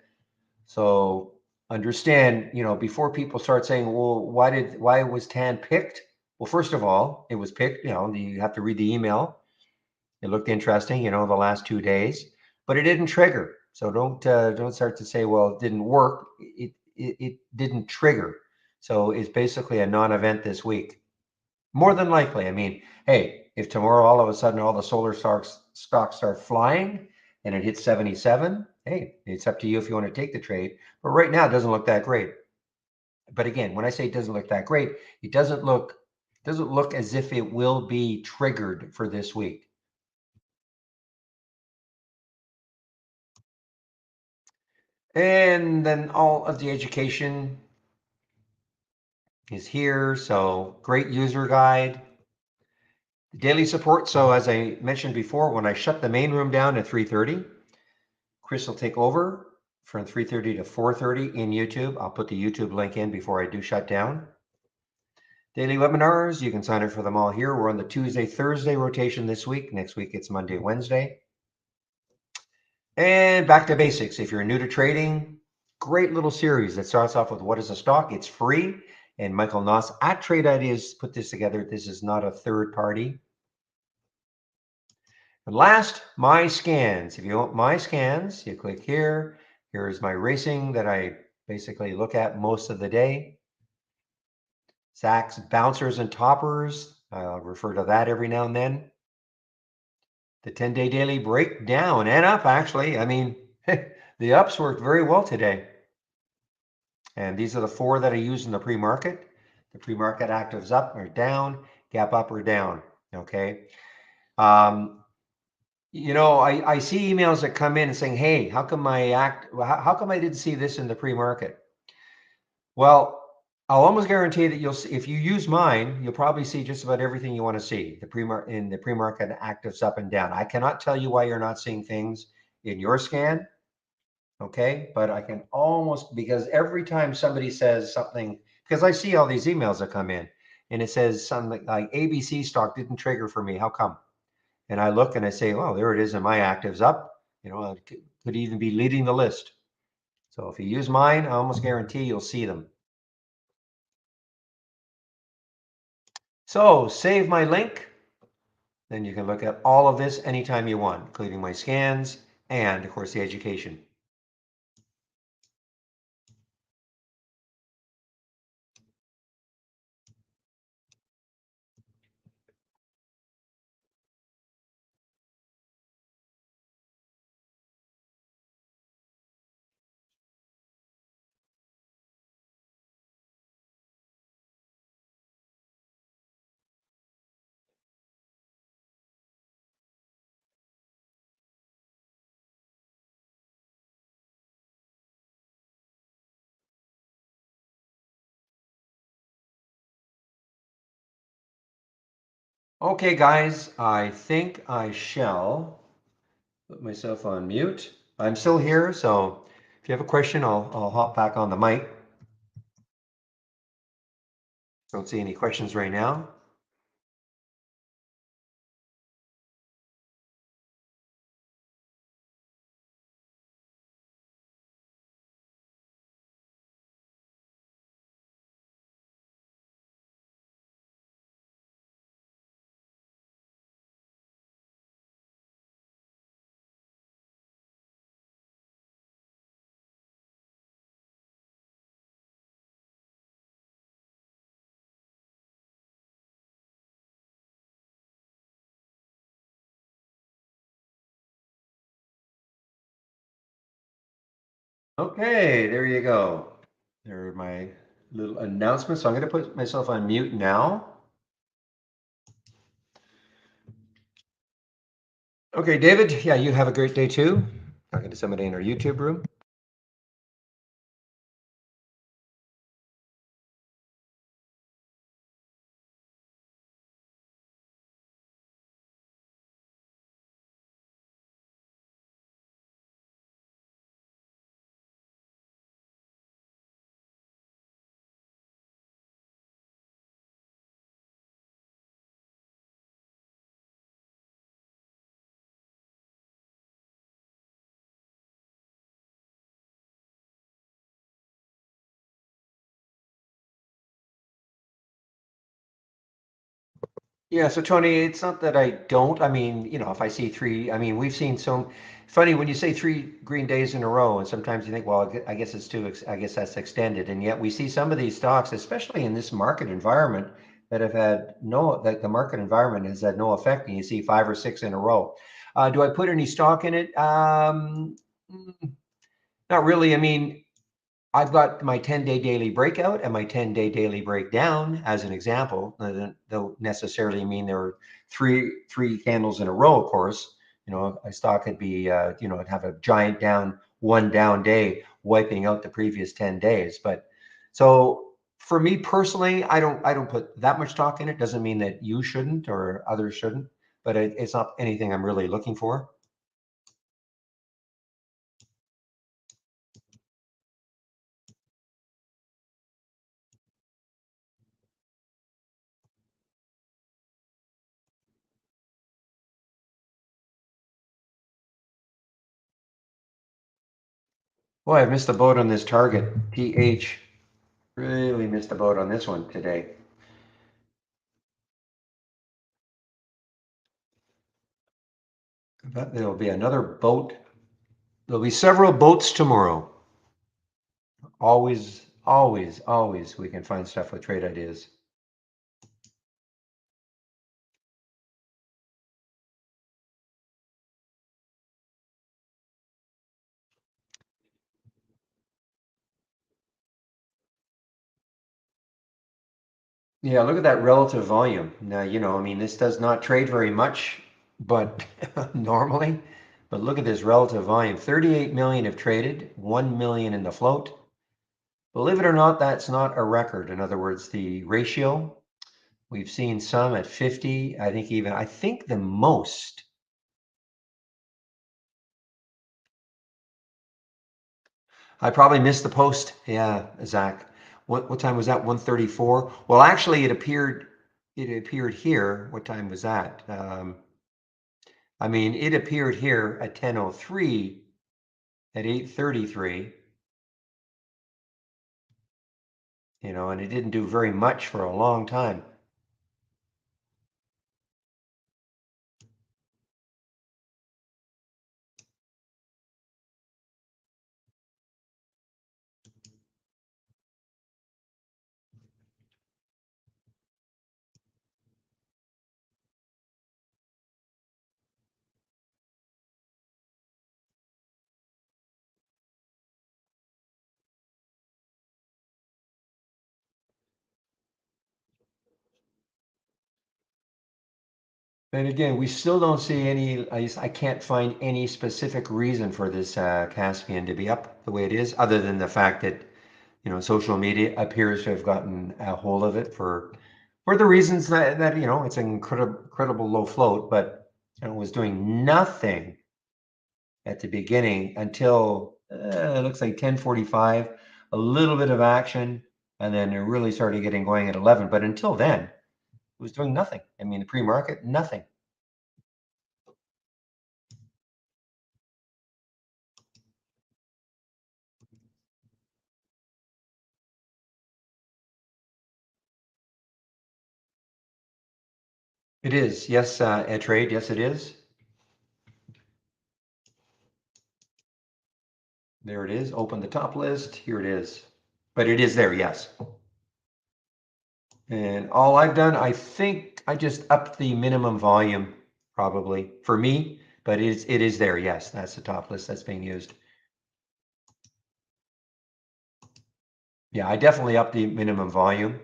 So understand, before people start saying, well, why was TAN picked? Well, first of all, it was picked, you have to read the email. It looked interesting, the last 2 days, but it didn't trigger. So don't start to say, well, it didn't work. It didn't trigger. So it's basically a non-event this week. More than likely. I mean, hey, if tomorrow all of a sudden all the solar stocks start flying and it hits 77, hey, it's up to you if you want to take the trade. But right now it doesn't look that great. But again, when I say it doesn't look that great, it doesn't look as if it will be triggered for this week. And then all of the education is here. So great user guide, daily support. So as I mentioned before, when I shut the main room down at 3:30, Chris will take over from 3:30 to 4:30 in YouTube. I'll put the YouTube link in before I do shut down. Daily webinars, you can sign up for them all here. We're on the Tuesday, Thursday rotation this week. Next week, it's Monday, Wednesday. And back to basics. If you're new to trading, great little series that starts off with what is a stock? It's free. And Michael Noss at Trade Ideas put this together. This is not a third party. And last, my scans. If you want my scans, you click here. Here's my racing that I basically look at most of the day. Sacks, bouncers, and toppers. I'll refer to that every now and then. The 10-day daily breakdown and up, actually. I mean, the ups worked very well today. And these are the four that I use in the pre-market. The pre-market actives up or down, gap up or down. Okay. I see emails that come in and saying, hey, how come how come I didn't see this in the pre-market? Well, I'll almost guarantee that you'll see, if you use mine, you'll probably see just about everything you want to see. In the pre-market actives up and down. I cannot tell you why you're not seeing things in your scan. Okay, but I can almost, because every time somebody says something, because I see all these emails that come in and it says something like ABC stock didn't trigger for me. How come? And I look and I say, well, there it is, and my active's up. It could even be leading the list. So if you use mine, I almost guarantee you'll see them. So save my link. Then you can look at all of this anytime you want, including my scans and, of course, the education. Okay, guys, I think I shall put myself on mute. I'm still here, so if you have a question, I'll hop back on the mic. Don't see any questions right now. Okay, there you go. There are my little announcements. So I'm going to put myself on mute now. Okay, David, yeah, you have a great day too. Talking to somebody in our YouTube room. Yeah, so Tony, it's not that I don't. I mean, if I see three, I mean, we've seen so funny when you say 3 green days in a row, and sometimes you think, well, I guess it's too, I guess that's extended. And yet we see some of these stocks, especially in this market environment, that have had no, that the market environment has had no effect. And you see 5 or 6 in a row. Do I put any stock in it? Not really. I mean, I've got my 10-day daily breakout and my 10-day daily breakdown as an example. That don't necessarily mean there are three candles in a row, of course. A stock could be, it'd have a giant down, one down day, wiping out the previous 10 days. But so for me personally, I don't put that much stock in it. Doesn't mean that you shouldn't or others shouldn't, but it's not anything I'm really looking for. Boy, I've missed the boat on this target. TH. Really missed the boat on this one today. But there'll be another boat. There'll be several boats tomorrow. Always, always, always we can find stuff with trade ideas. Yeah, look at that relative volume. Now, I mean, this does not trade very much, but normally, but look at this relative volume. 38 million have traded, 1 million in the float. Believe it or not, that's not a record. In other words, the ratio, we've seen some at 50. I think the most I probably missed the post. Yeah, Zach. What time was that? 1:34. Well, actually, it appeared here. What time was that? I mean, it appeared here at 10:03 at 8:33. And it didn't do very much for a long time. And again, we still don't see any, I can't find any specific reason for this Caspian to be up the way it is, other than the fact that, social media appears to have gotten a hold of it for the reasons that it's an incredible low float, but it was doing nothing at the beginning until it looks like 10:45, a little bit of action, and then it really started getting going at 11. But until then, it was doing nothing. I mean, the pre-market, nothing. It is, yes, a trade, yes, it is. There it is. Open the top list. Here it is. But it is there, yes. And all I've done, I think I just upped the minimum volume probably for me, but it is there, yes. That's the top list that's being used. Yeah, I definitely upped the minimum volume.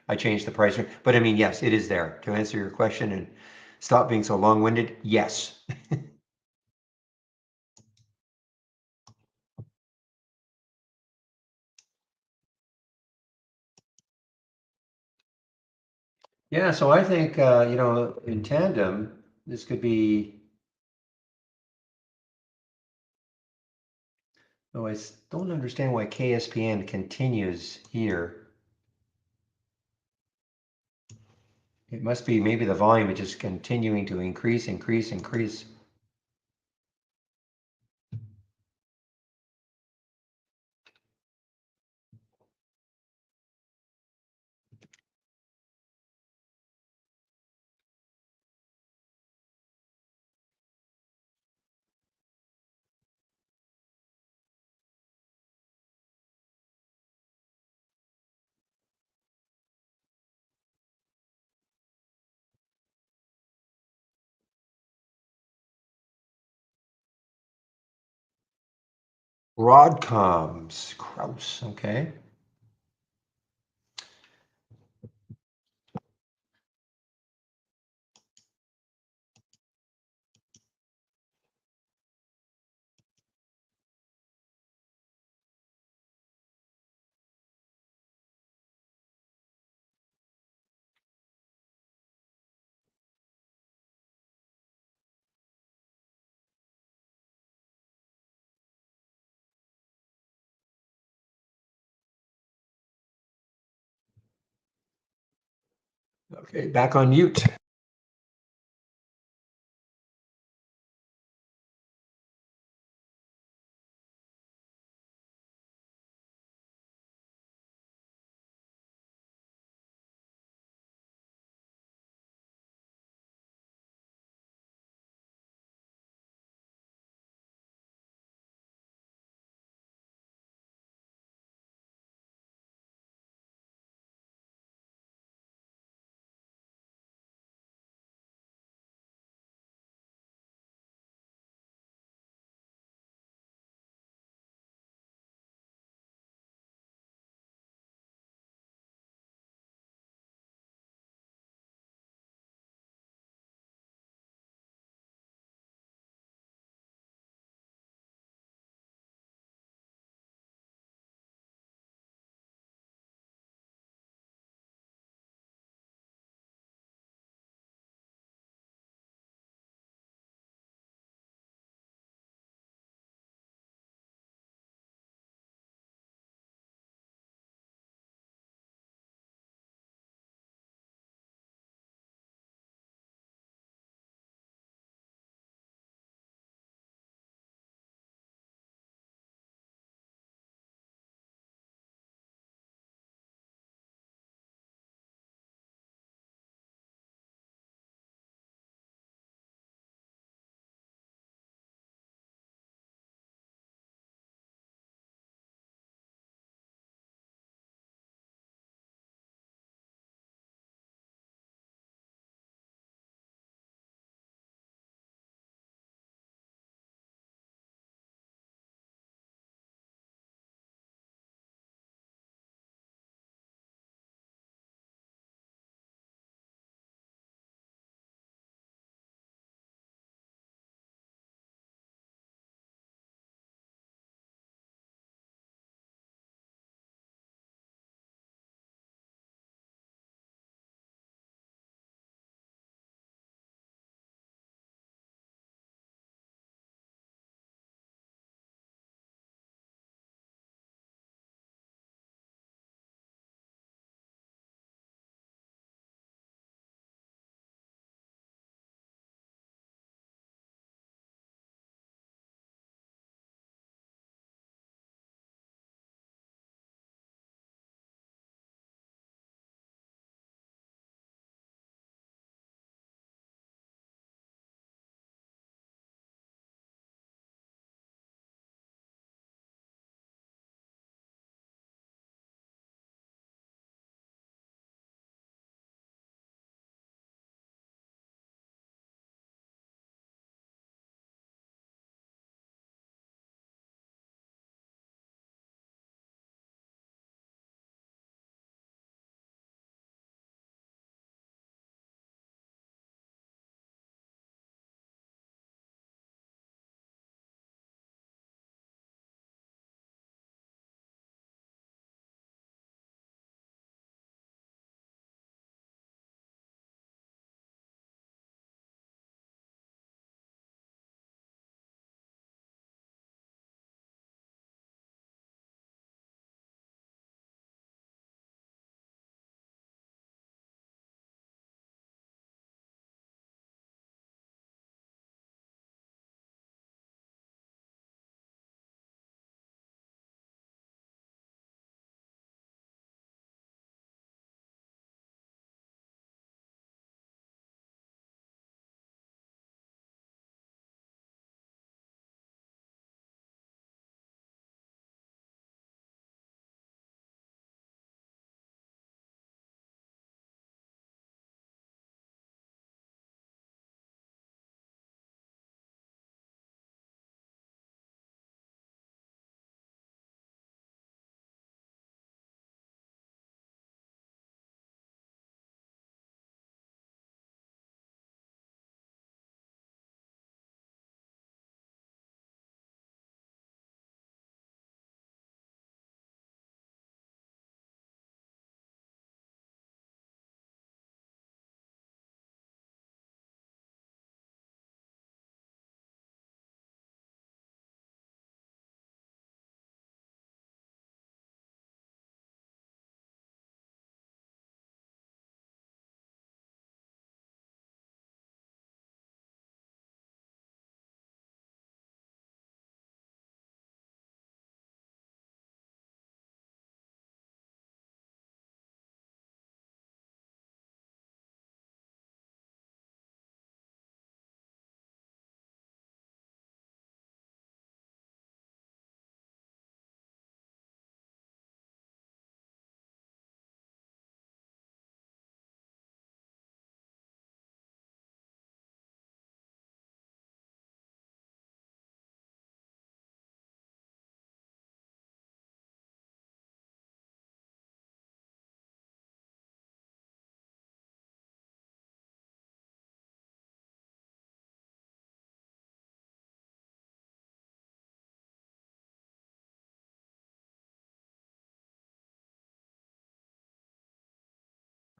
I changed the price, but I mean, yes, it is there. To answer your question and stop being so long-winded, yes. Yeah, so I think, in tandem, this could be, though I don't understand why KSPN continues here. It must be maybe the volume is just continuing to increase, increase, increase. Broadcoms, Kraus, okay. Okay, back on mute.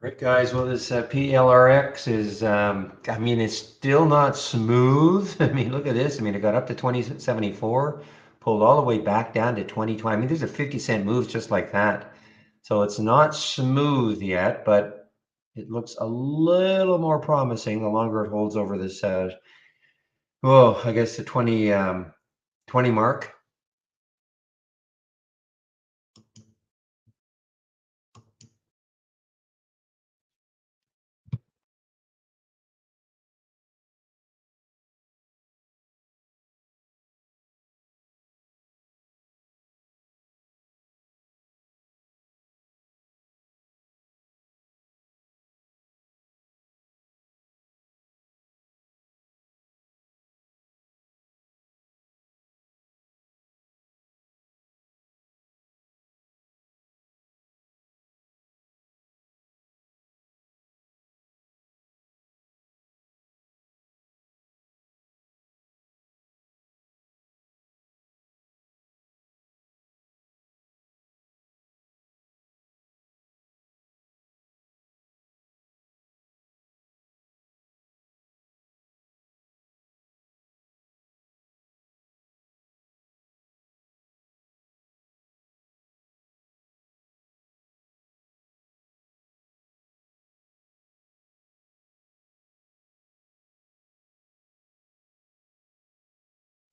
Right, guys. Well, this PLRX is, I mean, it's still not smooth. I mean, look at this. I mean, it got up to 2074, pulled all the way back down to 2020. I mean, these are 50-cent moves just like that. So it's not smooth yet, but it looks a little more promising the longer it holds over this, well, I guess the 20 mark.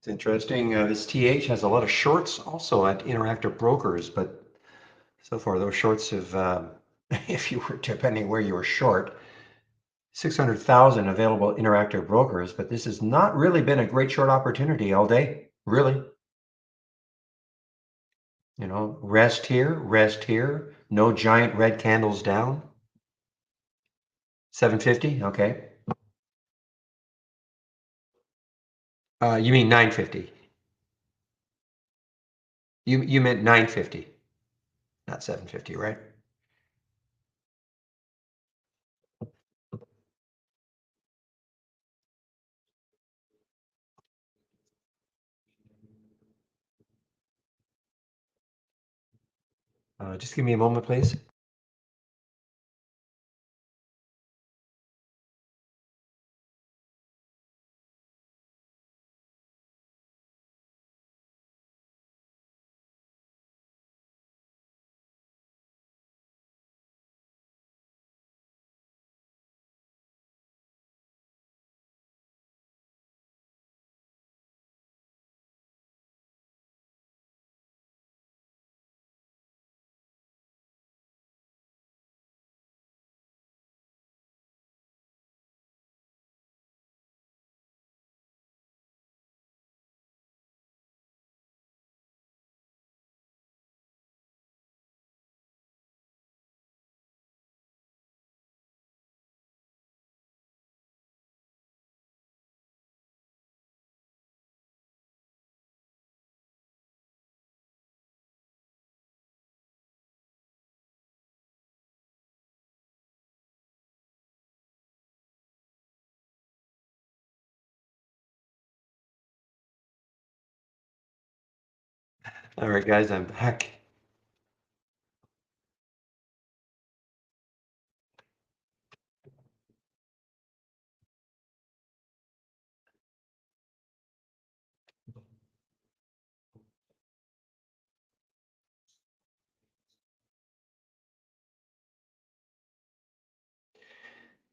It's interesting. This TH has a lot of shorts also at Interactive Brokers, but so far those shorts have, if you were, depending where you were short, 600,000 available Interactive Brokers, but this has not really been a great short opportunity all day, really. You know, rest here, no giant red candles down. 750, okay. You mean 950? You meant 950, not 750, right? Just give me a moment, please. All right, guys, I'm back.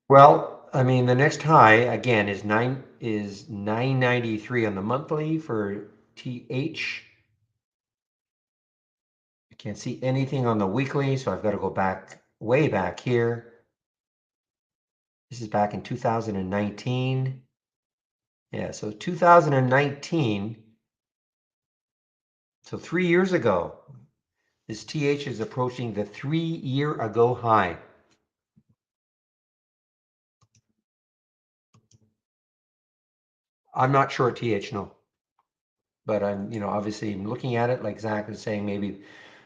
Well, I mean, the next high again is 993 on the monthly for TH. I can't see anything on the weekly, so I've got to go back way back here. This is back in 2019. Yeah, so 2019. So 3 years ago, this TH is approaching the 3 year ago high. I'm not sure TH, no. But I'm, obviously looking at it like Zach is saying, maybe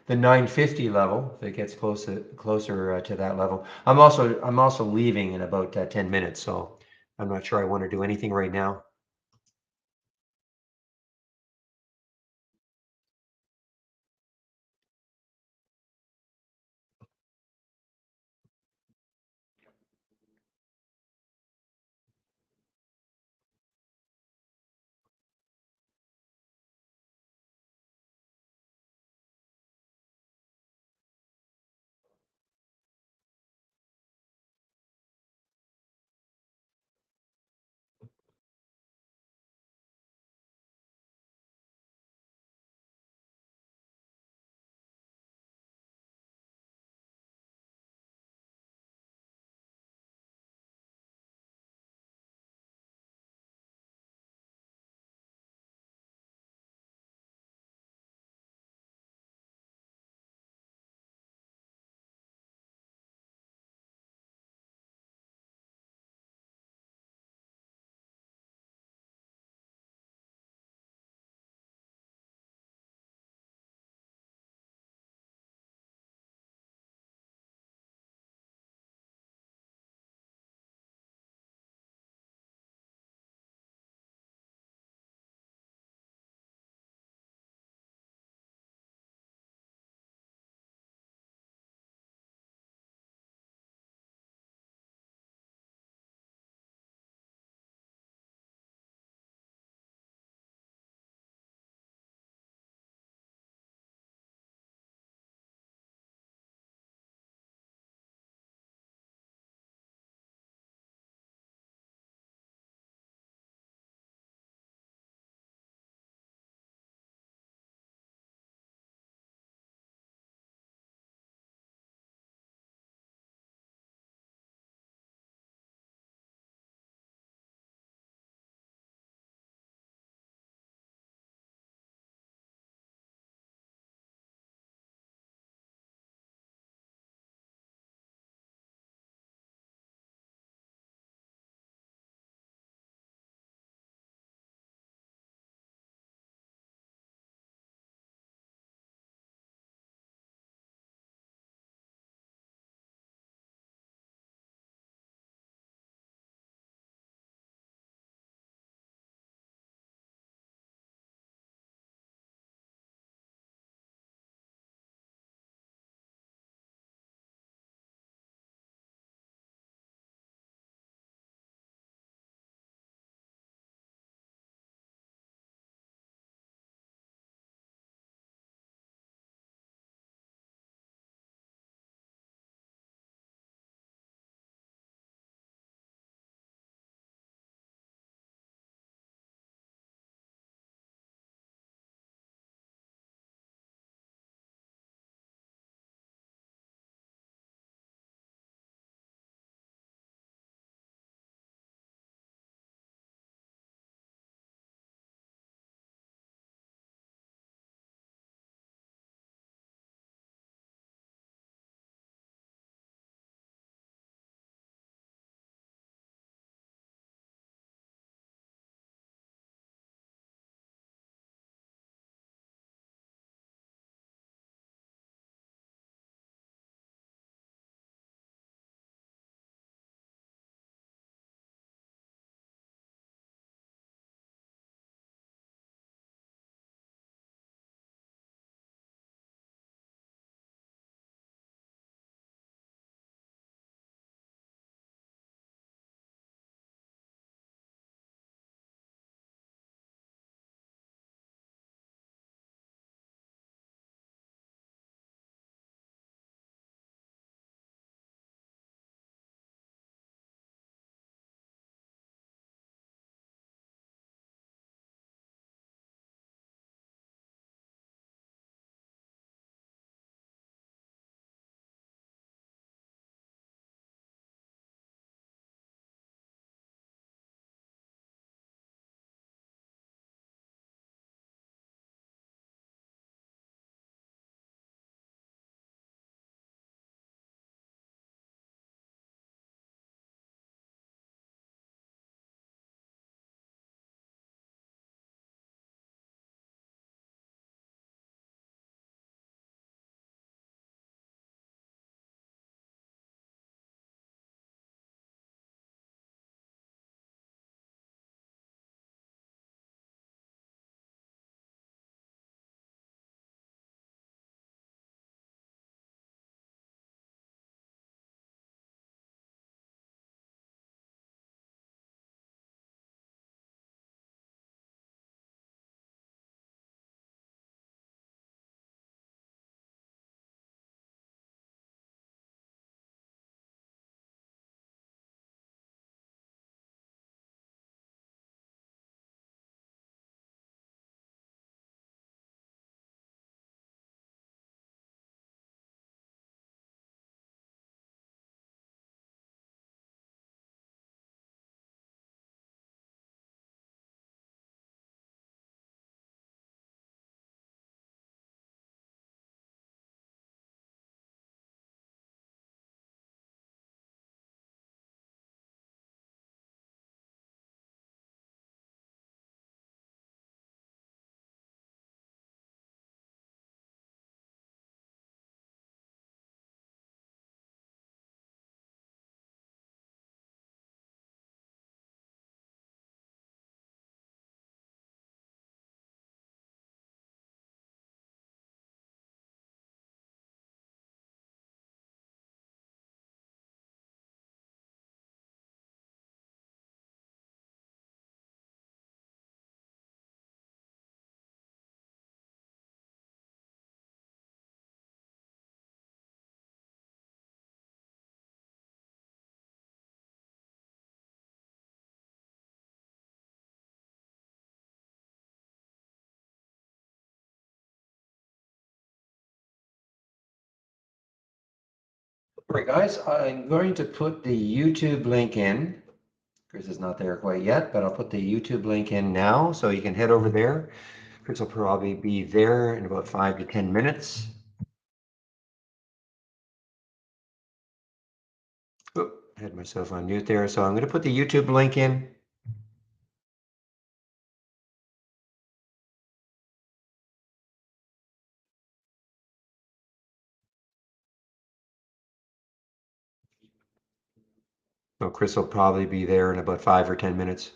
the 950 level, if it gets closer to that level. I'm also leaving in about 10 minutes, so I'm not sure I want to do anything right now. All right, guys, I'm going to put the YouTube link in. Chris is not there quite yet, but I'll put the YouTube link in now so you can head over there. Chris will probably be there in about 5 to 10 minutes. Oop, I had myself on mute there. So I'm going to put the YouTube link in. So Chris will probably be there in about 5 or 10 minutes.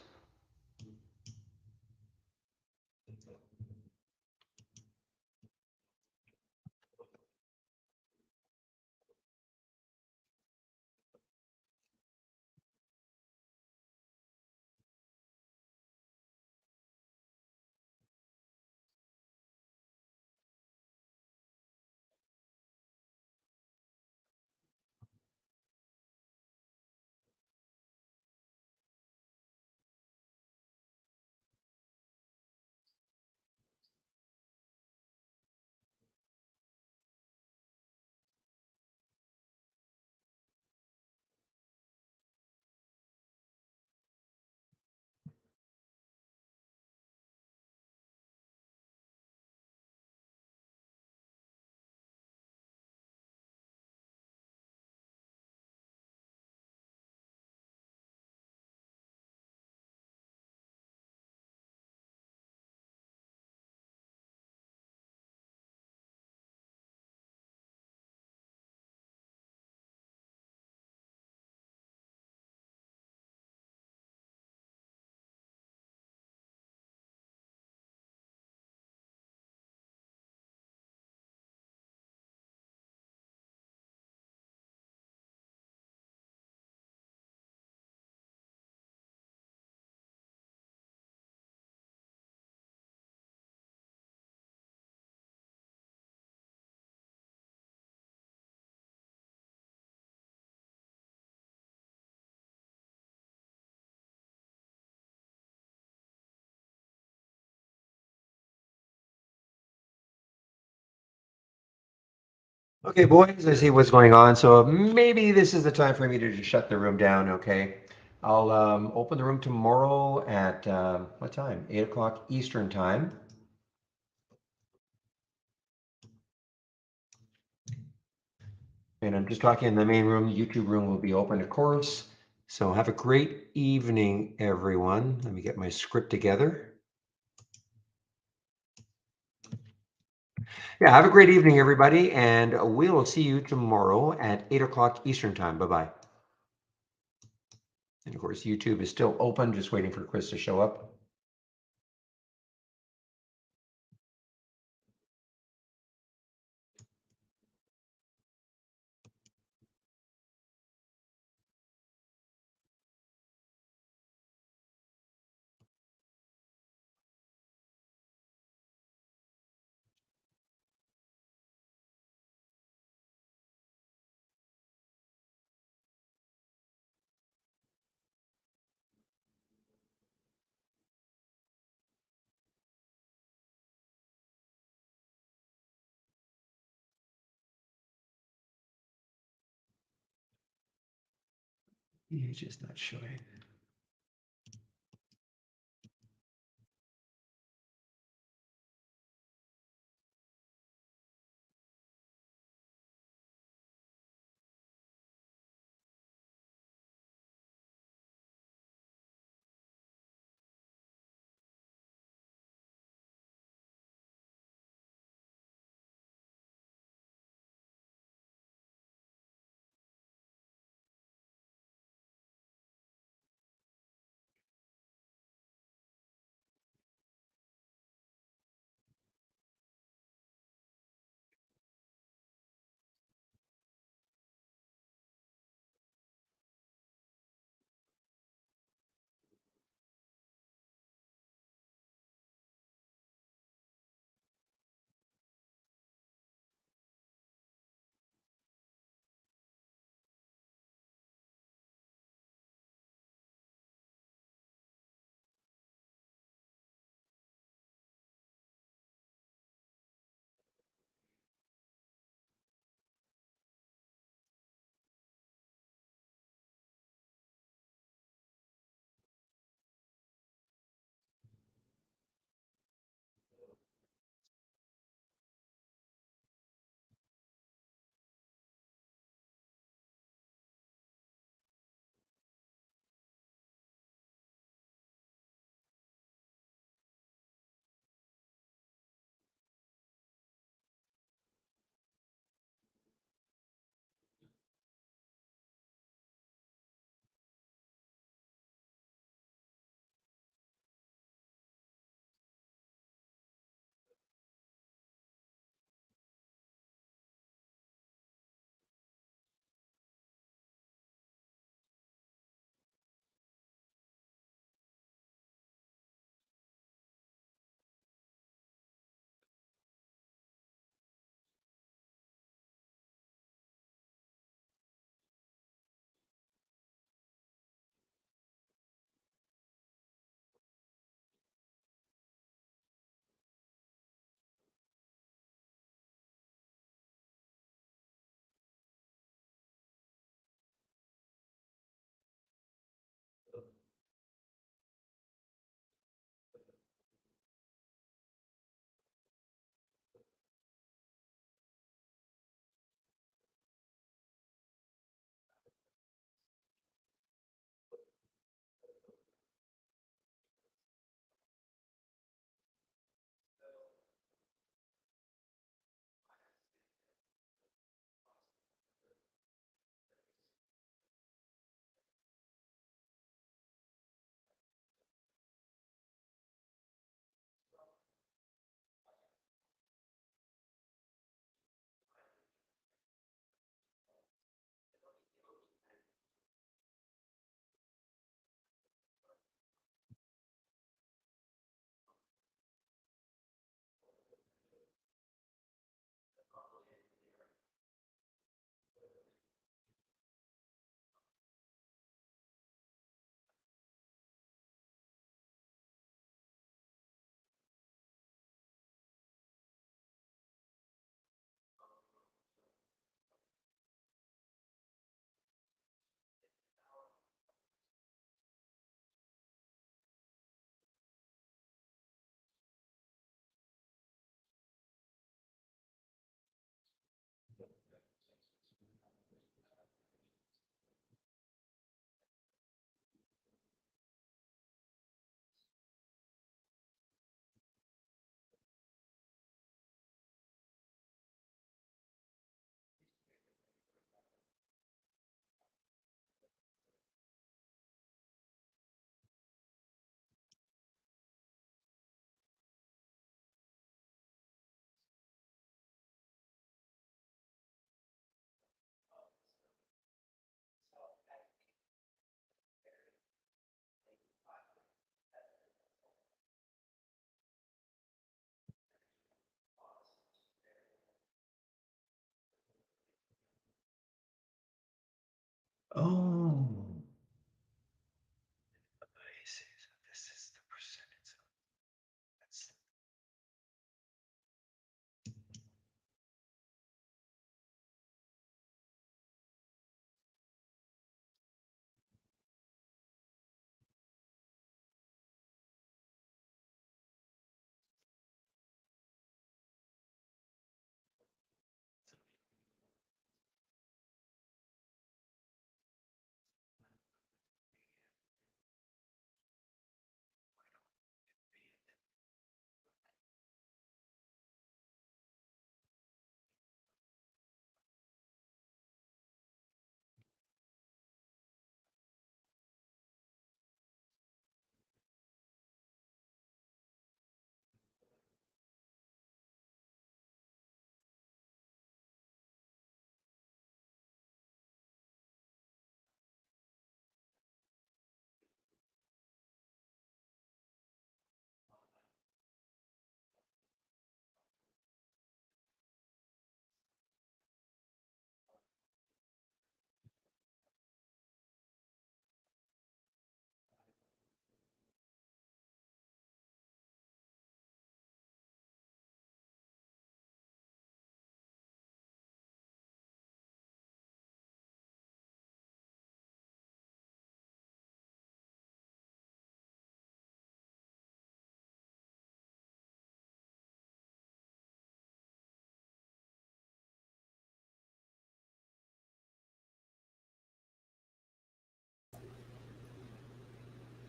Okay, boys, I see what's going on. So maybe this is the time for me to just shut the room down, okay? I'll open the room tomorrow at what time? 8 o'clock Eastern time. And I'm just talking in the main room. The YouTube room will be open, of course. So have a great evening, everyone. Let me get my script together. Yeah, have a great evening, everybody. And we will see you tomorrow at 8 o'clock Eastern time. Bye-bye. And of course, YouTube is still open, just waiting for Chris to show up. He's just not showing.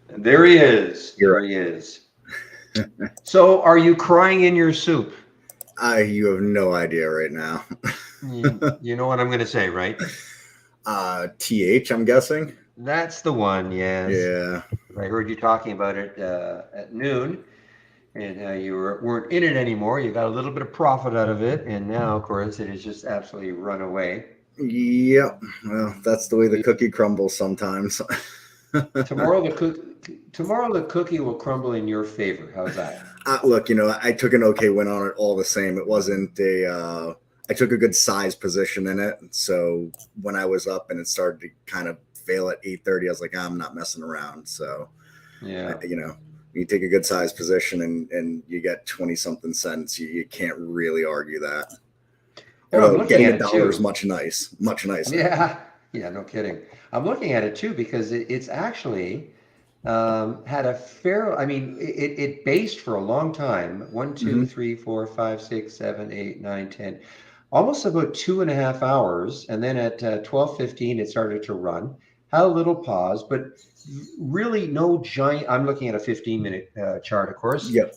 There he is. You're There he is. So, are you crying in your soup? You have no idea right now. You know what I'm going to say, right? TH, I'm guessing. That's the one, yes. Yeah. I heard you talking about it at noon, and you weren't in it anymore. You got a little bit of profit out of it, and now, of course, it has just absolutely run away. Yep. Well, that's the way the cookie crumbles sometimes. Tomorrow the cookie will crumble in your favor. How's that? Look, I took an okay win on it all the same. It wasn't I took a good size position in it. So when I was up and it started to kind of fail at 8:30, I was like, I'm not messing around. So, Yeah. You take a good size position and you get 20 something cents, you can't really argue that. Although getting a dollar is much nicer. Yeah. Yeah, no kidding. I'm looking at it too because it's actually had a fair, I mean, it based for a long time. 1, 2, 3, 4, 5, 6, 7, 8, 9, 10, almost about 2.5 hours. And then at 12:15, it started to run. Had a little pause, but really no giant. I'm looking at a 15-minute chart, of course. Yep.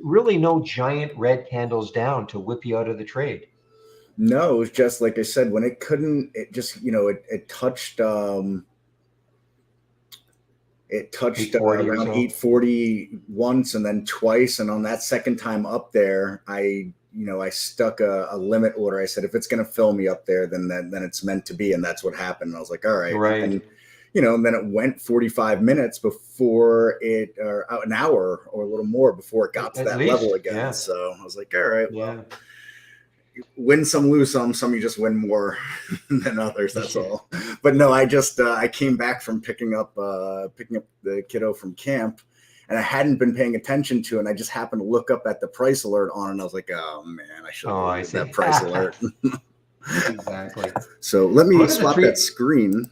Really no giant red candles down to whip you out of the trade. No, it was just like I said, when it couldn't, it just, it touched around 840 once and then twice. And on that second time up there, I stuck a limit order. I said, if it's going to fill me up there, then it's meant to be. And that's what happened. And I was like, all right. Right. And then it went 45 minutes before it, or an hour or a little more before it got to that level again. Yeah. So I was like, all right, well, win some, lose some. Some you just win more than others. That's all. But no, I just I came back from picking up the kiddo from camp, and I hadn't been paying attention to it. And I just happened to look up at the price alert on, and I was like, oh man, I should have looked at that price alert. Exactly. So let me swap that screen.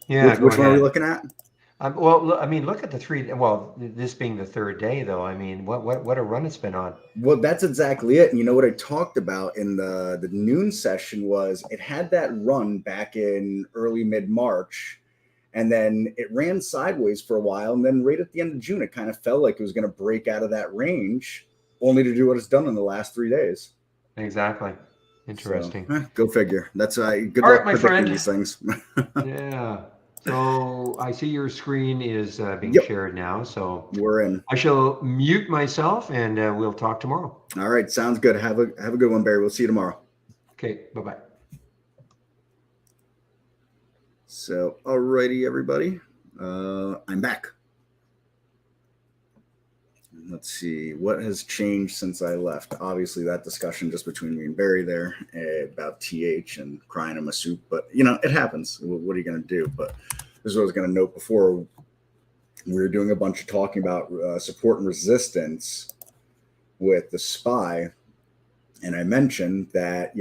Yeah. Which one are we looking at? Well, I mean, look at the three. Well, this being the third day, though. I mean, what a run it's been on. Well, that's exactly it. And you know what I talked about in the noon session was it had that run back in early mid-March, and then it ran sideways for a while, and then right at the end of June, it kind of felt like it was going to break out of that range, only to do what it's done in the last 3 days. Exactly. Interesting. So, go figure. That's good All luck right, my predicting friend. these things. Yeah. So I see your screen is being shared now. So we're in. I shall mute myself, and we'll talk tomorrow. All right, sounds good. Have a good one, Barry. We'll see you tomorrow. Okay. Bye-bye. So, alrighty, everybody. I'm back. Let's see what has changed since I left. Obviously, that discussion just between me and Barry there about TH and crying in my soup, but it happens. What are you going to do? But this is what I was going to note before. We were doing a bunch of talking about support and resistance with the SPY, and I mentioned that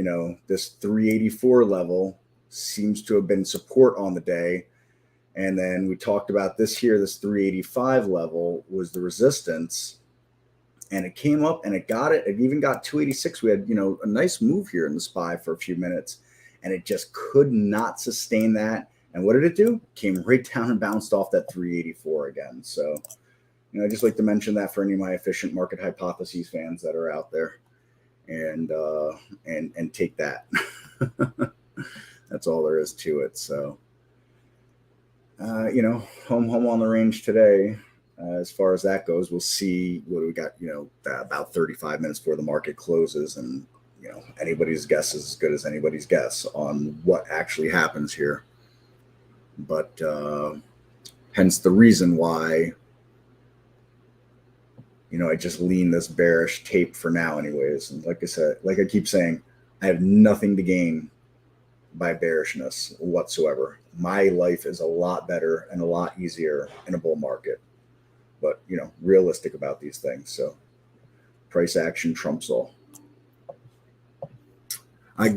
this 384 level seems to have been support on the day. And then we talked about this 385 level was the resistance, and it came up and it got it. It even got 286. We had, a nice move here in the SPY for a few minutes, and it just could not sustain that. And what did it do? Came right down and bounced off that 384 again. So, I just like to mention that for any of my efficient market hypotheses fans that are out there, and take that. That's all there is to it. So, home on the range today. As far as that goes, we'll see what we got, about 35 minutes before the market closes. And, anybody's guess is as good as anybody's guess on what actually happens here. But hence the reason why, I just lean this bearish tape for now anyways. And like I said, like I keep saying, I have nothing to gain by bearishness whatsoever. My life is a lot better and a lot easier in a bull market, but realistic about these things. So price action trumps all.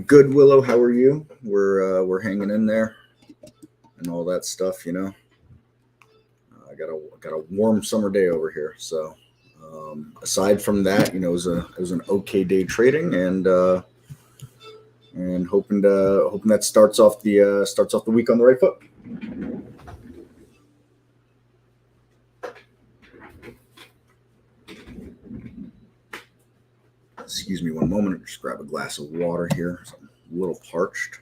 Good, Willow. How are you? We're hanging in there and all that stuff. I got a warm summer day over here. So aside from that, it was an okay day trading, and hoping that starts off the week on the right foot. Excuse me one moment. Just grab a glass of water here. So I'm a little parched.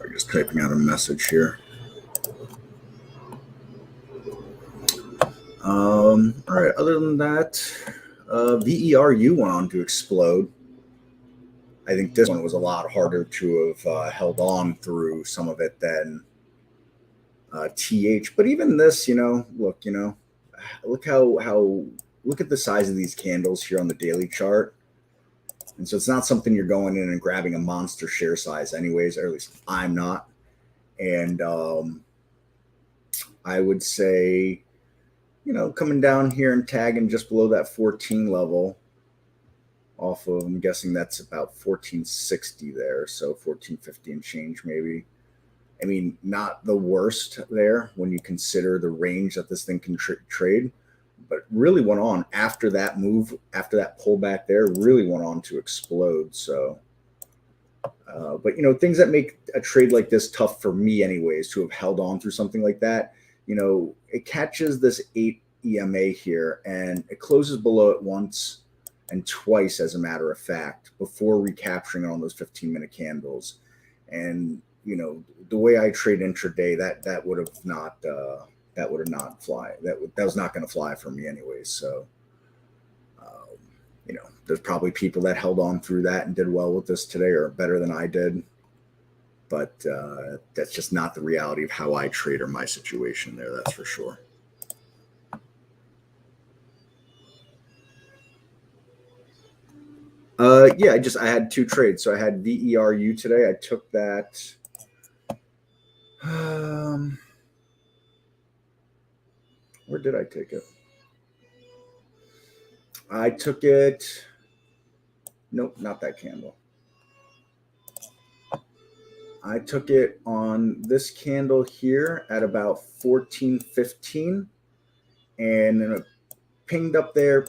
I'm just typing out a message here. All right. Other than that, VERU went on to explode. I think this one was a lot harder to have held on through some of it than TH. But even this, look look at the size of these candles here on the daily chart. And so it's not something you're going in and grabbing a monster share size anyways, or at least I'm not. And I would say, coming down here and tagging just below that 14 level off of, I'm guessing that's about 1460 there. So 1450 and change maybe. I mean, not the worst there when you consider the range that this thing can trade, but really went on after that move, after that pullback there, really went on to explode. So, but things that make a trade like this tough for me anyways, to have held on through something like that, it catches this 8 EMA here and it closes below it once and twice, as a matter of fact, before recapturing on those 15-minute candles. And, the way I trade intraday, that would have not fly. That was not going to fly for me anyways. So, there's probably people that held on through that and did well with this today, or better than I did. But that's just not the reality of how I trade or my situation there. That's for sure. Yeah, I had 2 trades. So I had VERU today. I took that. Where did I take it? I took it. Nope, not that candle. I took it on this candle here at about 1415, and then it pinged up there,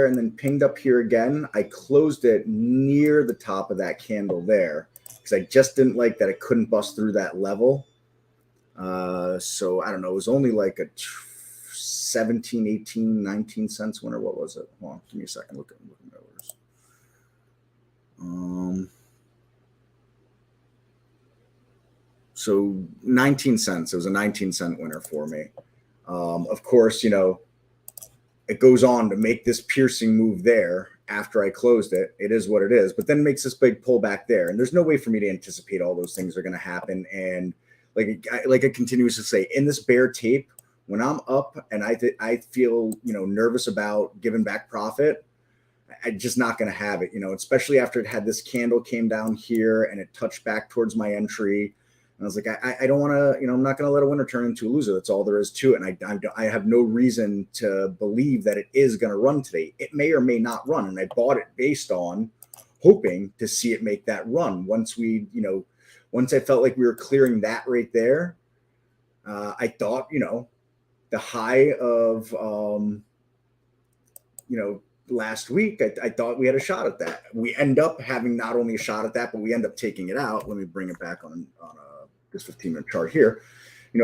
and then pinged up here again. I closed it near the top of that candle there because I just didn't like that it couldn't bust through that level. So I don't know. It was only like a 17, 18, 19 cents winner. What was it? Hold on, give me a second. Look at my orders. So 19 cents. It was a 19-cent winner for me. Of course, it goes on to make this piercing move there after I closed it. It is what it is, but then makes this big pullback there. And there's no way for me to anticipate all those things are going to happen. And like I continuously say, in this bear tape, when I'm up and I feel, nervous about giving back profit, I'm just not going to have it, especially after it had this candle came down here and it touched back towards my entry. And I was like, I don't want to, I'm not going to let a winner turn into a loser. That's all there is to it. And I have no reason to believe that it is going to run today. It may or may not run. And I bought it based on hoping to see it make that run. Once I felt like we were clearing that right there, I thought, the high of, last week, I thought we had a shot at that. We end up having not only a shot at that, but we end up taking it out. Let me bring it back on this 15-minute chart here.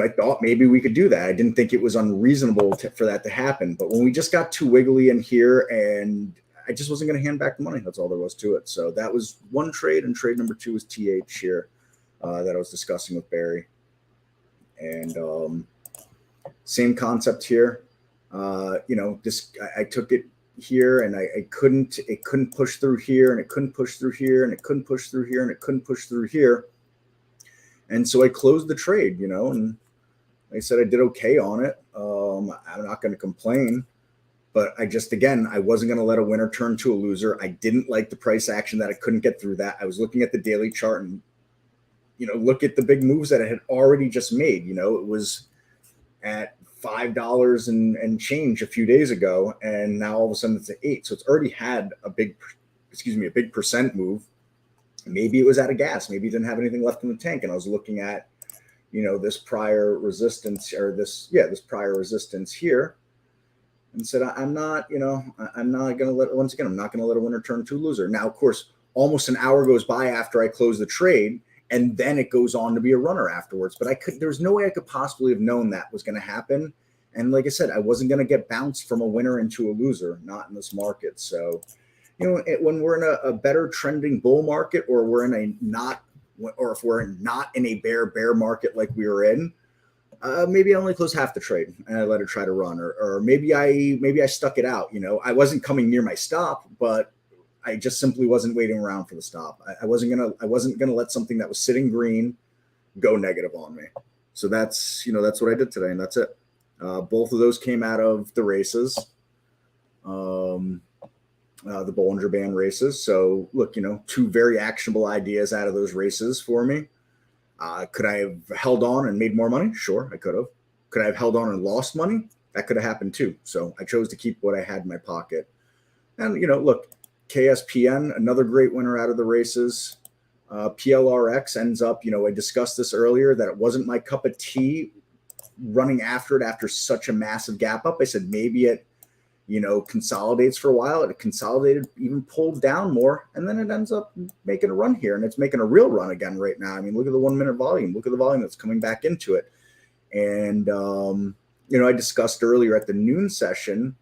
I thought maybe we could do that. I didn't think it was unreasonable for that to happen. But when we just got too wiggly in here, and I just wasn't going to hand back the money. That's all there was to it. So that was one trade, and trade number 2 was TH here that I was discussing with Barry. And same concept here. I took it here, and it couldn't push through here, and it couldn't push through here, and it couldn't push through here, and it couldn't push through here. And so I closed the trade, and I said I did okay on it. I'm not going to complain. But I just, again, I wasn't going to let a winner turn to a loser. I didn't like the price action that I couldn't get through that. I was looking at the daily chart and, look at the big moves that it had already just made. It was at $5 and change a few days ago, and now all of a sudden it's at 8. So it's already had a big percent move. Maybe it was out of gas. Maybe it didn't have anything left in the tank. And I was looking at, this prior resistance or this prior resistance here, and said, I'm not going to let, once again, I'm not going to let a winner turn to a loser. Now, of course, almost an hour goes by after I close the trade, and then it goes on to be a runner afterwards. But there was no way I could possibly have known that was going to happen. And like I said, I wasn't going to get bounced from a winner into a loser, not in this market. So, when we're in a better trending bull market, or if we're not in a bear market like we were in, maybe I only close half the trade and I let it try to run, or maybe I stuck it out. I wasn't coming near my stop, but I just simply wasn't waiting around for the stop. I wasn't gonna let something that was sitting green go negative on me. So that's what I did today, and that's it. Both of those came out of the races, the Bollinger Band races. So look, 2 very actionable ideas out of those races for me. Could I have held on and made more money? Sure, I could have. Could I have held on and lost money? That could have happened too. So I chose to keep what I had in my pocket. And, look, KSPN, another great winner out of the races. PLRX ends up, I discussed this earlier, that it wasn't my cup of tea running after it after such a massive gap up. I said maybe it, consolidates for a while. It consolidated, even pulled down more, and then it ends up making a run here, and it's making a real run again right now. I mean, look at the 1 minute volume. Look at the volume that's coming back into it. And, I discussed earlier at the noon session,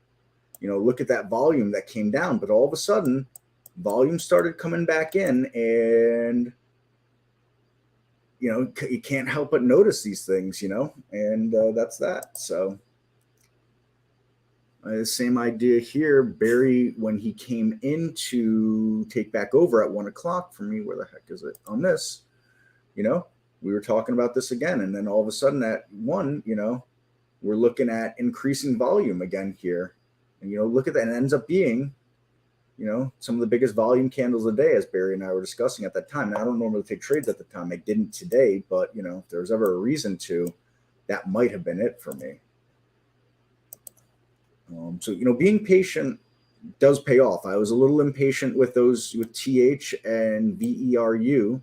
look at that volume that came down, but all of a sudden volume started coming back in, and, you can't help but notice these things, and that's that. So same idea here. Barry, when he came in to take back over at 1 o'clock for me, where the heck is it on this? We were talking about this again. And then all of a sudden at 1, we're looking at increasing volume again here. And, look at that. And it ends up being, some of the biggest volume candles of the day, as Barry and I were discussing at that time. And I don't normally take trades at the time. I didn't today, but, if there was ever a reason to, that might have been it for me. So, being patient does pay off. I was a little impatient with those, with TH and VERU.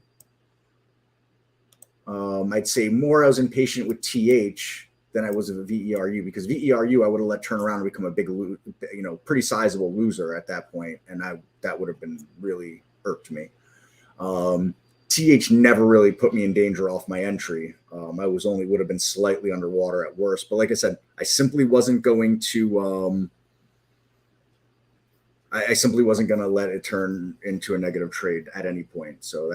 I'd say more I was impatient with TH than I was with VERU, because VERU I would have let turn around and become a big, pretty sizable loser at that point, and that would have been really irked me. TH never really put me in danger off my entry. I would have been slightly underwater at worst. But like I said, I simply wasn't going to let it turn into a negative trade at any point. So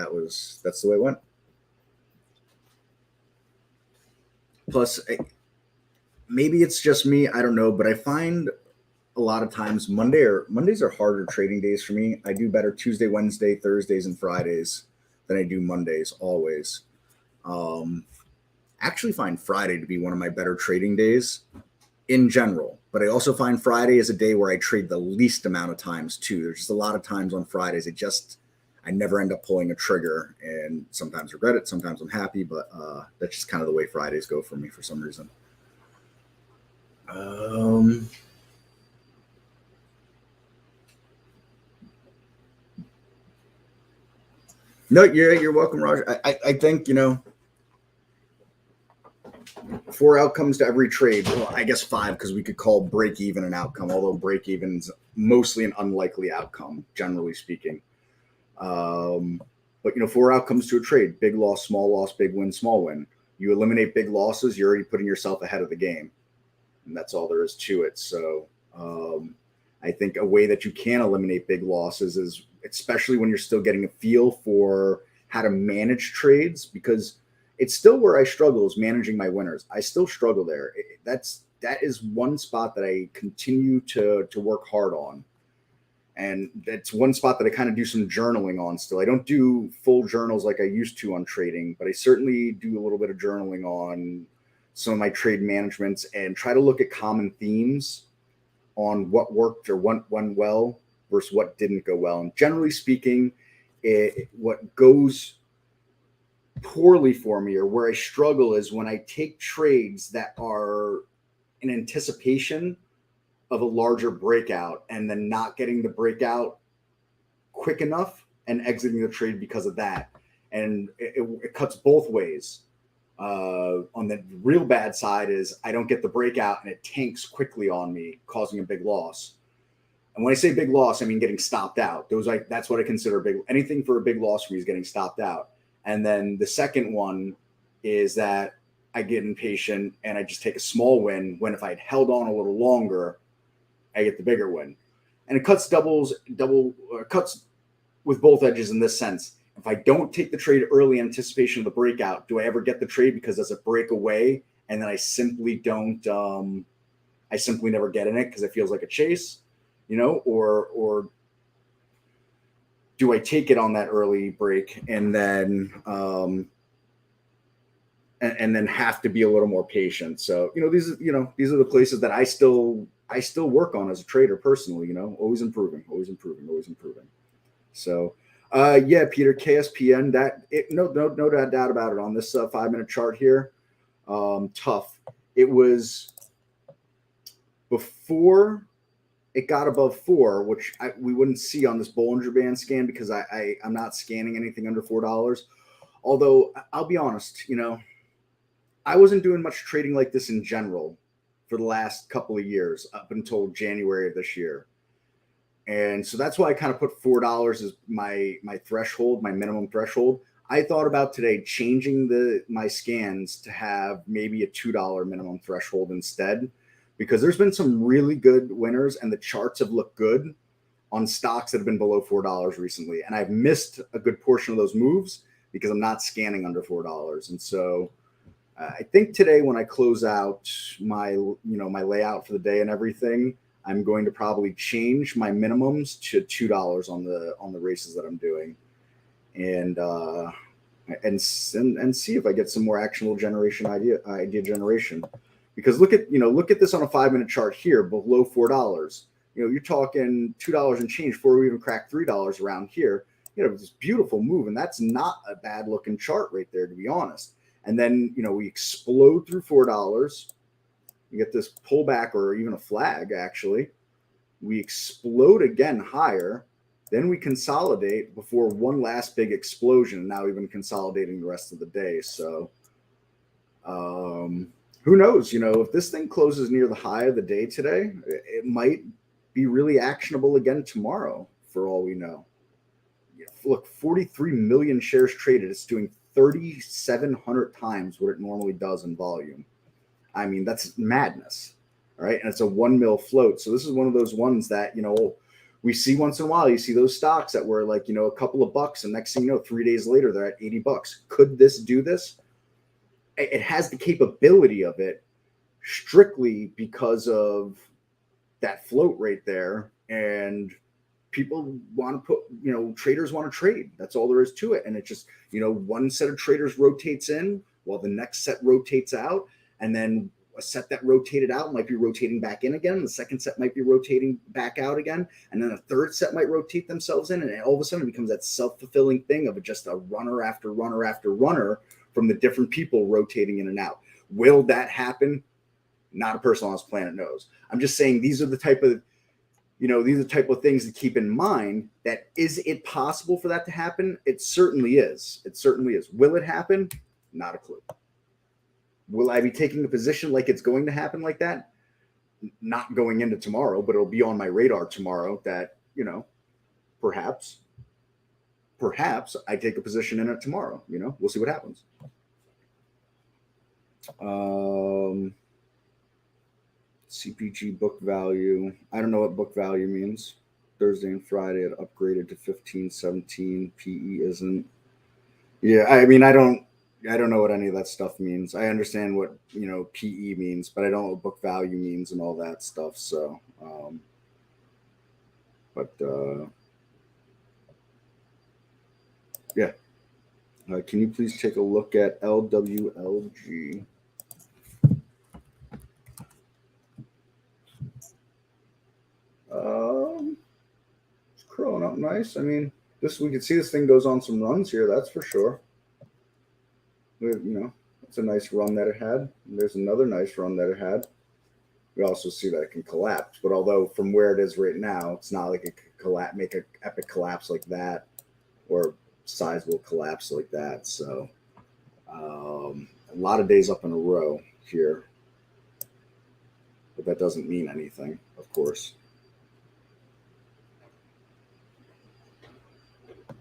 that's the way it went. Plus, maybe it's just me, I don't know, but I find a lot of times Mondays are harder trading days for me. I do better Tuesday, Wednesday, Thursdays, and Fridays than I do Mondays always. Actually find Friday to be one of my better trading days in general, but I also find Friday is a day where I trade the least amount of times too. There's just a lot of times on Fridays I never end up pulling a trigger, and sometimes regret it, sometimes I'm happy, but that's just kind of the way Fridays go for me for some reason. No, you're welcome, Roger. I think, 4 outcomes to every trade. Well, I guess 5, because we could call break even an outcome, although break even is mostly an unlikely outcome, generally speaking. But 4 outcomes to a trade: big loss, big win, small win. You eliminate big losses, you're already putting yourself ahead of the game, and that's all there is to it. So I think a way that you can eliminate big losses is, especially when you're still getting a feel for how to manage trades, because it's still where I struggle, is managing my winners. I still struggle there. That is one spot that I continue to work hard on. And that's one spot that I kind of do some journaling on still. I don't do full journals like I used to on trading, but I certainly do a little bit of journaling on some of my trade managements and try to look at common themes on what worked or what went well versus what didn't go well. And generally speaking, what goes poorly for me or where I struggle is when I take trades that are in anticipation of a larger breakout and then not getting the breakout quick enough and exiting the trade because of that. And it cuts both ways. On the real bad side is I don't get the breakout and it tanks quickly on me, causing a big loss. And when I say big loss, I mean getting stopped out. That's what I consider big. Anything for a big loss for me is getting stopped out. And then the second one is that I get impatient and I just take a small win when if I had held on a little longer, I get the bigger win. And it cuts cuts with both edges in this sense. If I don't take the trade early in anticipation of the breakout, do I ever get the trade because there's a breakaway and then I simply don't, I simply never get in it because it feels like a chase, or do I take it on that early break and then, and then have to be a little more patient. So, these are the places that I still work on as a trader personally, always improving. So, yeah, Peter, KSPN, no doubt about it on this 5-minute chart here. Tough. It was before it got above 4, which we wouldn't see on this Bollinger Band scan because I'm not scanning anything under $4. Although I'll be honest, I wasn't doing much trading like this in general for the last couple of years up until January of this year. And so that's why I kind of put $4 as my threshold, my minimum threshold. I thought about today changing my scans to have maybe a $2 minimum threshold instead, because there's been some really good winners and the charts have looked good on stocks that have been below $4 recently. And I've missed a good portion of those moves because I'm not scanning under $4. And so I think today when I close out my layout for the day and everything, I'm going to probably change my minimums to $2 on the races that I'm doing, and see if I get some more actionable idea generation. Because look at this on a 5-minute chart here below $4. You're talking $2 and change before we even crack $3 around here. This beautiful move, and that's not a bad looking chart right there, to be honest. And then we explode through $4. You get this pullback or even a flag, actually. We explode again higher. Then we consolidate before one last big explosion. Now we've been consolidating the rest of the day. So who knows? If this thing closes near the high of the day today, it might be really actionable again tomorrow for all we know. Look, 43 million shares traded. It's doing 3,700 times what it normally does in volume. I mean, that's madness, all right? And it's a 1 mil float. So this is one of those ones that, we see once in a while. You see those stocks that were like, a couple of bucks, and next thing you know, 3 days later, they're at $80. Could this do this? It has the capability of it strictly because of that float right there. And people want to put, traders want to trade. That's all there is to it. And it just, one set of traders rotates in while the next set rotates out. And then a set that rotated out might be rotating back in again. The second set might be rotating back out again. And then a third set might rotate themselves in. And all of a sudden it becomes that self-fulfilling thing of just a runner after runner after runner from the different people rotating in and out. Will that happen? Not a person on this planet knows. I'm just saying these are the type of things to keep in mind. That is it possible for that to happen? It certainly is. Will it happen? Not a clue. Will I be taking a position like it's going to happen like that? Not going into tomorrow, but it'll be on my radar tomorrow that, perhaps I take a position in it tomorrow. We'll see what happens. CPG book value. I don't know what book value means. Thursday and Friday it upgraded to 15.17. PE isn't. Yeah, I mean, I don't know what any of that stuff means. I understand what, PE means, but I don't know what book value means and all that stuff. So, yeah. Can you please take a look at LWLG? It's curling up nice. I mean, we can see this thing goes on some runs here. That's for sure. It's a nice run that it had. And there's another nice run that it had. We also see that it can collapse, but although from where it is right now, it's not like it could make an epic collapse like that, or sizable collapse like that. So a lot of days up in a row here, but that doesn't mean anything, of course.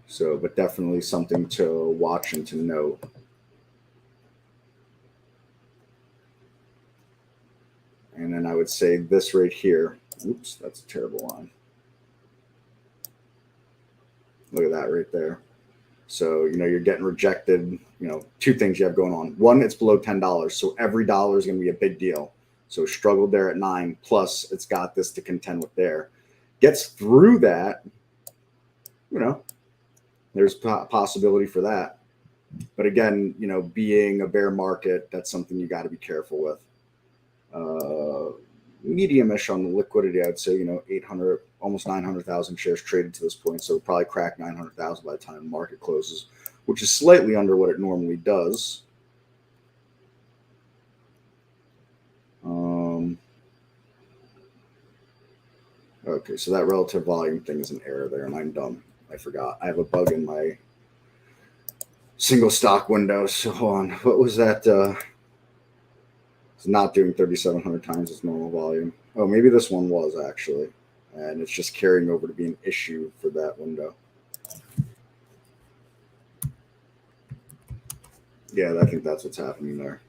So, but definitely something to watch and to note. And then I would say this right here. Oops, that's a terrible line. Look at that right there. So, you're getting rejected. Two things you have going on. One, it's below $10. So every dollar is going to be a big deal. So struggled there at 9. Plus, it's got this to contend with there. Gets through that. There's possibility for that. But again, being a bear market, that's something you got to be careful with. Medium-ish on the liquidity, I'd say, 800, almost 900,000 shares traded to this point. So it'll probably crack 900,000 by the time the market closes, which is slightly under what it normally does. Okay, so that relative volume thing is an error there, and I'm dumb. I forgot. I have a bug in my single stock window. So hold on. What was that? It's not doing 3,700 times its normal volume. Oh, maybe this one was actually. And it's just carrying over to be an issue for that window. Yeah, I think that's what's happening there.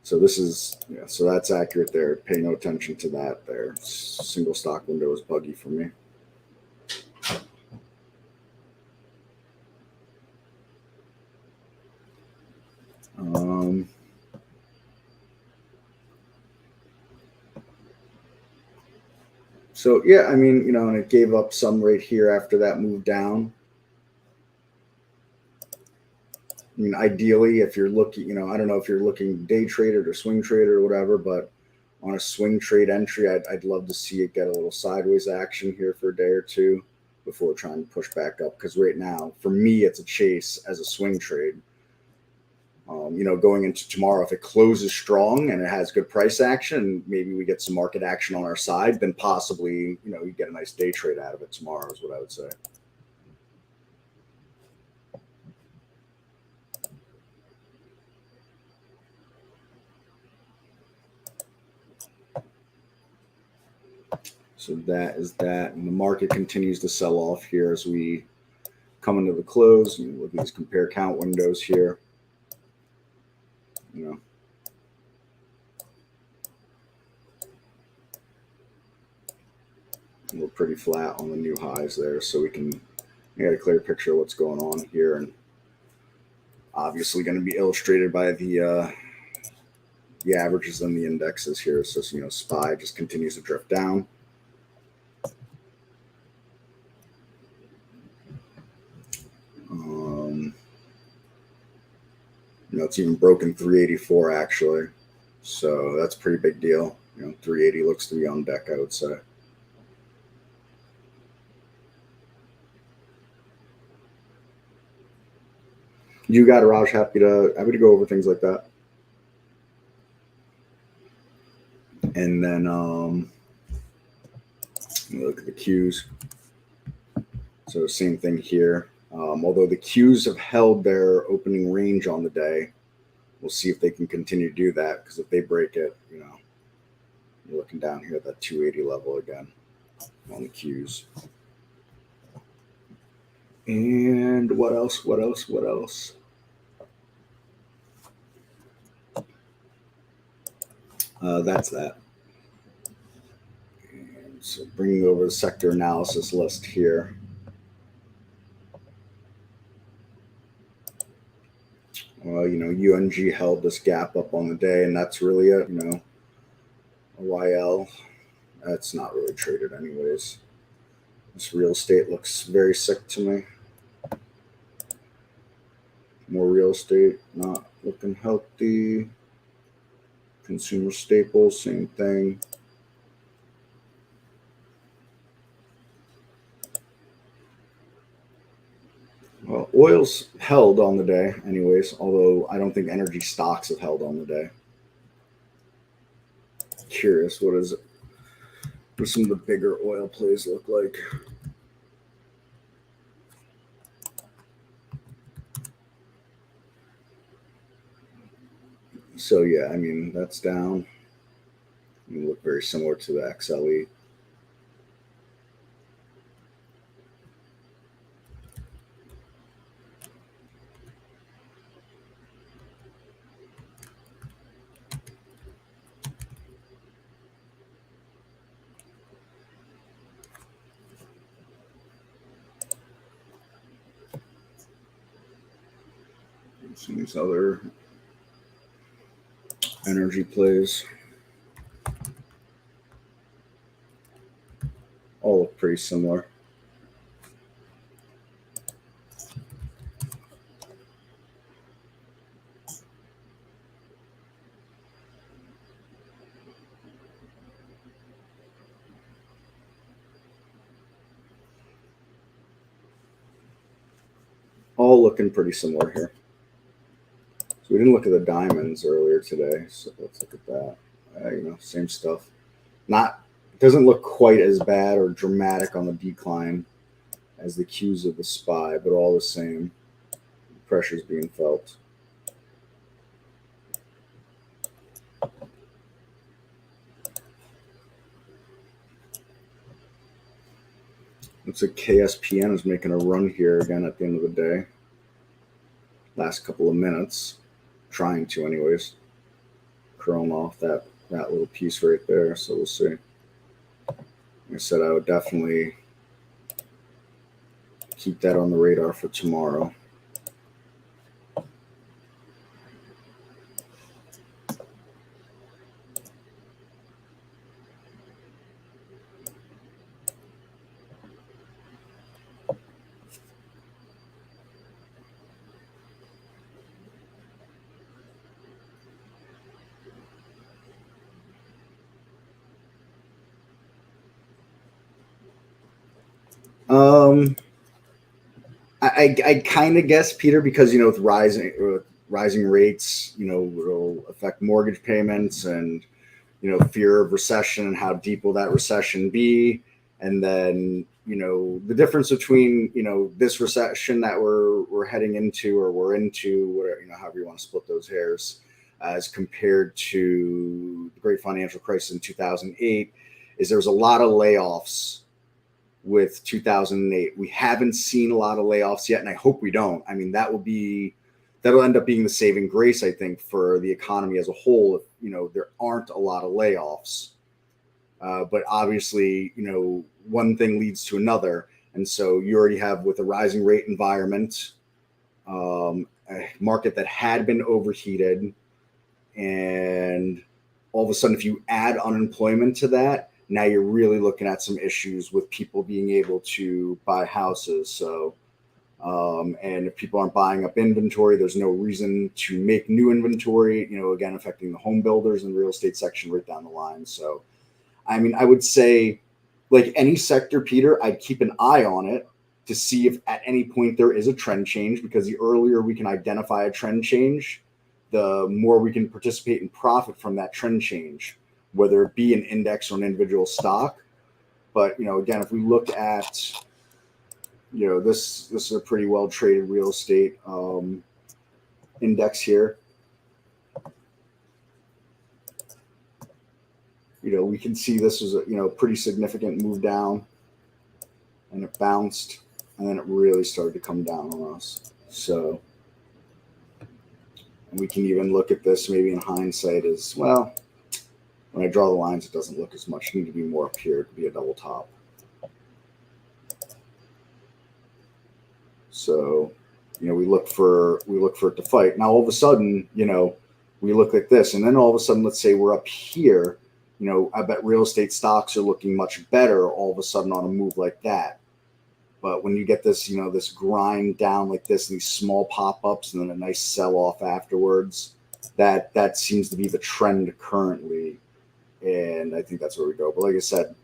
So this is, so that's accurate there. Pay no attention to that there. Single stock window is buggy for me. So yeah, I mean, and it gave up some right here after that move down. I mean, ideally, if you're looking, I don't know if you're looking day traded or swing traded or whatever, but on a swing trade entry, I'd love to see it get a little sideways action here for a day or two before trying to push back up. Because right now, for me, it's a chase as a swing trade. Going into tomorrow, if it closes strong and it has good price action, maybe we get some market action on our side, then possibly, you get a nice day trade out of it tomorrow is what I would say. So that is that. And the market continues to sell off here as we come into the close. Look at these compare count windows here. We're pretty flat on the new highs there, so we get a clear picture of what's going on here, and obviously going to be illustrated by the averages and the indexes here. So SPY just continues to drift down. It's even broken 384 actually, so that's a pretty big deal. 380 looks to be on deck, I would say. You got it, Raj. Happy to go over things like that. And then look at the Qs. So same thing here. Although the Qs have held their opening range on the day, we'll see if they can continue to do that. Because if they break it, you're looking down here at that 280 level again on the Qs. And what else? That's that. And so bringing over the sector analysis list here. Well, UNG held this gap up on the day, and that's really it. YL, that's not really traded anyways. This real estate looks very sick to me. More real estate, not looking healthy. Consumer staples, same thing. Well, oil's held on the day, anyways. Although I don't think energy stocks have held on the day. Curious, what is it? What do some of the bigger oil plays look like? So yeah, I mean that's down. You look very similar to the XLE. Some of these other energy plays all look pretty similar. All looking pretty similar here. So we didn't look at the diamonds earlier today, so let's look at that. Same stuff. Doesn't look quite as bad or dramatic on the decline as the cues of the SPY, but all the same, pressure's being felt. Looks like KSPN is making a run here again at the end of the day. Last couple of minutes, trying to anyways, curling off that little piece right there. So we'll see. Like I said, I would definitely keep that on the radar for tomorrow. I kind of guess, Peter, because with rising rates, it'll affect mortgage payments and fear of recession and how deep will that recession be, and then the difference between this recession that we're heading into or we're into, whatever, however you want to split those hairs, as compared to the great financial crisis in 2008, is there was a lot of layoffs with 2008. We haven't seen a lot of layoffs yet, and I hope we don't. I mean, that'll end up being the saving grace, I think, for the economy as a whole, if there aren't a lot of layoffs. But obviously, one thing leads to another, and so you already have, with a rising rate environment, a market that had been overheated, and all of a sudden, if you add unemployment to that, now you're really looking at some issues with people being able to buy houses. So, and if people aren't buying up inventory, there's no reason to make new inventory, again, affecting the home builders and real estate section right down the line. So, I mean, I would say, like any sector, Peter, I'd keep an eye on it to see if at any point there is a trend change, because the earlier we can identify a trend change, the more we can participate and profit from that trend change, whether it be an index or an individual stock. But, again, if we look at, this is a pretty well traded real estate index here. We can see this was a pretty significant move down, and it bounced, and then it really started to come down on us. So, and we can even look at this maybe in hindsight as well. When I draw the lines, it doesn't look as much. You need to be more up here to be a double top. So, we look for it to fight. Now, all of a sudden, we look like this, and then all of a sudden, let's say we're up here. I bet real estate stocks are looking much better all of a sudden on a move like that. But when you get this, this grind down like this, and these small pop-ups, and then a nice sell-off afterwards, that seems to be the trend currently. And I think that's where we go. But like I said,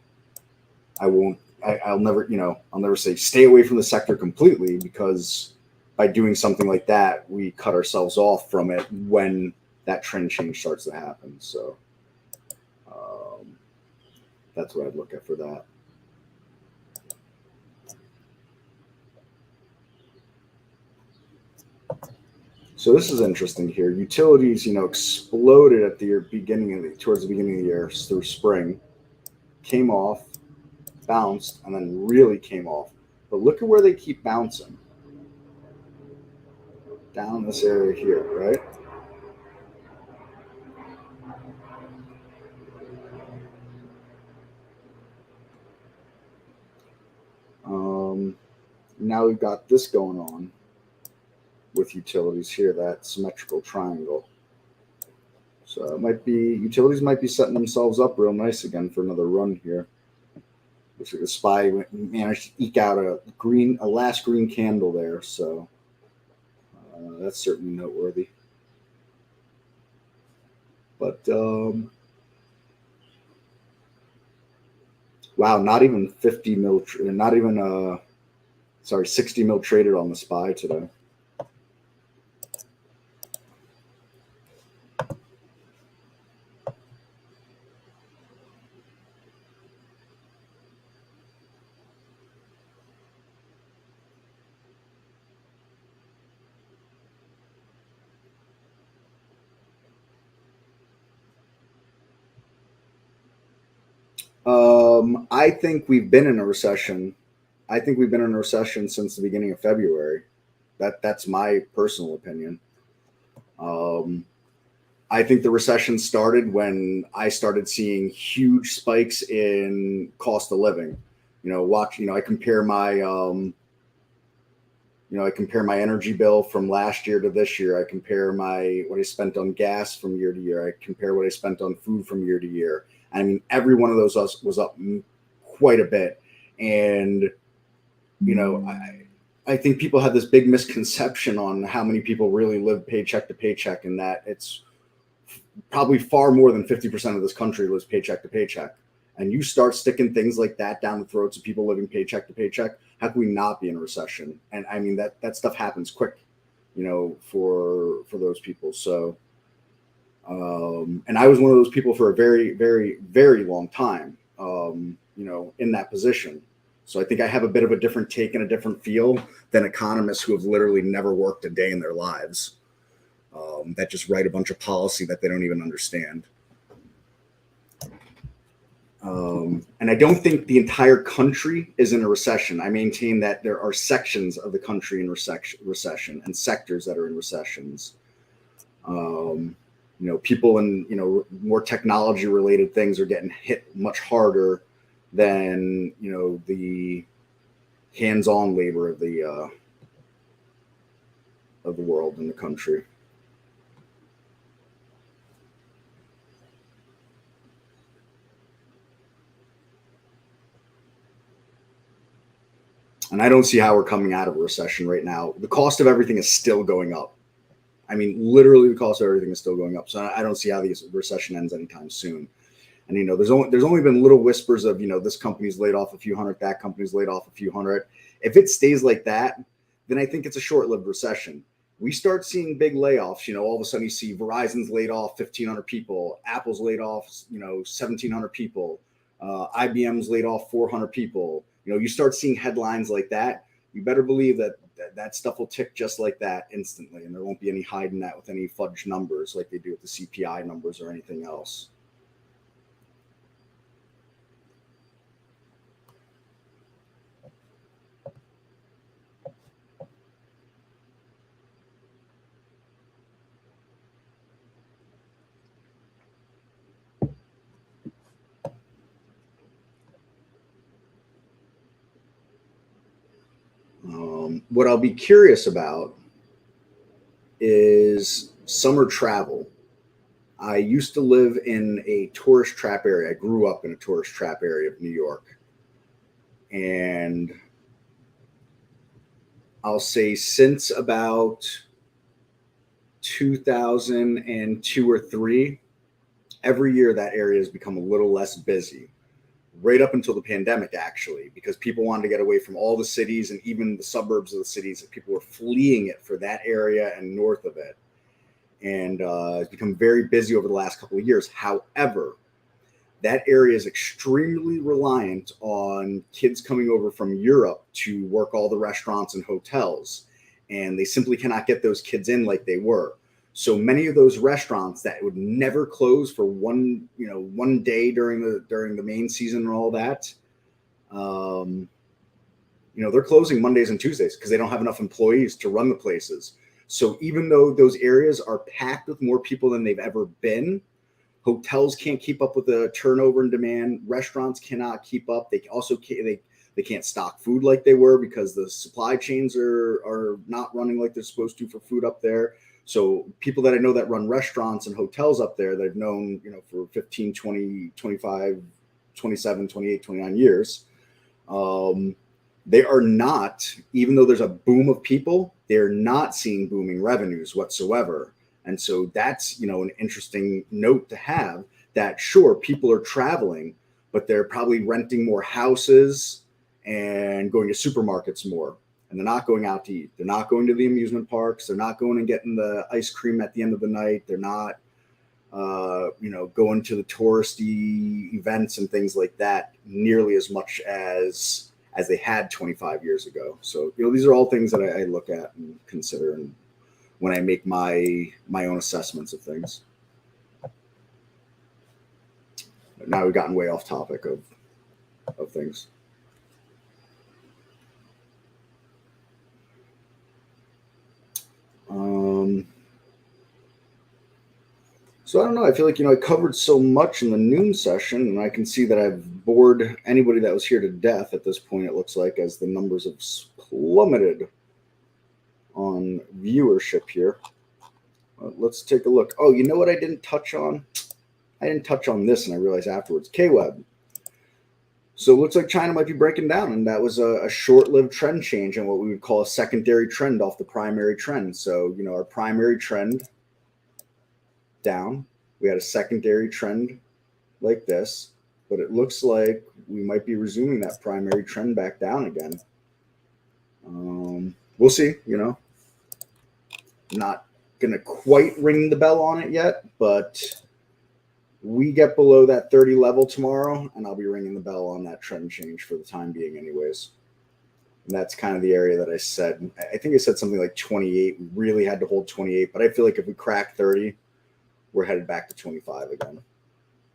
I'll never say stay away from the sector completely, because by doing something like that, we cut ourselves off from it when that trend change starts to happen. So that's what I'd look at for that. So this is interesting here. Utilities, exploded at the beginning of towards the beginning of the year through spring, came off, bounced, and then really came off. But look at where they keep bouncing. Down this area here, right? Now we've got this going on with utilities here, that symmetrical triangle. So it might be, utilities might be setting themselves up real nice again for another run here. Looks like the SPY managed to eke out a last green candle there. So that's certainly noteworthy. But wow, not even 50 mil, not even 60 mil traded on the SPY today. I think we've been in a recession. I think we've been in a recession since the beginning of February. That's my personal opinion. I think the recession started when I started seeing huge spikes in cost of living. I compare my I compare my energy bill from last year to this year. I compare what I spent on gas from year to year. I compare what I spent on food from year to year. I mean, every one of those was up quite a bit. And, I think people have this big misconception on how many people really live paycheck to paycheck, and that it's probably far more than 50% of this country lives paycheck to paycheck. And you start sticking things like that down the throats of people living paycheck to paycheck, how can we not be in a recession? And I mean, that stuff happens quick, for those people. So, and I was one of those people for a very, very, very long time, in that position. So I think I have a bit of a different take and a different feel than economists who have literally never worked a day in their lives, that just write a bunch of policy that they don't even understand. And I don't think the entire country is in a recession. I maintain that there are sections of the country in recession and sectors that are in recessions. People in, more technology related things are getting hit much harder than, the hands-on labor of the world and the country. And I don't see how we're coming out of a recession right now. The cost of everything is still going up. I mean, literally the cost of everything is still going up. So I don't see how the recession ends anytime soon. And, there's only been little whispers of, this company's laid off a few hundred, that company's laid off a few hundred. If it stays like that, then I think it's a short-lived recession. We start seeing big layoffs, all of a sudden you see Verizon's laid off 1,500 people, Apple's laid off, 1,700 people, IBM's laid off 400 people. You start seeing headlines like that, you better believe that stuff will tick just like that instantly. And there won't be any hiding that with any fudge numbers like they do with the CPI numbers or anything else. What I'll be curious about is summer travel. I used to live in a tourist trap area. I grew up in a tourist trap area of New York. And I'll say since about 2002 or 3, every year that area has become a little less busy. right up until the pandemic, actually, because people wanted to get away from all the cities and even the suburbs of the cities. People were fleeing it for that area and north of it. And it's become very busy over the last couple of years. However, that area is extremely reliant on kids coming over from Europe to work all the restaurants and hotels. And they simply cannot get those kids in like they were. So many of those restaurants that would never close for one day during the main season and all that, they're closing Mondays and Tuesdays because they don't have enough employees to run the places. So even though those areas are packed with more people than they've ever been, hotels can't keep up with the turnover and demand. Restaurants cannot keep up. They also they can't stock food like they were because the supply chains are not running like they're supposed to for food up there. So people that I know that run restaurants and hotels up there that I've known, for 15, 20, 25, 27, 28, 29 years, they are not, even though there's a boom of people, they're not seeing booming revenues whatsoever. And so that's, an interesting note to have, that sure, people are traveling, but they're probably renting more houses and going to supermarkets more. And they're not going out to eat. They're not going to the amusement parks. They're not going and getting the ice cream at the end of the night. They're not, going to the touristy events and things like that nearly as much as they had 25 years ago. So, these are all things that I look at and consider and when I make my own assessments of things. But now we've gotten way off topic of things. So I don't know. I feel like, I covered so much in the noon session, and I can see that I've bored anybody that was here to death at this point, it looks like, as the numbers have plummeted on viewership here. Let's take a look. Oh, you know what I didn't touch on? I didn't touch on this, and I realized afterwards. K-Web. So it looks like China might be breaking down, and that was a short-lived trend change and what we would call a secondary trend off the primary trend. So, our primary trend down. We had a secondary trend like this, but it looks like we might be resuming that primary trend back down again. We'll see, not going to quite ring the bell on it yet, but we get below that 30 level tomorrow, and I'll be ringing the bell on that trend change for the time being anyways. And that's kind of the area that I said. I think I said something like 28. We really had to hold 28, but I feel like if we crack 30, we're headed back to 25 again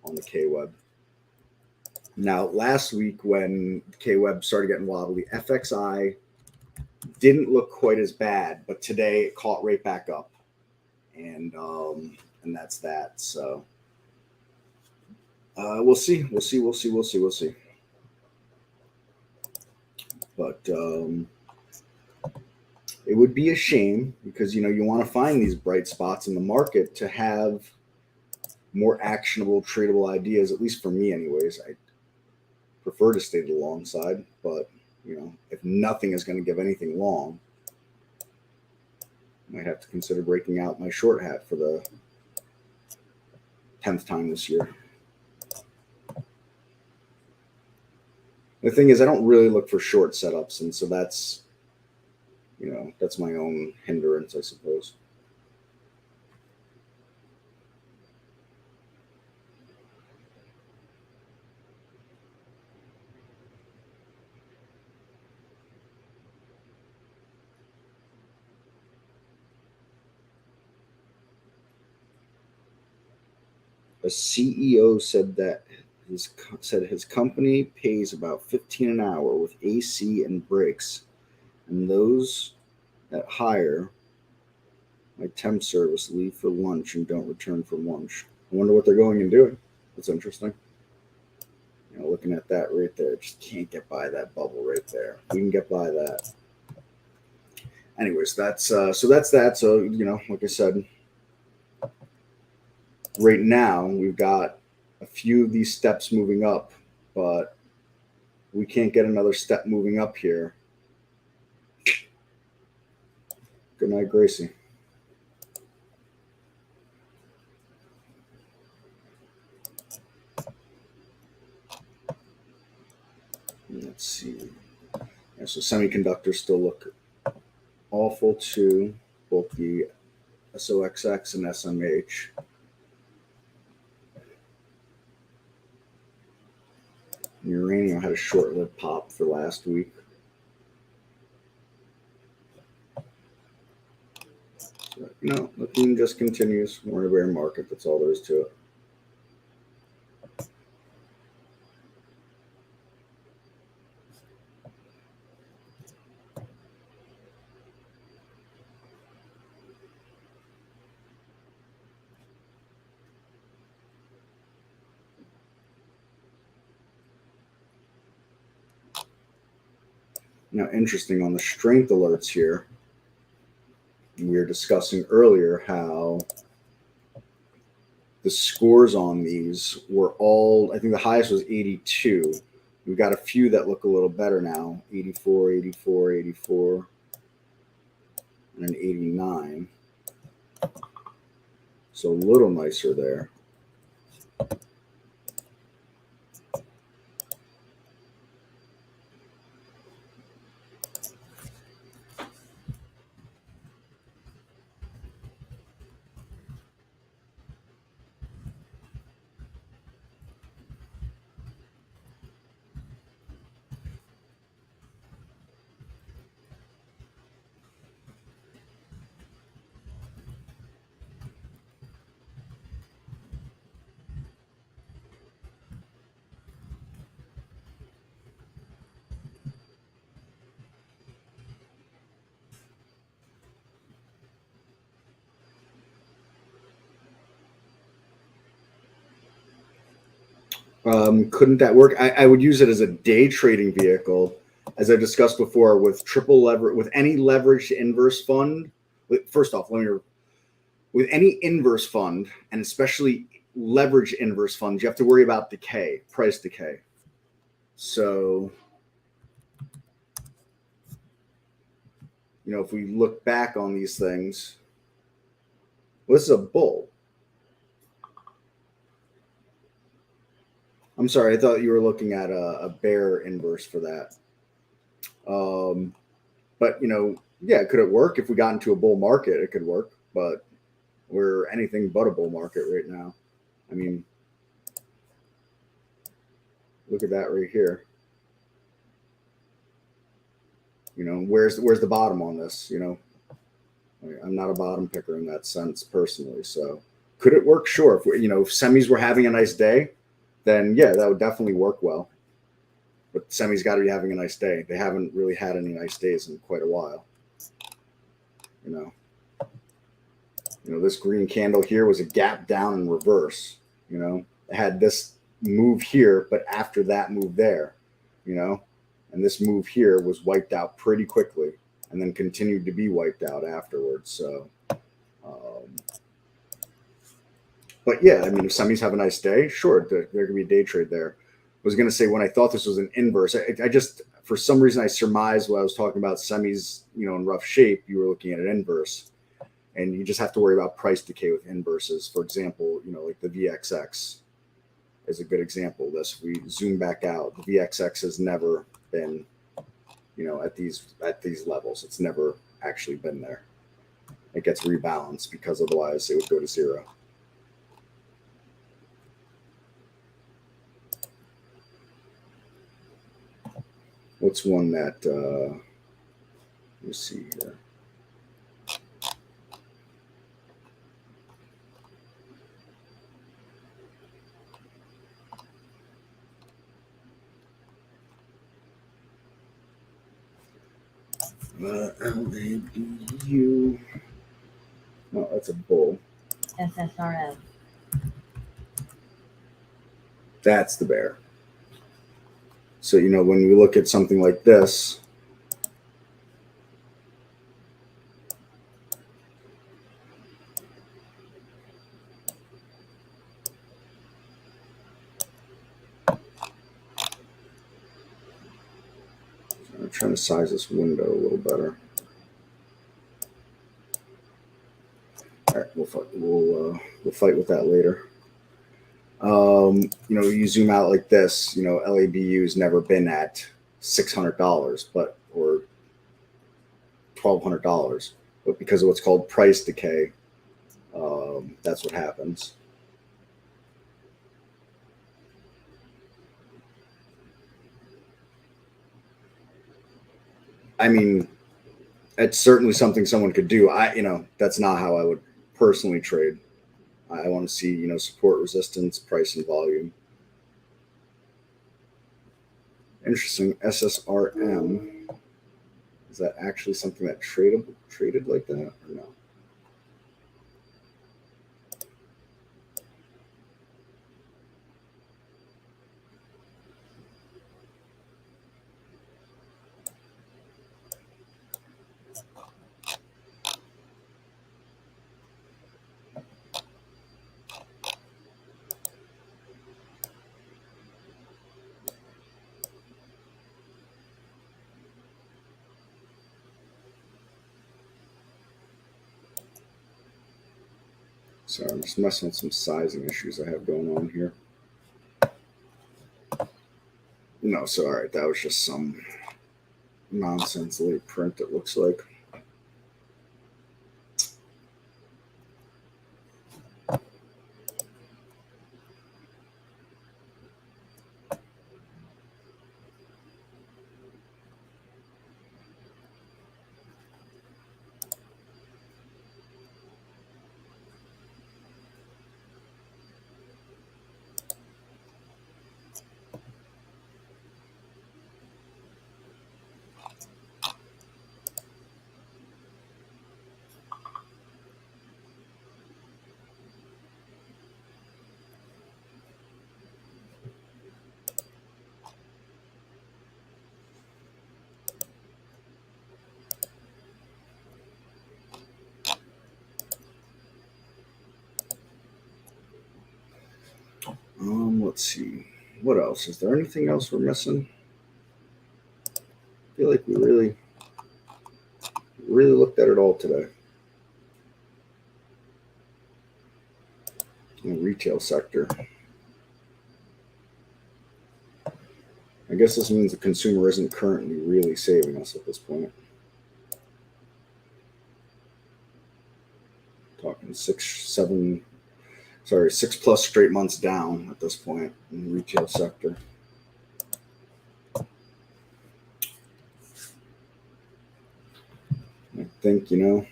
on the K-Web. Now, last week when K-Web started getting wobbly, FXI didn't look quite as bad, but today it caught right back up. And that's that. So we'll see. But it would be a shame because, you want to find these bright spots in the market to have more actionable, tradable ideas, at least for me anyways. I prefer to stay to the long side, but, if nothing is going to give anything long, I might have to consider breaking out my short hat for the 10th time this year. The thing is, I don't really look for short setups, and so that's, that's my own hindrance, I suppose. A CEO said that his company pays about $15 an hour with AC and breaks, and those that hire my temp service leave for lunch and don't return from lunch. I wonder what they're going and doing. That's interesting. Looking at that right there, just can't get by that bubble right there. We can get by that. Anyways, that's that. So, like I said, right now we've got a few of these steps moving up, but we can't get another step moving up here. Good night, Gracie. let's see. Yeah, so semiconductors still look awful too, both the SOXX and SMH. Uranium had a short-lived pop for last week. So, the theme just continues. We're in a bear market. That's all there is to it. Now, interesting on the strength alerts here, we were discussing earlier how the scores on these were all, I think the highest was 82. We've got a few that look a little better now, 84, 84, 84, and an 89. So a little nicer there. Couldn't that work? I would use it as a day trading vehicle, as I discussed before, with triple leverage, with any leveraged inverse fund. First off, with any inverse fund, and especially leverage inverse funds, you have to worry about decay, price decay. So, if we look back on these things, well, this is a bull. I'm sorry, I thought you were looking at a bear inverse for that. But, yeah, could it work? If we got into a bull market, it could work. But we're anything but a bull market right now. I mean, look at that right here. Where's the bottom on this? I'm not a bottom picker in that sense personally. So could it work? Sure. If semis were having a nice day, then yeah, that would definitely work well. But semi's got to be having a nice day. They haven't really had any nice days in quite a while. This green candle here was a gap down in reverse. It had this move here, but after that move there, and this move here was wiped out pretty quickly and then continued to be wiped out afterwards. So, but yeah, I mean, if semis have a nice day, sure, there could be a day trade there. I was going to say, when I thought this was an inverse, I just, for some reason, I surmised while I was talking about semis, in rough shape, you were looking at an inverse. And you just have to worry about price decay with inverses. For example, like the VXX is a good example of this. If we zoom back out, the VXX has never been, at these levels. It's never actually been there. It gets rebalanced because otherwise it would go to zero. What's one that, let me see here. LABU. No, that's a bull. SSRF. That's the bear. So, when we look at something like this, I'm trying to size this window a little better. All right, we'll fight with that later. You zoom out like this, LABU's never been at $600, but or $1,200, but because of what's called price decay, that's what happens. I mean, it's certainly something someone could do. That's not how I would personally trade. I want to see, support, resistance, price, and volume. Interesting. SSRM. Is that actually something that traded like that or no? Sorry, I'm just messing with some sizing issues I have going on here. No, so all right, that was just some nonsense late print, it looks like. Let's see. What else? Is there anything else we're missing? I feel like we really looked at it all today. In the retail sector. I guess this means the consumer isn't currently really saving us at this point. Talking 6+ straight months down at this point in the retail sector. I think, like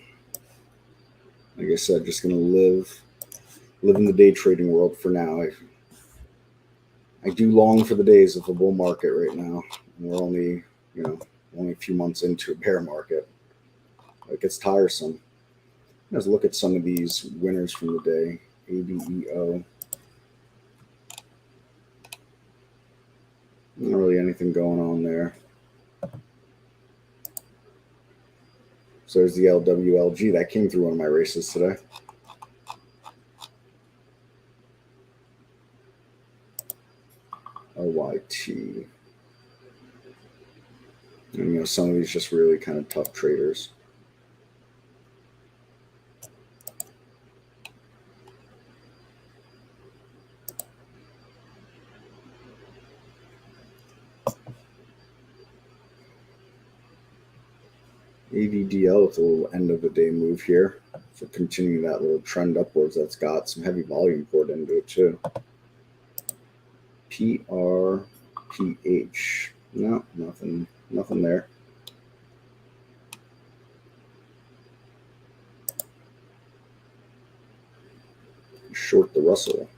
I said, just going to live in the day trading world for now. I do long for the days of a bull market right now. And we're only a few months into a bear market. It gets tiresome. Let's look at some of these winners from the day. ABEO. Not really anything going on there. So there's the LWLG. That came through one of my races today. OYT. And some of these just really kind of tough traders. AVDL with a little end of the day move here. So continuing that little trend upwards that's got some heavy volume poured into it too. PRPH. No, nothing there. Short the Russell.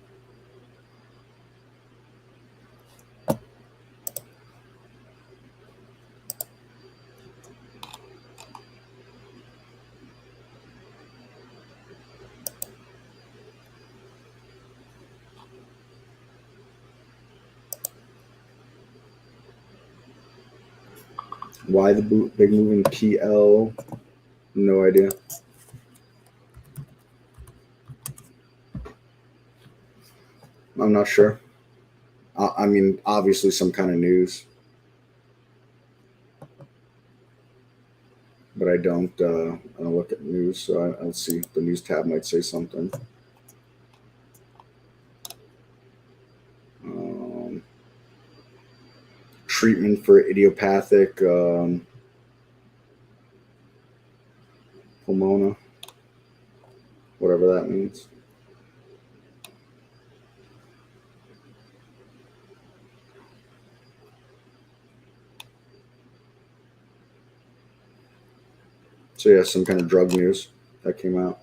Why the big move in PL? No idea. I'm not sure. I mean, obviously some kind of news, but I don't look at news, so I'll see. The news tab might say something. treatment for idiopathic pulmona, whatever that means. So yeah, some kind of drug news that came out.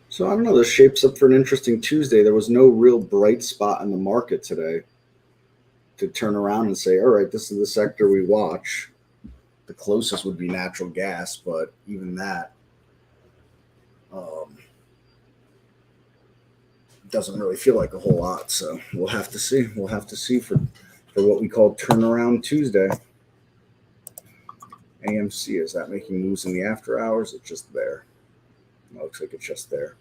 So I don't know, this shapes up for an interesting Tuesday. There was no real bright spot in the market today to turn around and say, all right, this is the sector we watch. The closest would be natural gas, but even that doesn't really feel like a whole lot. So we'll have to see. We'll have to see for what we call turnaround Tuesday. AMC, is that making moves in the after hours? It's just there. It looks like it's just there.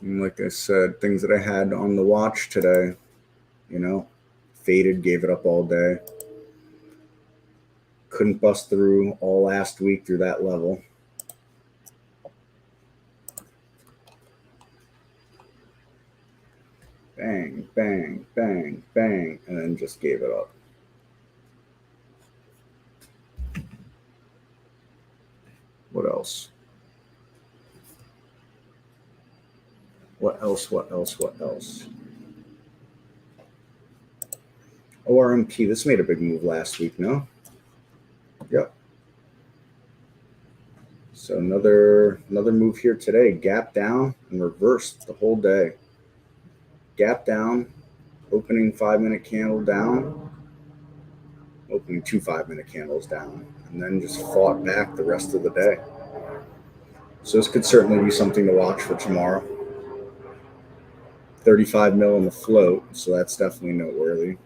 And like I said, things that I had on the watch today, faded, gave it up all day. Couldn't bust through all last week through that level. Bang, bang, bang, bang, and then just gave it up. What else? What else? What else? What else? ORMP, this made a big move last week, no? Yep. So another move here today. Gap down and reversed the whole day. Gap down, opening 5-minute candle down, opening 2 5-minute candles down, and then just fought back the rest of the day. So this could certainly be something to watch for tomorrow. 35 mil in the float, so that's definitely noteworthy.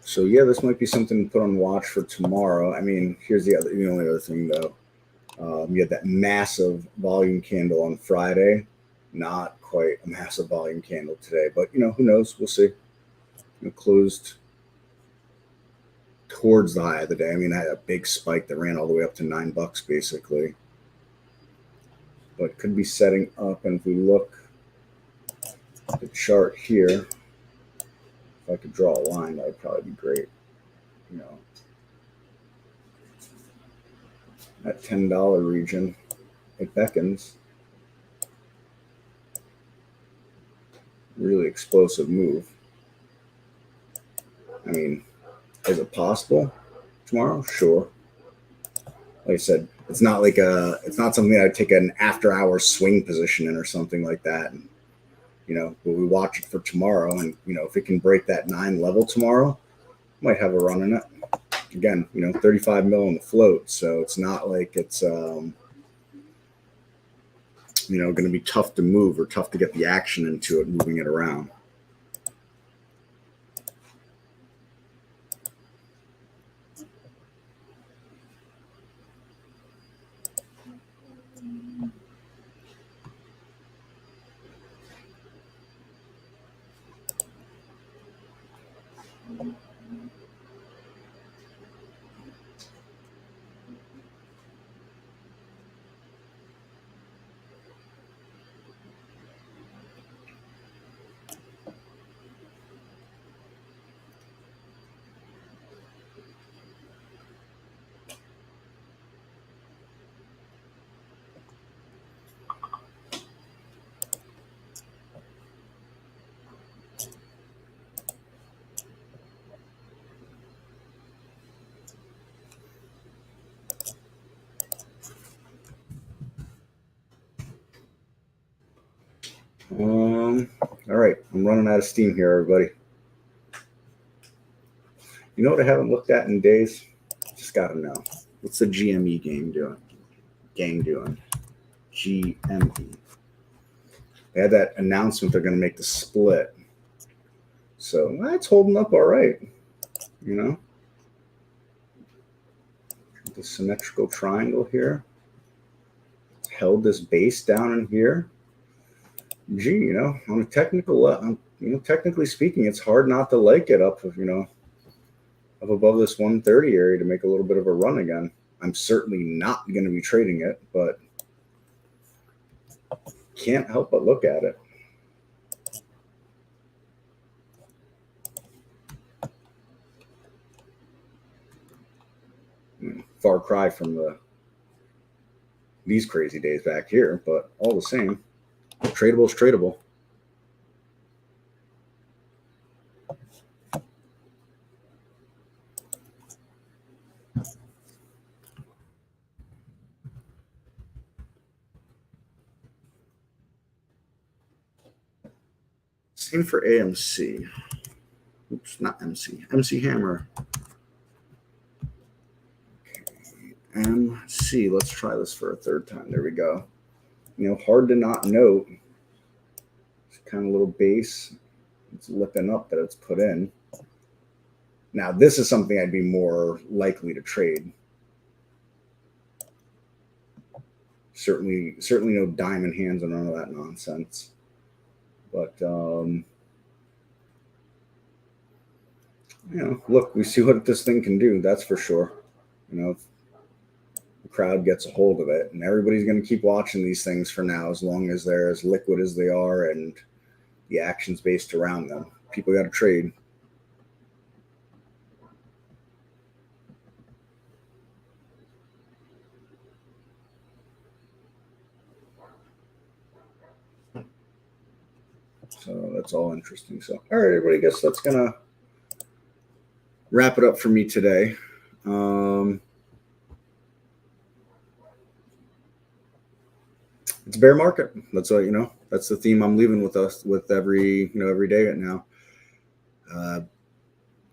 So yeah, this might be something to put on watch for tomorrow. I mean, here's the only other thing though. You had that massive volume candle on Friday. Not quite a massive volume candle today, but who knows? We'll see. Closed towards the high of the day. I mean, I had a big spike that ran all the way up to $9 basically, but could be setting up. And if we look at the chart here, if I could draw a line, that would probably be great. That $10 region, it beckons. Really explosive move. I mean, is it possible tomorrow? Sure. Like I said, it's not something I'd take an after-hours swing position in or something like that. And, but we watch it for tomorrow, and if it can break that 9 level tomorrow, might have a run in it. Again, 35 mil in the float, so it's not like it's going to be tough to move or tough to get the action into it, moving it around. All right, I'm running out of steam here, everybody. You know what I haven't looked at in days? Just gotta know. What's the GME game doing? Gang doing? GME. They had that announcement they're going to make the split. So that's holding up all right. You know, the symmetrical triangle here held this base down in here. Gee, you know, on a technical, technically speaking, it's hard not to like it up of, up above this 130 area to make a little bit of a run again. I'm certainly not going to be trading it, but can't help but look at it. Far cry from these crazy days back here, but all the same, tradable is tradable. Same for AMC. Oops, not MC. MC Hammer. Okay. MC. Let's try this for a third time. There we go. You know, hard to not note. It's kind of a little base. It's lipping up that it's put in. Now, this is something I'd be more likely to trade. Certainly no diamond hands on none of that nonsense. But, look, we see what this thing can do. That's for sure. If the crowd gets a hold of it, and everybody's going to keep watching these things for now, as long as they're as liquid as they are and the action's based around them. People got to trade. So that's all interesting. So, all right, everybody, I guess that's going to wrap it up for me today. It's a bear market. That's all, that's the theme I'm leaving with us with every day right now.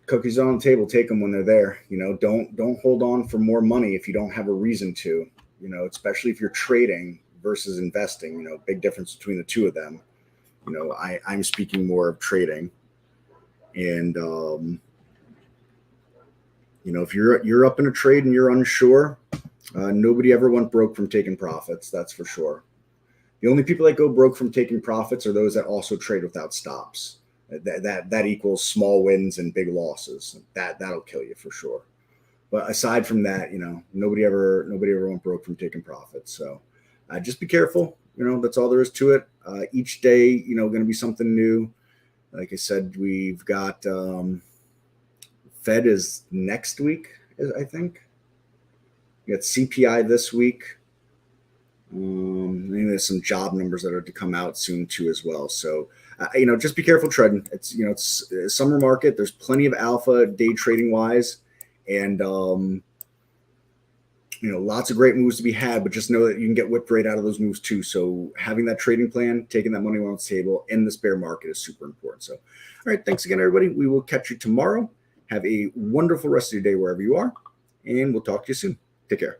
Cookies on the table, take them when they're there. Don't hold on for more money if you don't have a reason to, especially if you're trading versus investing, big difference between the two of them. I'm speaking more of trading, and if you're up in a trade and you're unsure, nobody ever went broke from taking profits. That's for sure. The only people that go broke from taking profits are those that also trade without stops. That equals small wins and big losses. That'll kill you for sure. But aside from that, nobody ever went broke from taking profits. So just be careful. That's all there is to it. Each day, going to be something new. Like I said, we've got Fed is next week, I think. We got CPI this week. Maybe there's some job numbers that are to come out soon too as well. So, just be careful trading. It's a summer market. There's plenty of alpha day trading wise, and lots of great moves to be had. But just know that you can get whipped right out of those moves too. So, having that trading plan, taking that money on the table in this bear market is super important. So, all right, thanks again, everybody. We will catch you tomorrow. Have a wonderful rest of your day wherever you are, and we'll talk to you soon. Take care.